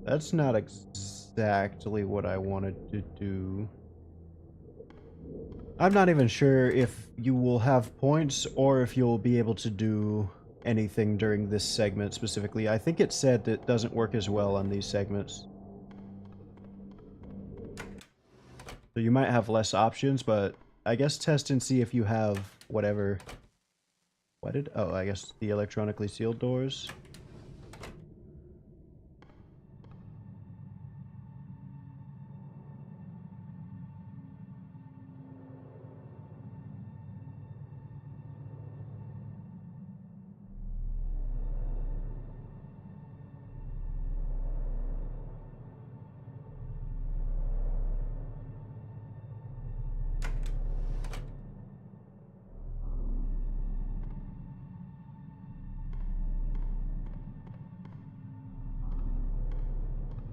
That's not exactly what I wanted to do. I'm not even sure if you will have points or if you'll be able to do anything during this segment specifically. I think it said it doesn't work as well on these segments. So you might have less options, but I guess test and see if you have whatever. What did? Oh, I guess the electronically sealed doors.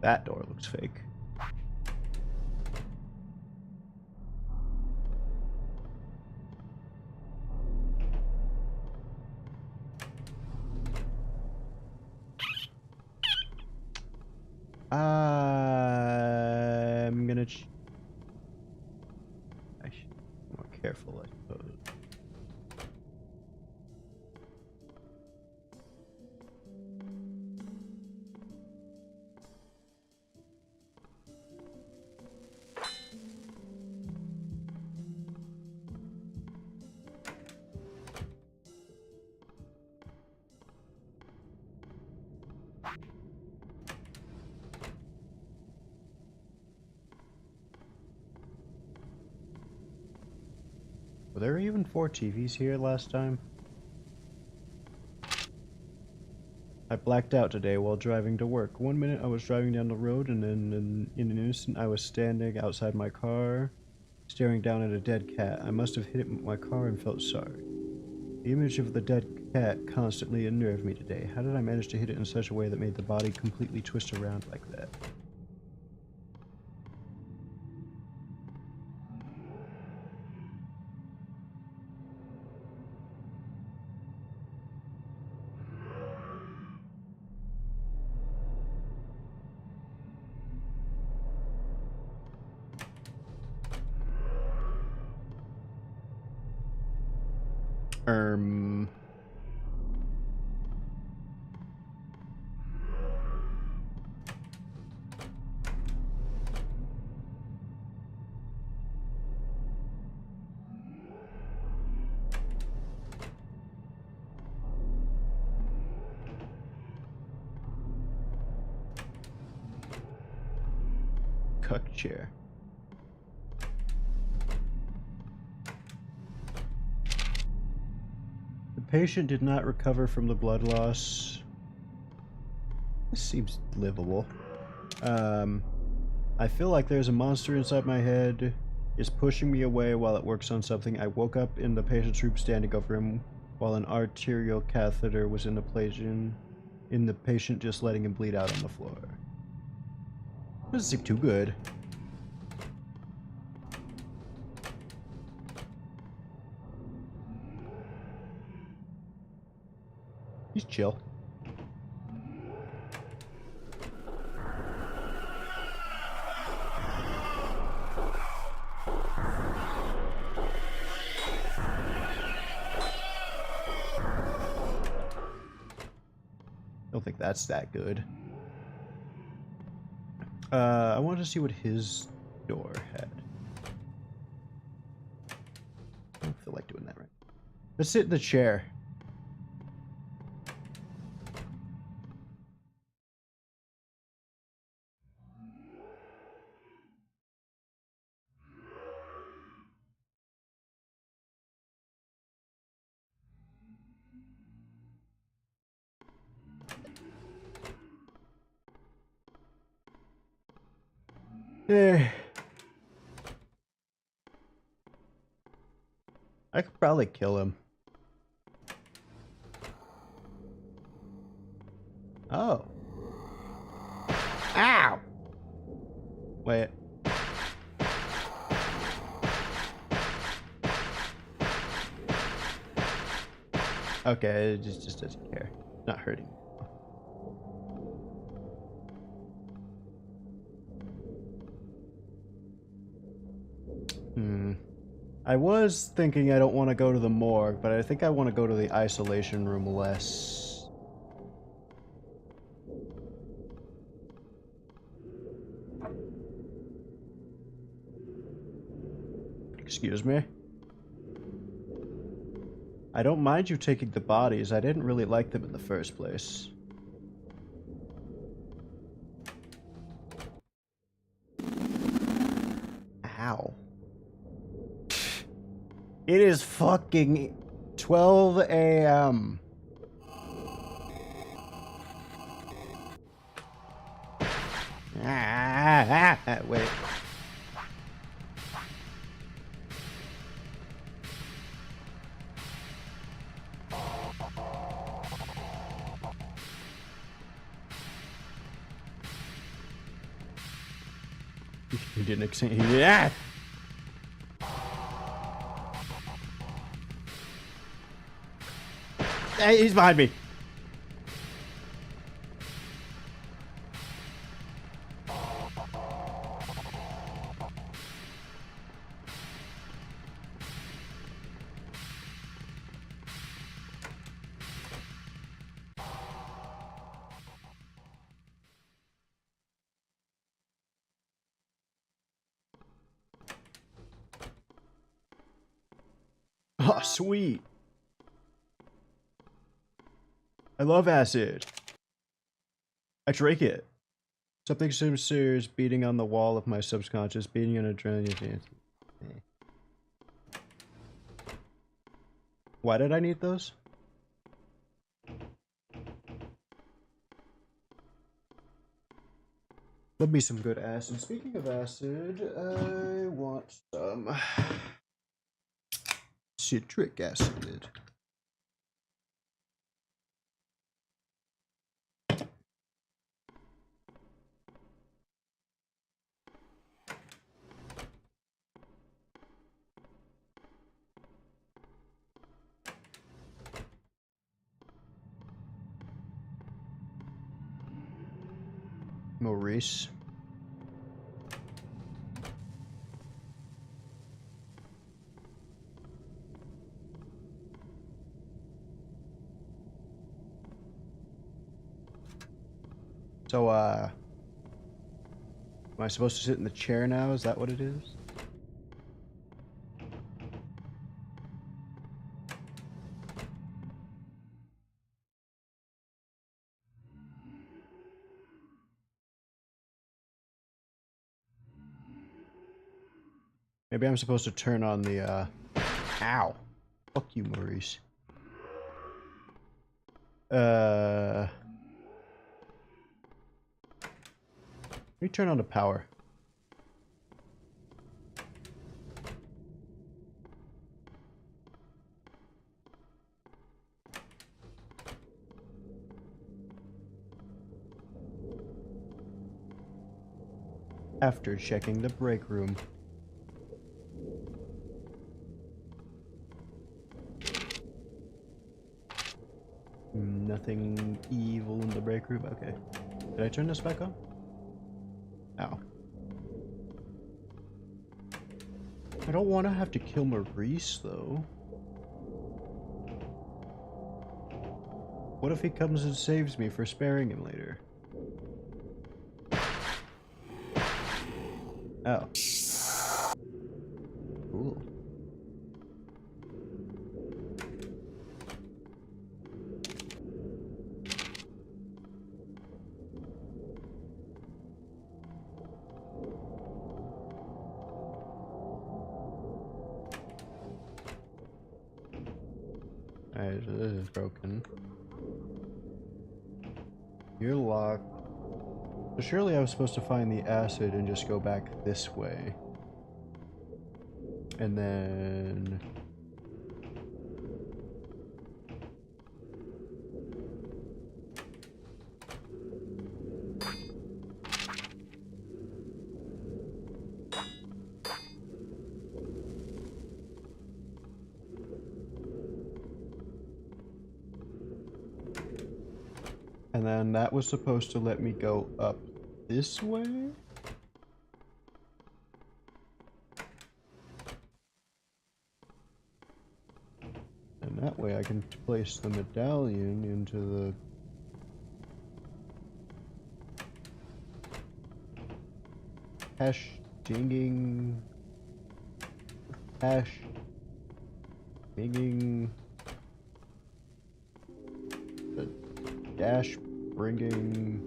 That door looks fake. I'm gonna I should be more careful, I suppose. Were there even 4 TVs here last time? I blacked out today while driving to work. One minute I was driving down the road, and then in an instant I was standing outside my car, staring down at a dead cat. I must have hit it with my car and felt sorry. The image of the dead cat constantly unnerved me today. How did I manage to hit it in such a way that made the body completely twist around like that? Cuck chair. The patient did not recover from the blood loss. This seems livable. I feel like there's a monster inside my head. It's pushing me away while it works on something. I woke up in the patient's room standing over him while an arterial catheter was in the patient, just letting him bleed out on the floor. Doesn't seem too good. He's chill. Don't think that's that good. I wanted to see what his door had. I don't feel like doing that right. Let's sit in the chair. Eh. I could probably kill him. Oh. Ow! Wait. Okay, it just doesn't care. Not hurting. I was thinking I don't want to go to the morgue, but I think I want to go to the isolation room less. Excuse me? I don't mind you taking the bodies. I didn't really like them in the first place. Ow. It is fucking 12 a.m. Wait. He didn't accept. Yeah. Hey, he's behind me. Oh, sweet. I love acid. I drink it. Something seems serious beating on the wall of my subconscious, beating on adrenaline. Why did I need those? Love me some good acid. Speaking of acid, I want some citric acid. Maurice. So, am I supposed to sit in the chair now? Is that what it is? Maybe I'm supposed to turn on the, ow. Fuck you, Maurice. Let me turn on the power. after checking the break room. Nothing evil in the break room. Okay. Did I turn this back on? Ow. I don't want to have to kill Maurice, though. What if he comes and saves me for sparing him later? Oh. Cool. Alright, so this is broken. You're locked. So surely I was supposed to find the acid and just go back this way. And then... And then that was supposed to let me go up this way? And that way I can place the medallion into the... hash dinging... hash dinging... the dash bringing...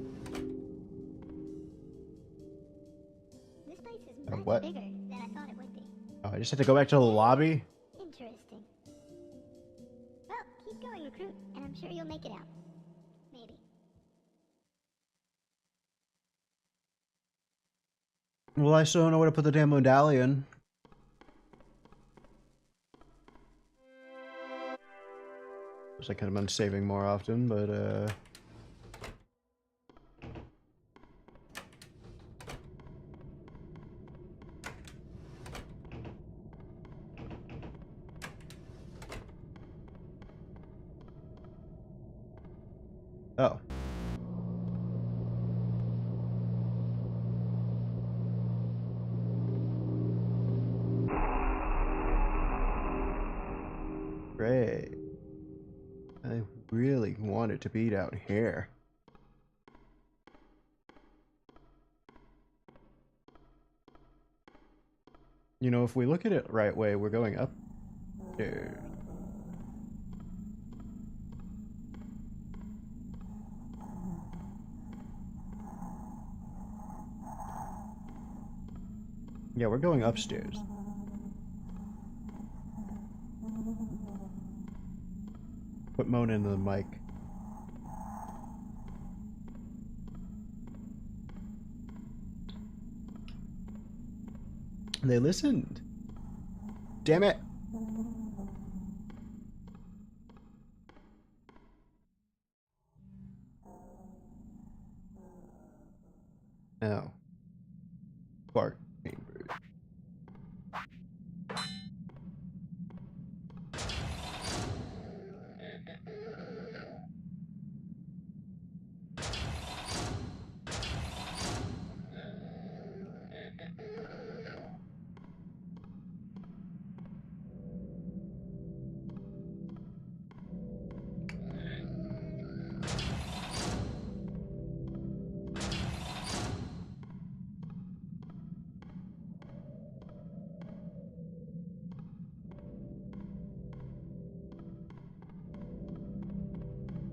This place is much what? bigger than I thought it would be. Oh, I just had to go back to the lobby? Interesting. Well, keep going, recruit, and I'm sure you'll make it out. Maybe. Well, I still don't know where to put the damn medallion. Wish I could have been saving more often, but oh. Great. I really wanted to be down here. You know, if we look at it right way, we're going up there. Yeah, we're going upstairs. Put Mona into the mic. They listened. Damn it. Oh. Bark chambers.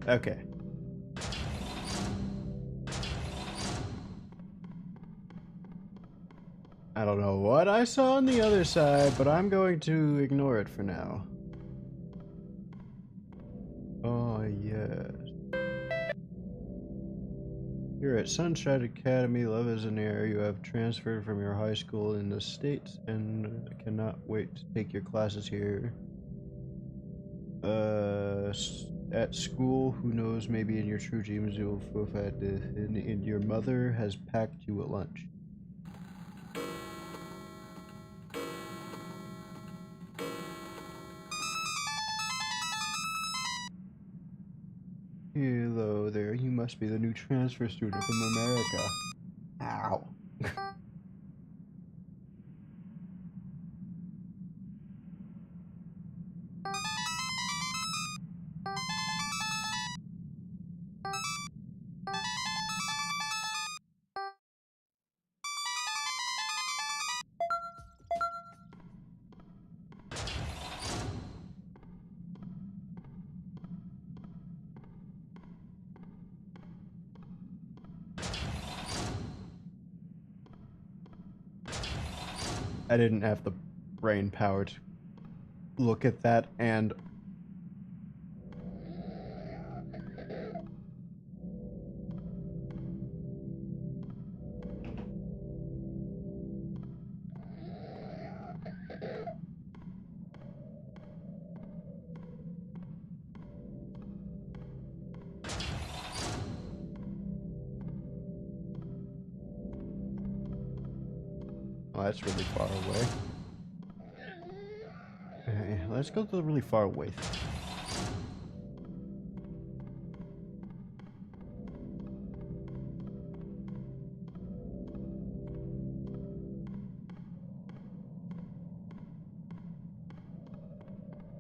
Okay. I don't know what I saw on the other side, but I'm going to ignore it for now. Oh, yes. Here at Sunshine Academy, love is an air. You have transferred from your high school in the States and cannot wait to take your classes here. At school, who knows, maybe in your true dreams you'll and your mother has packed you a lunch. Hello there, you must be the new transfer student from America. Ow. I didn't have the brain power to look at that and oh, that's really far away. Okay, let's go to the really far away thing.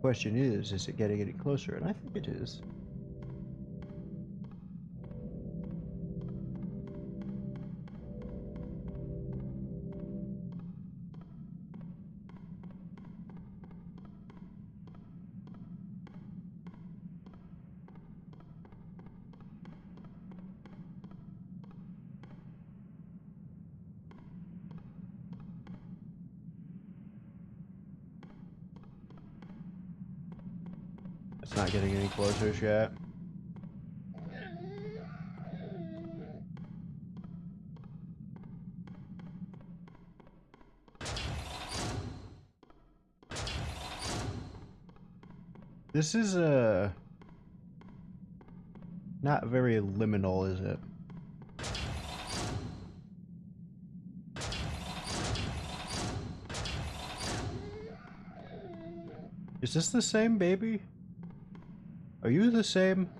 Question is it getting any closer? And I think it is. It's not getting any closer yet. This is not very liminal, is it? Is this the same baby? Are you the same?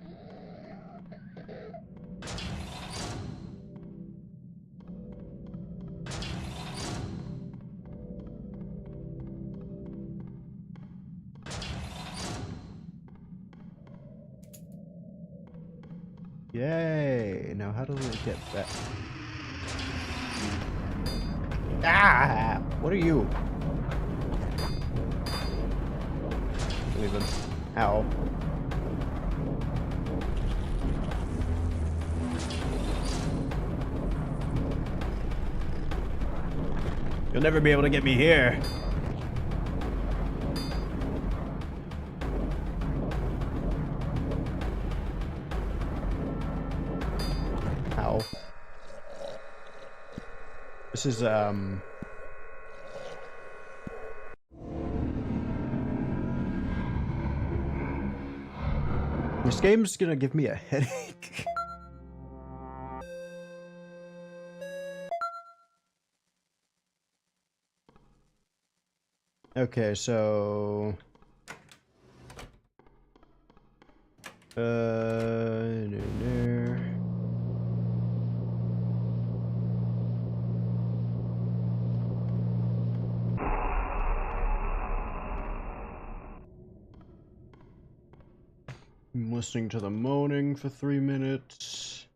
Yay! Now how do we get back? Ah! What are you? Leave him. Ow. You'll never be able to get me here. Ow. This is, this game's gonna give me a headache. Okay, so... there. I'm listening to the moaning for 3 minutes.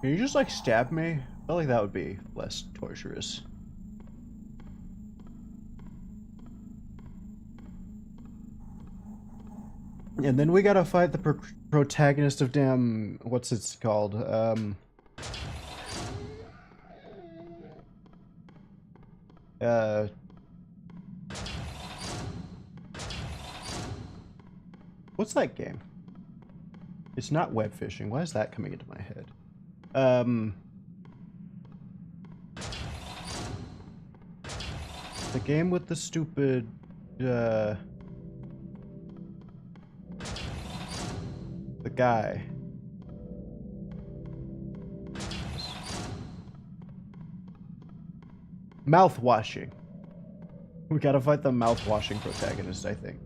Can you just like stab me? I feel like that would be less torturous. And then we gotta fight the protagonist of damn... what's it called? What's that game? It's not web fishing. Why is that coming into my head? The game with the stupid, the guy. Mouth washing. We gotta fight the mouth washing protagonist, I think.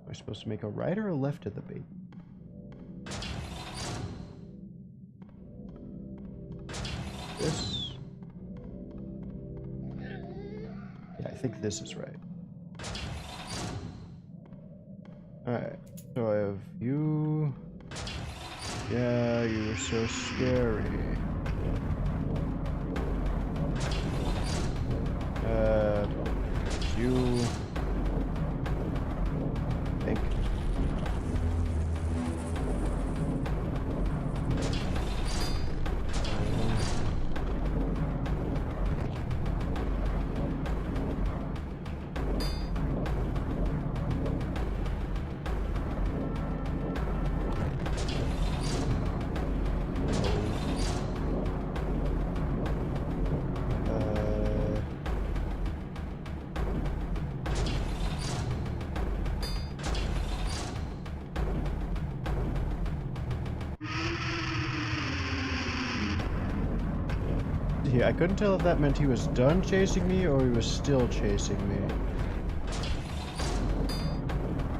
Am I supposed to make a right or a left of the bait? This? Yeah, I think this is right. Alright, so I have you. Yeah, you were so scary. You. I think. Yeah, I couldn't tell if that meant he was done chasing me or he was still chasing me.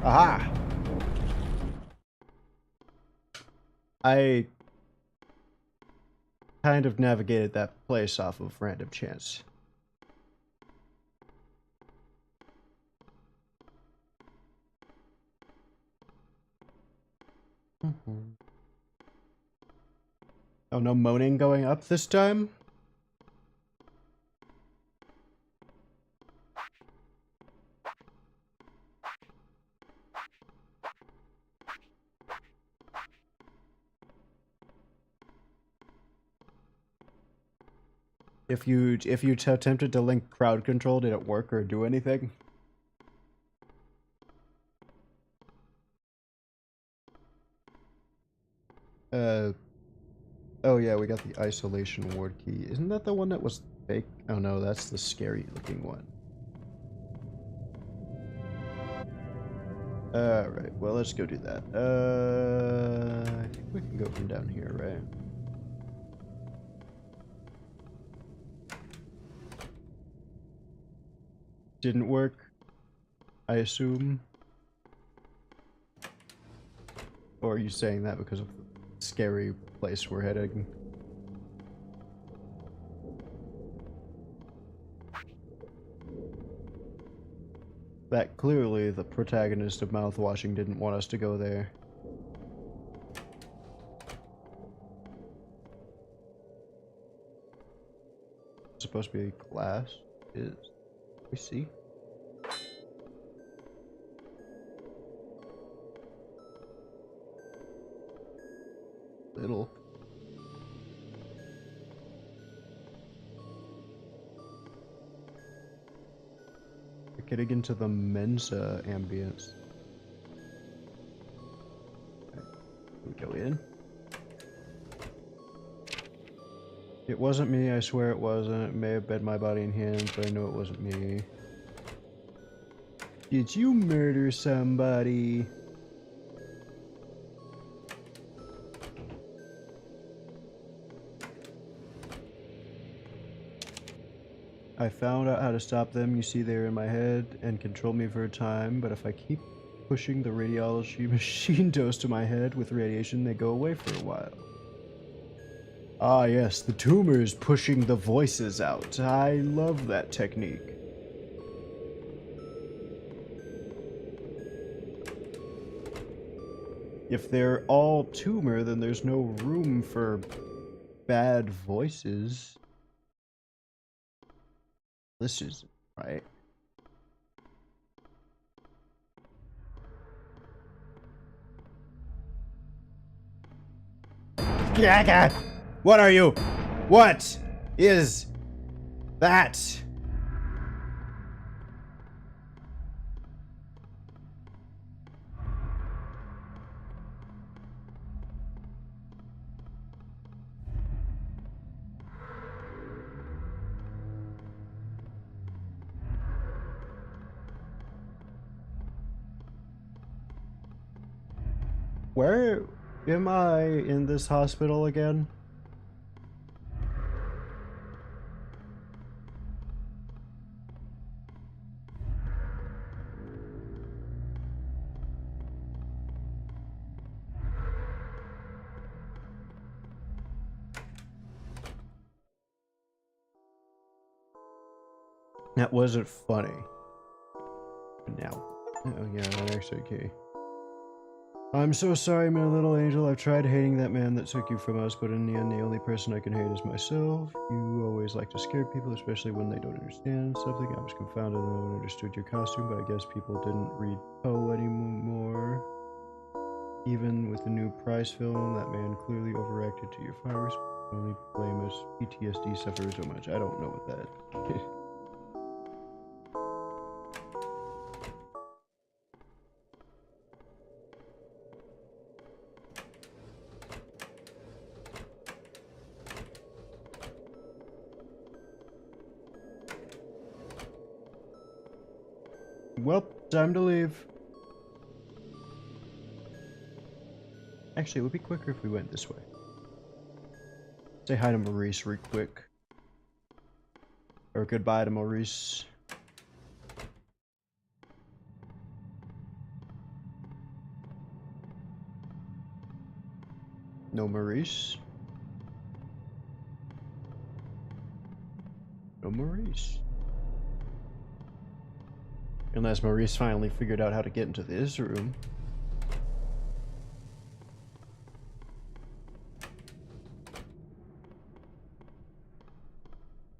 Aha! I kind of navigated that place off of random chance. Oh, no moaning going up this time? If you attempted to link crowd control, did it work or do anything? Oh yeah, we got the isolation ward key. Isn't that the one that was fake? Oh no, that's the scary looking one. Alright, well let's go do that. I think we can go from down here, right? Didn't work, I assume. Or are you saying that because of the scary place we're heading? That clearly the protagonist of Mouthwashing didn't want us to go there. It's supposed to be glass. Is we see? Little. We're getting into the Mensa ambience. Okay. We go in. It wasn't me, I swear it wasn't. It may have been my body and hands, but I know it wasn't me. Did you murder somebody? I found out how to stop them. You see, they're in my head and control me for a time, but if I keep pushing the radiology machine dose to my head with radiation, they go away for a while. Ah yes, the tumor is pushing the voices out. I love that technique. If they're all tumor, then there's no room for bad voices. This isn't right. What are you? What is that? Where am I in this hospital again? That wasn't funny. Now. Oh yeah, that actually key. I'm so sorry, my little angel. I've tried hating that man that took you from us, but in the end, the only person I can hate is myself. You always like to scare people, especially when they don't understand something. I was confounded and no one understood your costume, but I guess people didn't read Poe anymore. Even with the new prize film, that man clearly overreacted to your powers. Only blame us PTSD sufferers so much. I don't know what that. Well, time to leave. Actually, it would be quicker if we went this way. Say hi to Maurice real quick. Or goodbye to Maurice. No Maurice. No Maurice. Unless Maurice finally figured out how to get into this room.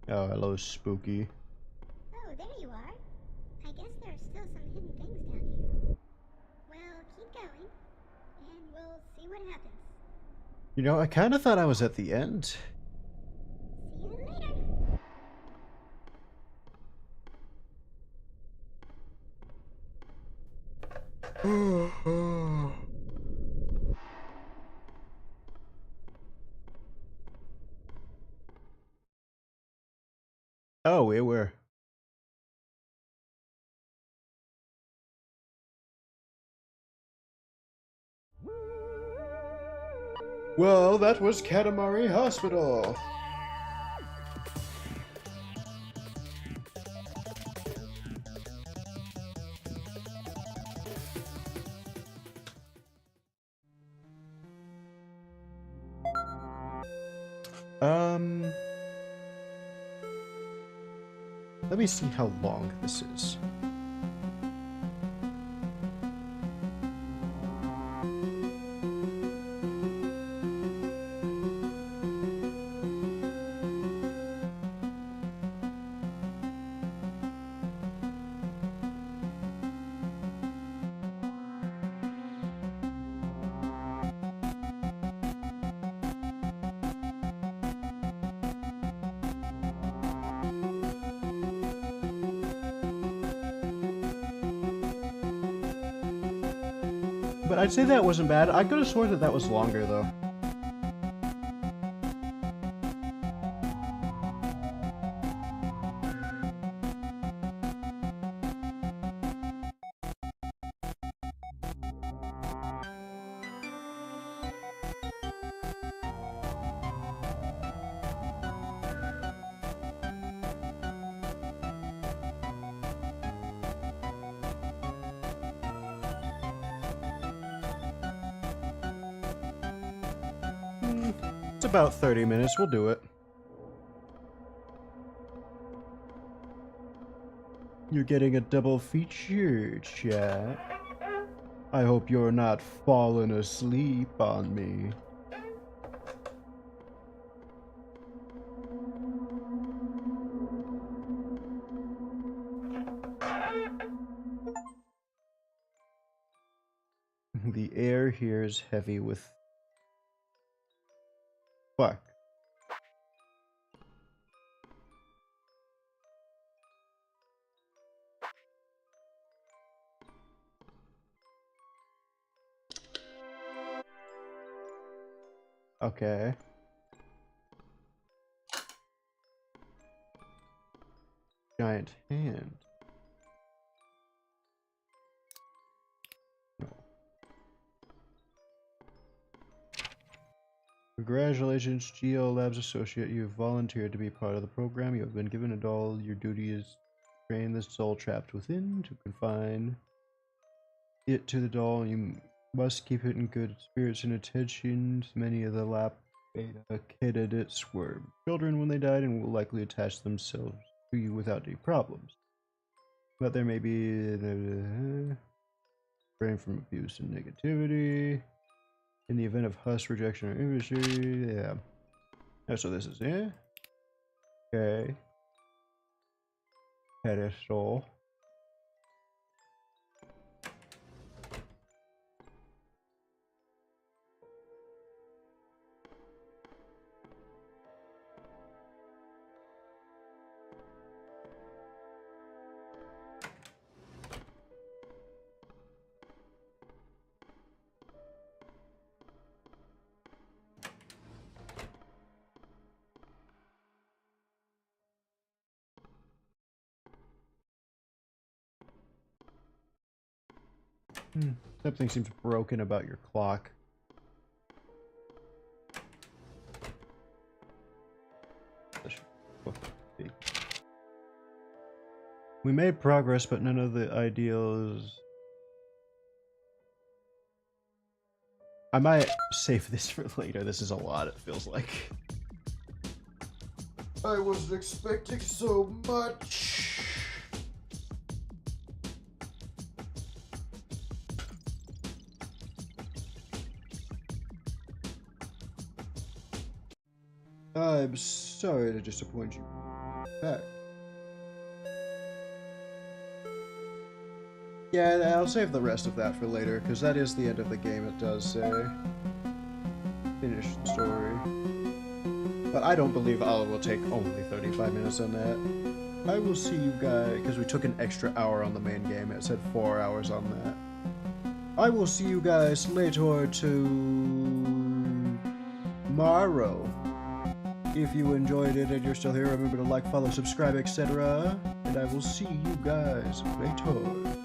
Oh, hello, Spooky. Oh, there you are. I guess there are still some hidden things down here. Well, keep going, and we'll see what happens. You know, I kind of thought I was at the end. See you later. Oh, we were. Well, that was Karamari Hospital. Let me see how long this is. But I'd say that wasn't bad. I could have sworn that that was longer, though. It's about 30 minutes. We'll do it. You're getting a double feature, chat. I hope you're not falling asleep on me. The air here is heavy with... Fuck. Okay. Giant hand. No. Congratulations, GL Labs Associate. You have volunteered to be part of the program. You have been given a doll. Your duty is to train the soul trapped within to confine it to the doll. You must keep it in good spirits and attention. Many of the lab beta candidates were children when they died and will likely attach themselves to you without any problems. But there may be refrain from abuse and negativity. In the event of hush, rejection, or injury, yeah. Oh, so this is it. Okay. Pedestal. Something seems broken about your clock. We made progress, but none of the ideals. I might save this for later. This is a lot, it feels like. I wasn't expecting so much. I'm sorry to disappoint you. Back. Yeah, I'll save the rest of that for later, because that is the end of the game, it does say. Finish the story. But I don't believe will take only 35 minutes on that. I will see you guys, because we took an extra hour on the main game, it said 4 hours on that. I will see you guys later tomorrow. If you enjoyed it and you're still here, remember to like, follow, subscribe, etc. And I will see you guys later.